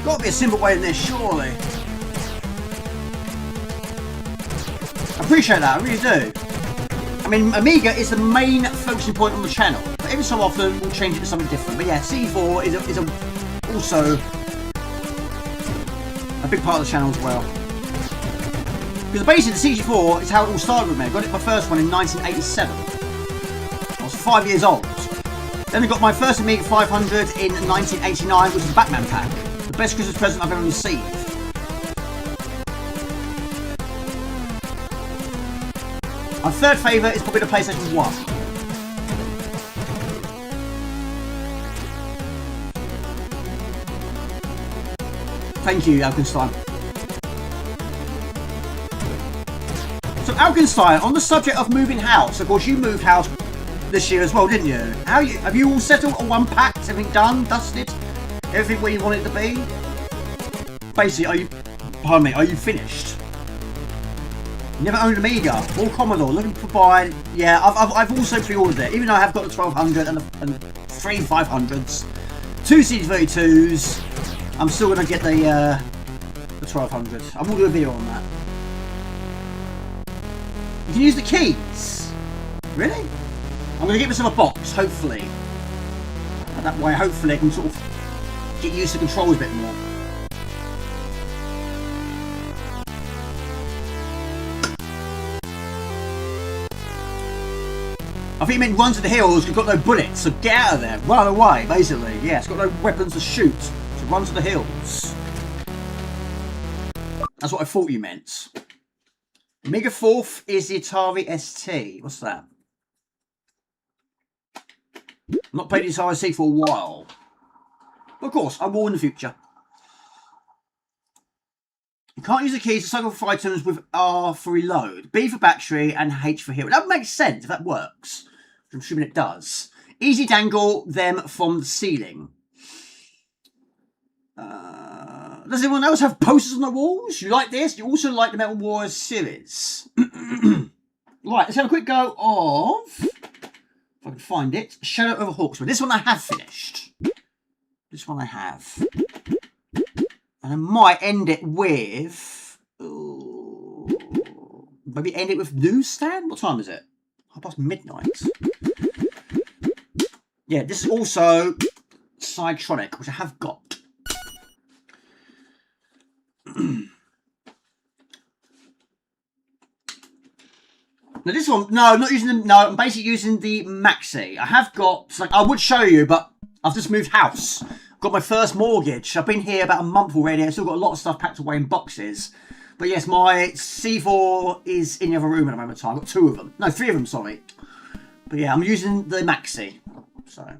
Got to be a simple way in this, surely. I appreciate that. I really do. I mean, Amiga is the main focusing point on the channel. But every so often, we'll change it to something different. But yeah, C4 is also a big part of the channel as well. Because basically, the C64 is how it all started with me. I got it my first one in 1987. I was 5 years old. Then I got my first Amiga 500 in 1989, which was a Batman pack. The best Christmas present I've ever received. My third favourite is probably the PlayStation 1. Thank you, Alkenstein. So Alkenstein, on the subject of moving house, of course you moved house this year as well, didn't you? Have you all settled, all unpacked, everything done, dusted, everything where you want it to be? Basically, are you finished? Never owned an Amiga or Commodore, looking to buy. Yeah, I've also pre-ordered it, even though I have got the 1200 and 3 500s, 2 CD32s. I'm still gonna get the 1200. I will do a video on that. You can use the keys. Really? I'm gonna get myself a box, hopefully. And that way, hopefully, I can sort of get used to the controls a bit more. I think he meant run to the hills, you've got no bullets, so get out of there, run away, basically. Yeah, it's got no weapons to shoot, so run to the hills. That's what I thought you meant. Amiga 4th is the Atari ST. What's that? Not played this RC for a while. Of course, I will in the future. You can't use the keys to cycle for items with R for reload, B for battery, and H for hero. That makes sense if that works. I'm assuming it does. Easy dangle them from the ceiling. Does anyone else have posters on the walls? You like this? You also like the Metal Warriors series. Right, let's have a quick go of, if I can find it, Shadow over Hawksmill. This one I have finished. This one I have. And I might end it with, maybe end it with Newsstand? What time is it? midnight. Yeah, this is also Sidetronic, which I have got. Now this one, no, I'm not using them. No, I'm basically using the Maxi. I have got, like, I would show you, but I've just moved house. Got my first mortgage. I've been here about a month already. I've still got a lot of stuff packed away in boxes. But yes, my C4 is in the other room at the moment in time. I've got 2 of them. No, 3 of them, sorry. But yeah, I'm using the Maxi. So.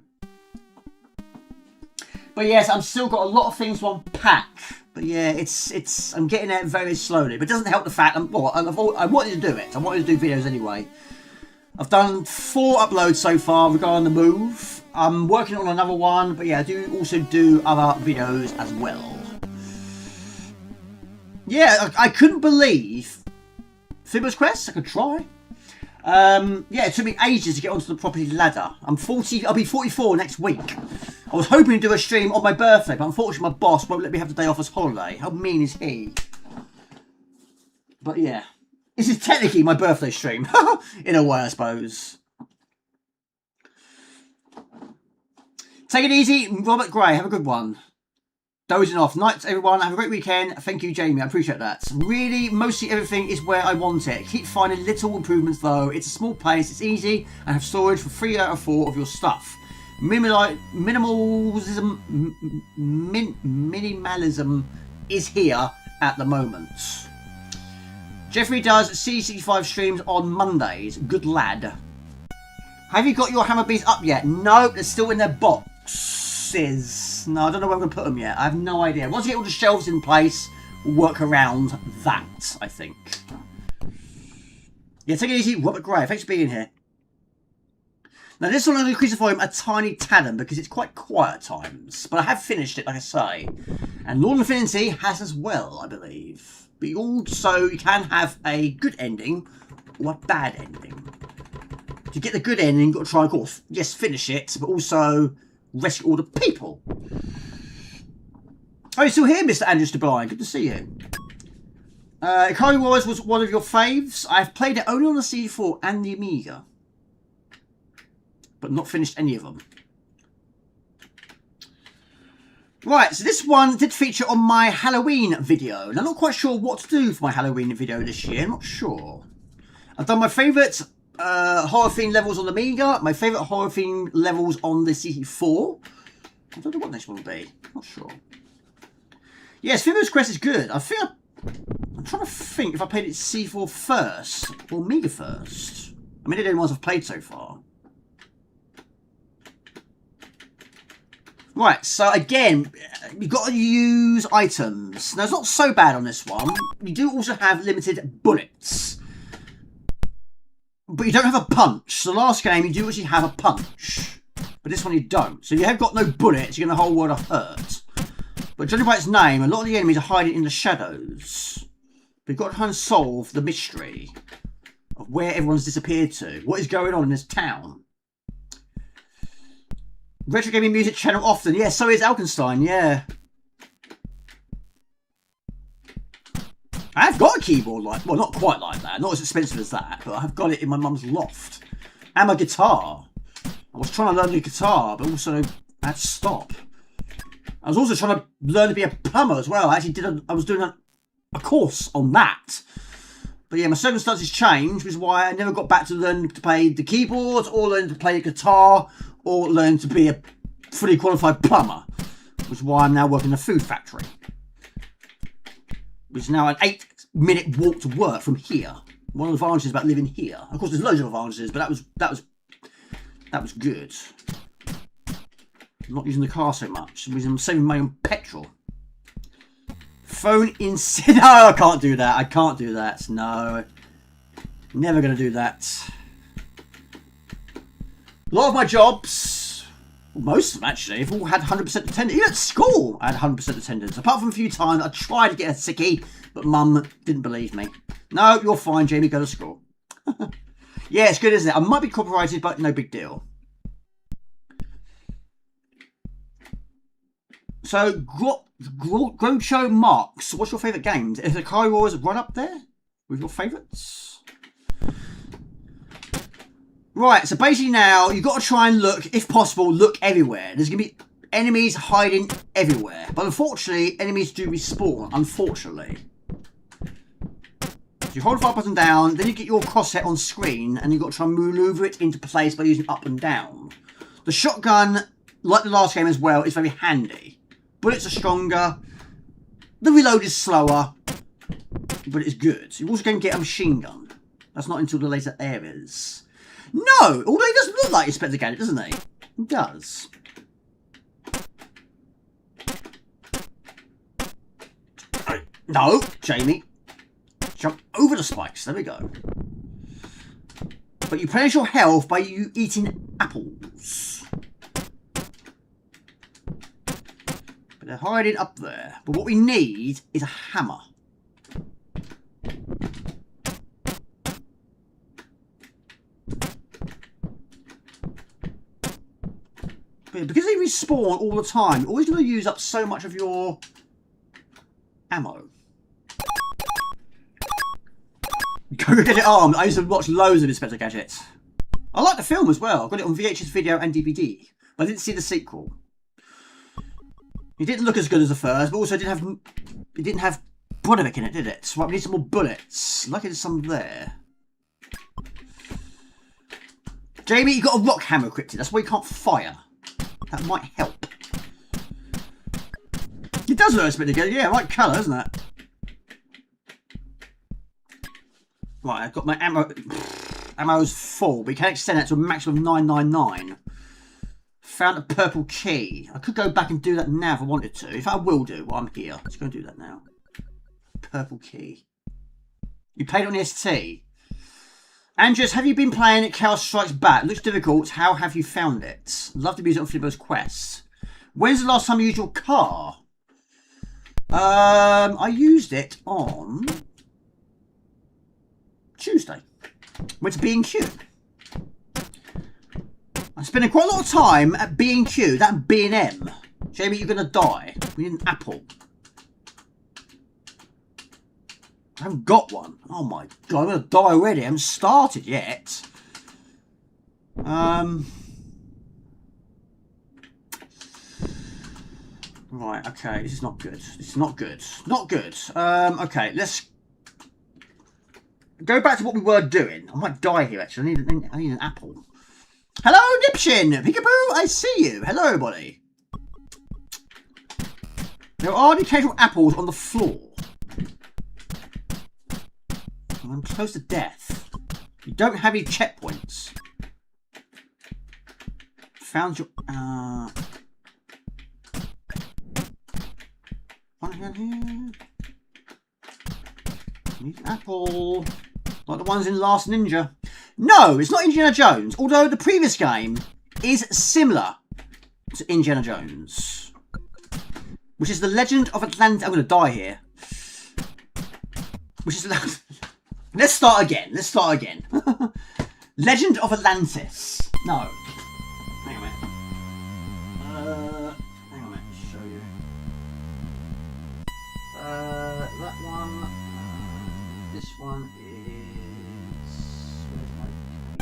But yes, I've still got a lot of things to unpack. But yeah, it's I'm getting there very slowly. But it doesn't help the fact I wanted to do it. I wanted to do videos anyway. I've done 4 uploads so far regarding the move. I'm working on another one, but yeah, I do also do other videos as well. Yeah, I couldn't believe Fibber's Quest. I could try. Yeah, it took me ages to get onto the property ladder. I'm 40. I'll be 44 next week. I was hoping to do a stream on my birthday, but unfortunately my boss won't let me have the day off as holiday. How mean is he? But yeah, this is technically my birthday stream, in a way, I suppose. Take it easy, Robert Gray. Have a good one. Dozing off. Nights, everyone. Have a great weekend. Thank you, Jamie. I appreciate that. Really, mostly everything is where I want it. Keep finding little improvements, though. It's a small place. It's easy, and have storage for 3 out of 4 of your stuff. Minimalism is here at the moment. Jeffrey does C65 streams on Mondays. Good lad. Have you got your hammer bees up yet? No, they're still in their boxes. No, I don't know where I'm going to put them yet. I have no idea. Once I get all the shelves in place, we'll work around that, I think. Yeah, take it easy. Robert Gray, thanks for being here. Now, this one I'm going to crucify him a tiny tandem because it's quite quiet at times. But I have finished it, like I say. And Lord of Infinity has as well, I believe. But you also can have a good ending or a bad ending. To get the good ending, you've got to try, of course, yes, finish it, but also rescue all the people. Oh, you're still here, Mr. Andrew Stablind. Good to see you. Ikari Wars was one of your faves. I've played it only on the C4 and the Amiga, but not finished any of them. Right, so this one did feature on my Halloween video. And I'm not quite sure what to do for my Halloween video this year. I'm not sure. I've done my favourite horror theme levels on the Amiga, my favourite horror theme levels on the C4. I don't know what next one will be. Not sure. Yes, Fibber's Quest is good. I'm trying to think if I played it C4 first or Amiga first. I mean, they're the only ones I've played so far. Right, so again, you've got to use items. Now, it's not so bad on this one. You do also have limited bullets. But you don't have a punch. So the last game, you do actually have a punch. But this one, you don't. So you have got no bullets, you're going to whole world of hurt. But judging by its name, a lot of the enemies are hiding in the shadows. But you've got to try and solve the mystery of where everyone's disappeared to. What is going on in this town? Retro gaming music channel often. Yeah, so is Alkenstein, yeah. I've got a keyboard like, well, not quite like that. Not as expensive as that, but I've got it in my mum's loft. And my guitar. I was trying to learn the guitar, but also I had to stop. I was also trying to learn to be a plumber as well. I actually I was doing a course on that. But yeah, my circumstances changed, which is why I never got back to learn to play the keyboard, or learn to play the guitar, or learn to be a fully qualified plumber. Which is why I'm now working in a food factory. Which is now an 8-minute walk to work from here. One of the advantages about living here. Of course, there's loads of advantages, but that was good. I'm not using the car so much. I'm saving money on petrol. Phone in... No, I can't do that. I can't do that. No. Never going to do that. A lot of my jobs, well, most of them actually, have all had 100% attendance. Even at school, I had 100% attendance. Apart from a few times, I tried to get a sickie, but Mum didn't believe me. No, you're fine, Jamie. Go to school. Yeah, it's good, isn't it? I might be copyrighted, but no big deal. So, Groucho Marx, what's your favourite games? Is the Car Wars run up there with your favourites? Right, so basically now, you've got to try and look, if possible, look everywhere. There's going to be enemies hiding everywhere. But unfortunately, enemies do respawn, unfortunately. So you hold the fire button down, then you get your crosshair on screen, and you've got to try and manoeuvre it into place by using up and down. The shotgun, like the last game as well, is very handy. Bullets are stronger, the reload is slower, but it's good. You're also going to get a machine gun. That's not until the later areas. No! Although he doesn't look like Inspector Gadget, doesn't he? He does. No, Jamie. Jump over the spikes. There we go. But you replenish your health by you eating apples. But they're hiding up there. But what we need is a hammer. But because they respawn all the time, you're always going to use up so much of your ammo. Go Get It Armed. I used to watch loads of Inspector Gadget. I like the film as well. I got it on VHS video and DVD. But I didn't see the sequel. It didn't look as good as the first, but also it didn't have Broderick in it, did it? So we need some more bullets. Lucky there's some there. Jamie, you got a rock hammer equipped. That's why you can't fire. That might help. It does look a bit together. Yeah, right colour, isn't it? Right, I've got my ammo. Ammo's full, but you can extend that to a maximum of 999. Found a purple key. I could go back and do that now if I wanted to. If I will do while I'm here. Let's go and do that now. Purple key. You played it on the ST. Andrews, have you been playing Chaos Strikes Back? Looks difficult. How have you found it? Love to use it on Flipper's Quest. When's the last time you used your car? I used it on Tuesday. Went to B&Q. I'm spending quite a lot of time at B&Q. That and B&M. Jamie, you're going to die. We need an apple. I haven't got one. Oh my god, I'm going to die already. I haven't started yet. Right, okay. This is not good. This is not good. Not good. Okay, let's go back to what we were doing. I might die here, actually. I need an apple. Hello, Nipshin! Peekaboo, I see you. Hello, everybody. There are the occasional apples on the floor. I'm close to death. You don't have any checkpoints. Found your... one here. Need an apple. Like the ones in Last Ninja. No, it's not Indiana Jones. Although the previous game is similar to Indiana Jones. Which is the Legend of Atlantis. I'm going to die here. Which is... Let's start again. Let's start again. Legend of Atlantis. No. Hang on a minute. Hang on a minute. Let's show you. That one. This one is... Where's my case?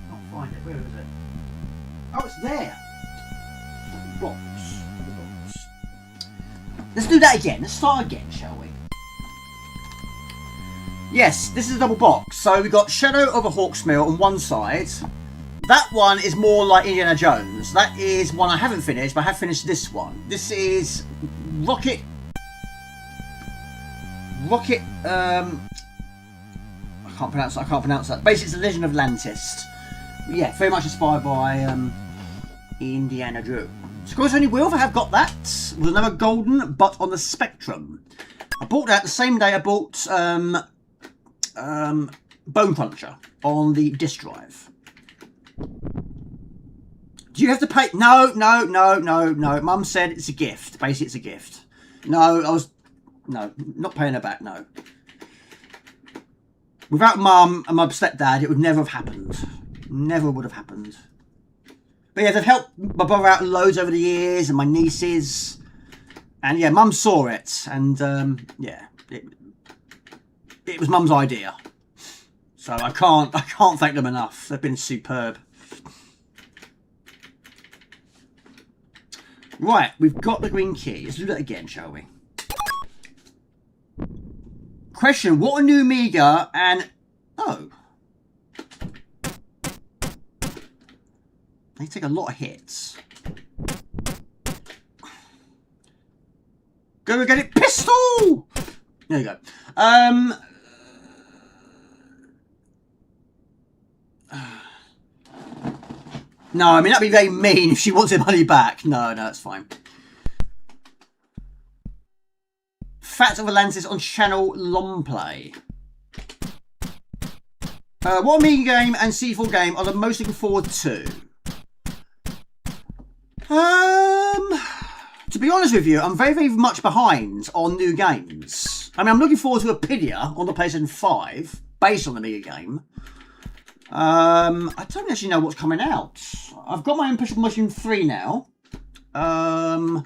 Can't find it. Where is it? Oh, it's there. Box. Let's do that again. Let's start again, shall we? Yes, this is a double box. So we've got Shadow of a Hawksmill on one side. That one is more like Indiana Jones. That is one I haven't finished, but I have finished this one. This is Rocket... I can't pronounce that. Basically, it's the Legend of Atlantis. Yeah, very much inspired by Indiana Jones. Of course, only Wilf, I have got that. With another golden, but on the Spectrum. I bought that the same day I bought Bone Cruncher on the disk drive. Do you have to pay? No. Mum said it's a gift. Basically, it's a gift. No, no, not paying her back, no. Without Mum and my stepdad, it would never have happened. Never would have happened. But yeah, they've helped my brother out loads over the years, and my nieces. And yeah, Mum saw it, and yeah, it was Mum's idea. So I can't thank them enough. They've been superb. Right, we've got the green key. Let's do that again, shall we? Question, what a new Amiga and... Oh. They take a lot of hits. Go get it, pistol! There you go. No, I mean, that'd be very mean if she wants her money back. No, that's fine. Fat of Atlantis on channel Lomplay. What Amiga game and C4 game are the most looking forward to? To be honest with you, I'm very, very much behind on new games. I mean, I'm looking forward to Apidia on the PlayStation 5, based on the Amiga game. I don't actually know what's coming out. I've got my Impression Machine 3 now. I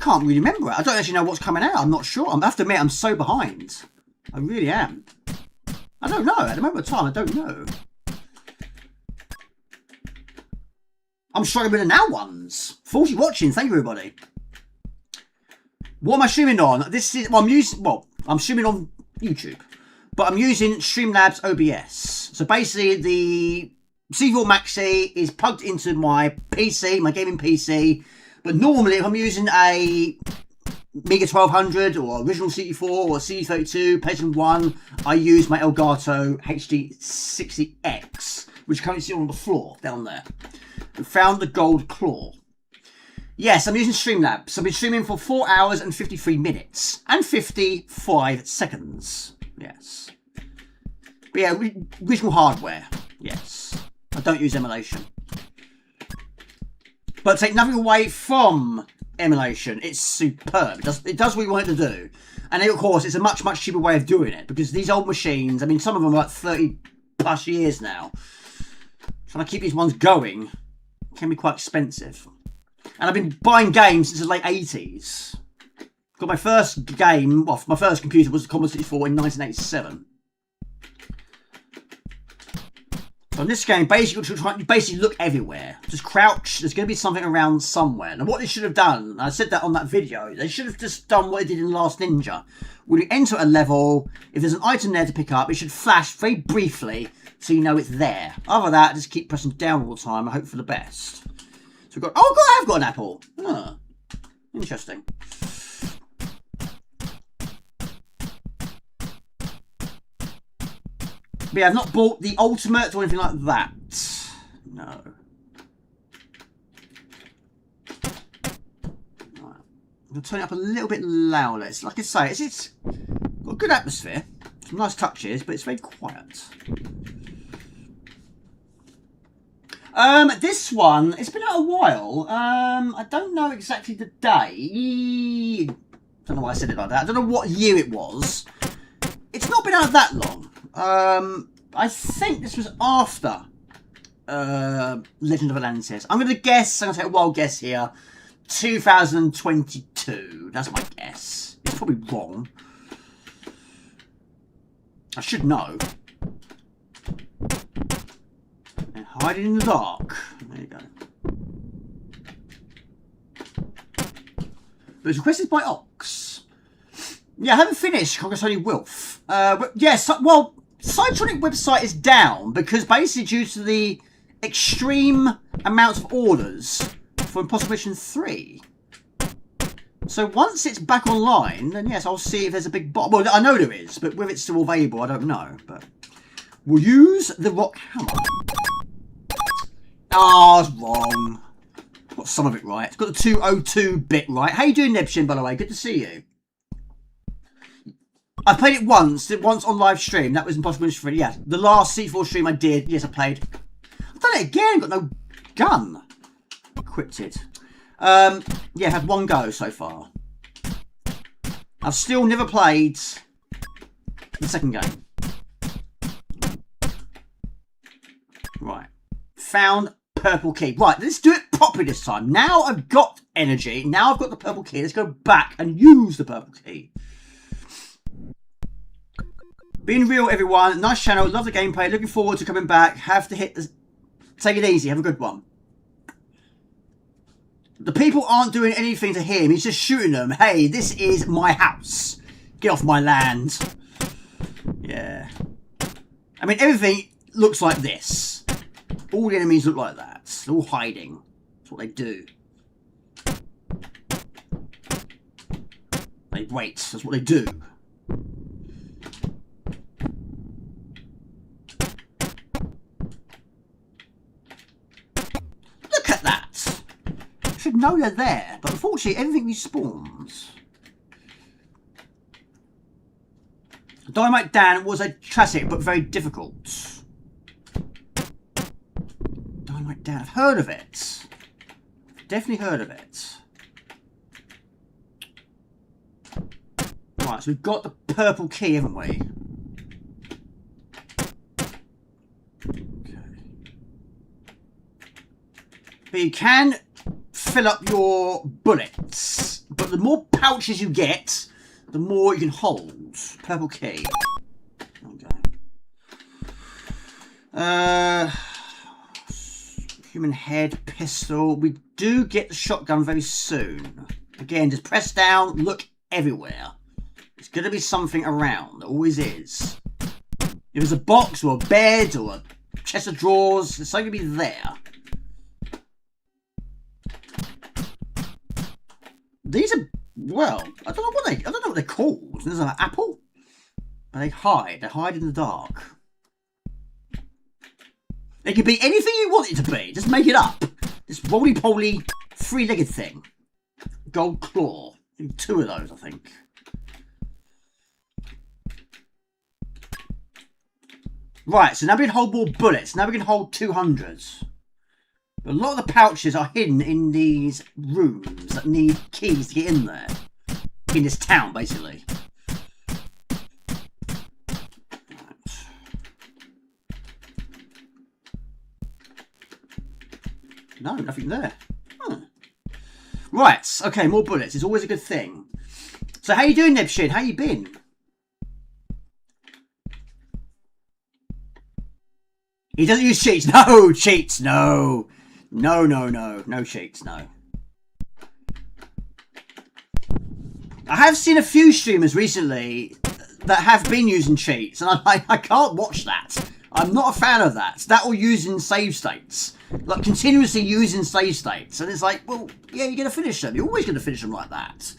can't really remember it. I don't actually know what's coming out. I'm not sure. I have to admit, I'm so behind. I really am. I don't know. At the moment of time, I don't know. I'm struggling with the now ones. 40 watching. Thank you, everybody. What am I streaming on? This is, well, I'm streaming on YouTube, but I'm using Streamlabs OBS. So basically, the C64 Maxi is plugged into my PC, my gaming PC. But normally, if I'm using a Amiga 1200 or original C64 or C32, PlayStation 1, I use my Elgato HD60X, which currently sits on the floor down there. We found the gold claw. Yes, I'm using Streamlabs. I've been streaming for 4 hours and 53 minutes and 55 seconds. Yes. But yeah, original hardware. Yes. I don't use emulation. But take nothing away from emulation. It's superb. It does what you want it to do. And then, of course, it's a much, much cheaper way of doing it. Because these old machines, I mean, some of them are like 30 plus years now. Trying to keep these ones going can be quite expensive. And I've been buying games since the late 80s. Got my first game, well, my first computer was the Commodore 64 in 1987. So in this game, basically, you basically look everywhere. Just crouch, there's going to be something around somewhere. And what they should have done, and I said that on that video, they should have just done what they did in Last Ninja. When you enter a level, if there's an item there to pick up, it should flash very briefly so you know it's there. Other than that, just keep pressing down all the time and hope for the best. So we've got, oh god, I've got an apple. Huh. Interesting. But yeah, I've not bought the Ultimate or anything like that. No. Right. I'm going to turn it up a little bit louder. It's like I say, it's got a good atmosphere. Some nice touches, but it's very quiet. This one, it's been out a while. I don't know exactly the day. Don't know why I said it like that. I don't know what year it was. It's not been out that long. I think this was after Legend of Atlantis. I'm going to guess, I'm going to take a wild guess here. 2022. That's my guess. It's probably wrong. I should know. And hiding in the dark. There you go. But it's requested by Ox. Yeah, I haven't finished Conquest Only Wilf. But yes, well, Cytronic website is down because basically due to the extreme amount of orders for Impossible Mission 3. So once it's back online, then yes, I'll see if there's a big bot. Well, I know there is, but whether it's still available, I don't know. But we'll use the rock hammer. Ah, it's wrong. Got some of it right. It's got the 202-bit right. How you doing, Nebshin, by the way? Good to see you. I played it once on live stream. That was Impossible Free. Yeah, the last C4 stream I did. Yes, I played. I've done it again. Got no gun. Equipped it. Yeah, had one go so far. I've still never played the second game. Right. Found purple key. Right, let's do it properly this time. Now I've got energy. Now I've got the purple key. Let's go back and use the purple key. Being real, everyone. Nice channel. Love the gameplay. Looking forward to coming back. Have to hit the... Take it easy. Have a good one. The people aren't doing anything to him. He's just shooting them. Hey, this is my house. Get off my land. Yeah. I mean, everything looks like this. All the enemies look like that. They're all hiding. That's what they do. They wait. That's what they do. Look at that. I should know they're there, but unfortunately everything respawns. Dynamite Dan was a classic, but very difficult. Dynamite Dan, I've heard of it. Definitely heard of it. Right, so we've got the purple key, haven't we? Okay. But you can fill up your bullets. But the more pouches you get, the more you can hold. Purple key. Okay. Human head, pistol. We do get the shotgun very soon. Again, just press down, look everywhere. There's going to be something around. There always is. If there's a box or a bed or a chest of drawers, there's something going to be there. These are, well, I don't know what they're called. There's an apple. But they hide. They hide in the dark. It could be anything you want it to be. Just make it up. This roly-poly, three-legged thing. Gold claw. Two of those, I think. Right, so now we can hold more bullets. Now we can hold 200s. But a lot of the pouches are hidden in these rooms that need keys to get in there. In this town, basically. No, nothing there. Huh. Right, okay, more bullets. It's always a good thing. So how you doing, Nebshin? How you been? He doesn't use cheats. No, cheats, no. No, no, no. No cheats, no. I have seen a few streamers recently that have been using cheats, and I can't watch that. I'm not a fan of that. That or using save states. Like, continuously using save states. And it's like, well, yeah, you're going to finish them. You're always going to finish them like that.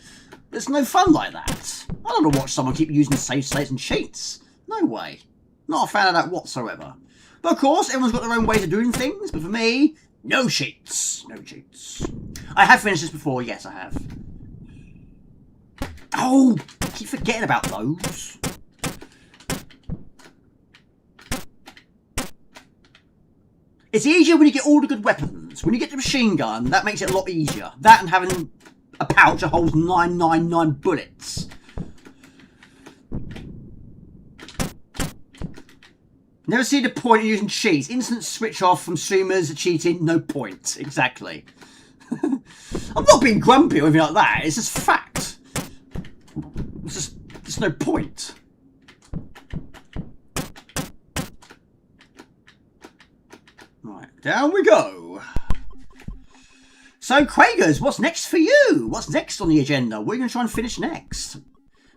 There's no fun like that. I don't want to watch someone keep using save states and cheats. No way. Not a fan of that whatsoever. But of course, everyone's got their own ways of doing things. But for me, no cheats. No cheats. I have finished this before. Yes, I have. Oh, I keep forgetting about those. It's easier when you get all the good weapons. When you get the machine gun, that makes it a lot easier. That and having a pouch that holds 999 bullets. Never see the point in using cheats. Instant switch off from streamers cheating, no point. Exactly. I'm not being grumpy or anything like that. It's just fact. There's no point. Right, down we go. So, Quagers, what's next for you? What's next on the agenda? What are you going to try and finish next?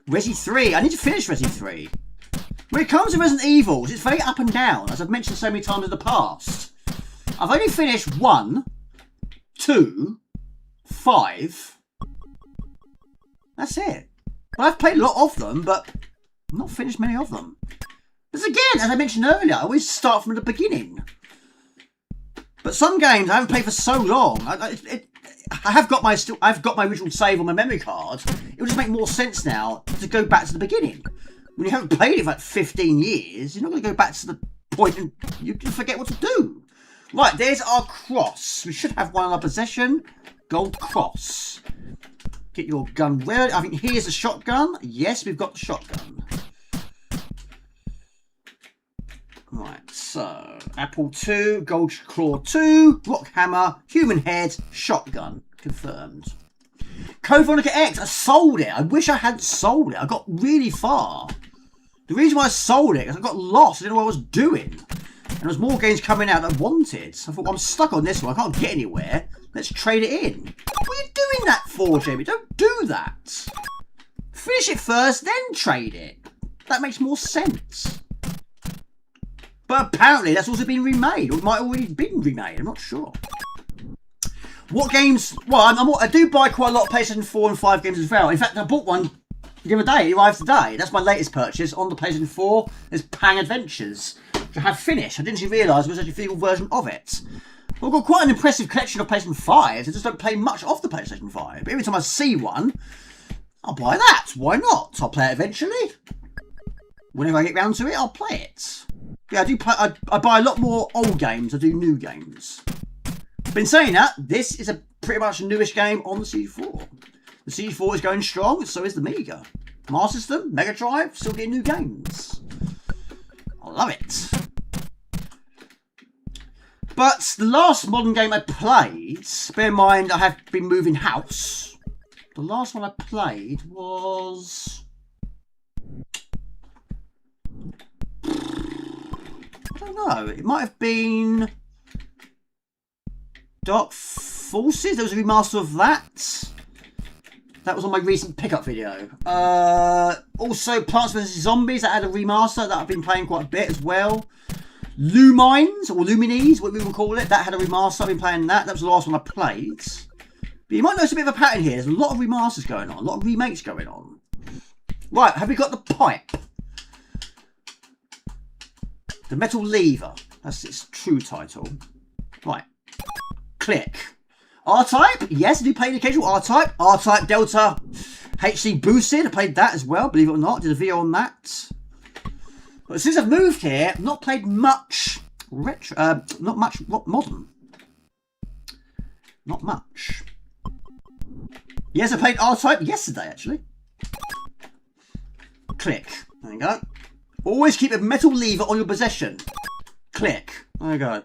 Resi 3. I need to finish Resi 3. When it comes to Resident Evils, it's very up and down, as I've mentioned so many times in the past. I've only finished 1, 2, 5, That's it. Well, I've played a lot of them, but not finished many of them. Because again, as I mentioned earlier, I always start from the beginning. But some games I haven't played for so long. I've got my original save on my memory card. It would just make more sense now to go back to the beginning. When you haven't played it for like 15 years, you're not going to go back to the point and you can forget what to do. Right, there's our cross. We should have one in our possession. Gold cross. Get your gun ready. I think here's the shotgun. Yes, we've got the shotgun. Right, so Apple 2, Gold Claw 2, Rock Hammer, Human Head, Shotgun. Confirmed. Code Veronica X, I sold it. I wish I hadn't sold it. I got really far. The reason why I sold it is I got lost. I didn't know what I was doing. And there was more games coming out that I wanted. So I thought, well, I'm stuck on this one. I can't get anywhere. Let's trade it in. What are you doing that for, Jamie? Don't do that. Finish it first, then trade it. That makes more sense. But apparently that's also been remade. Or it might have already been remade. I'm not sure. What games? Well, I do buy quite a lot of PlayStation 4 and 5 games as well. In fact, I bought one the other day. It arrived today. That's my latest purchase on the PlayStation 4. There's Pang Adventures, which I have finished. I didn't actually realise it was actually a physical version of it. I've got quite an impressive collection of PlayStation 5s. I just don't play much of the PlayStation 5. But every time I see one, I'll buy that. Why not? I'll play it eventually. Whenever I get round to it, I'll play it. Yeah, I buy a lot more old games. I do new games. But in saying that, this is pretty much a newish game on the C4. The C4 is going strong, so is the Amiga. Master System, Mega Drive, still getting new games. I love it. But the last modern game I played, bear in mind I have been moving house. The last one I played was... I don't know, it might have been... Dark Forces. There was a remaster of that. That was on my recent pickup video. Also, Plants vs Zombies. That had a remaster that I've been playing quite a bit as well. Lumines, or Lumines, what we will call it. That had a remaster. I've been playing that. That was the last one I played. But you might notice a bit of a pattern here. There's a lot of remasters going on. A lot of remakes going on. Right, have we got the pipe? The Metal Lever. That's its true title. Right. Click. R-Type, yes, I do play the occasional R-Type. R-Type Delta HD Boosted, I played that as well, believe it or not. Did a video on that. But since I've moved here, I've not played much retro, not much modern. Not much. Yes, I played R-Type yesterday, actually. Click. There you go. Always keep a metal lever on your possession. Click. There you go.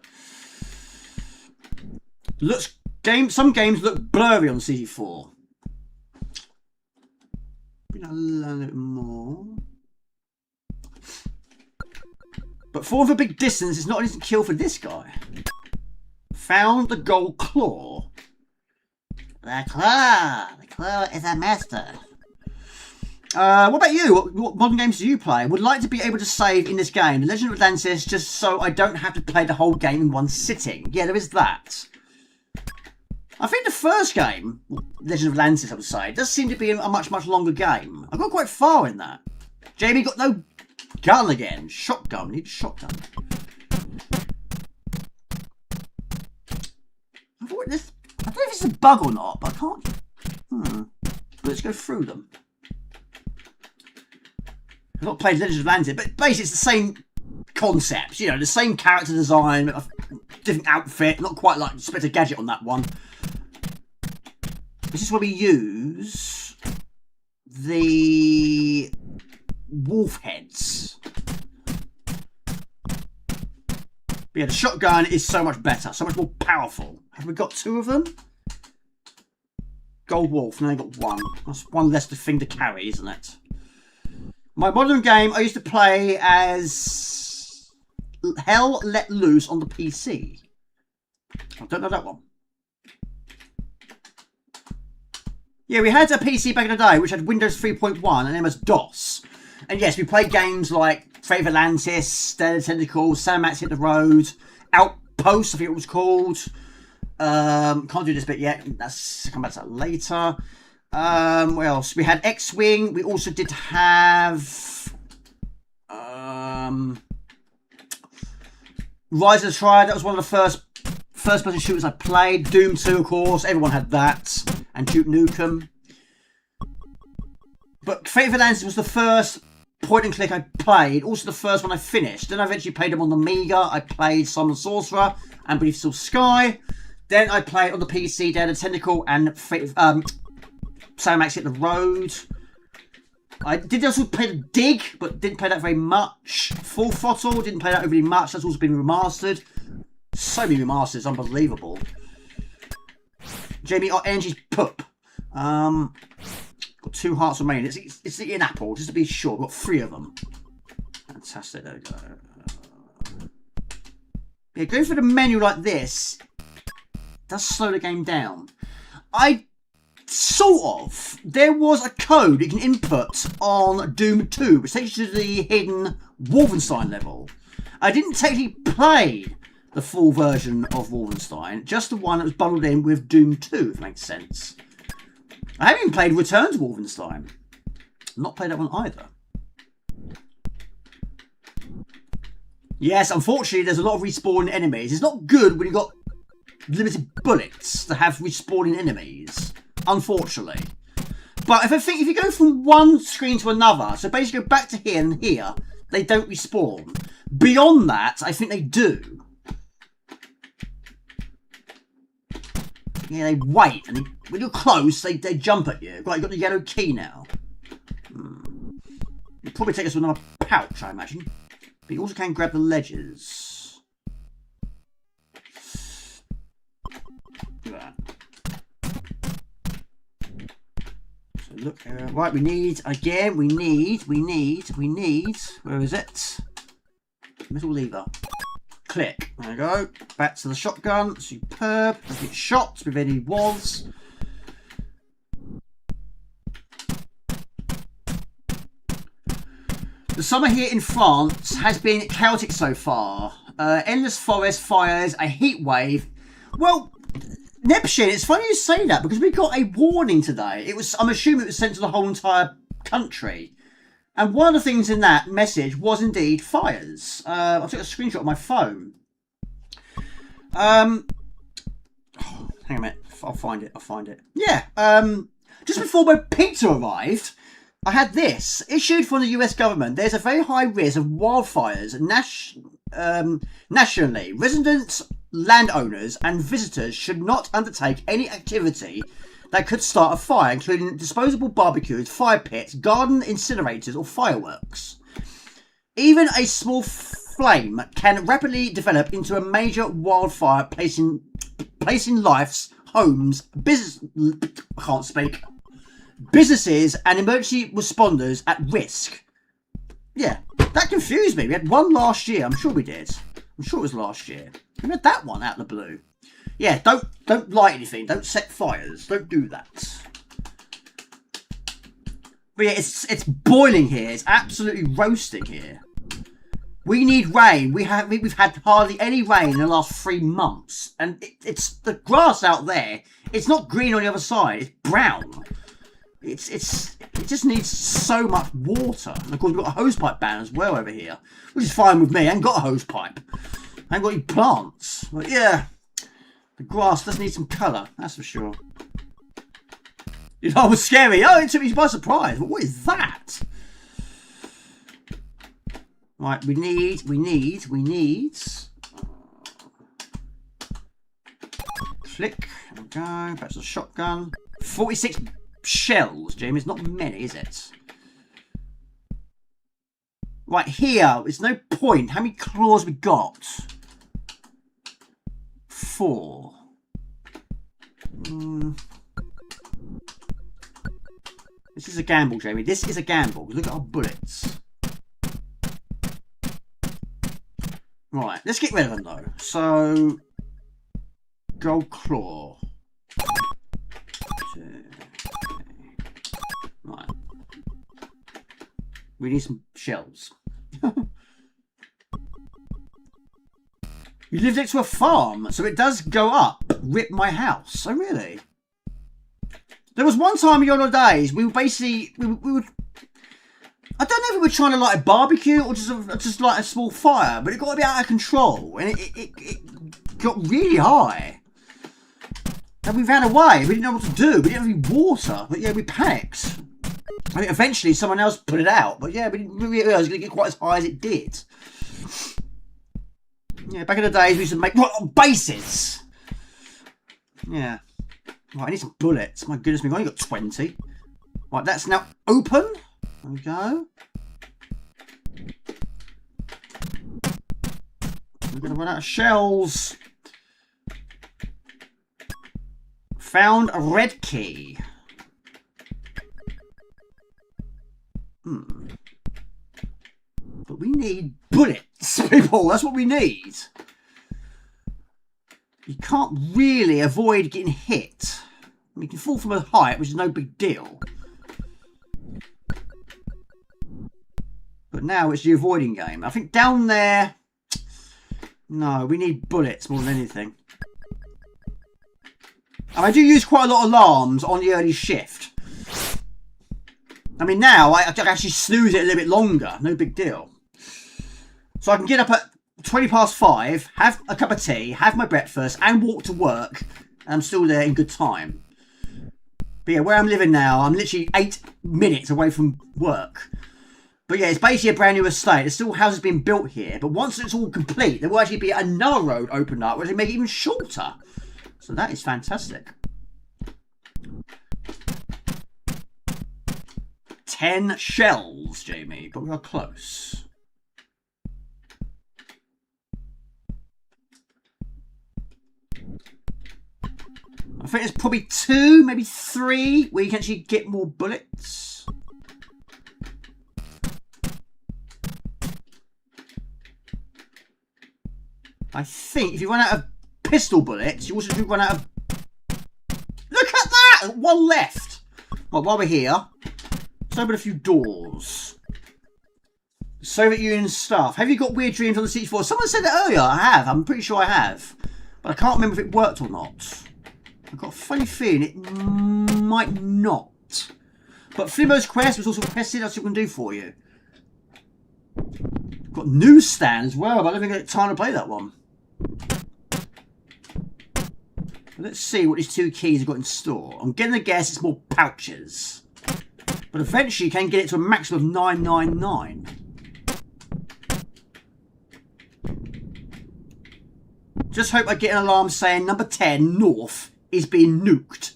Some games look blurry on C4. I'm gonna learn it more. But for the big distance, it's not an instant kill for this guy. Found the gold claw. The claw is a master. What about you? What modern games do you play? Would like to be able to save in this game, The Legend of Atlantis, just so I don't have to play the whole game in one sitting. Yeah, there is that. I think the first game, Legend of Atlantis, I would say, does seem to be a much, much longer game. I got quite far in that. Jamie got no gun again. Shotgun. We need a shotgun. I don't know if it's a bug or not, but I can't. But let's go through them. I've not played Legend of Atlantis, but basically it's the same concepts. You know, the same character design, different outfit. Not quite like Inspector Gadget on that one. This is where we use the wolf heads. But yeah, the shotgun is so much better, so much more powerful. Have we got two of them? Gold wolf, now I got one. That's one less thing to carry, isn't it? My modern game I used to play as Hell Let Loose on the PC. I don't know that one. Yeah, we had a PC back in the day which had Windows 3.1 and MS-DOS. And yes, we played games like Fate of Atlantis, Dead of Tentacles, Sam Max Hit the Road, Outpost, I think it was called. Can't do this bit yet. I'll come back to that later. What else? We had X-Wing. We also did have Rise of the Triad. That was one of the first-person shooters I played. Doom 2, of course. Everyone had that. And Duke Nukem. But Fate of Atlantis was the first point-and-click I played. Also the first one I finished. Then I eventually played them on the Amiga. I played Simon Sorcerer and Brief Still Sky. Then I played on the PC, Dead and Tentacle and C64 Maxi at the Road. I did also play the Dig, but didn't play that very much. Full Throttle, didn't play that overly much. That's also been remastered. So many remasters, unbelievable. Jamie, Energy's Pup. Got 2 hearts remaining. It's the in-apple, just to be sure. Got 3 of them. Fantastic, there we go. Yeah, going through the menu like this does slow the game down. There was a code you can input on Doom 2, which takes you to the hidden Wolfenstein level. I didn't technically play the full version of Wolfenstein, just the one that was bundled in with Doom 2, if it makes sense. I haven't even played Return to Wolfenstein. Not played that one either. Yes, unfortunately, there's a lot of respawning enemies. It's not good when you've got limited bullets to have respawning enemies. Unfortunately. But if you go from one screen to another, so basically go back to here and here, they don't respawn. Beyond that, I think they do. Yeah, they wait, and when you're close, they jump at you. Right, you've got the yellow key now. It'll probably take us to another pouch, I imagine. But you also can grab the ledges. Look at that. So look, right, we need, where is it? Middle lever. Click. There we go. Back to the shotgun. Superb. Don't get shot with any walls. The summer here in France has been chaotic so far. Endless forest fires, a heat wave. Well, Nepshin, it's funny you say that because we got a warning today. I'm assuming it was sent to the whole entire country. And one of the things in that message was indeed fires. I took a screenshot of my phone. Hang on a minute. I'll find it. Yeah. Just before my pizza arrived, I had this. Issued from the US government. There's a very high risk of wildfires nationally. Residents, landowners, and visitors should not undertake any activity that could start a fire, including disposable barbecues, fire pits, garden incinerators, or fireworks. Even a small flame can rapidly develop into a major wildfire, placing lives, homes, businesses, and emergency responders at risk. Yeah, that confused me. We had one last year. I'm sure we did. I'm sure it was last year. We had that one out of the blue. Yeah, don't light anything. Don't set fires. Don't do that. But yeah, it's boiling here. It's absolutely roasting here. We need rain. We've had hardly any rain in the last 3 months, and it's the grass out there. It's not green on the other side. It's brown. It just needs so much water. And of course we've got a hosepipe ban as well over here, which is fine with me. I ain't got a hosepipe. I ain't got any plants. But yeah. The grass does need some colour, that's for sure. You know, it was scary. Oh, it took me by surprise. But what is that? Right, we need. Click. There we go. Back to the shotgun. 46 shells, Jamie. It's not many, is it? Right, here. It's no point. How many claws we got? 4. This is a gamble, Jamie. This is a gamble. Look at our bullets. Right, let's get rid of them though. So, gold claw. Right. We need some shells. You live next to a farm, so it does go up. Rip my house. Oh, really? There was one time in the old days, we were basically, we would, I don't know if we were trying to light a barbecue or just like a small fire, but it got a bit out of control and it got really high. And we ran away. We didn't know what to do. We didn't have any water. But yeah, we panicked. I mean, eventually someone else put it out. But yeah, we didn't really realise it was going to get quite as high as it did. Yeah, back in the days we used to make bases. Yeah. Right, I need some bullets. My goodness me, I've only got 20. Right, that's now open. There we go. We're going to run out of shells. Found a red key. But we need bullets, people. That's what we need. You can't really avoid getting hit. I mean, you can fall from a height, which is no big deal. But now it's the avoiding game. I think down there... No, we need bullets more than anything. And I do use quite a lot of alarms on the early shift. I mean, now I can actually snooze it a little bit longer. No big deal. So I can get up at 20 past 5, have a cup of tea, have my breakfast, and walk to work. And I'm still there in good time. But yeah, where I'm living now, I'm literally 8 minutes away from work. But yeah, it's basically a brand new estate. There's still houses being built here. But once it's all complete, there will actually be another road opened up, which will make it even shorter. So that is fantastic. 10 shells, Jamie, but we are close. I think there's probably 2, maybe 3, where you can actually get more bullets. I think if you run out of pistol bullets, you also do run out of... Look at that! 1 left. Right, while we're here, let's open a few doors. Soviet Union stuff. Have you got weird dreams on the C64? Someone said that earlier. I have. I'm pretty sure I have. But I can't remember if it worked or not. I've got a funny feeling it might not. But Flimmo's Quest was also requested. That's what we can do for you. I've got newsstand as well, but I don't think I get time to play that one. Let's see what these 2 keys have got in store. I'm going to guess it's more pouches. But eventually you can get it to a maximum of 999. Just hope I get an alarm saying number 10, North, is being nuked.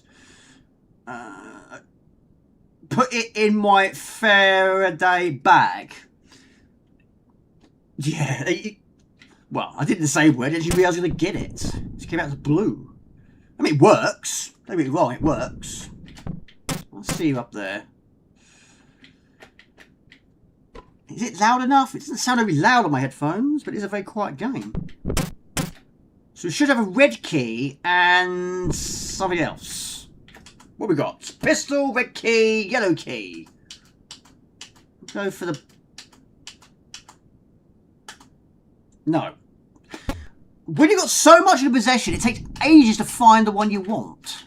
Put it in my Faraday bag. Yeah. Well, I didn't say where. I didn't realise I was going to get it. It just came out as blue. I mean, it works. Don't get me wrong, it works. I'll see you up there. Is it loud enough? It doesn't sound very loud on my headphones, but it's a very quiet game. So we should have a red key and something else. What we got? Pistol, red key, yellow key. Go for the... No. When you've got so much in possession, it takes ages to find the one you want.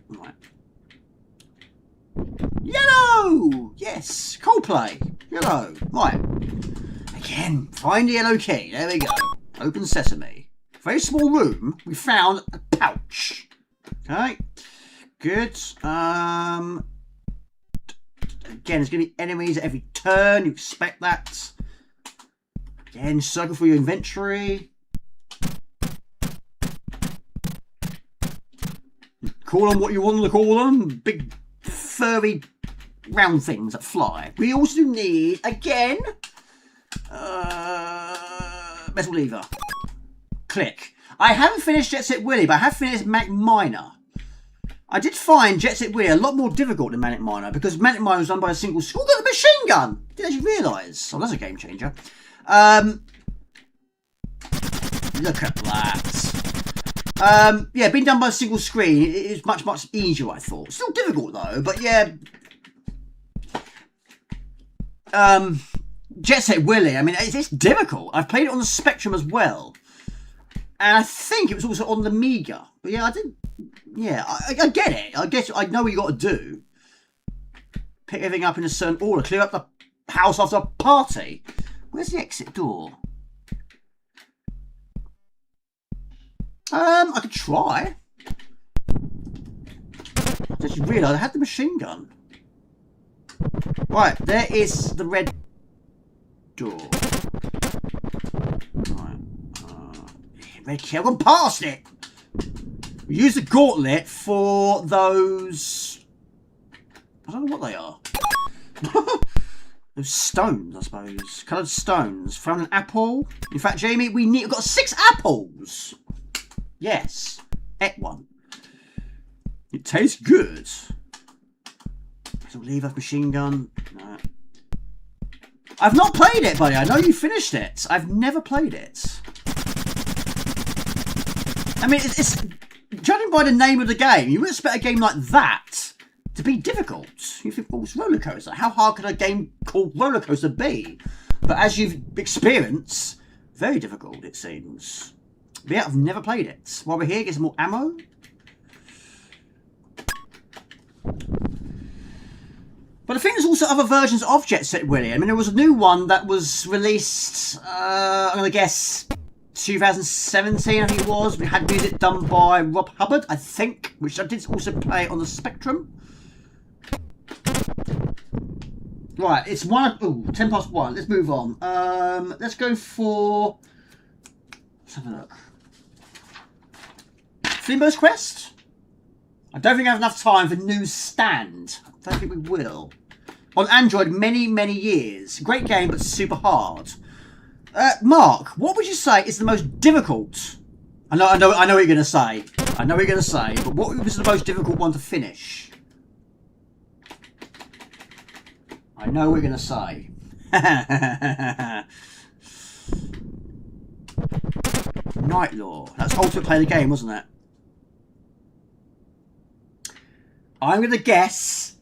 Right. Yellow! Yes, Coldplay. Yellow. Right. Again, find the yellow key. There we go. Open sesame. Very small room. We found a pouch. Okay. Good. Again, there's going to be enemies at every turn. You expect that. Again, circle for your inventory. Call them what you want to call them. Big, furry, round things that fly. We also need, again, metal lever. Click. I haven't finished Jet Set Willy, but I have finished Manic Miner. I did find Jet Set Willy a lot more difficult than Manic Miner because Manic Miner was done by a single school. Got a machine gun! Didn't actually realise. Oh, that's a game changer. Look at that. Yeah, being done by a single screen is much, much easier, I thought. Still difficult though, but yeah. Jet Set Willy, I mean, it's difficult. I've played it on the Spectrum as well. And I think it was also on the Amiga. But yeah, I did. Yeah, I get it. I guess I know what you got to do. Pick everything up in a certain order. Clear up the house after a party. Where's the exit door? I could try. I just realised I had the machine gun. Right, there is the red door. Right. Red key. I've gone past it. We use the gauntlet for those. I don't know what they are. Those stones, I suppose. Coloured stones. Found an apple. In fact, Jamie, we've got 6 apples. Yes. Ate one. It tastes good. So leave off machine gun. No. I've not played it, buddy. I know you finished it. I've never played it. I mean, it's judging by the name of the game, you would expect a game like that to be difficult. You think, oh, it's Roller Coaster. How hard could a game called Roller Coaster be? But as you've experienced, very difficult, it seems. But yeah, I've never played it. While we're here, get some more ammo. But I think there's also other versions of Jet Set Willy. I mean, there was a new one that was released, I'm going to guess, 2017, I think it was. We had music done by Rob Hubbard, I think, which I did also play on the Spectrum. Right, it's 10 past 1. Let's move on. Let's go for... Let's have a look. Flimbo's Quest? I don't think I have enough time for Newsstand. I don't think we will. On Android, many, many years. Great game, but super hard. Mark, what would you say is the most difficult? I know what you're going to say. I know what you're going to say, but what was the most difficult one to finish? I know what you're going to say. Night Law. That's Ultimate Play the Game, wasn't it? I'm going to guess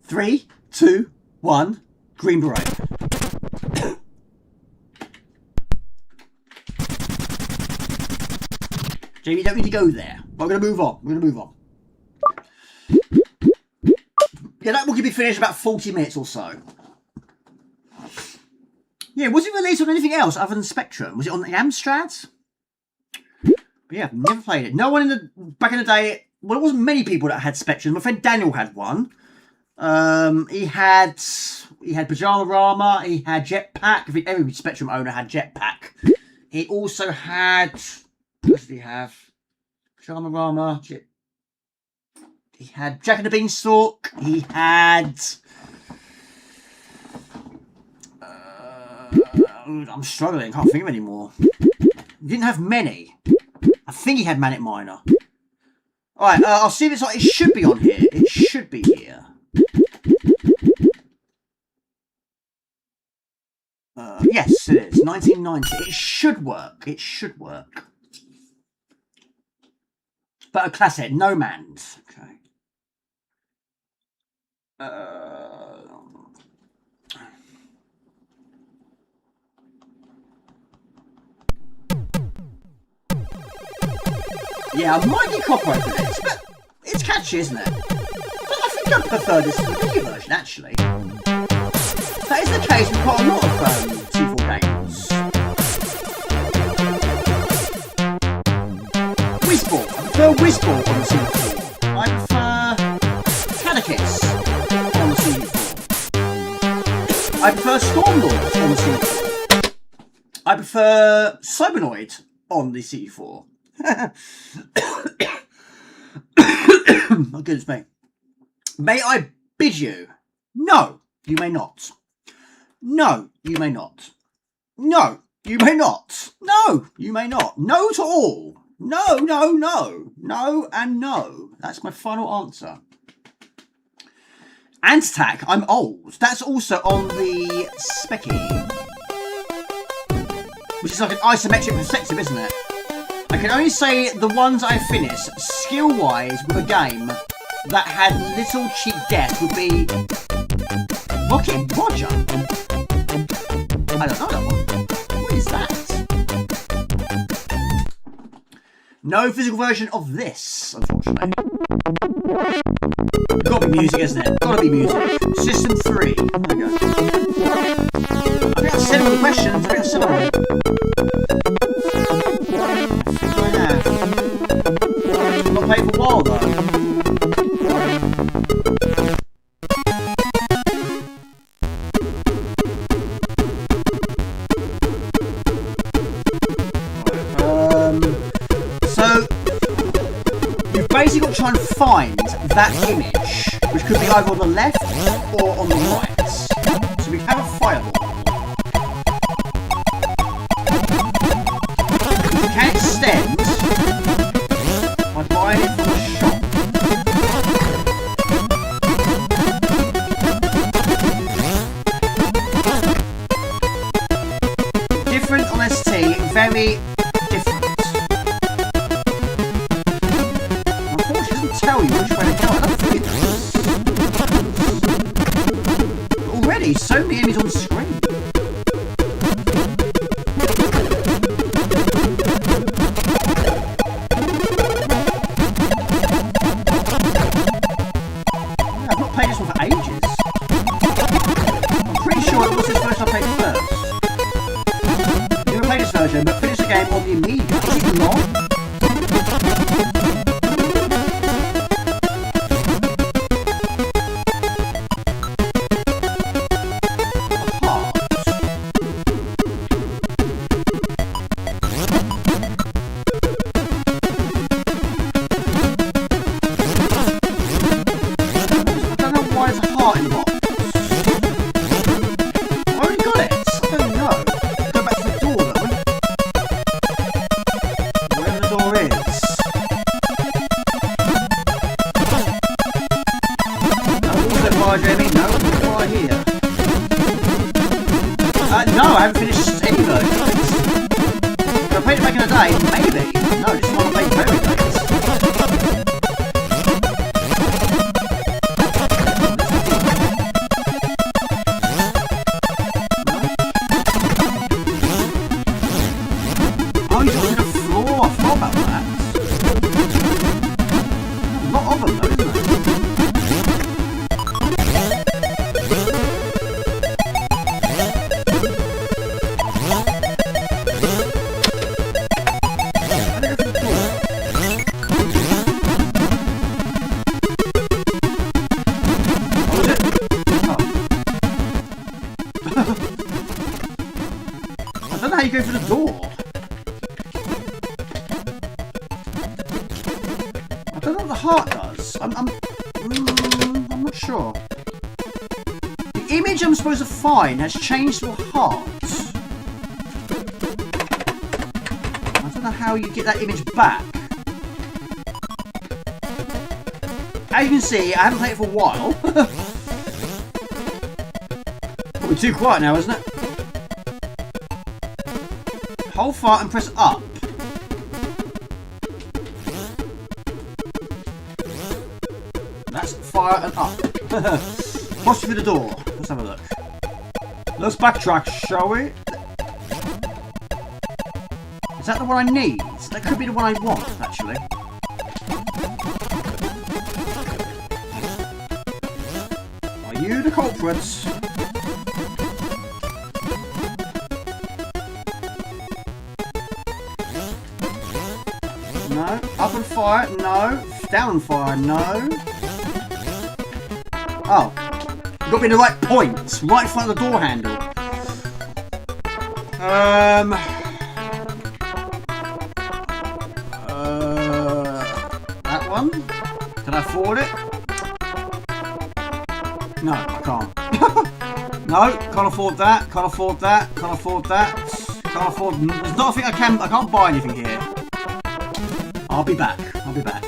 3, 2, 1, Green Beret. Jamie, you don't need to go there. But we're going to move on. We're going to move on. Yeah, that will be finished in about 40 minutes or so. Yeah, was it released on anything else other than Spectrum? Was it on the Amstrad? But yeah, I've never played it. No one back in the day. Well, it wasn't many people that had Spectrum. My friend Daniel had one. He had Pyjama-Rama. He had Jetpack. I think every Spectrum owner had Jetpack. He also had. What did he have? Pyjama-Rama. He had Jack and the Beanstalk. He had. I'm struggling. Can't think of any more. He didn't have many. I think he had Manic Miner. Alright, I'll see if it's like. It should be on here. It should be here. Yes, it is. 1990. It should work. It should work. But a classic. No Man's. Okay. Yeah, I might get copyright for this, but it's catchy, isn't it? But I think I prefer this to the video version, actually. That is the case with quite a lot of C4 games. Whizball. I prefer Whizball on the C4. I prefer Catechis on the C4. I prefer Stormlord on the C4. I prefer Cybernoid on the C4. Oh goodness me. May I bid you? No, you may not. No, you may not. No, you may not. No, you may not. No to all. No, no, no. No and no. That's my final answer. Ant-Attack, I'm old. That's also on the Specky. Which is like an isometric perspective, isn't it? I can only say the ones I finished, skill-wise, with a game that had little cheap death would be Rocket Roger. I don't know that one. What is that? No physical version of this, unfortunately. Gotta be music, isn't it? Gotta be music. System 3. There we go. I think I said all the questions. I think I said all of them. I'm not playing for a while, though. Basically got to try and find that image, which could be either on the left or on the right. So we have a fireball. We can extend by buying it from the shop. Different on ST, very different. Tell you which way to go. I don't think it does. Already, so many enemies on the screen. Yeah, I've not played this one for ages. I'm pretty sure it was this version I played first. I've never played this version, but finished the game on the Amiga. Is it long? No, I haven't finished any version of this. If I played it back in the day, maybe. No, this is one I played very late. Oh, he's on the floor. I forgot about that. A lot of them, though, isn't there? I don't know how you go through the door. I don't know what the heart does. I'm not sure. The image I'm supposed to find has changed to a heart. I don't know how you get that image back. As you can see, I haven't played it for a while. Probably too quiet now, isn't it? Hold fire and press up. That's fire and up. Push through the door. Let's have a look. Let's backtrack, shall we? Is that the one I need? That could be the one I want, actually. Are you the culprits? No. Up and fire, no. Down and fire, no. Oh. You've got to be in the right point. Right in front of the door handle. That one? Can I afford it? No, I can't. No, can't afford that. Can't afford that. Can't afford that. Can't afford... There's not a thing I can't buy anything here. I'll be back. I'll be back.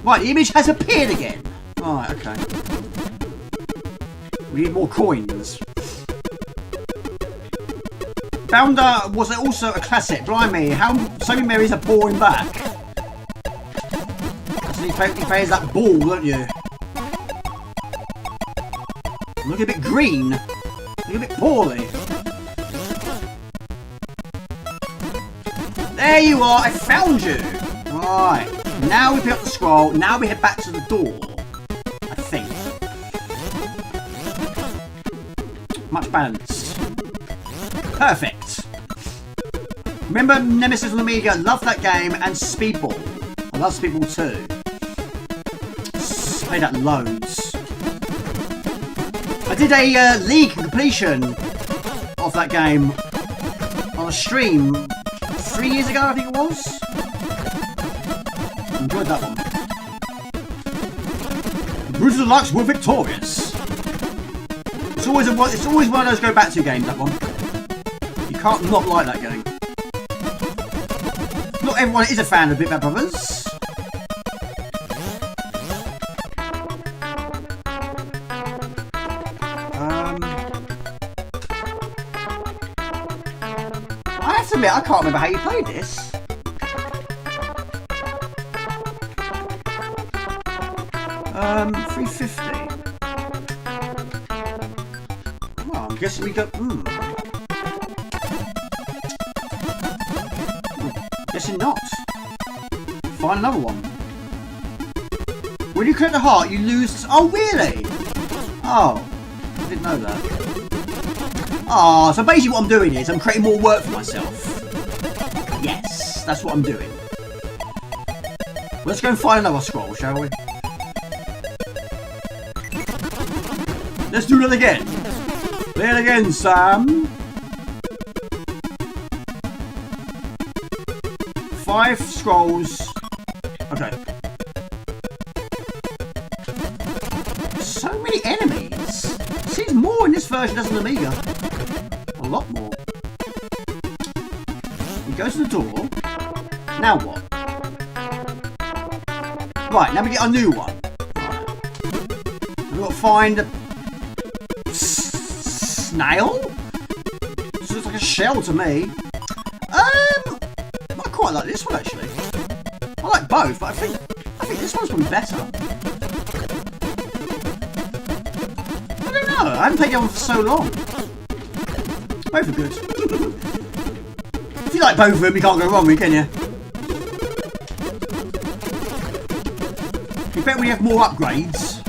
Right, the image has appeared again. Right, okay. We need more coins. Bounder was also a classic. Blimey, how so many memories are pouring back. So he plays that ball, don't you? Look a bit green. Look a bit poorly. There you are, I found you! Right, now we pick up the scroll, now we head back to the door. I think. Much balanced. Perfect. Remember Nemesis on Amiga? Love that game, and Speedball. I love Speedball too. Played that loads. I did a league completion of that game on a stream 3 years ago, I think it was. Enjoyed that one. The Bruisers Deluxe were victorious. It's always one of those go back to games, that one. You can't not like that game. Not everyone is a fan of Big Bad Brothers. I have to admit, I can't remember how you played this. 350. Well, I'm guessing we got. Guessing not. Find another one. When you collect the heart, you lose. Oh, really? Oh, I didn't know that. Oh, so basically what I'm doing is I'm creating more work for myself. Yes, that's what I'm doing. Let's go and find another scroll, shall we? Let's do that again. Play it again, Sam. 5 scrolls. Okay. So many enemies. Seems more in this version than Amiga. A lot more. We go to the door. Now what? Right, now we get a new one. We've got to find a snail? This looks like a shell to me. I quite like this one actually. I like both, but I think this one's probably better. I don't know. I haven't played the other one for so long. Both are good. If you like both of them, you can't go wrong with, can you? You bet we have more upgrades.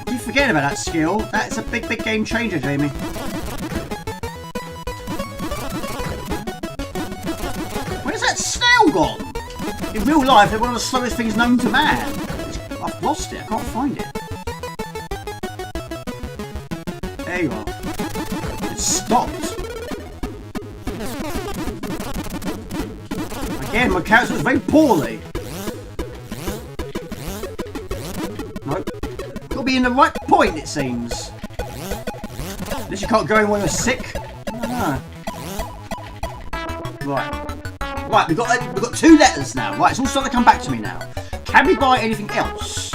Keep forgetting about that skill. That's a big, big game changer, Jamie. Where's that snail gone? In real life, they're one of the slowest things known to man. I've lost it. I can't find it. There you are. It stopped. Again, my character was very poorly. Nope. Got to be in the right point, it seems. Unless you can't go in when you're sick. I don't know. Right. Right, we've got 2 letters now. Right, it's all starting to come back to me now. Can we buy anything else?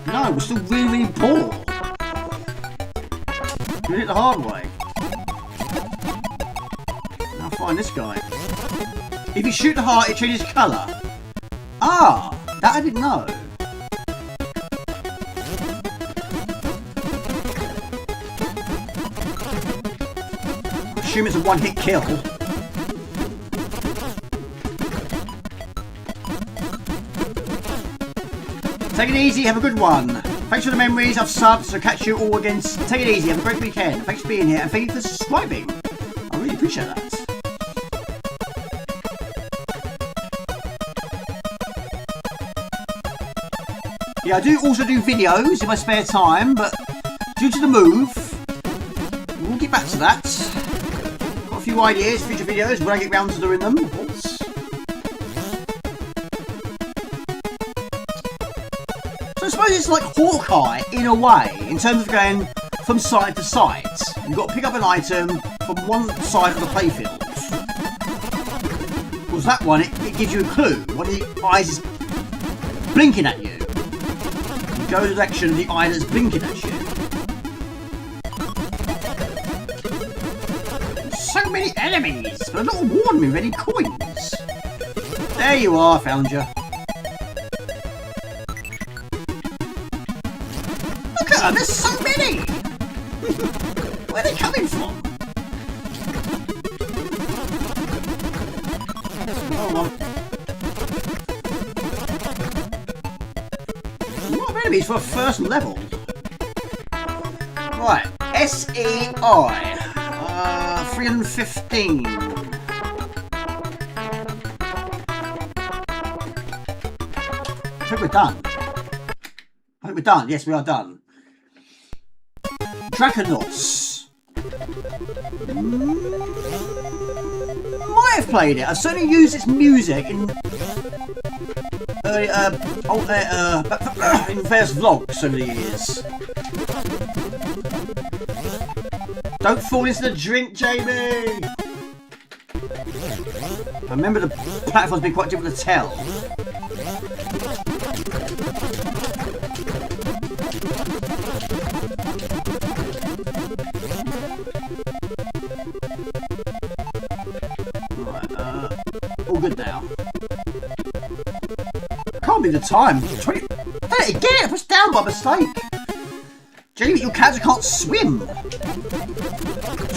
No, we're still really, really poor. Doing it the hard way. Now find this guy. If you shoot the heart, it changes colour. Ah, that I didn't know. I assume it's a one-hit kill. Take it easy, have a good one. Thanks for the memories, I've subbed, so catch you all again. Take it easy, have a great weekend. Thanks for being here, and thank you for subscribing. I really appreciate that. Yeah, I do also do videos in my spare time, but due to the move, we'll get back to that. Got a few ideas, future videos, when I get round to doing them, of course. I suppose it's like Hawkeye in a way, in terms of going from side to side. You've got to pick up an item from one side of the playfield. Because that one, it gives you a clue. One of the eyes is blinking at you. You go in the direction of the eye that's blinking at you. So many enemies, but they're not rewarding me with any coins. There you are, found you. There's so many! Where are they coming from? Oh, a lot of enemies for a first level. Right, SEI. 315. I think we're done. I think we're done. Yes, we are done. Draconos. Might have played it. I've certainly used its music in in various vlogs over the years. Don't fall into the drink, Jamie! I remember the platform's been quite difficult to tell. Right, all good now. Can't be the time. 20. Did it again! I pushed down by mistake. Jamie, your character can't swim.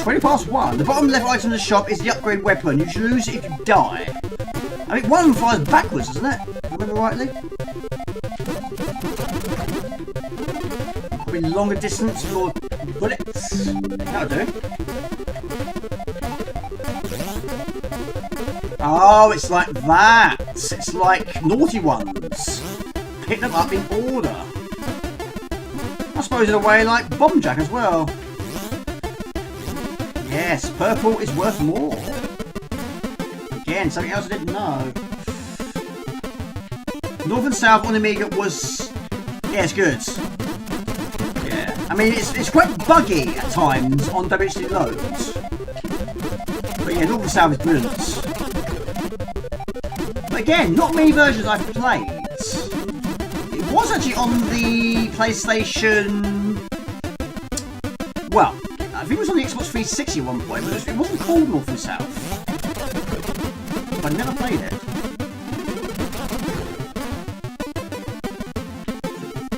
20 past 1. The bottom left item in the shop is the upgrade weapon. You should lose it if you die. I think one of them flies backwards, doesn't it? If I remember rightly. Probably longer distance for bullets. That'll do. Oh, it's like that. It's like naughty ones. Pick them up in order. I suppose in a way like Bomb Jack as well. Yes, purple is worth more. Again, something else I didn't know. North and South on the Amiga was... yeah, it's good. Yeah, I mean, it's quite buggy at times on WHD loads. But yeah, North and South is brilliant. But again, not many versions I've played. It was actually on the PlayStation... well, I think it was on the Xbox 360 at one point, but it wasn't called North and South. I never played it.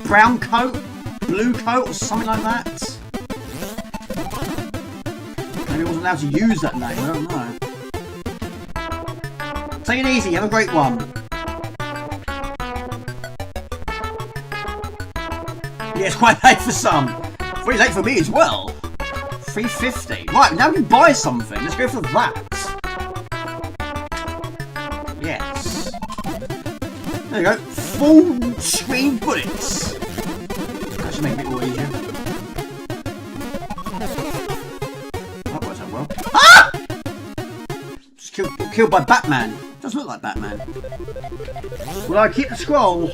Brown coat? Blue coat? Or something like that? Maybe I wasn't allowed to use that name, I don't know. Take it easy, have a great one. Yeah, it's quite late for some. Pretty late for me as well. 350. Right, now we can buy something. Let's go for that. Yes. There you go. Full screen bullets. That should make it a bit more easier. That works out well. Ah! Just killed by Batman. Does look like Batman. Will I keep the scroll?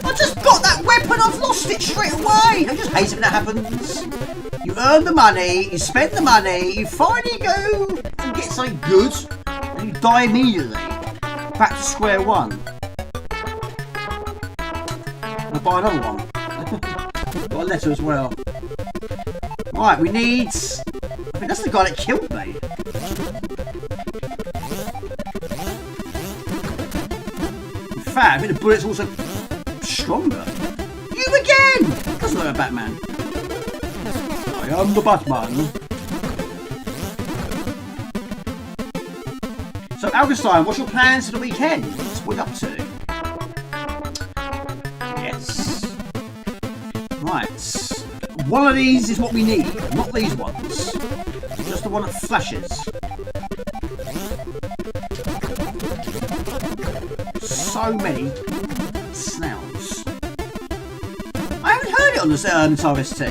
I just got that weapon, I've lost it straight away! I just hate it when that happens. You earn the money, you spend the money, you finally go and get something good, and you die immediately. Back to square one. I'll buy another one. Got a letter as well. Right, we need... I think that's the guy that killed me. In fact, I think the bullet's also stronger. You again! Doesn't look like Batman. I am the Batman. So, Augustine, what's your plans for the weekend? What are you up to? Yes. Right. One of these is what we need, not these ones. Just the one that flashes. So many snails. I haven't heard it on the RST.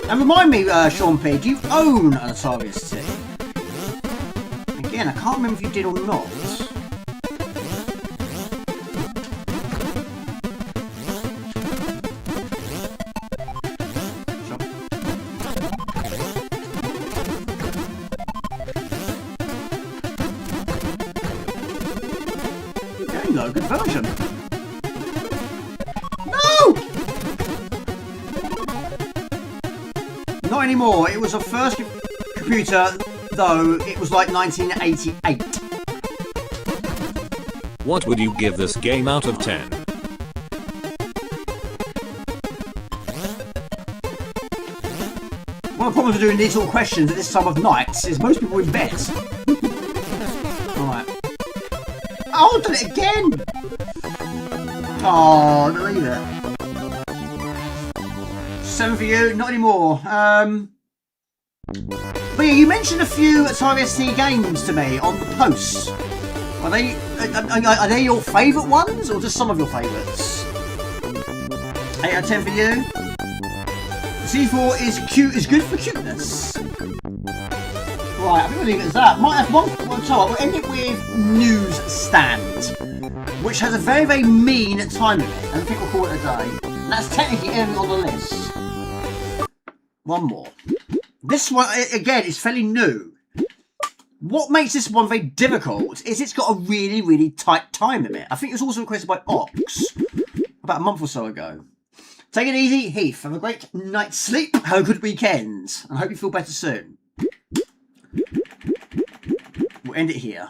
And remind me, Sean P, do you own an Atari ST? Again, I can't remember if you did or not. Okay, no, good version. No! Not anymore. It was a first computer, though it was like 1988. What would you give this game out of 10? One of the problems with doing these sort of questions at this time of night is most people in bed. Alright. Oh, done it again! Oh, don't leave it. 7 for you, not anymore. But yeah, you mentioned a few Atari ST games to me on the posts. Are they your favourite ones, or just some of your favourites? 8 out of 10 for you. C4 is good for cuteness. Right, I think we'll leave it as that. Might have one time. We'll end it with Newsstand, which has a very, very mean time limit, and I think we'll call it a day. And that's technically everything on the list. One more. This one, again, is fairly new. What makes this one very difficult is it's got a really, really tight time limit. I think it was also requested by Ox about a month or so ago. Take it easy, Heath. Have a great night's sleep. Have a good weekend. And I hope you feel better soon. We'll end it here.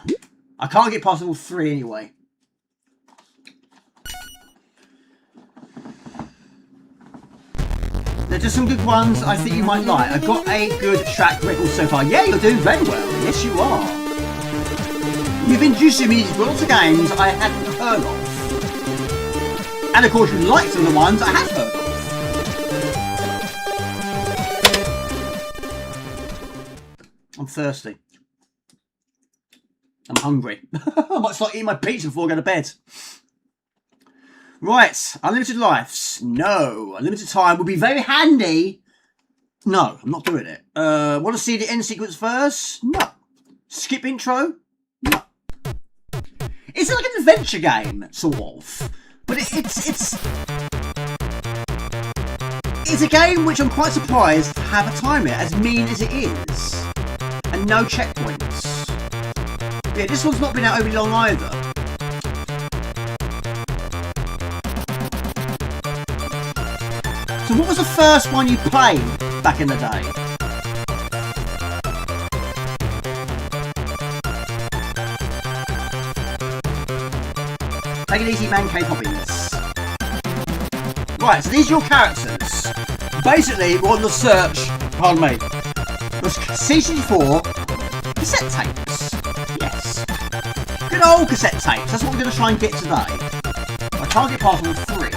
I can't get past level 3 anyway. They're just some good ones I think you might like. I've got a good track record so far. Yeah, you're doing very well. Yes, you are. You've introduced me to lots of games I hadn't heard of. And of course, you like some of the ones I have heard of. I'm thirsty. I'm hungry. I might start eating my pizza before I go to bed. Right, unlimited lives. No. Unlimited time would be very handy. No, I'm not doing it. Want to see the end sequence first? No. Skip intro? No. It's like an adventure game, sort of. But it's a game which I'm quite surprised to have a time limit, as mean as it is. And no checkpoints. Yeah, this one's not been out overly long either. So what was the first one you played back in the day? Take it easy, man cave hobbies. Right, so these are your characters. Basically, we're on the search, pardon me, for C64 cassette tapes. Yes. Good old cassette tapes. That's what we're going to try and get today. I can't get past all 3.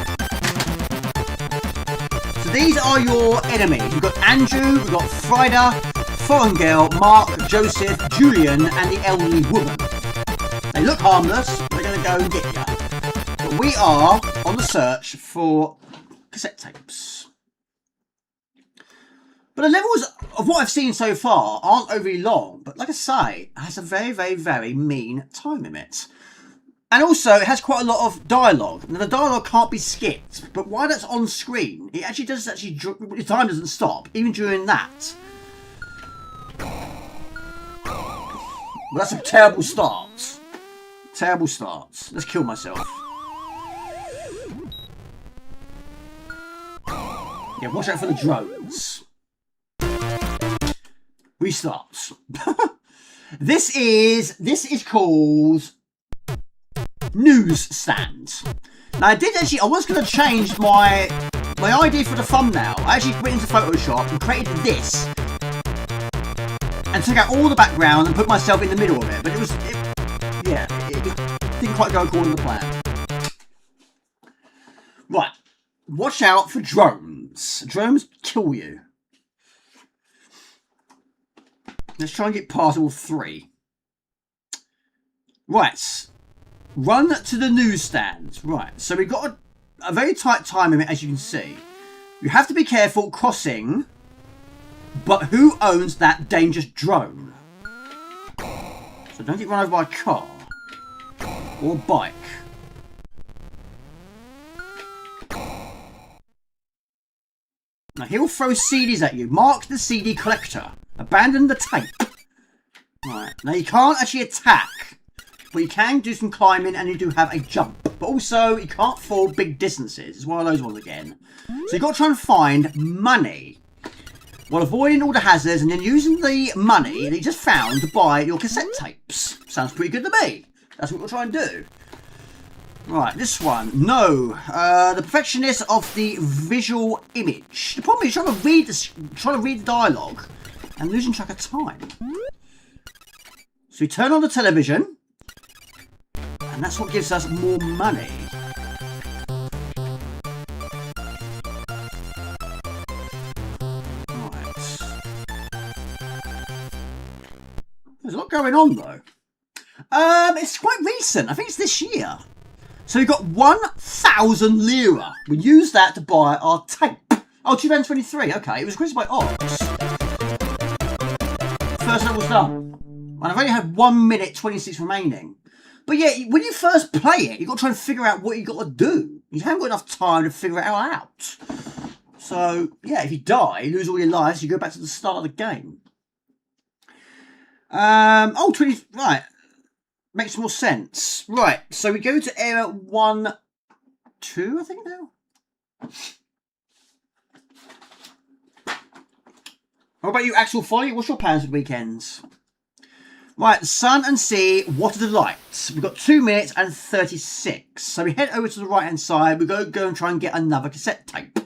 So these are your enemies. We've got Andrew, we've got Frida, Foreign Girl, Mark, Joseph, Julian, and the elderly woman. They look harmless. They're going to go and get you. But we are on the search for cassette tapes. But the levels of what I've seen so far aren't overly long, but like I say, it has a very, very, very mean time limit. And also, it has quite a lot of dialogue. Now, the dialogue can't be skipped, but while that's on screen, it actually does the time doesn't stop, even during that. Well, that's a terrible start. Terrible start. Let's kill myself. Yeah, watch out for the drones. Restart. This is called Newsstand. Now I was going to change my idea for the thumbnail. I actually went into Photoshop and created this and took out all the background and put myself in the middle of it. But it didn't quite go according to plan. Right, watch out for drones. Drones kill you. Let's try and get past all 3. Right. Run to the newsstand. Right. So we've got a very tight time limit, as you can see. You have to be careful crossing. But who owns that dangerous drone? So don't get run over by a car. Or a bike. Now he'll throw CDs at you. Mark the CD collector. Abandon the tape. Right. Now you can't actually attack. But you can do some climbing and you do have a jump. But also you can't fall big distances. It's one of those ones again. So you've got to try and find money. While avoiding all the hazards and then using the money that you just found to buy your cassette tapes. Sounds pretty good to me. That's what we'll try and do. Right, this one. No. The perfectionist of the visual image. The problem is trying to read the dialogue and losing track of time. So we turn on the television, and that's what gives us more money. Right. There's a lot going on though. It's quite recent. I think it's this year. So we've got 1,000 lira. We use that to buy our tape. Oh, 2023. Okay, it was requested by Ox. First level's done. And I've only had 1 minute 26 remaining. But yeah, when you first play it, you've got to try and figure out what you've got to do. You haven't got enough time to figure it all out. So, yeah, if you die, you lose all your lives, you go back to the start of the game. Oh, 20... Right. Makes more sense. Right, so we go to area 1, 2, I think now. What about you, Axel Folly? What's your plans for weekends? Right, sun and sea, what are the lights? We've got 2 minutes and 36. So we head over to the right-hand side. We go and try and get another cassette tape.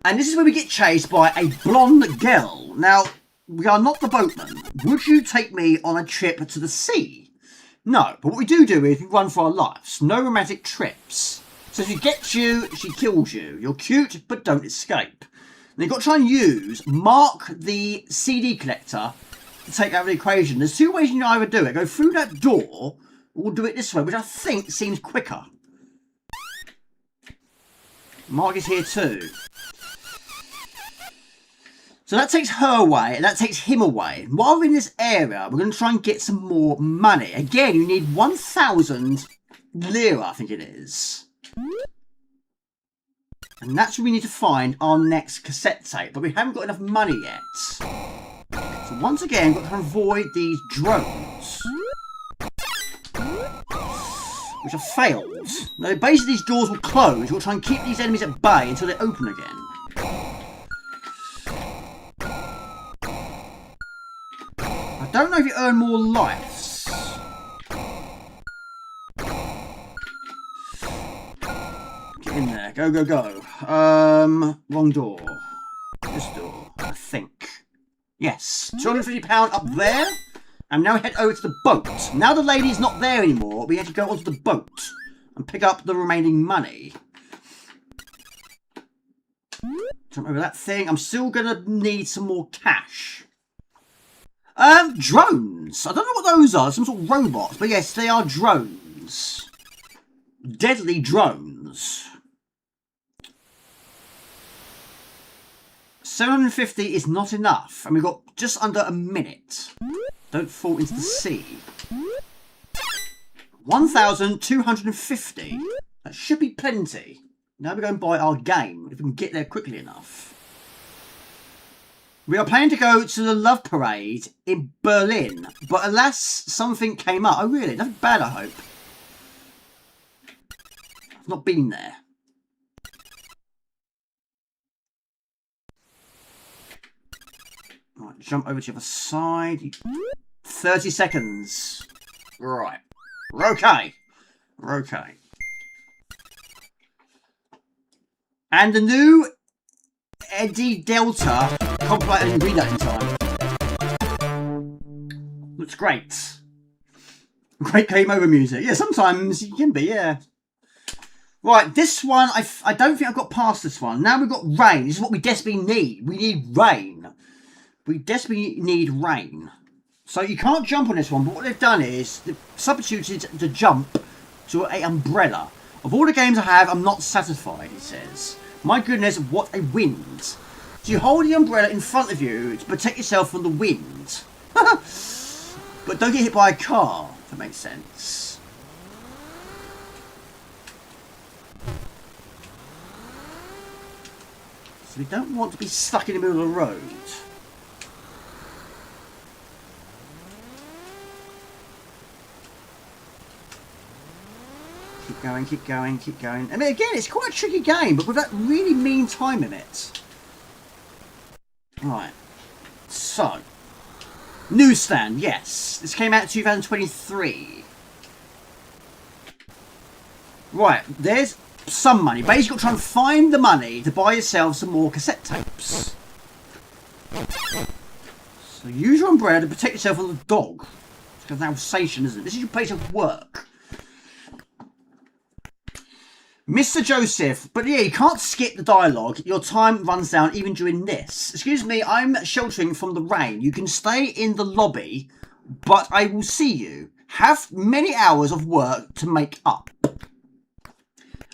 And this is where we get chased by a blonde girl. Now, we are not the boatman. Would you take me on a trip to the sea? No, but what we do is we run for our lives. No romantic trips. So if she gets you, she kills you. You're cute, but don't escape. And you've got to try and use Mark the CD collector to take out the equation. There's 2 ways you can either do it. Go through that door, or do it this way, which I think seems quicker. Mark is here too. So that takes her away, and that takes him away. While we're in this area, we're going to try and get some more money. Again, you need 1,000 lira, I think it is. And that's where we need to find our next cassette tape. But we haven't got enough money yet. So once again, we've got to avoid these drones. Which have failed. Now, basically, these doors will close. We'll try and keep these enemies at bay until they open again. I don't know if you earn more lives. Get in there. Go, go, go. Wrong door. This door, I think. Yes. £250 up there. And now we head over to the boat. Now the lady's not there anymore. We have to go onto the boat and pick up the remaining money. Jump over that thing. I'm still going to need some more cash. Drones. I don't know what those are. Some sort of robots. But yes, they are drones. Deadly drones. 750 is not enough. And we've got just under a minute. Don't fall into the sea. 1,250. That should be plenty. Now we go and buy our game. If we can get there quickly enough. We are planning to go to the Love Parade in Berlin, but alas, something came up. Oh really? Nothing bad, I hope. I've not been there. Right, jump over to the other side. 30 seconds. Right. We're okay. We're okay. And the new Eddie Delta. Can't I didn't read that in time. Looks great. Great game over music. Yeah, sometimes you can be, yeah. Right, this one, I don't think I've got past this one. Now we've got rain. This is what we desperately need. We need rain. We desperately need rain. So you can't jump on this one, but what they've done is they've substituted the jump to an umbrella. Of all the games I have, I'm not satisfied, it says. My goodness, what a wind. So you hold the umbrella in front of you to protect yourself from the wind. But don't get hit by a car, if that makes sense. So we don't want to be stuck in the middle of the road. Keep going, keep going, keep going. I mean, again, it's quite a tricky game, but with that really mean time in it. Right. So. Newsstand, yes. This came out in 2023. Right, there's some money. Basically, you've got to try and find the money to buy yourself some more cassette tapes. So use your umbrella to protect yourself from the dog. It's an Alsatian, isn't it? This is your place of work. Mr. Joseph, but yeah, you can't skip the dialogue. Your time runs down even during this. Excuse me, I'm sheltering from the rain. You can stay in the lobby, but I will see you. Have many hours of work to make up.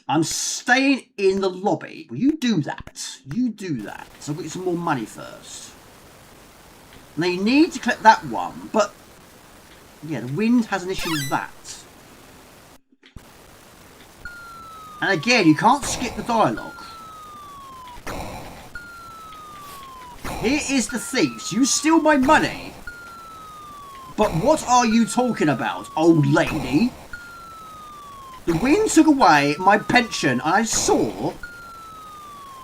I'm staying in the lobby. Well, you do that. You do that. So I'll get you some more money first. Now you need to collect that one, but yeah, the wind has an issue with that. And again, you can't skip the dialogue. Here is the thieves. You steal my money. But what are you talking about, old lady? The wind took away my pension and I saw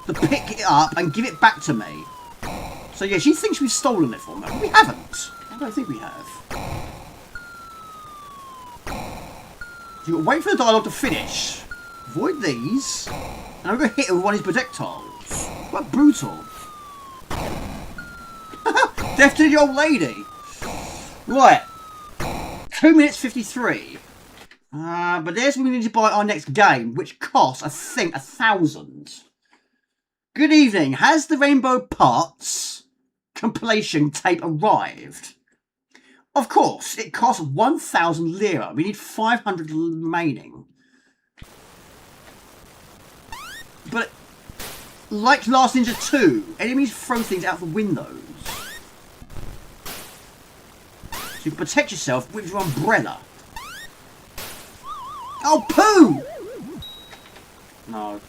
to pick it up and give it back to me. So yeah, she thinks we've stolen it from her. We haven't. I don't think we have. So you've got to wait for the dialogue to finish. Avoid these. And I'm going to hit him with one of his projectiles. Quite brutal. Death to the old lady. Right. 2 minutes 53. But there's when we need to buy our next game, which costs, I think, 1,000. Good evening. Has the Rainbow Parts compilation tape arrived? Of course. It costs 1,000 lira. We need 500 remaining. But, like Last Ninja 2, enemies throw things out the windows. So you can protect yourself with your umbrella. Oh, poo! No.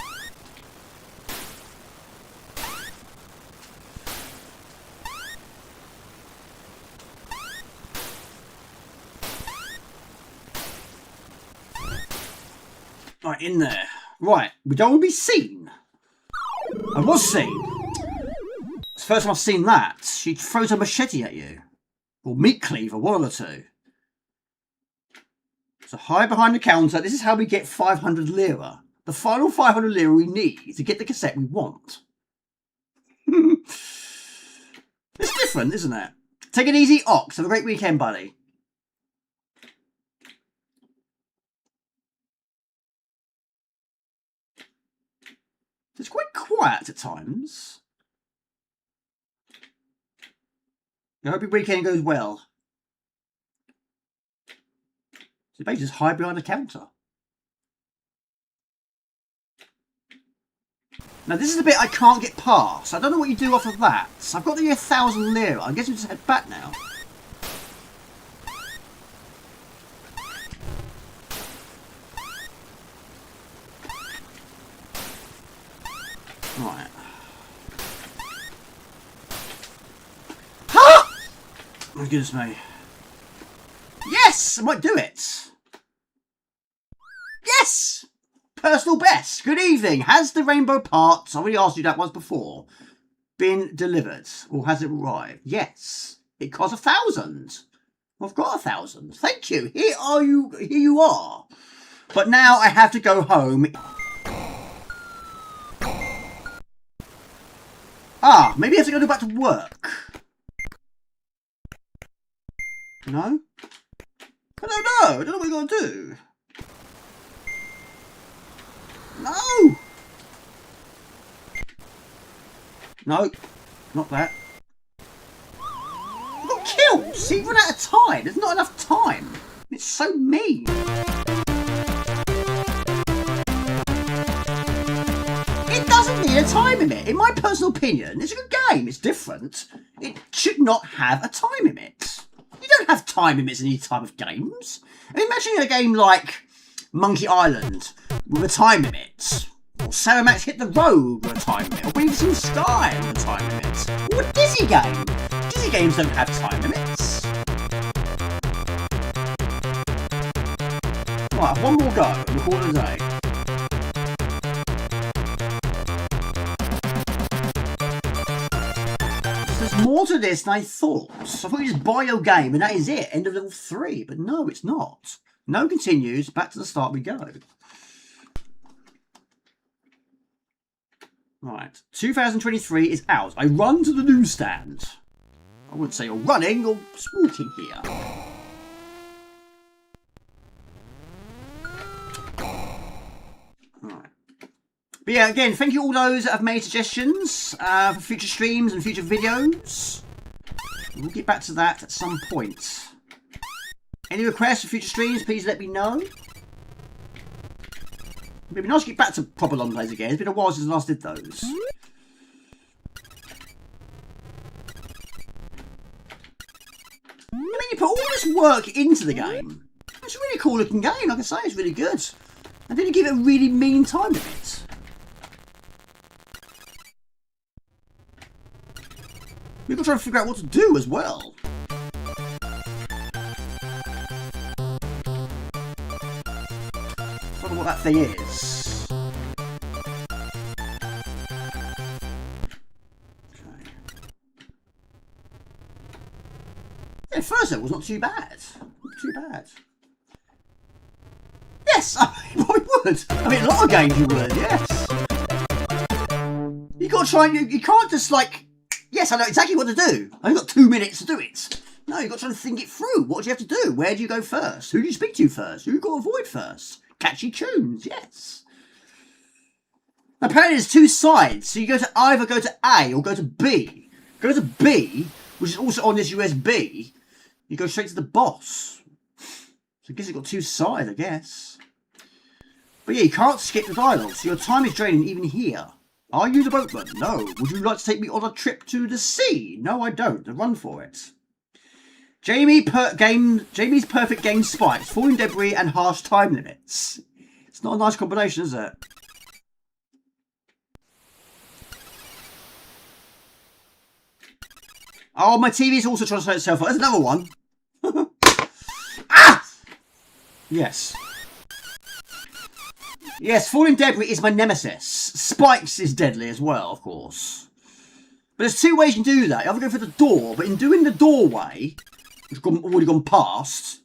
Right, in there. Right, we don't want to be seen. I was seen. It's the first time I've seen that. She throws a machete at you. Or meat cleaver, one of the two. So hide behind the counter. This is how we get 500 lira. The final 500 lira we need to get the cassette we want. It's different, isn't it? Take it easy, Ox. Have a great weekend, buddy. It's quite quiet at times. I hope your weekend goes well. So basically just hide behind the counter. Now this is the bit I can't get past. I don't know what you do off of that. So I've got the 1,000 lira. I guess we just head back now. Right. Ha! Oh goodness me. Yes! I might do it. Yes! Personal best. Good evening. Has the Rainbow Parts, I already asked you that once before, been delivered? Or has it arrived? Yes. It cost 1,000. I've got 1,000. Thank you. Here you are. But now I have to go home. Ah, maybe I have to go back to work. No? I don't know. I don't know what you're going to do. No! No, not that. I got killed! See, run out of time. There's not enough time. It's so mean. It doesn't need a time limit. In my personal opinion, it's a good game. It's different. It should not have a time limit. You don't have time limits in any type of games. I mean, imagine a game like Monkey Island with a time limit. Or Sarah Max Hit the Road with a time limit. Or Wings in the Sky with a time limit. Or a Dizzy game. Dizzy games don't have time limits. Right, one more go and we'll call it a day. There's more to this than I thought. I thought you just buy your game and that is it. End of level 3. But no, it's not. No continues. Back to the start we go. Right. 2023 is out. I run to the newsstand. I wouldn't say you're running, you're walking here. Right. But yeah, again, thank you all those that have made suggestions for future streams and future videos. We'll get back to that at some point. Any requests for future streams, please let me know. It'd be nice to get back to proper long plays again. It's been a while since I last did those. I mean, you put all this work into the game. It's a really cool looking game, like I say, it's really good. And then you give it a really mean time with it. We've got to try and figure out what to do as well. I don't know what that thing is. Okay. Yeah, first level was not too bad. Not too bad. Yes, I probably would. I mean, a lot of games you would, yes. You got to try and you can't just like, yes, I know exactly what to do. I've got 2 minutes to do it. No, you've got to try and think it through. What do you have to do? Where do you go first? Who do you speak to first? Who you got to avoid first? Catchy tunes, yes. Apparently there's two sides, so you go to either go to A or go to B. Go to B, which is also on this USB. You go straight to the boss. So I guess you've got two sides, I guess. But yeah, you can't skip the dialogue, so your time is draining even here. Are you the boatman? No. Would you like to take me on a trip to the sea? No, I don't. Run for it. Jamie's perfect game spikes, falling debris, and harsh time limits. It's not a nice combination, is it? Oh, my TV's also trying to turn itself off. There's another one. Ah! Yes. Yes, falling debris is my nemesis. Spikes is deadly as well, of course. But there's two ways you can do that. You either go for the door, but in doing the doorway, which I've already gone past,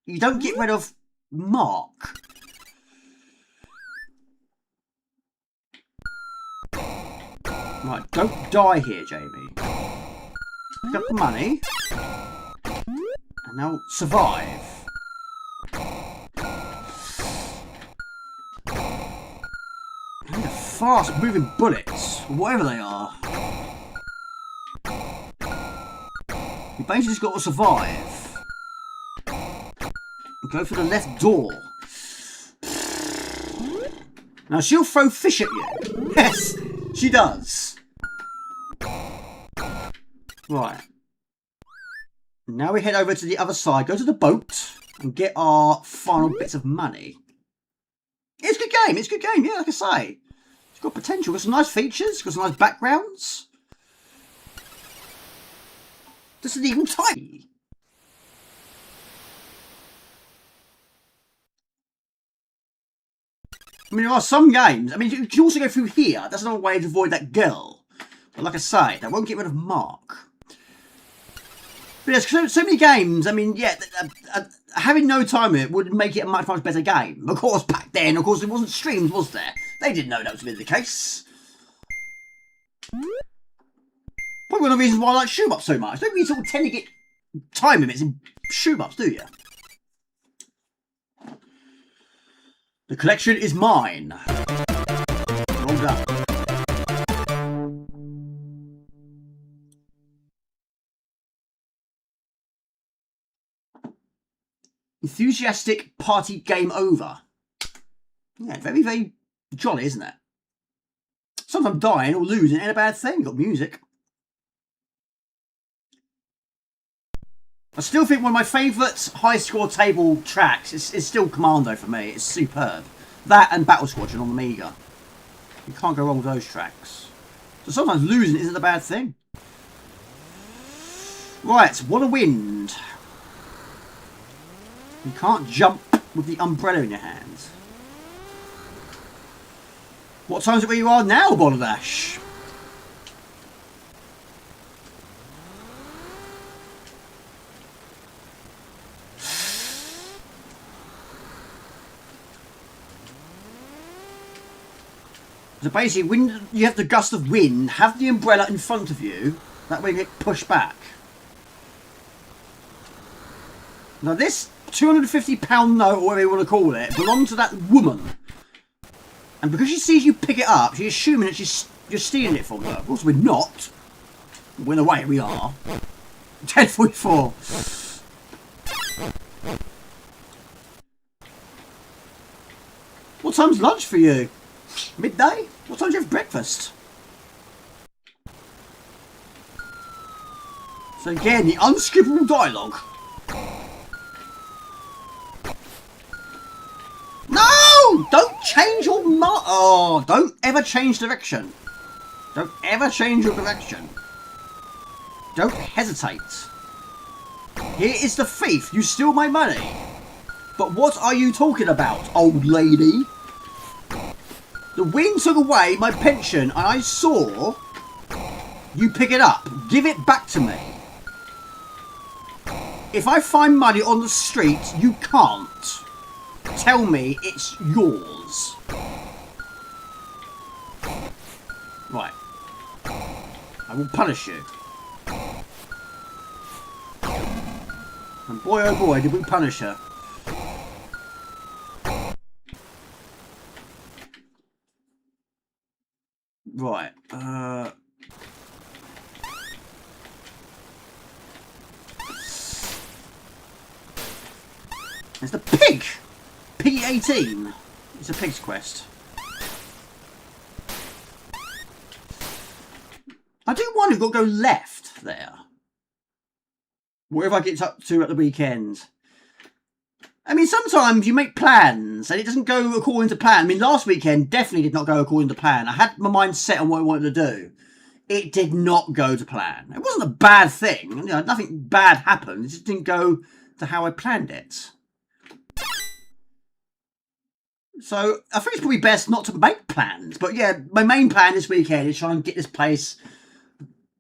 you don't get rid of Mark. Right, don't die here, Jamie. Pick up the money. And now survive. And the fast moving bullets, whatever they are. You basically just got to survive. And go for the left door. Now she'll throw fish at you. Yes, she does. Right. Now we head over to the other side, go to the boat, and get our final bits of money. It's a good game, it's a good game, yeah, like I say. It's got potential, got some nice features, got some nice backgrounds. Doesn't even tiny. I mean, there are some games, I mean, you can also go through here. That's another way to avoid that girl. But like I say, that won't get rid of Mark. But there's so many games, I mean, yeah, having no time in it would make it a much, much better game. Of course, back then, of course, it wasn't streamed, was there? They didn't know that was going to be the case. Probably one of the reasons why I like shoot-ups so much. Don't really sort of tend to get time limits in shoot-ups, do you? The collection is mine. Well done. Enthusiastic party game over. Yeah, very, very jolly, isn't it? Sometimes dying or losing ain't a bad thing. You've got music. I still think one of my favourite high score table tracks is still Commando for me. It's superb. That and Battle Squadron on the Amiga. You can't go wrong with those tracks. So sometimes losing isn't a bad thing. Right, what a wind. You can't jump with the umbrella in your hands. What time is it where you are now, Boladash? So basically, when you have the gust of wind, have the umbrella in front of you. That way you get pushed back. Now this £250 note, or whatever you want to call it, belonged to that woman. And because she sees you pick it up, she's assuming that you're stealing it from her. Of course we're not. In a way we are. 10:44. What time's lunch for you? Midday? What time do you have breakfast? So again, the unskippable dialogue. No! Don't change your Oh, don't ever change direction. Don't ever change your direction. Don't hesitate. Here is the thief. You steal my money. But what are you talking about, old lady? The wind took away my pension and I saw you pick it up. Give it back to me. If I find money on the street, you can't tell me it's yours. Right. I will punish you. And boy oh boy did we punish her. Right. There's the pig! P18. It's a pig's quest. I do wonder if we've got to go left there. Wherever I get up to at the weekend. I mean, sometimes you make plans and it doesn't go according to plan. I mean, last weekend definitely did not go according to plan. I had my mind set on what I wanted to do. It did not go to plan. It wasn't a bad thing. You know, nothing bad happened. It just didn't go to how I planned it. So, I think it's probably best not to make plans. But yeah, my main plan this weekend is try and get this place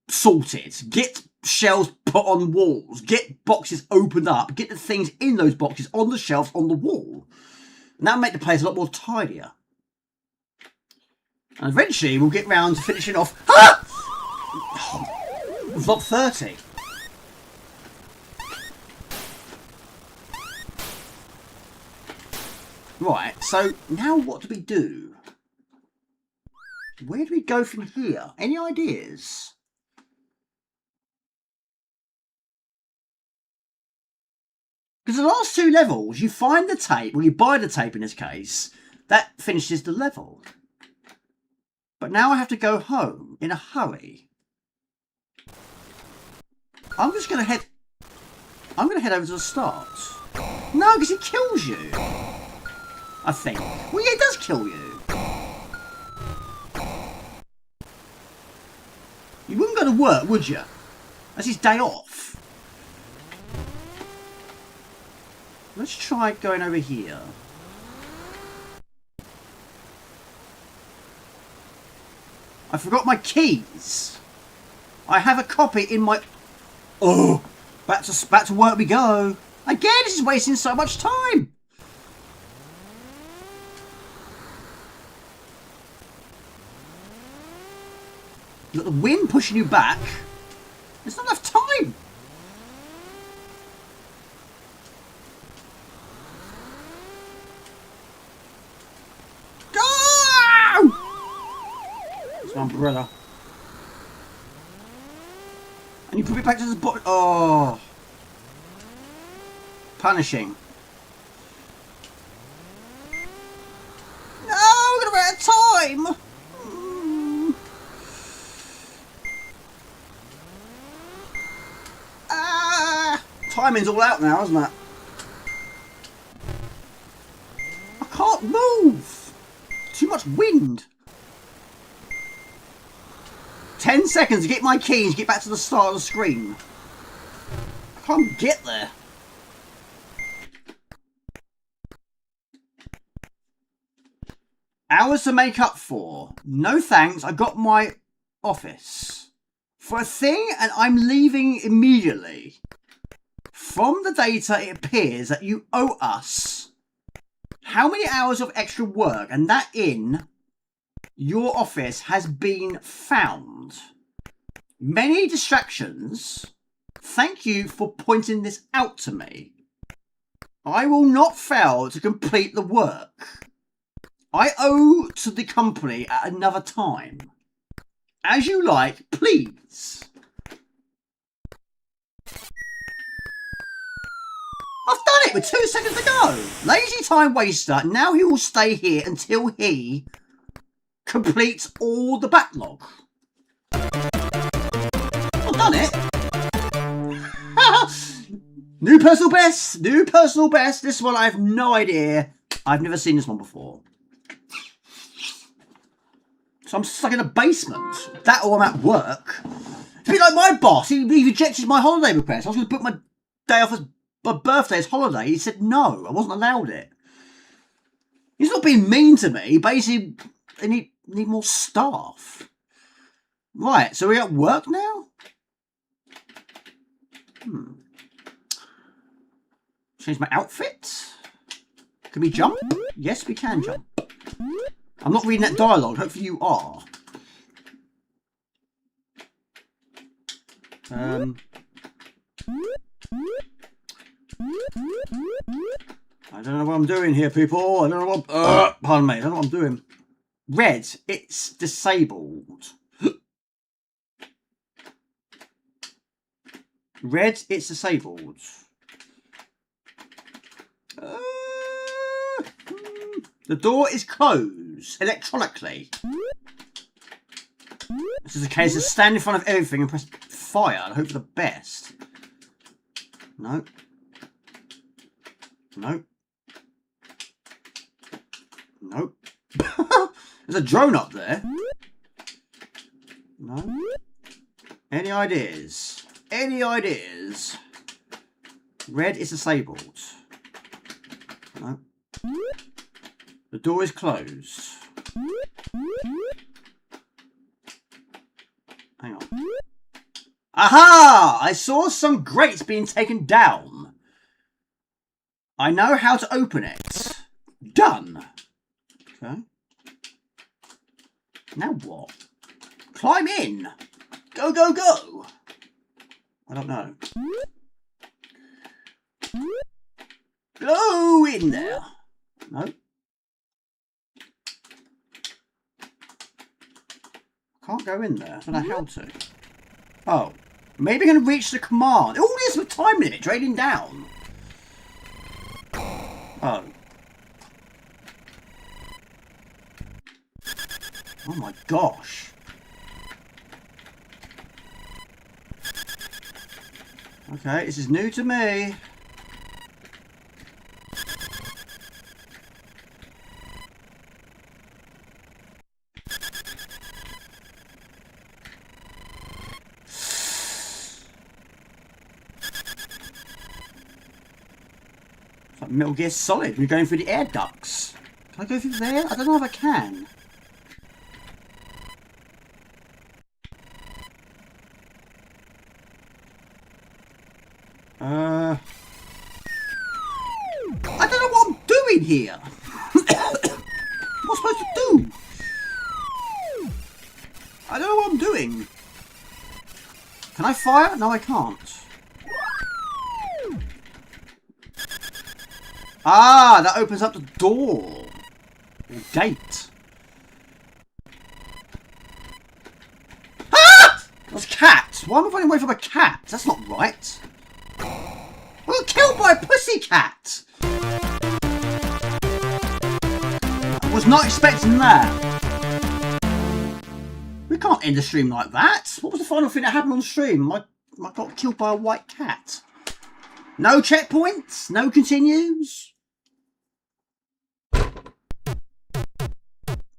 sorted. Get shelves put on walls. Get boxes opened up. Get the things in those boxes on the shelves on the wall. And that'll make the place a lot more tidier. And eventually we'll get round to finishing off... Ah! Vlog 30. Right, so now what do we do? Where do we go from here? Any ideas? Because the last two levels, you find the tape, well you buy the tape in this case, that finishes the level. But now I have to go home in a hurry. I'm just going to head... I'm going to head over to the start. No, because it kills you. I think. Well, yeah, it does kill you. You wouldn't go to work, would you? That's his day off. Let's try going over here. I forgot my keys. I have a copy in my... Oh, back to work we go. Again, this is wasting so much time. You got the wind pushing you back. There's not enough time. Go! It's my umbrella. And you put it back to the bottom. Oh. Punishing. No, we're going to run out of time. Timing's all out now, isn't it? I can't move. Too much wind. 10 seconds to get my keys, get back to the start of the screen. I can't get there. Hours to make up for. No thanks, I got my office. For a thing, and I'm leaving immediately. From the data, it appears that you owe us how many hours of extra work, and that in Your office has been found. Many distractions. Thank you for pointing this out to me. I will not fail to complete the work. I owe to the company at another time. As you like, please. I've done it with 2 seconds to go. Lazy time waster. Now he will stay here until he completes all the backlog. I've done it. New personal best. New personal best. This one I have no idea. I've never seen this one before. So I'm stuck in a basement. That or I'm at work. It's a bit like my boss. He rejected my holiday request. I was going to book my day off as my birthday as holiday. He said no. I wasn't allowed it. He's not being mean to me. Basically, they need more staff. Right. So we're at work now? Change my outfit? Can we jump? Yes, we can jump. I'm not reading that dialogue. Hopefully you are. I don't know what I'm doing here, people. I don't know what... pardon me. I don't know what I'm doing. Red. It's disabled. Red. It's disabled. The door is closed electronically. This is a case of stand in front of everything and press fire and hope for the best. No. No. Nope. There's a drone up there. No. Any ideas? Any ideas? Red is disabled. No. The door is closed. Hang on. Aha! I saw some grates being taken down. I know how to open it. Done. Okay. Now what? Climb in. Go, go, go. I don't know. Go in there. No. Can't go in there. I don't know how to. Oh. Maybe I can reach the command. Oh, this with time limit. Trading down. Oh. Oh my gosh. Okay, this is new to me. It's like Metal Gear Solid. We're going through the air ducts. Can I go through there? I don't know if I can. I don't know what I'm doing here. What am I supposed to do? I don't know what I'm doing. Can I fire? No, I can't. Ah, that opens up the door. The gate. Ah! That's a cat. Why am I running away from a cat? That's not right. I got killed by a pussycat. I was not expecting that. We can't end the stream like that. What was the final thing that happened on the stream? I got killed by a white cat. No checkpoints? No continues?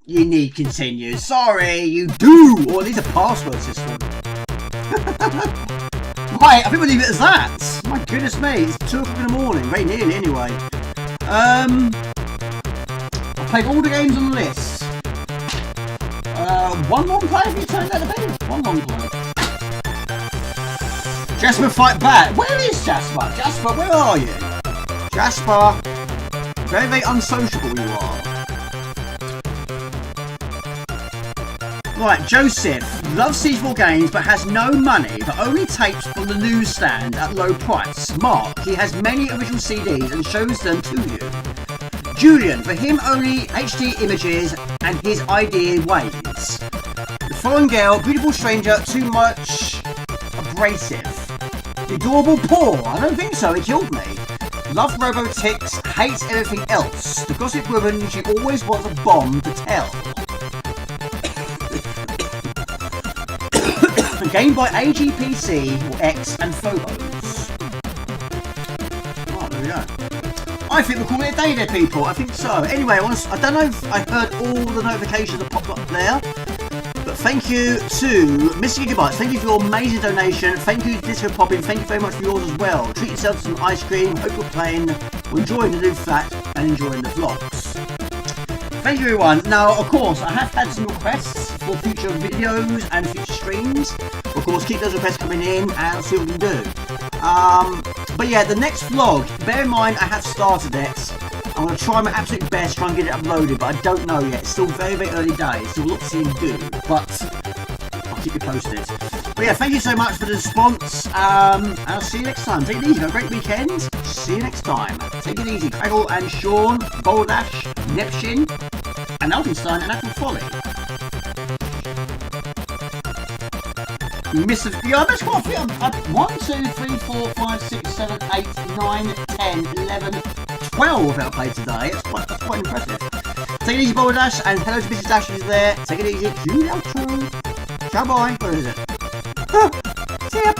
You need continues. Sorry, you do. Or these are password system. Right, I think we'll leave it as that. My goodness me, it's 2 o'clock in the morning. Very nearly anyway. I've played all the games on the list. One long play if you turn out the bed. One long play. Jasper fight back. Where is Jasper? Jasper, where are you? Jasper. Very, very unsociable you are. Right, Joseph loves C64 games but has no money, but only tapes from the newsstand at low price. Mark, he has many original CDs and shows them to you. Julian, for him only HD images and his idea ways. The foreign girl, beautiful stranger, too much abrasive. The adorable Paul, I don't think so, he killed me. Love robotics, hates everything else. The gossip woman, she always wants a bomb to tell. The game by AGPC, X and Phobos. Oh, there we go. I think we'll call it a day there, people. I think so. Anyway, I don't know if I heard all the notifications that popped up there. But thank you to Mr. Gigabytes. Thank you for your amazing donation. Thank you, Disco Poppin. Thank you very much for yours as well. Treat yourself to some ice cream. Hope you're playing, enjoying the new flat, and enjoying the vlogs. Thank you, everyone. Now, of course, I have had some requests for future videos and future streams. Of course, keep those requests coming in, and I'll see what we can do. But yeah, the next vlog, bear in mind I have started it. I'm going to try my absolute best to try and get it uploaded, but I don't know yet. It's still very, very early days. Still a lot to see and do, but I'll keep you posted. But yeah, thank you so much for the response, and I'll see you next time. Take it easy. Have a great weekend. See you next time. Take it easy. Craggle and Sean, Boldash, Nepshin, and Alpenstein and Apple Folly. Mr. Yeah, that's quite a few. 1, 2, 3, 4, 5, 6, 7, 8, 9, 10, 11, 12 that I played today. That's quite impressive. Take it easy, Boldash, and hello to Mrs. Dash who's there. Take it easy. Cue the outro. Ciao, bye. Where is it? See ya.